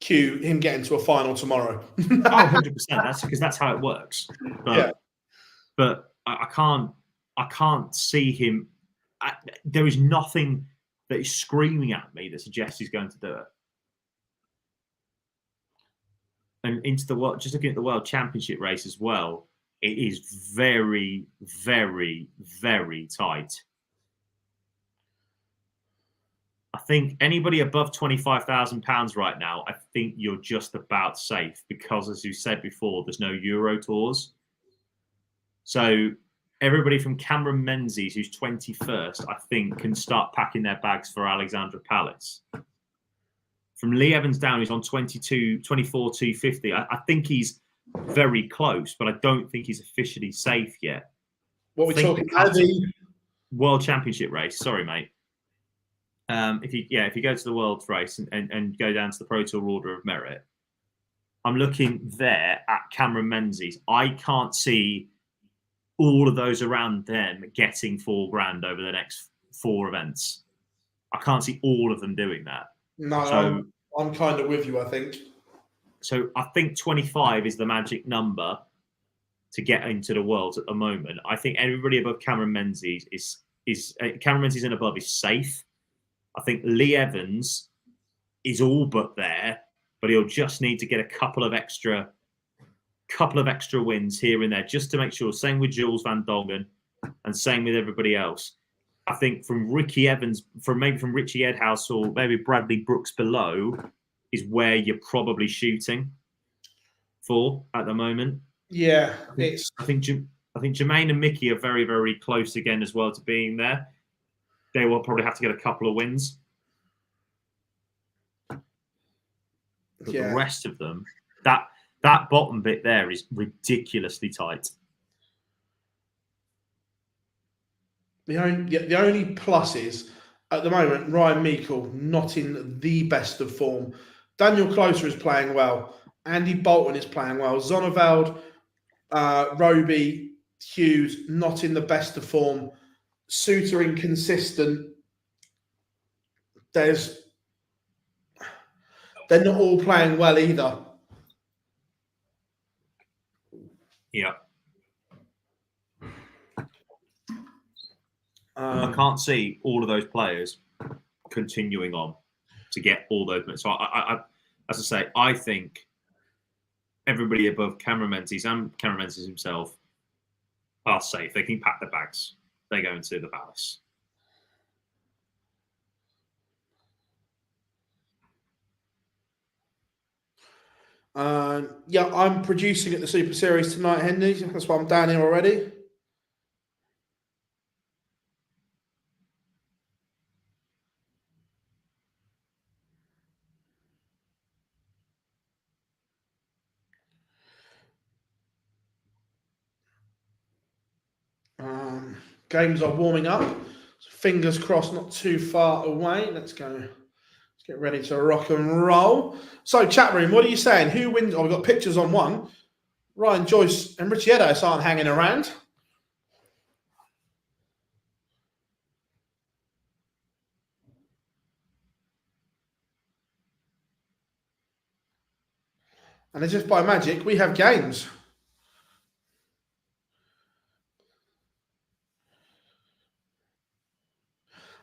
Cue him getting to a final tomorrow. 100%. That's because that's how it works. But I can't see him. There is nothing that is screaming at me that suggests he's going to do it. And into the world, just looking at the World Championship race as well, it is very, very, very tight. I think anybody above £25,000 right now, I think you're just about safe, because, as you said before, there's no Euro tours. So everybody from Cameron Menzies, who's 21st, I think, can start packing their bags for Alexandra Palace. From Lee Evans down, who's on 24,250. I think he's very close, but I don't think he's officially safe yet. What we're talking about, the World Championship race. Sorry, mate. If you go to the World race and go down to the Pro Tour Order of Merit, I'm looking there at Cameron Menzies. I can't see all of those around them getting 4 grand over the next 4 events. I can't see all of them doing that. No, so, I'm kind of with you, I think. So I think 25 is the magic number to get into the Worlds at the moment. I think everybody above Cameron Menzies is Cameron Menzies and above is safe. I think Lee Evans is all but there, but he'll just need to get a couple of extra wins here and there just to make sure. Same with Jules Van Dongen, and same with everybody else. I think from Ricky Evans, from Richie Edhouse or maybe Bradley Brooks below, is where you're probably shooting for at the moment. Yeah, I think Jermaine and Mickey are very, very close again as well to being there. They will probably have to get a couple of wins. But the rest of them, that bottom bit there is ridiculously tight. The only plus is, at the moment, Ryan Meikle not in the best of form. Daniel Closer is playing well. Andy Bolton is playing well. Zonneveld, Roby, Hughes not in the best of form. Suter inconsistent. They're not all playing well either. Yeah. I can't see all of those players continuing on to get all those minutes. So, as I say, I think everybody above Cameron Menzies and Cameron Menzies himself are safe. They can pack their bags. They go into the Palace. Yeah, I'm producing at the Super Series tonight, Henry. That's why I'm down here already. Games are warming up. So fingers crossed, not too far away. Let's go. Let's get ready to rock and roll. So, chat room, what are you saying? Who wins? Oh, we've got pictures on one. Ryan Joyce and Richie Edos aren't hanging around. And it's just by magic, we have games.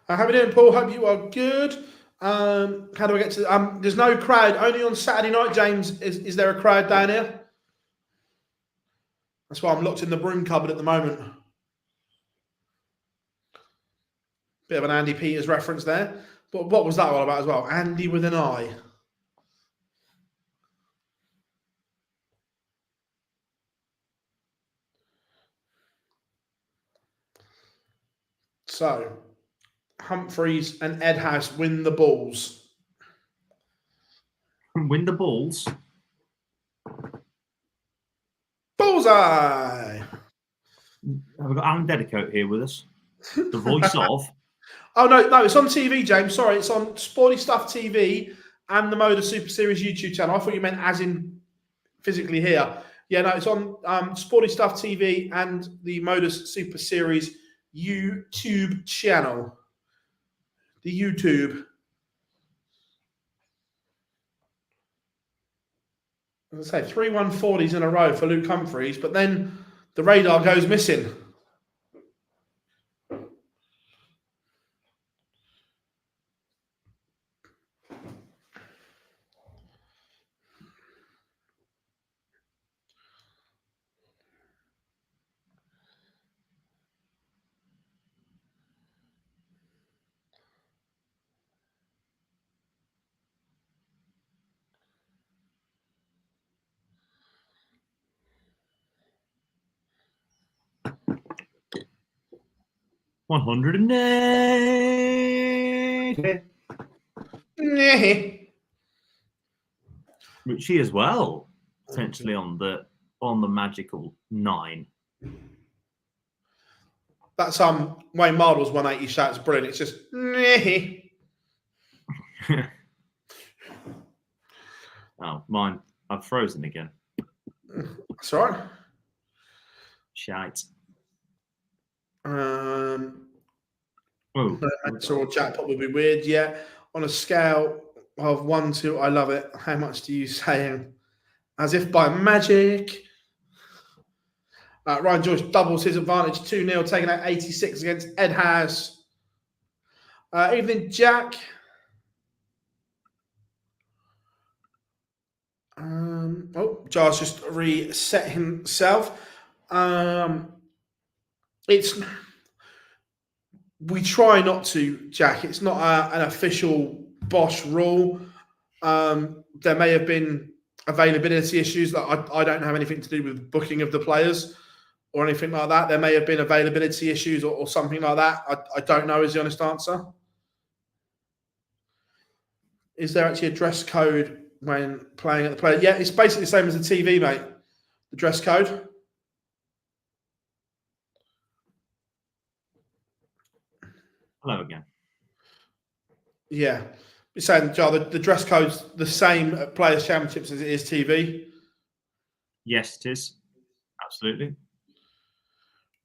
How are we doing, Paul? Hope you are good. How do I get to... there's no crowd. Only on Saturday night, James. Is there a crowd down here? That's why I'm locked in the broom cupboard at the moment. Bit of an Andy Peters reference there. But what was that all about as well? Andy with an I. So, Humphreys and Ed House win the balls. Win the balls? Bullseye! We've got Alan Dedicote here with us. The voice of... Oh, no, it's on TV, James. Sorry, it's on Sporty Stuff TV and the MODUS Super Series YouTube channel. I thought you meant as in physically here. Yeah, no, it's on Sporty Stuff TV and the MODUS Super Series YouTube channel. The YouTube. As I say, 3 140s in a row for Luke Humphreys, but then the radar goes missing. Richie as well, potentially on the magical 9. That's Wayne Mardle's 180 shot. It's brilliant. It's just Oh, mine. I've frozen again. That's all right. Shite. So jackpot would be weird. Yeah. On a scale of 1 to I love it, how much do you say? As if by magic. Ryan Joyce doubles his advantage 2-0, taking out 86 against Ed House. Evening, Jack. Jar's just reset himself. We try not to, Jack. It's not an official Bosch rule. There may have been availability issues that I don't have anything to do with booking of the players or anything like that. There may have been availability issues or something like that. I don't know is the honest answer. Is there actually a dress code when playing at the player? Yeah, it's basically the same as the TV, mate. The dress code. Hello again. Yeah. You're saying, Jar, the dress code's the same at Players' Championships as it is TV? Yes, it is. Absolutely.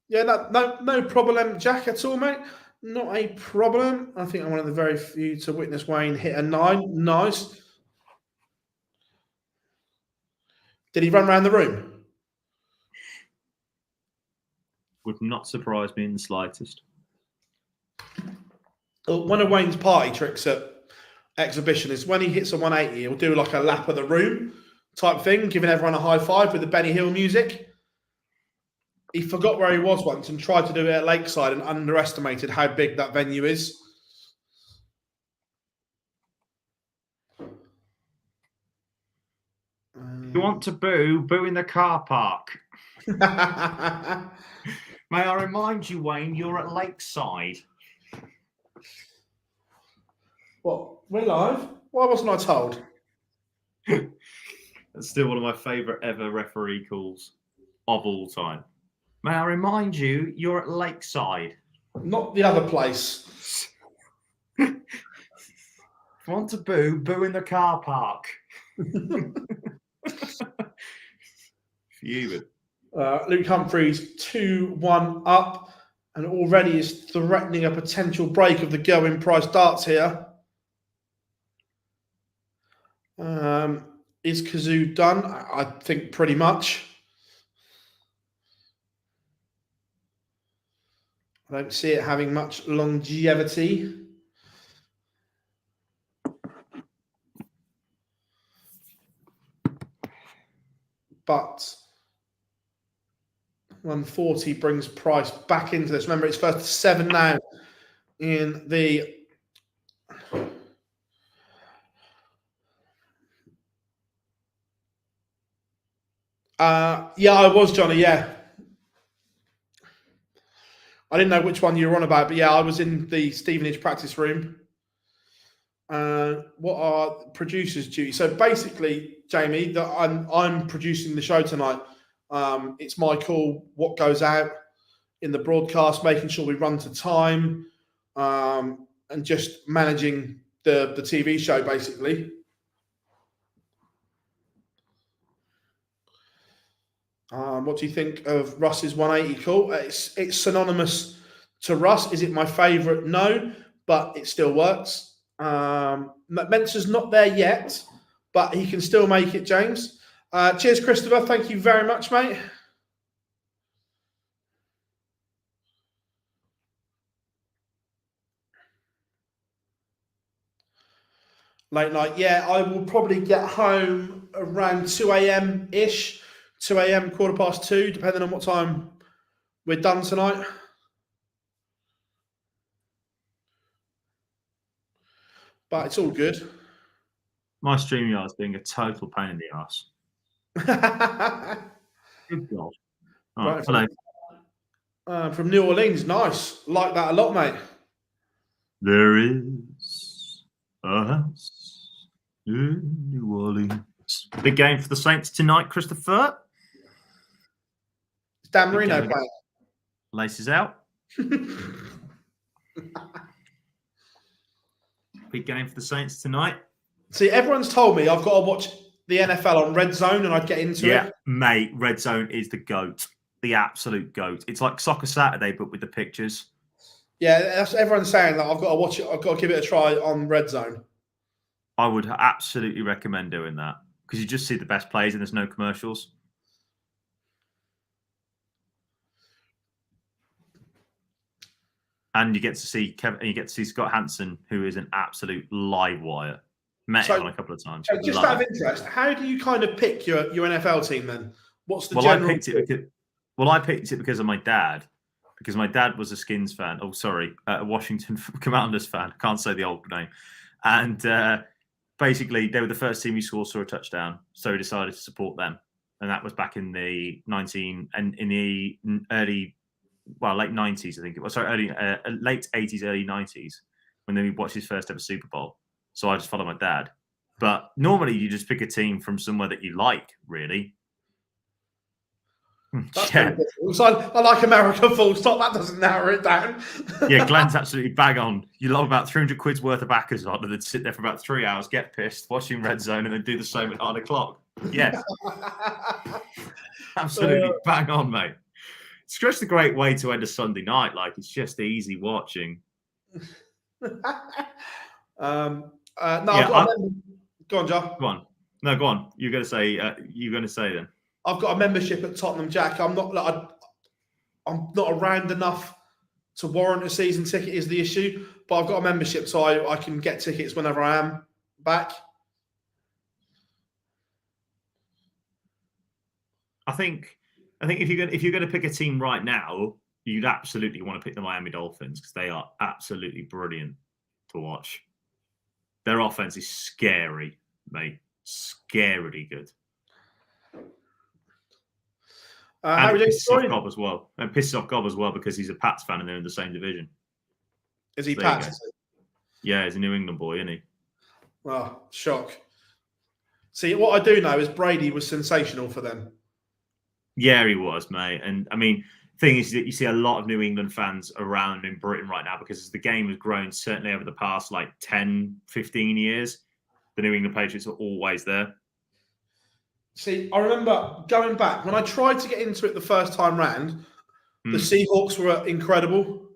Yeah, no problem, Jack, at all, mate. Not a problem. I think I'm one of the very few to witness Wayne hit a 9. Nice. Did he run around the room? Would not surprise me in the slightest. one of Wayne's party tricks at exhibition is when he hits a 180, he'll do like a lap of the room type thing, giving everyone a high five with the Benny Hill music. He forgot where he was once and tried to do it at Lakeside and underestimated how big that venue is. If you want to boo, boo in the car park. May I remind you, Wayne, you're at Lakeside. What? We're live? Why wasn't I told? That's still one of my favourite ever referee calls of all time. May I remind you, you're at Lakeside. Not the other place. If you want to boo, boo in the car park. Fuming. Luke Humphreys 2-1 up and already is threatening a potential break of the going price darts here. Is Kazoo done? I think pretty much. I don't see it having much longevity. But 140 brings Price back into this. Remember, it's first to 7 now in the yeah, I was, Johnny, yeah. I didn't know which one you were on about, but yeah, I was in the Stevenage practice room. What are producers' duties? So basically, Jamie, that I'm producing the show tonight. It's my call what goes out in the broadcast, making sure we run to time, and just managing the TV show basically. What do you think of Russ's 180 call? It's synonymous to Russ. Is it my favourite? No, but it still works. Mensa's not there yet, but he can still make it, James. Cheers, Christopher. Thank you very much, mate. Late night. Yeah, I will probably get home around 2 a.m.-ish. 2 a.m., 2:15, depending on what time we're done tonight. But it's all good. My StreamYard's being a total pain in the ass. Good God. Right, hello. From New Orleans, nice. Like that a lot, mate. There is a house in New Orleans. Big game for the Saints tonight, Christopher. Is Dan Marino playing? Laces out. Big game for the Saints tonight. See, everyone's told me I've got to watch the NFL on Red Zone and I'd get into it. Yeah, mate, Red Zone is the GOAT. The absolute GOAT. It's like Soccer Saturday, but with the pictures. Yeah, that's everyone's saying that I've got to watch it. I've got to give it a try on Red Zone. I would absolutely recommend doing that because you just see the best plays and there's no commercials. And you get to see Kevin, and you get to see Scott Hansen, who is an absolute live wire. Met him on a couple of times. So just out of interest, how do you kind of pick your NFL team then? What's the general? I picked it because of my dad. Because my dad was a Skins fan. Oh, sorry, a Washington Commanders fan. I can't say the old name. And basically, they were the first team he saw a touchdown, so he decided to support them. And that was back in the late 90s, I think it was. Sorry, late 80s, early 90s, when then he watched his first ever Super Bowl. So I just followed my dad. But normally you just pick a team from somewhere that you like, really. Yeah. So I like America full stop. That doesn't narrow it down. Yeah, Glenn's absolutely bang on. You love about 300 quid's worth of backers on and then sit there for about 3 hours, get pissed, watching Red Zone, and then do the same at 9 o'clock. Yes. Absolutely bang on, mate. It's just a great way to end a Sunday night. Like, it's just easy watching. Go on, Joe. Go on. No, go on. You're going to say then. I've got a membership at Tottenham, Jack. I'm not around enough to warrant a season ticket is the issue. But I've got a membership, so I can get tickets whenever I am back. I think if you're going to pick a team right now, you'd absolutely want to pick the Miami Dolphins because they are absolutely brilliant to watch. Their offense is scary, mate. Scarily good. And it pisses off Gob as well. And pisses off Gob as well because he's a Pats fan and they're in the same division. Is he So Pats? Yeah, he's a New England boy, isn't he? Oh, shock. See, what I do know is Brady was sensational for them. Yeah, he was, mate. And I mean, thing is that you see a lot of New England fans around in Britain right now because as the game has grown, certainly over the past like 10, 15 years, the New England Patriots are always there. See, I remember going back when I tried to get into it the first time round, the Seahawks were incredible.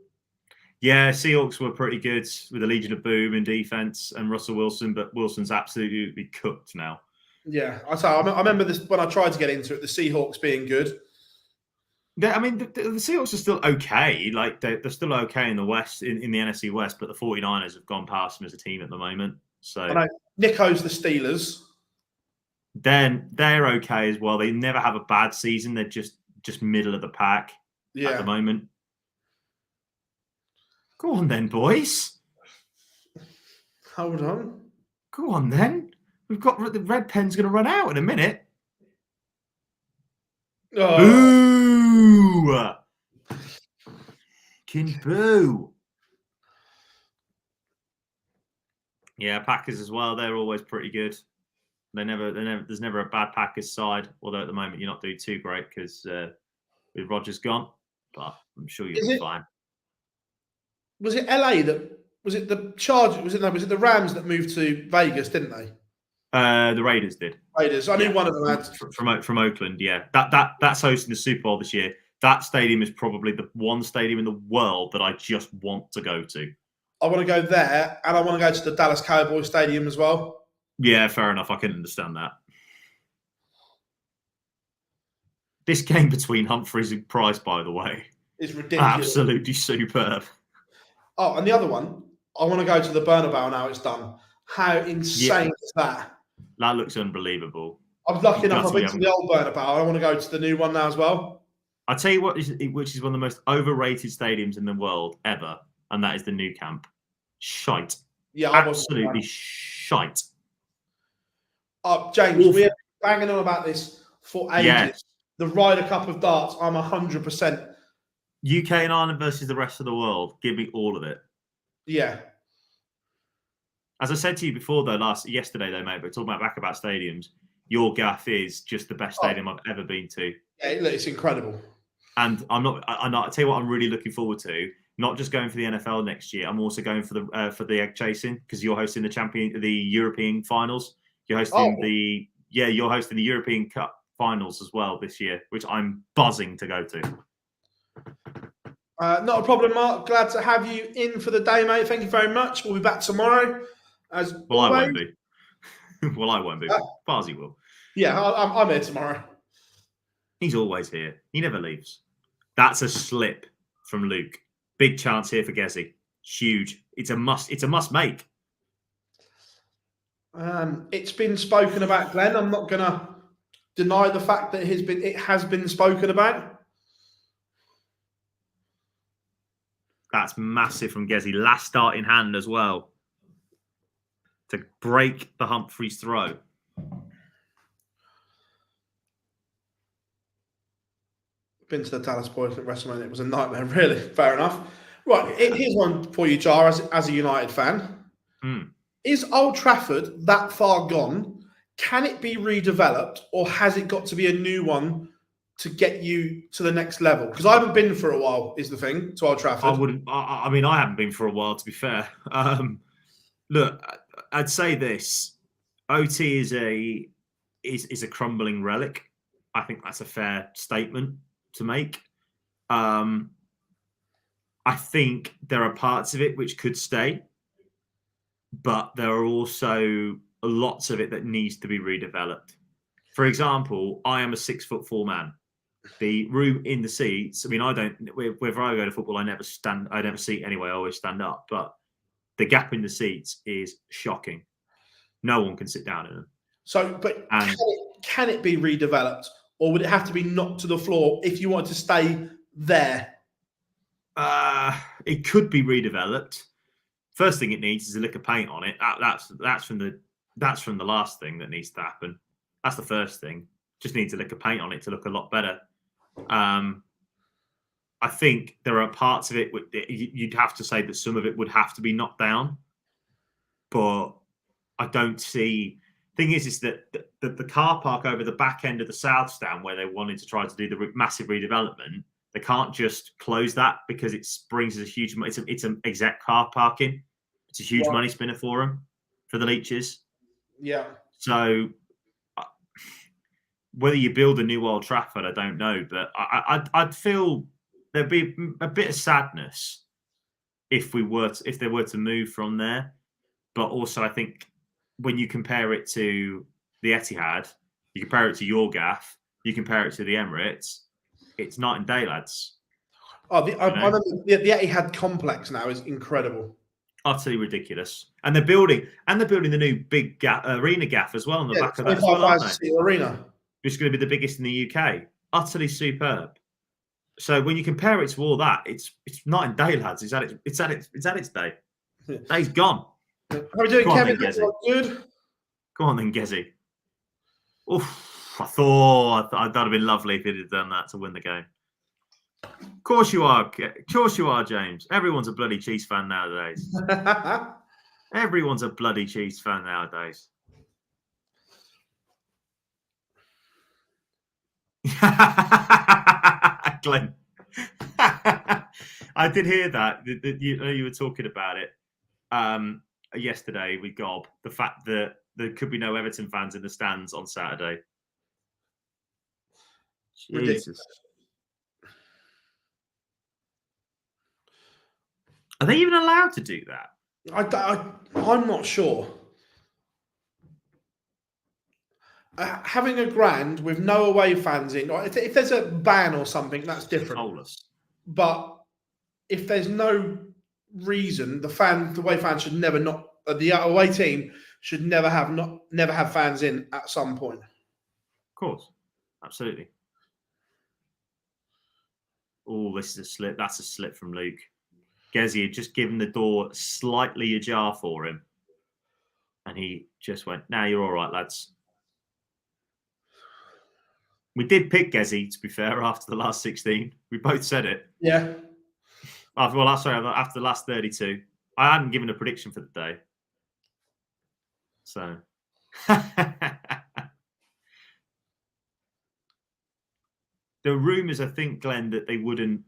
Yeah, Seahawks were pretty good with the Legion of Boom in defense and Russell Wilson, but Wilson's absolutely cooked now. Yeah, I remember this when I tried to get into it, the Seahawks being good. Yeah, I mean, the Seahawks are still okay. Like, they're still okay in the West, in the NFC West, but the 49ers have gone past them as a team at the moment. So I know Nico's the Steelers. Then they're okay as well. They never have a bad season. They're just middle of the pack at the moment. Go on then, boys. Hold on. Go on then. We've got the red pen's going to run out in a minute. Oh. Boo! Kin boo. Yeah, Packers as well. They're always pretty good. There's never a bad Packers side. Although at the moment you're not doing too great because with Rodgers gone. But I'm sure you'll be fine. Was it LA was it the Chargers? Was it the Rams that moved to Vegas? Didn't they? The Raiders did. Raiders. I knew one of them had from Oakland. Yeah, that's hosting the Super Bowl this year. That stadium is probably the one stadium in the world that I just want to go to. I want to go there, and I want to go to the Dallas Cowboys Stadium as well. Yeah, fair enough. I can understand that. This game between Humphries and Price, by the way, is ridiculous. Absolutely superb. Oh, and the other one, I want to go to the Bernabeu now it's done. How insane is that? That looks unbelievable. I'm lucky enough. I've been to the old Bernabeu. I want to go to the new one now as well. I'll tell you which is one of the most overrated stadiums in the world ever, and that is the Nou Camp. Shite. Yeah, absolutely shite. James, we're banging on about this for ages. Yes. The Ryder Cup of darts, I'm 100%. UK and Ireland versus the rest of the world. Give me all of it. Yeah. As I said to you before, though, yesterday, though, mate, but talking about stadiums, your gaff is just the best stadium I've ever been to. Yeah, it's incredible. And I'll tell you what I'm really looking forward to. Not just going for the NFL next year. I'm also going for the egg chasing because you're hosting the European finals. You're hosting you're hosting the European Cup finals as well this year, which I'm buzzing to go to. Not a problem, Mark. Glad to have you in for the day, mate. Thank you very much. We'll be back tomorrow. I won't be. Well, I won't be. Barzy will. Yeah, I'm here tomorrow. He's always here. He never leaves. That's a slip from Luke. Big chance here for Gezi. Huge. It's a must. It's a must make. It's been spoken about, Glenn. I'm not going to deny the fact that it has been spoken about. That's massive from Gezi. Last start in hand as well. To break the Humphries throw. Been to the Dallas Boys at WrestleMania. It was a nightmare, really. Fair enough. Right, here's one for you, Jar, as a United fan. Is Old Trafford that far gone? Can it be redeveloped, or has it got to be a new one to get you to the next level? Because I haven't been for a while, is the thing, to Old Trafford. I mean, I haven't been for a while, to be fair. Look, I'd say this. OT is a crumbling relic. I think that's a fair statement to make. I think there are parts of it which could stay, but there are also lots of it that needs to be redeveloped. For example, I am a 6'4" man. The room in the seats. I mean, wherever I go to football, I never seat anyway. I always stand up. But the gap in the seats is shocking. No one can sit down in them. So, but can it be redeveloped, or would it have to be knocked to the floor if you wanted to stay there? It could be redeveloped. First thing it needs is a lick of paint on it. That's from the last thing that needs to happen. That's the first thing. Just needs a lick of paint on it to look a lot better. I think there are parts of it you'd have to say that some of it would have to be knocked down, but I don't see. Thing is that the car park over the back end of the South Stand, where they wanted to try to do the massive redevelopment, they can't just close that because it brings us a huge. It's an exec car parking. It's a huge money spinner for them, for the Leeches. Yeah. So whether you build a new Old Trafford, I don't know, but I'd feel there'd be a bit of sadness if they were to move from there. But also, I think when you compare it to the Etihad, you compare it to your gaff, you compare it to the Emirates, it's night and day, lads. Oh, the Etihad complex now is incredible. Utterly ridiculous. And they're building the new big arena gaff as well on the back of that as well, aren't they? Arena. It's going to be the biggest in the UK. Utterly superb. So when you compare it to all that, it's night and day, lads. It's at its day. Day's gone. How are we doing, Kevin? Good. Go on then, Gezi. Oof, I thought that'd have been lovely if he'd have done that to win the game. Of course you are. Of course you are, James. Everyone's a bloody Chiefs fan nowadays. Everyone's a bloody Chiefs fan nowadays. Glenn. I did hear that. You were talking about it yesterday with Gob. The fact that there could be no Everton fans in the stands on Saturday. Jesus. Are they even allowed to do that? I'm not sure. Having a grand with no away fans in, or if there's a ban or something, that's different. But if there's no reason, the away fans should never not. The away team should never have fans in at some point. Of course, absolutely. Oh, this is a slip. That's a slip from Luke. Gezi had just given the door slightly ajar for him, and he just went, "Now you're all right, lads." We did pick Gezi, to be fair, after the last 16. We both said it. Yeah. After the last 32. I hadn't given a prediction for the day. So. There were rumours, I think, Glenn, that they wouldn't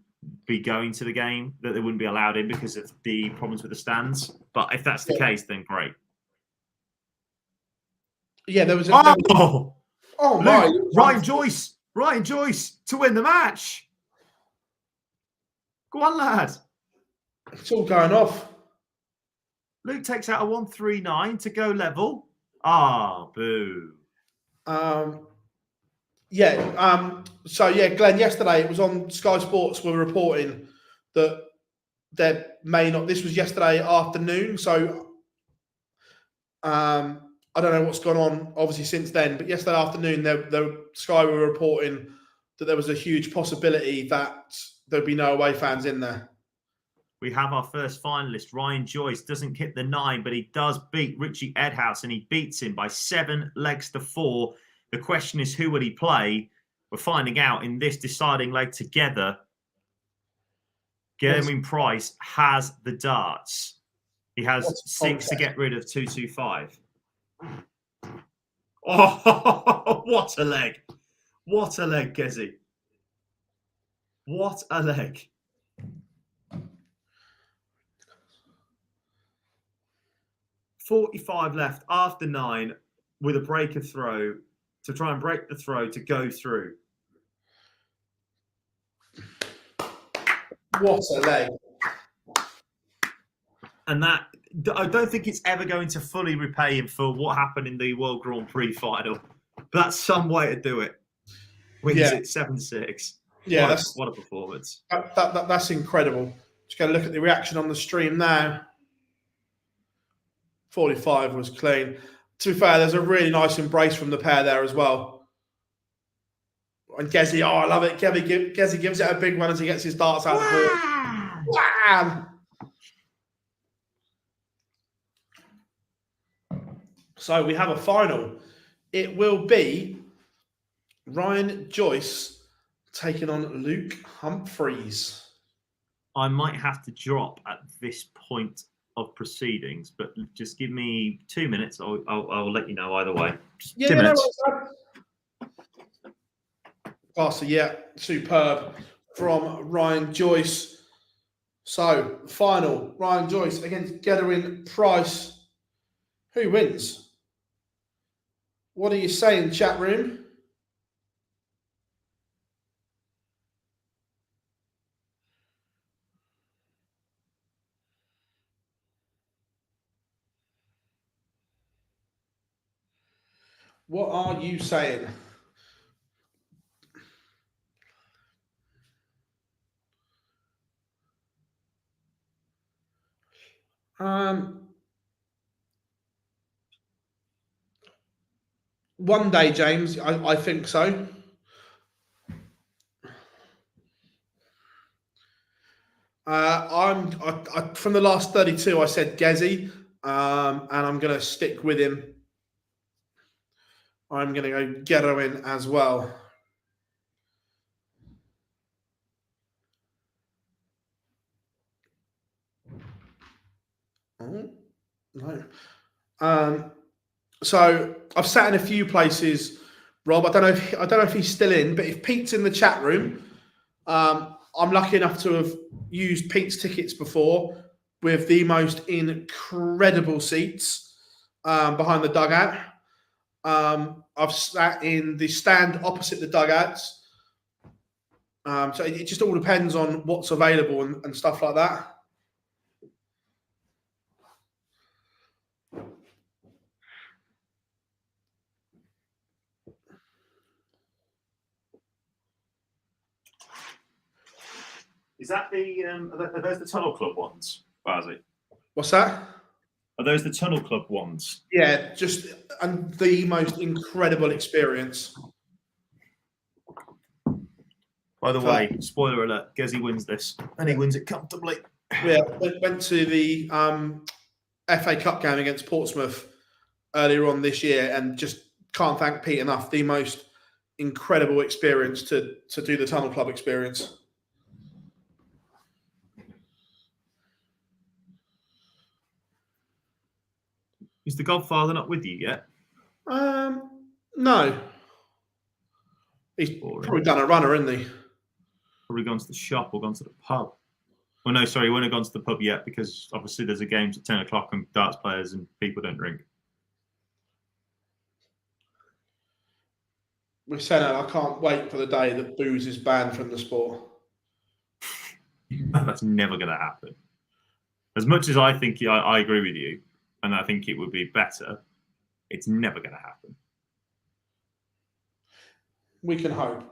be going to the game, that they wouldn't be allowed in because of the problems with the stands. But if that's the case, then great. Yeah, there was a... Oh my! Luke, Ryan Joyce to win the match. Go on, lad. It's all going off. Luke takes out a 139 to go level. Boo. Glenn, yesterday it was on Sky Sports. We're reporting that there may not. This was yesterday afternoon, so I don't know what's gone on, obviously, since then. But yesterday afternoon, Sky were reporting that there was a huge possibility that there'd be no away fans in there. We have our first finalist. Ryan Joyce doesn't hit the 9, but he does beat Richie Edhouse, and he beats him by 7 legs to 4. The question is, who would he play? We're finding out in this deciding leg together. Gerwyn Price has the darts. He has 6 to get rid of 225. Oh, what a leg. What a leg, Gezi. What a leg. .45 left after 9 with a break of throw to try and break the throw to go through. What a leg. And that, I don't think it's ever going to fully repay him for what happened in the World Grand Prix final. But that's some way to do it. Wins Yeah. it 7-6. Yeah, what a performance. that's incredible. Just go look at the reaction on the stream now. 45 was clean. To be fair, there's a really nice embrace from the pair there as well. And Gezi, I love it. Gezi gives it a big one as he gets his darts out of the board. Wham! So we have a final. It will be Ryan Joyce taking on Luke Humphreys. I might have to drop at this point of proceedings, but just give me 2 minutes. I'll let you know either way. Just 2 minutes. Passer, yeah, superb from Ryan Joyce. So, final, Ryan Joyce against Gedwin Price. Who wins? What are you saying, chat room? What are you saying? One day, James, I think so. From the last 32, I said Gezi, and I'm going to stick with him. I'm going to go Gedwin as well. Oh, no. So I've sat in a few places, Rob. I don't know if he's still in, but if Pete's in the chat room, I'm lucky enough to have used Pete's tickets before with the most incredible seats behind the dugout. I've sat in the stand opposite the dugouts. So it just all depends on what's available and stuff like that. Is that are those the Tunnel Club ones, Bazzy? What's that? Are those the Tunnel Club ones? Yeah, just and the most incredible experience. By the way, spoiler alert, Gezi wins this, and he wins it comfortably. Yeah, went to the FA Cup game against Portsmouth earlier on this year, and just can't thank Pete enough. The most incredible experience to do the Tunnel Club experience. Is the Godfather not with you yet? No. He's probably done a runner, isn't he? Probably gone to the shop or gone to the pub. Well, no, sorry, he won't have gone to the pub yet because obviously there's a game at 10 o'clock and darts players and people don't drink. We said I can't wait for the day that booze is banned from the sport. That's never going to happen. As much as I think I agree with you, and I think it would be better, it's never going to happen. We can hope.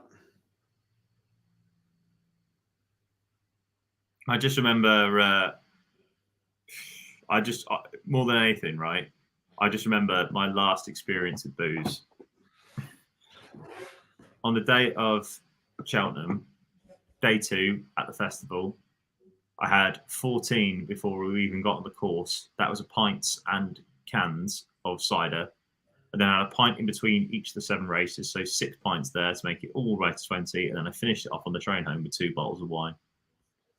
I just remember, more than anything, right? I just remember my last experience with booze. On the day of Cheltenham, day 2 at the festival, I had 14 before we even got on the course. That was a pints and cans of cider. And then I had a pint in between each of the 7 races. So 6 pints there to make it all right to 20. And then I finished it off on the train home with 2 bottles of wine.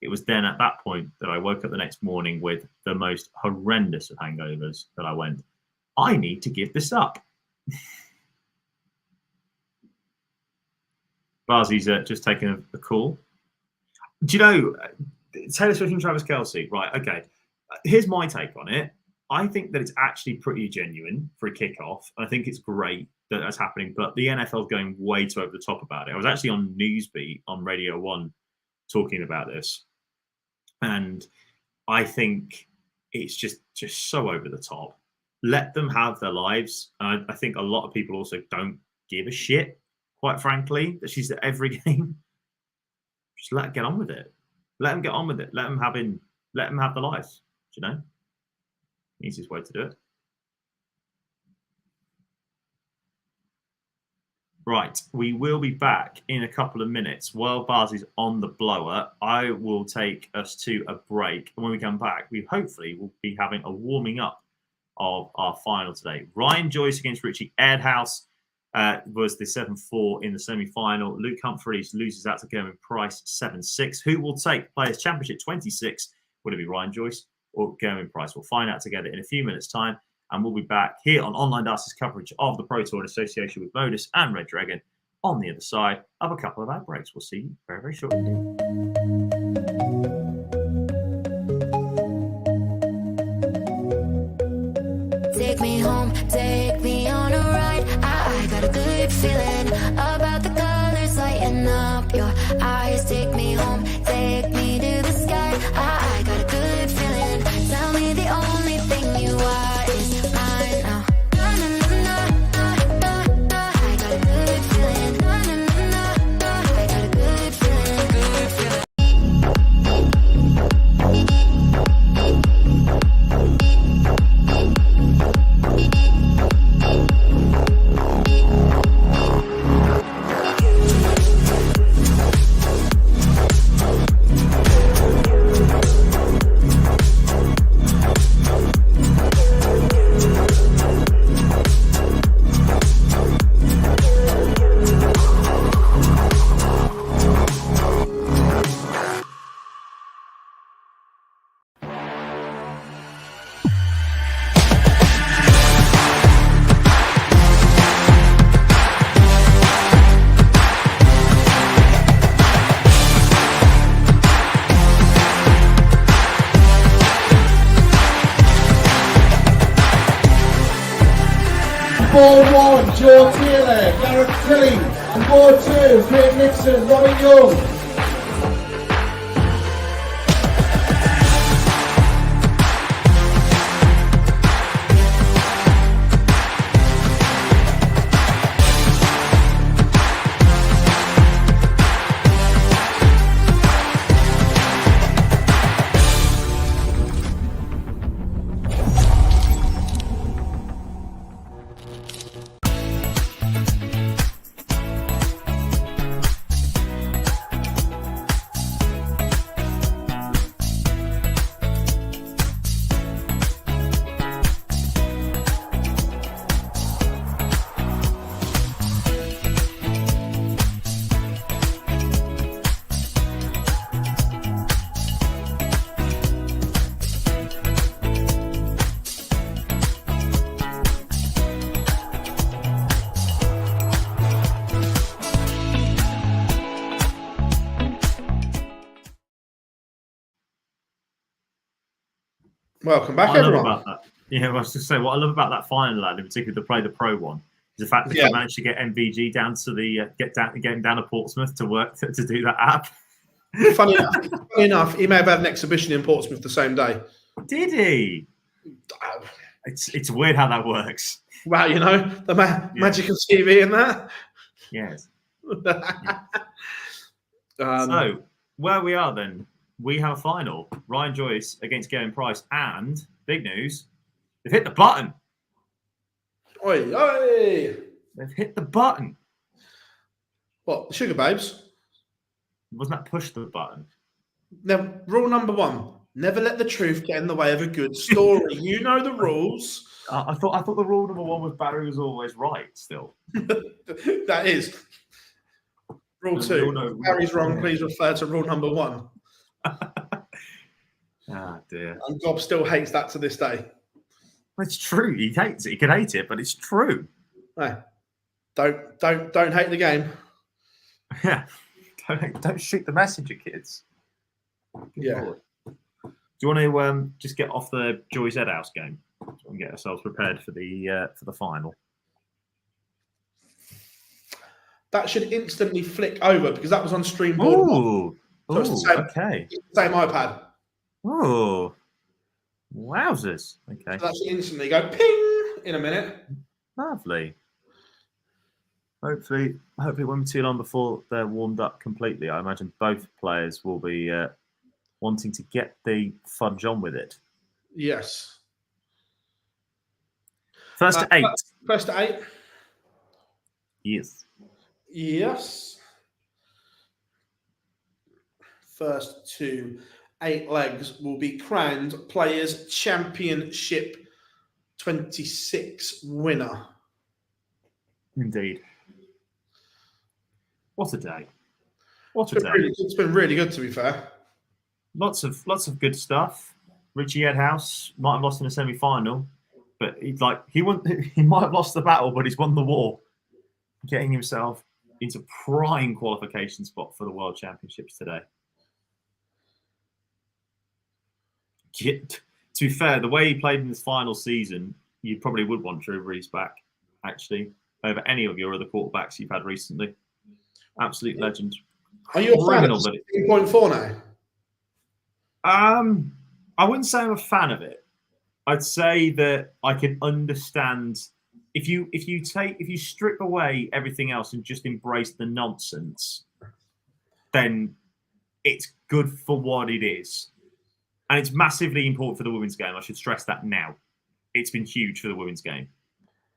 It was then at that point that I woke up the next morning with the most horrendous of hangovers that I went, I need to give this up. Barzy's just taken a call. Do you know... Taylor Swift and Travis Kelce, right? Okay. Here's my take on it. I think that it's actually pretty genuine for a kickoff. I think it's great that that's happening, but the NFL's going way too over the top about it. I was actually on Newsbeat on Radio 1 talking about this, and I think it's just so over the top. Let them have their lives. I think a lot of people also don't give a shit quite frankly, that she's at every game. Just let her get on with it. Let them get on with it. Let them have the lives. Do you know? Easiest way to do it. Right, we will be back in a couple of minutes. While Bars is on the blower, I will take us to a break. And when we come back, we hopefully will be having a warming up of our final today. Ryan Joyce against Richie Erdhouse was the 7-4 in the semi-final. Luke Humphreys loses out to Gerwyn Price 7-6. Who will take Players' Championship 26? Would it be Ryan Joyce or Gerwyn Price? We'll find out together in a few minutes' time. And we'll be back here on Online Darts' coverage of the Pro Tour in association with MODUS and Red Dragon on the other side of a couple of ad breaks. We'll see you very, very shortly. Take me home, take me on a ride. I got a good feeling about the colors lighting up your eyes. Take me home, take me to the sky. I got a good feeling. Tell me the only thing you are is mine now. Na, na, na, na, na, na. I got a good feeling. Na, na, na, na, na. I got a good feeling, good feeling. Ball 1, Joe Taylor, Garrett Tilly. And ball 2, Craig Nixon, Robin Young. Welcome back, What I love everyone. about that, yeah, I was just saying, what I love about that final, lad, in particular the Play the Pro one, is the fact that you managed to get MVG down to the getting down to Portsmouth to work to do that app. Funny enough, he may have had an exhibition in Portsmouth the same day. Did he? It's weird how that works. Wow, you know, the magic of TV and that. Yes. So, where we are then, we have a final. Ryan Joyce against Gerwyn Price, and big news, they've hit the button. oi, oi. They've hit the button. What, the Sugar Babes? Wasn't that push the button? Now, rule number 1, never let the truth get in the way of a good story. You know the rules. I thought the rule number 1 was Barry was always right still. That is. Rule And 2, we all know- if Barry's wrong, please refer to rule number 1. Ah, dear. And Gob still hates that to this day. It's true. He hates it. He can hate it, but it's true. Hey, don't hate the game. Yeah. Don't shoot the messenger, kids. Good Yeah. Lord. Do you want to just get off the Joyce Edhouse game and get ourselves prepared for the final? That should instantly flick over because that was on stream board. Ooh. So it's the same, Okay. same iPad. Oh. Wowzers. Okay. So that should instantly go ping in a minute. Lovely. Hopefully, it won't be too long before they're warmed up completely. I imagine both players will be wanting to get the fudge on with it. Yes. First to 8. First to 8. Yes. Yes. First to 8 legs will be crowned Players' Championship 26 winner. Indeed. What a day. What a day. It's been really good, to be fair. Lots of good stuff. Richie Edhouse might have lost in a semi-final, but he might have lost the battle, but he's won the war, getting himself into prime qualification spot for the World Championships today. To be fair, the way he played in this final season, you probably would want Drew Brees back, actually, over any of your other quarterbacks you've had recently. Absolute legend. Are you a fan of 16.4 now? I wouldn't say I'm a fan of it. I'd say that I can understand if you strip away everything else and just embrace the nonsense, then it's good for what it is. And it's massively important for the women's game. I should stress that now. It's been huge for the women's game.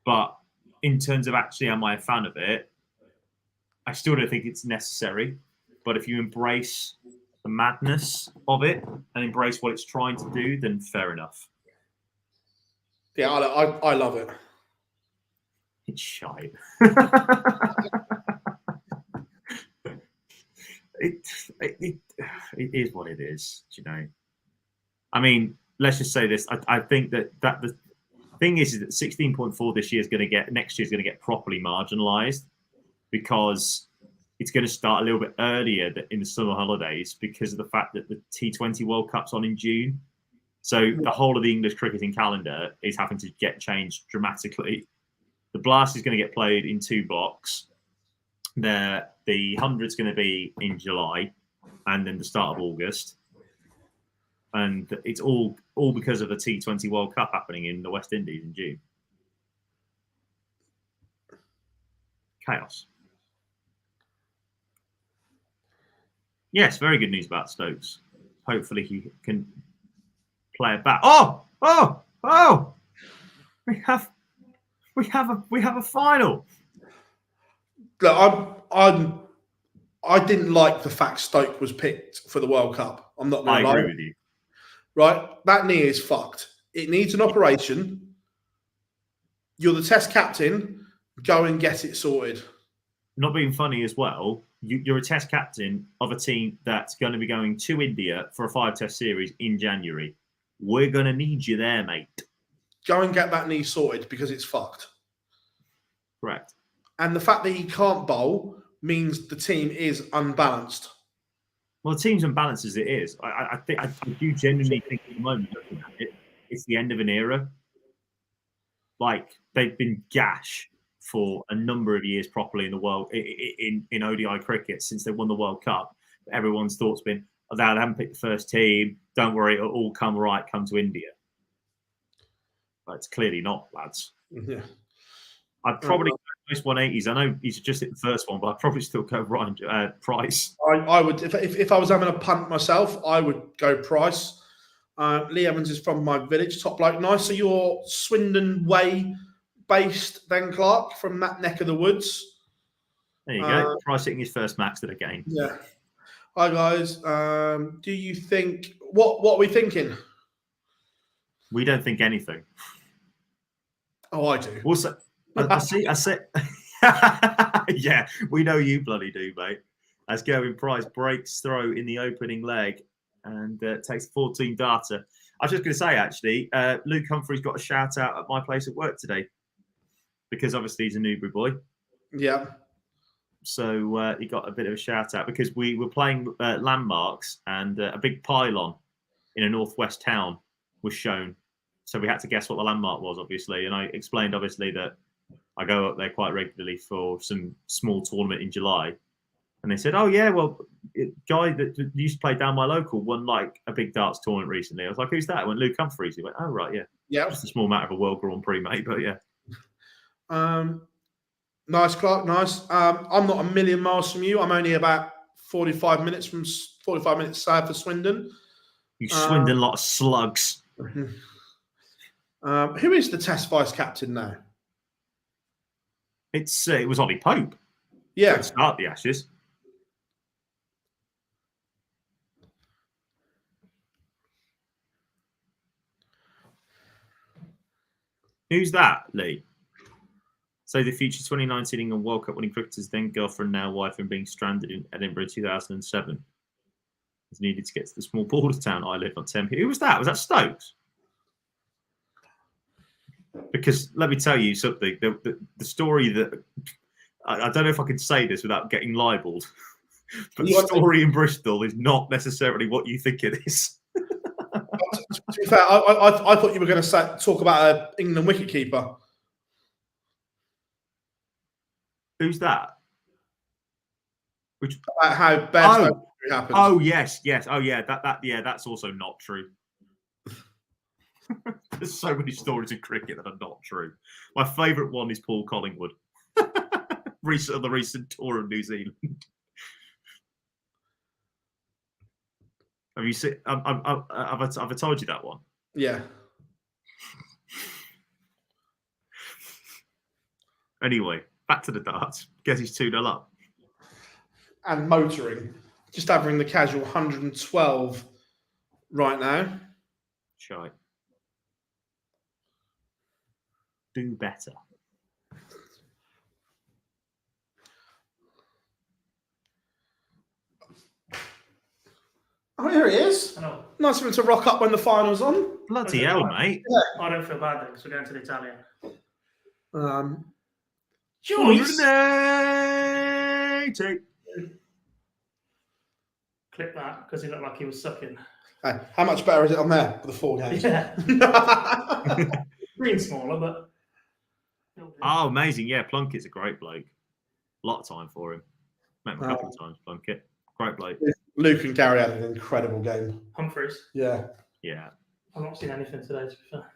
But in terms of actually, am I a fan of it? I still don't think it's necessary. But if you embrace the madness of it and embrace what it's trying to do, then fair enough. Yeah, I love it. It's shite. It is what it is, you know. I mean, let's just say this. I think that the thing is that 16.4 this year is going to next year is going to get properly marginalised because it's going to start a little bit earlier in the summer holidays because of the fact that the T20 World Cup's on in June. So the whole of the English cricketing calendar is having to get changed dramatically. The Blast is going to get played in 2 blocks. The 100's going to be in July and then the start of August. And it's all because of the T20 World Cup happening in the West Indies in June. Chaos. Yes, very good news about Stokes. Hopefully he can play it back. Oh! We have a final. Look, I didn't like the fact Stoke was picked for the World Cup. I'm not going to lie. I agree with you. Right? That knee is fucked. It needs an operation. You're the test captain. Go and get it sorted. Not being funny as well, you're a test captain of a team that's going to be going to India for a 5-test series in January. We're going to need you there, mate. Go and get that knee sorted because it's fucked. Correct. And the fact that he can't bowl means the team is unbalanced. Well, the team's unbalanced as it is. I do genuinely think at the moment, looking at it, it's the end of an era. Like, they've been gash for a number of years properly in the world, in ODI cricket since they won the World Cup. Everyone's thought's been, oh, they haven't picked the first team. Don't worry, it'll all come right, come to India. But it's clearly not, lads. Yeah. I'd probably go most 180s. I know he's just hit the first one, but I'd probably still go Ryan Price. I would, if I was having a punt myself, I would go Price. Lee Evans is from my village, top bloke, nice. So you're Swindon way based, then Clark, from that neck of the woods. There you go. Price hitting his first max of the game. Yeah. Hi guys. Do you think what are we thinking? We don't think anything. Oh, I do. Also, I see. Yeah, we know you bloody do, mate. As Gerwin Price breaks throw in the opening leg and takes 14 darter. I was just going to say, actually, Luke Humphrey's got a shout out at my place at work today because obviously he's a Newbury boy. Yeah. So he got a bit of a shout out because we were playing landmarks and a big pylon in a northwest town was shown. So we had to guess what the landmark was, obviously. And I explained, obviously, that I go up there quite regularly for some small tournament in July. And they said, oh, yeah, well, a guy that used to play down my local won like a big darts tournament recently. I was like, who's that? I went, Luke Humphreys. He went, oh, right, yeah. Yeah. Just a small matter of a World Grand Prix, mate, but yeah. Nice, Clark. Nice. I'm not a million miles from you. I'm only about 45 minutes south of Swindon. You Swindon lot of slugs. Who is the Test vice captain now? It was Ollie Pope. Yeah. To start the Ashes. Who's that, Lee? So the future 2019 England World Cup winning cricketer's then girlfriend, now wife, and being stranded in Edinburgh 2007. He's needed to get to the small border town I live on Thames. Who was that? Was that Stokes? Because let me tell you something. The story that I don't know if I can say this without getting libelled, but the story in Bristol is not necessarily what you think it is. To be fair, I thought you were going to talk about an England wicketkeeper. Who's that? About how bad happened. Oh yes. Oh yeah. That's also not true. There's so many stories in cricket that are not true. My favourite one is Paul Collingwood. The recent tour of New Zealand. Have you seen? Have I told you that one? Yeah. Anyway, back to the darts. Guess he's 2-0 up. And motoring. Just averaging the casual 112 right now. Shite. Do better. Oh, here he is. Hello. Nice of him to rock up when the final's on. Bloody hell, mate. I don't feel bad then because we're going to the Italian. Joyce. Clip that because he looked like he was sucking. Hey, how much better is it on there for the 4 games? Yeah. Green smaller, but. Oh, amazing. Yeah, Plunkett's a great bloke. A lot of time for him. Met him a couple of times, Plunkett. Great bloke. Luke and Gary had an incredible game. Humphreys. Yeah. Yeah. I've not seen anything today, to be fair.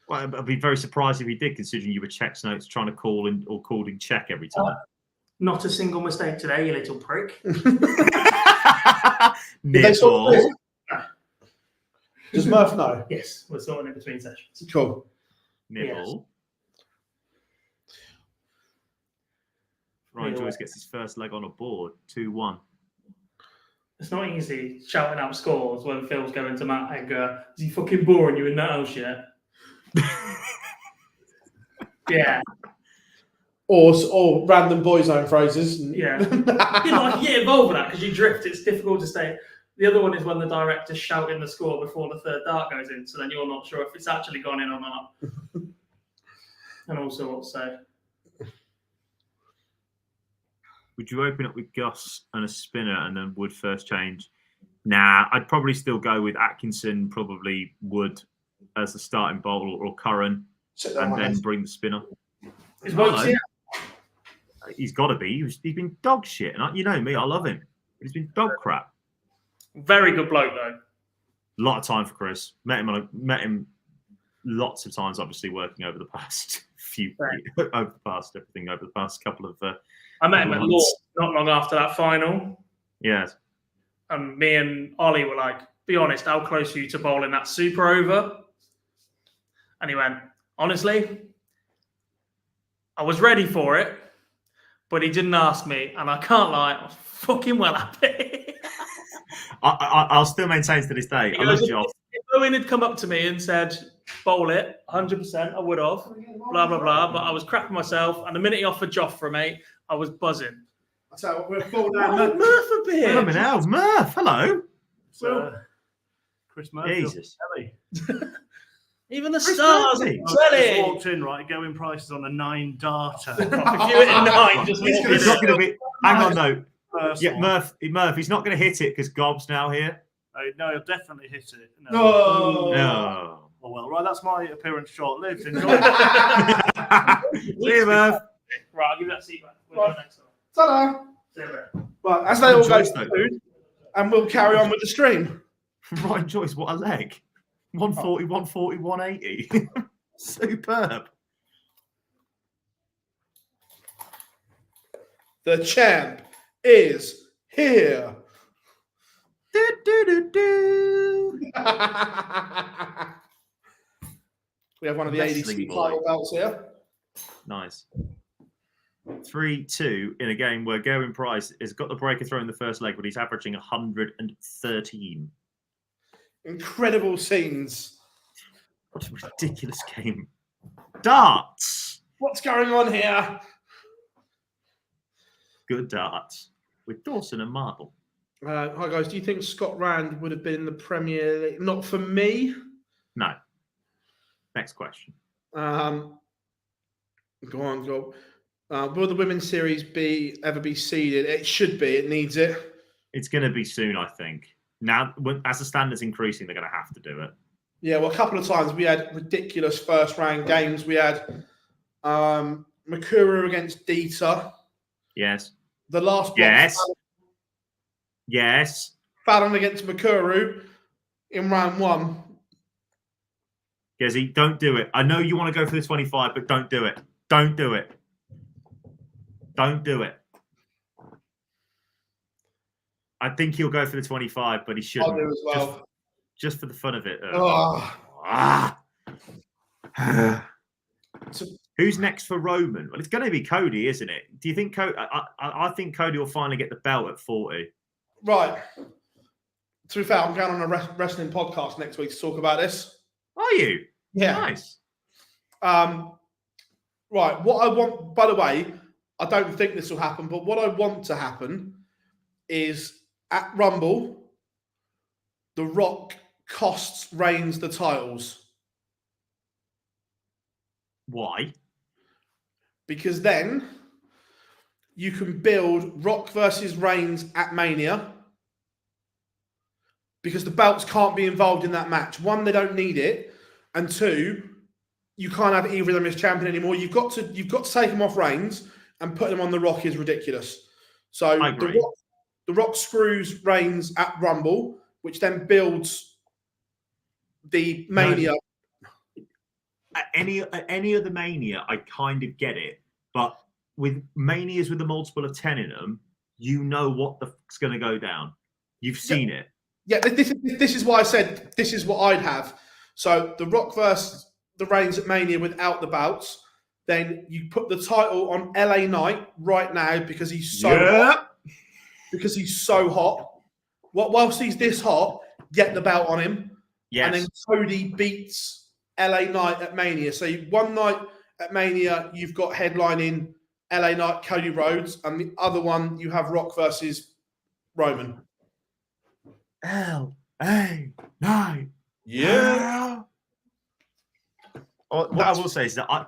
Well, I'd be very surprised if he did, considering you were Czech's notes trying to call in or called in Czech every time. Not a single mistake today, you little prick. Nibble. Does Murph know? Yes, we're sorting it between sessions. Cool. Nibble. Ryan Joyce gets his first leg on a board, 2-1. It's not easy shouting out scores when Phil's going to Matt Edgar. Is he fucking boring you in that house yet? Yeah. Or random boys' own phrases. Yeah. You get involved with that because you drift. It's difficult to stay. The other one is when the director's shouting the score before the third dart goes in, so then you're not sure if it's actually gone in or not. And also what to say. Would you open up with Gus and a spinner and then Wood first change? Nah, I'd probably still go with Atkinson, probably Wood as the starting bowler, or Curran, and then bring the spinner. He's got to be. He's been dog shit. And you know me, I love him. But he's been dog crap. Very good bloke, though. A lot of time for Chris. Met him lots of times, obviously, working over the past over the past couple of I met him at Law not long after that final. Yes. And me and Ollie were like, be honest, how close are you to bowling that super over? And he went, honestly, I was ready for it, but he didn't ask me. And I can't lie, I was fucking well happy. I'll still maintain to this day. I love Joff. If Owen had come up to me and said, bowl it, 100%, I would have, blah, blah, blah. But I was crapping myself. And the minute he offered Joff for me, I was buzzing. I tell you what, we're full down. Murph a bit. Coming out, Murph. Hello. Chris Murphy. Jesus. Even the stars. Just walked in, right? Going prices on a 9 darter. If you hit a 9, just walk It's not in. going to be. Hang on, no. First Yeah, one. Murph. He's not going to hit it because Gob's now here. No, he'll definitely hit it. No. No. Oh well, right. That's my appearance short-lived. Enjoy it. See you, Murph. Right, I'll give you that seat back. We'll go next one. Ta-da. See you later. Right, as they all go Joyce, to though. food, and we'll carry on with the stream. Ryan Joyce, what a leg. 140, 140, 180. Superb. The champ is here. We have one of the Wrestling ADC boy. title belts here. Nice. 3-2 in a game where Gerwin Price has got the breaker throw in the first leg, but he's averaging 113. Incredible scenes. What a ridiculous game. Darts. What's going on here? Good darts with Dawson and Marble. Hi guys, do you think Scott Rand would have been in the Premier League? Not for me. No. Next question. Go on. Will the women's series ever be seeded? It should be. It needs it. It's going to be soon, I think. Now, as the standard's increasing, they're going to have to do it. Yeah, well, a couple of times we had ridiculous first-round games. We had Makuru against Dieter. Yes. The last block, yes. Fallon against Makuru in round 1. Gezi, don't do it. I know you want to go for the 25, but don't do it. Don't do it. Don't do it. I think he'll go for the 25, but he shouldn't. I'll do as well. Just for the fun of it. Who's next for Roman? Well, it's going to be Cody, isn't it? Do you think Cody? I think Cody will finally get the belt at 40. Right. To be fair, I'm going on a wrestling podcast next week to talk about this. Are you? Yeah. Nice. Right. What I want, by the way, I don't think this will happen, but what I want to happen is at Rumble, The Rock costs Reigns the titles. Why? Because then you can build Rock versus Reigns at Mania. Because the belts can't be involved in that match. 1, they don't need it. And 2, you can't have either of them as champion anymore. You've got to take them off Reigns and put them on The Rock is ridiculous. So the Rock screws Reigns at Rumble, which then builds the Mania. At any other Mania, I kind of get it. But with Manias with a multiple of 10 in them, you know what the fuck's going to go down. You've seen it. Yeah, this is why I said this is what I'd have. So the Rock versus the Reigns at Mania without the belts. Then you put the title on LA Knight right now because he's so hot. Because he's so hot. Whilst he's this hot, get the belt on him. Yes. And then Cody beats LA Knight at Mania. So one night at Mania, you've got headlining LA Knight, Cody Rhodes, and the other one you have Rock versus Roman. LA Knight. Yeah. What I will say is that I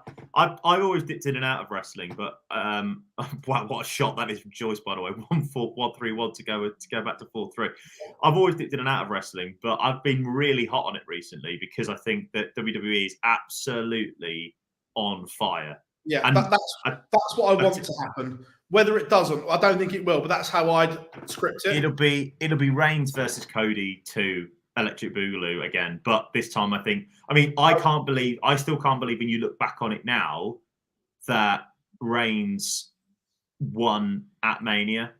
always dipped in and out of wrestling, but wow, what a shot that is from Joyce, by the way. 1-4-1-3-1 to go back to 4-3. I've always dipped in and out of wrestling, but I've been really hot on it recently because I think that WWE is absolutely on fire. Yeah, and that's what I want to happen. Whether it doesn't, I don't think it will, but that's how I'd script it. It'll be Reigns versus Cody 2. Electric Boogaloo again, but this time I still can't believe when you look back on it now that Reigns won at Mania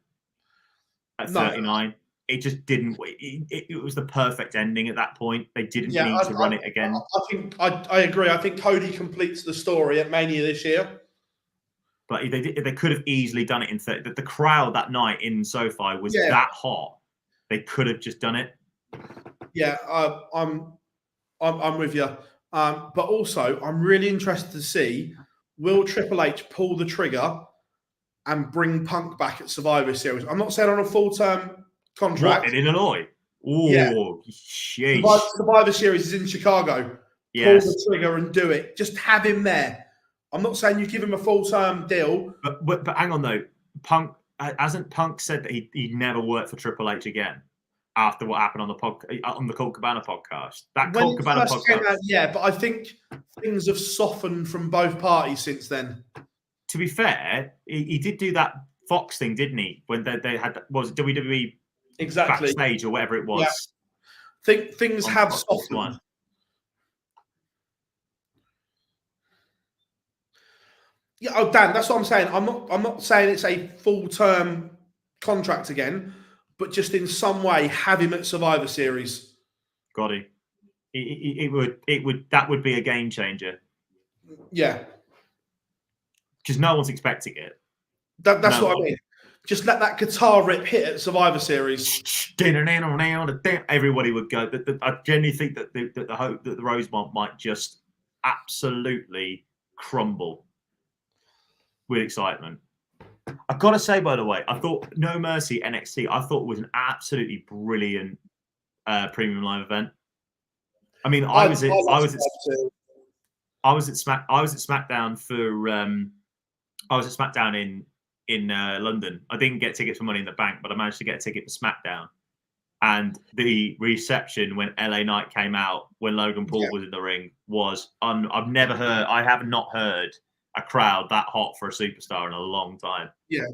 at 39. It just didn't. It was the perfect ending at that point. They didn't need to run it again. I agree. I think Cody completes the story at Mania this year. But they could have easily done it in 30. The crowd that night in SoFi was that hot. They could have just done it. Yeah, I'm with you. But also, I'm really interested to see, will Triple H pull the trigger and bring Punk back at Survivor Series? I'm not saying on a full-term contract. What, in Illinois? Oh, sheesh. Survivor Series is in Chicago. Yes. Pull the trigger and do it. Just have him there. I'm not saying you give him a full-term deal. But hang on, though. Hasn't Punk said that he'd never work for Triple H again? After what happened on the Colt Cabana podcast. That Colt Cabana podcast. Came out, yeah, but I think things have softened from both parties since then. To be fair, he did do that Fox thing, didn't he? When they had, was it WWE backstage or whatever it was? Yeah. Things have softened. Yeah, oh Dan, that's what I'm saying. I'm not saying it's a full-term contract again, but just in some way have him at Survivor Series. Got it. That would be a game changer. Yeah. Because no one's expecting it. That's what I mean. Just let that guitar rip hit at Survivor Series. Everybody would go. I genuinely think that the Rosemont might just absolutely crumble with excitement. I've got to say, by the way, I thought No Mercy NXT, I thought was an absolutely brilliant premium live event. I mean, I was at SmackDown for I was at SmackDown in London. I didn't get tickets for Money in the Bank, but I managed to get a ticket for SmackDown. And the reception when LA Knight came out, when Logan Paul was in the ring, was I have not heard a crowd that hot for a superstar in a long time. Yeah,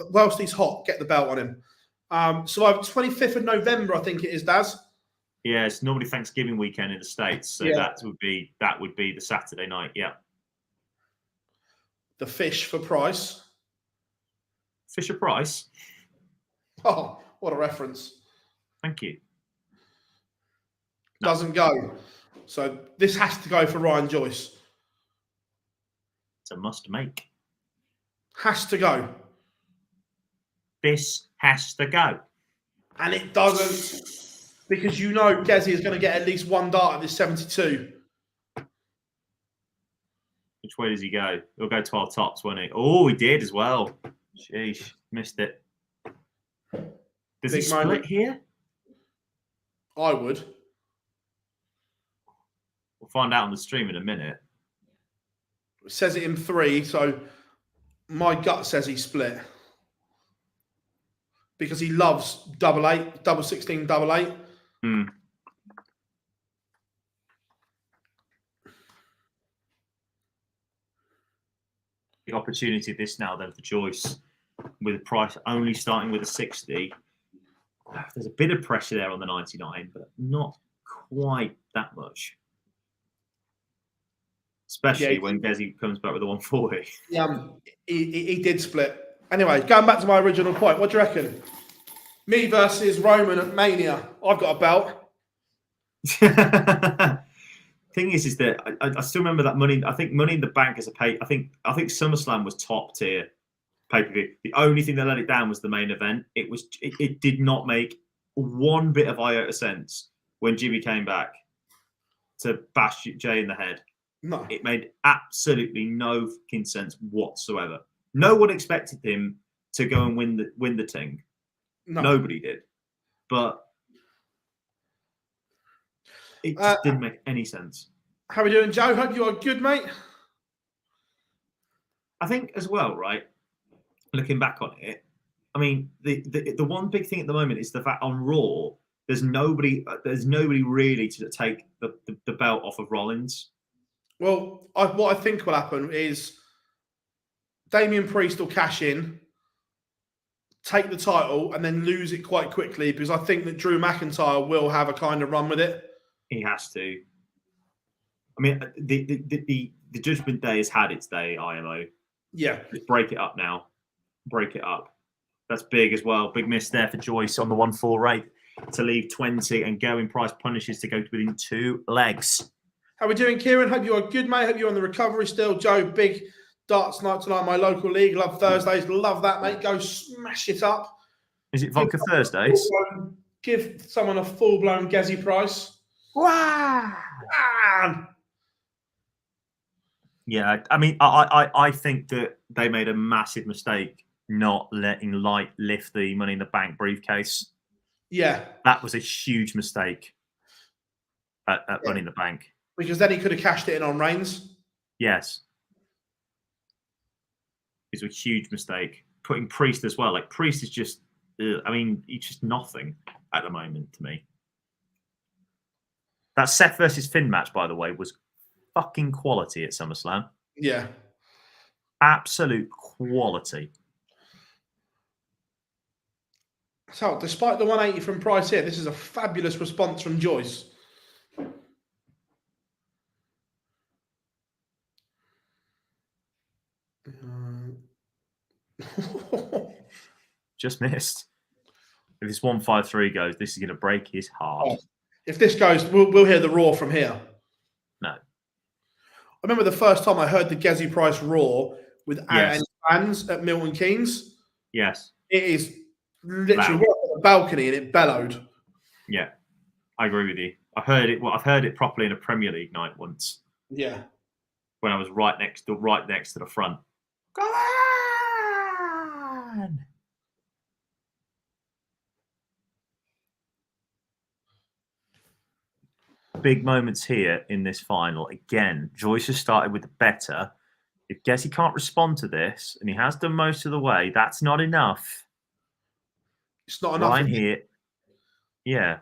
whilst he's hot, get the belt on him. So 25th of November, I think it is, Daz. Yeah, it's normally Thanksgiving weekend in the States, so that would be the Saturday night. Yeah. The Fish for Price. Fisher Price. Oh, what a reference! Thank you. Doesn't go. So this has to go for Ryan Joyce. It's a must make. Has to go. This has to go. And it doesn't, because you know Desi is going to get at least one dart at this 72. Which way does he go? He'll go 12 tops, won't he? Oh, he did as well. Sheesh, missed it. Does he split here? I would. We'll find out on the stream in a minute. It says it in 3, so my gut says he split. Because he loves double 8, double 16, double 8. The opportunity of this now then for Joyce, with a price only starting with a 60. There's a bit of pressure there on the 99, but not quite that much. Especially when Desi comes back with a 140. Yeah, he did split. Anyway, going back to my original point, what do you reckon? Me versus Roman at Mania. I've got a belt. Thing is that I still remember that Money. I think Money in the Bank as a pay. I think SummerSlam was top tier pay-per-view. The only thing that let it down was the main event. It did not make one bit of iota sense when Jimmy came back to bash Jay in the head. No, it made absolutely no fucking sense whatsoever. No one expected him to go and win the thing. No. Nobody did, but it just didn't make any sense. How are we doing, Joe? Hope you are good, mate. I think as well, right? Looking back on it, I mean, the one big thing at the moment is the fact on Raw, there's nobody really to take the belt off of Rollins. Well, what I think will happen is Damian Priest will cash in, take the title, and then lose it quite quickly because I think that Drew McIntyre will have a kind of run with it. He has to. I mean, the Judgment Day has had its day, IMO. Yeah. Just break it up now. Break it up. That's big as well. Big miss there for Joyce on the 148 to leave 20 and going price punishes to go within 2 legs. How are we doing, Kieran? Hope you are good, mate. Hope you're on the recovery still. Joe, big darts night tonight, my local league. Love Thursdays. Love that, mate. Go smash it up. Is it Vodka Thursdays? Give someone a full-blown Gezi price. Wow. Yeah, I mean, I think that they made a massive mistake not letting Light lift the Money in the Bank briefcase. Yeah. That was a huge mistake at Money in the Bank. Because then he could have cashed it in on Reigns. Yes. It's a huge mistake. Putting Priest as well. Like, Priest is just, I mean, he's just nothing at the moment to me. That Seth versus Finn match, by the way, was fucking quality at SummerSlam. Yeah. Absolute quality. So, despite the 180 from Price here, this is a fabulous response from Joyce. Just missed. If this 153 goes, this is going to break his heart. Oh, if this goes, we'll hear the roar from here. No. I remember the first time I heard the Gezi Price roar without any fans at Milton Keynes. Yes. It is literally on the balcony and it bellowed. Yeah, I agree with you. I've heard it. Well, I've heard it properly in a Premier League night once. Yeah. When I was right next to the front. Go on! Big moments here in this final. Again, Joyce has started with the better. If Gezi can't respond to this, and he has done most of the way, that's not enough. It's not enough. Line here. Yeah.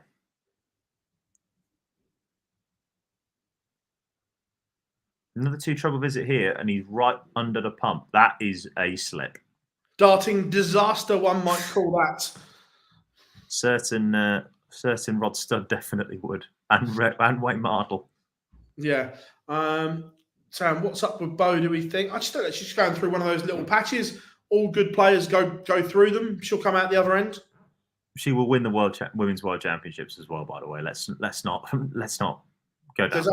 Another 2 trouble visit here, and he's right under the pump. That is a slip. Darting disaster, one might call that. Certain Rod Studd definitely would. And Wayne Mardle. Yeah. Sam, what's up with Bo, do we think? I just don't know. She's going through one of those little patches. All good players go through them. She'll come out the other end. She will win the Women's World Championships as well, by the way. Let's not go down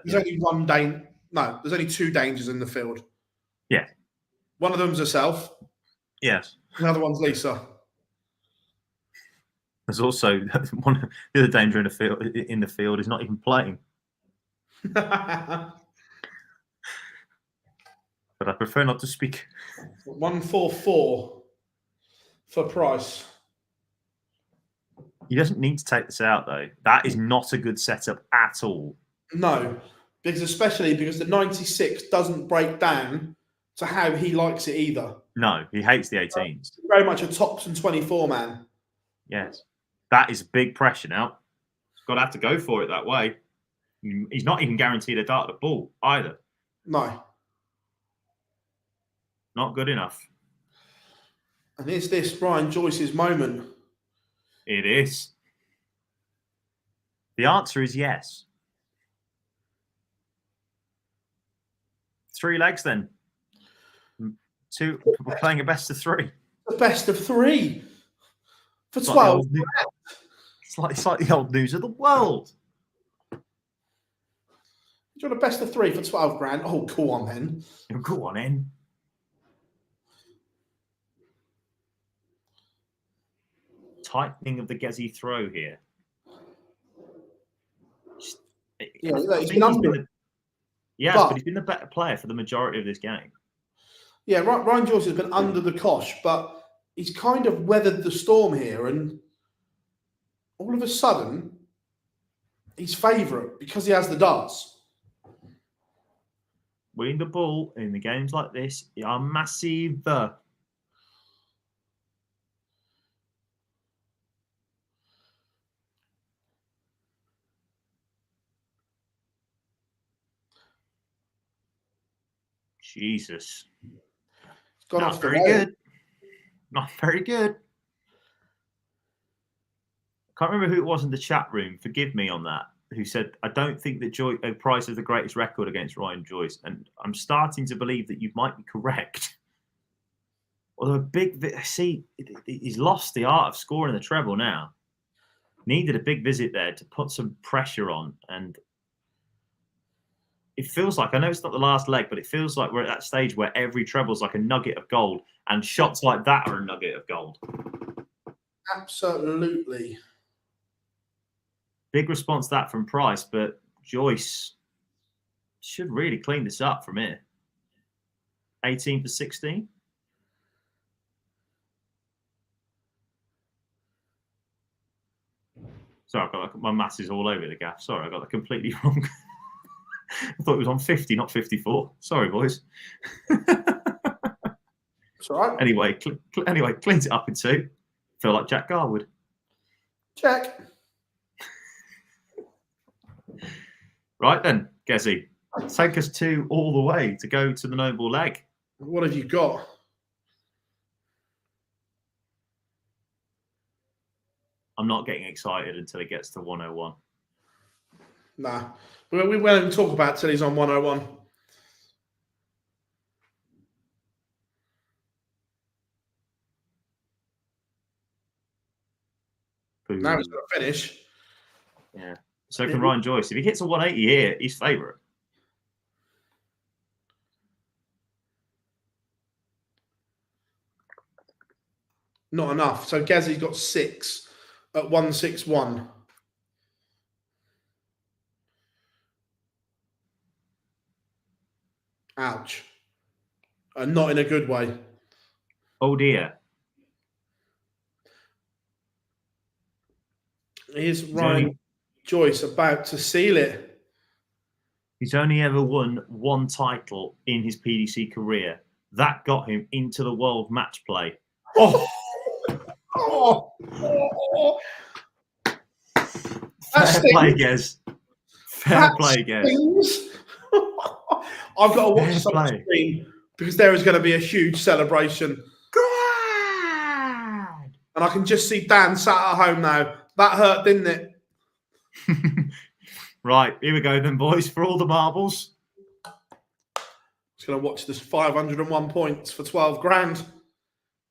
There's only one danger. No, there's only 2 dangers in the field. Yeah. One of them's herself. Yes. The other one's Lisa. There's also the other danger in the field is not even playing. But I prefer not to speak. 144 for Price. He doesn't need to take this out, though. That is not a good setup at all. No, especially because the 96 doesn't break down to how he likes it either. No, he hates the 18s. Very much a tops and 24 man. Yes. That is big pressure now. He's got to have to go for it that way. He's not even guaranteed a dart at the ball either. No. Not good enough. And is this Brian Joyce's moment? It is. The answer is yes. 3 legs then. 2. We're playing a best of 3. The best of 3 for 12. It's like the old news of the world. Do you want a best of 3 for 12 grand? Oh, go on then. Go on in. Tightening of the Gezi throw here. Yeah, he's been under. But he's been the better player for the majority of this game. Yeah, Ryan Joyce has been under the cosh, but he's kind of weathered the storm here, and all of a sudden, he's favourite because he has the darts. Winning the ball in the games like this are massive. Jesus. It's gone Not off the very rail. good. Not very good. I can't remember who it was in the chat room. Forgive me on that. Who said, I don't think that Price has the greatest record against Ryan Joyce. And I'm starting to believe that you might be correct. Although he's lost the art of scoring the treble now. Needed a big visit there to put some pressure on. And it feels like, I know it's not the last leg, but it feels like we're at that stage where every treble's like a nugget of gold, and shots like that are a nugget of gold. Absolutely. Big response to that from Price, but Joyce should really clean this up from here. 18 for 16. Sorry, my maths is all over the gaff. Sorry, I got that completely wrong. I thought it was on 50, not 54. Sorry, boys. It's all right. Anyway, cleans it up in 2. Feel like Jack Garwood. Check. Right then, Gezi, take us all the way to go to the noble leg. What have you got? I'm not getting excited until it gets to 101. Nah. We won't even talk about it till he's on 101. Now he's going to finish. Yeah. So can Ryan Joyce. If he hits a 180 here, he's favourite. Not enough. So Gazzy's got 6 at 161. Ouch. Not in a good way. Oh dear. Here's Ryan Joyce about to seal it. He's only ever won 1 title in his PDC career. That got him into the world match play. Oh! Fair play, Gez. Fair play, Gez. I've got to watch this on the screen because there is going to be a huge celebration. And I can just see Dan sat at home now. That hurt, didn't it? Right, here we go then, boys, for all the marbles. Just going to watch this 501 points for 12 grand.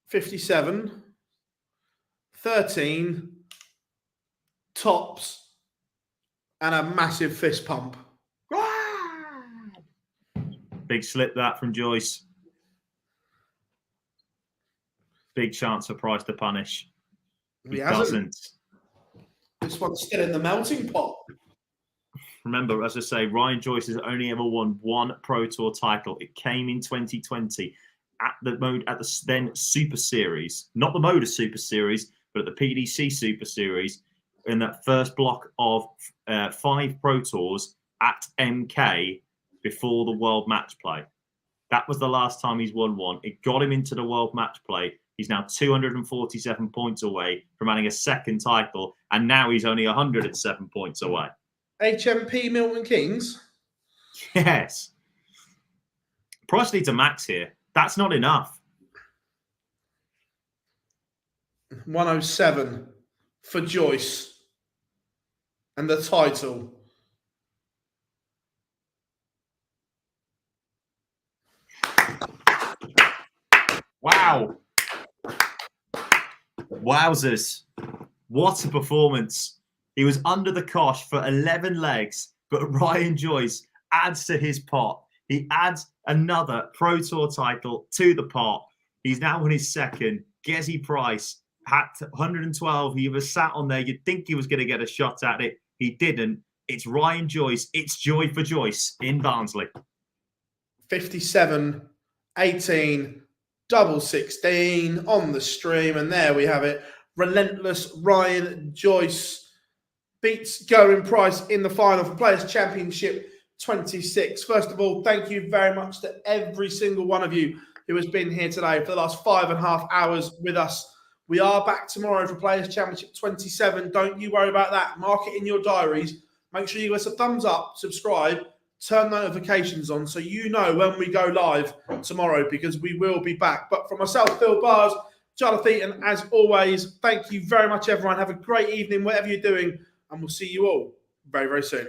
57. 13. Tops. And a massive fist pump. Big slip that from Joyce. Big chance for Price to punish. He doesn't. This one's still in the melting pot. Remember, as I say, Ryan Joyce has only ever won 1 Pro Tour title. It came in 2020 at the then Super Series, not the MODUS Super Series, but at the PDC Super Series, in that first block of 5 Pro Tours at MK before the World Match Play. That was the last time he's won one. It got him into the World Match Play. He's now 247 points away from adding a second title, and now he's only 107 points away. HMP Milton Keynes? Yes. Price needs a max here. That's not enough. 107 for Joyce. And the title. Wow. Wowzers. What a performance. He was under the cosh for 11 legs, but Ryan Joyce adds to his pot. He adds another Pro Tour title to the pot. He's now on his second. Gezi Price had 112. He was sat on there. You'd think he was going to get a shot at it. He didn't. It's Ryan Joyce. It's joy for Joyce in Barnsley. 57, 18, double 16 on the stream. And there we have it. Relentless Ryan Joyce beats Gowran Price in the final for Players' Championship 26. First of all, thank you very much to every single one of you who has been here today for the last 5.5 hours with us. We are back tomorrow for Players' Championship 27. Don't you worry about that. Mark it in your diaries. Make sure you give us a thumbs up, subscribe, turn notifications on so you know when we go live tomorrow, because we will be back. But for myself, Phil Bars, Jonathan, and as always, thank you very much, everyone. Have a great evening, whatever you're doing, and we'll see you all very, very soon.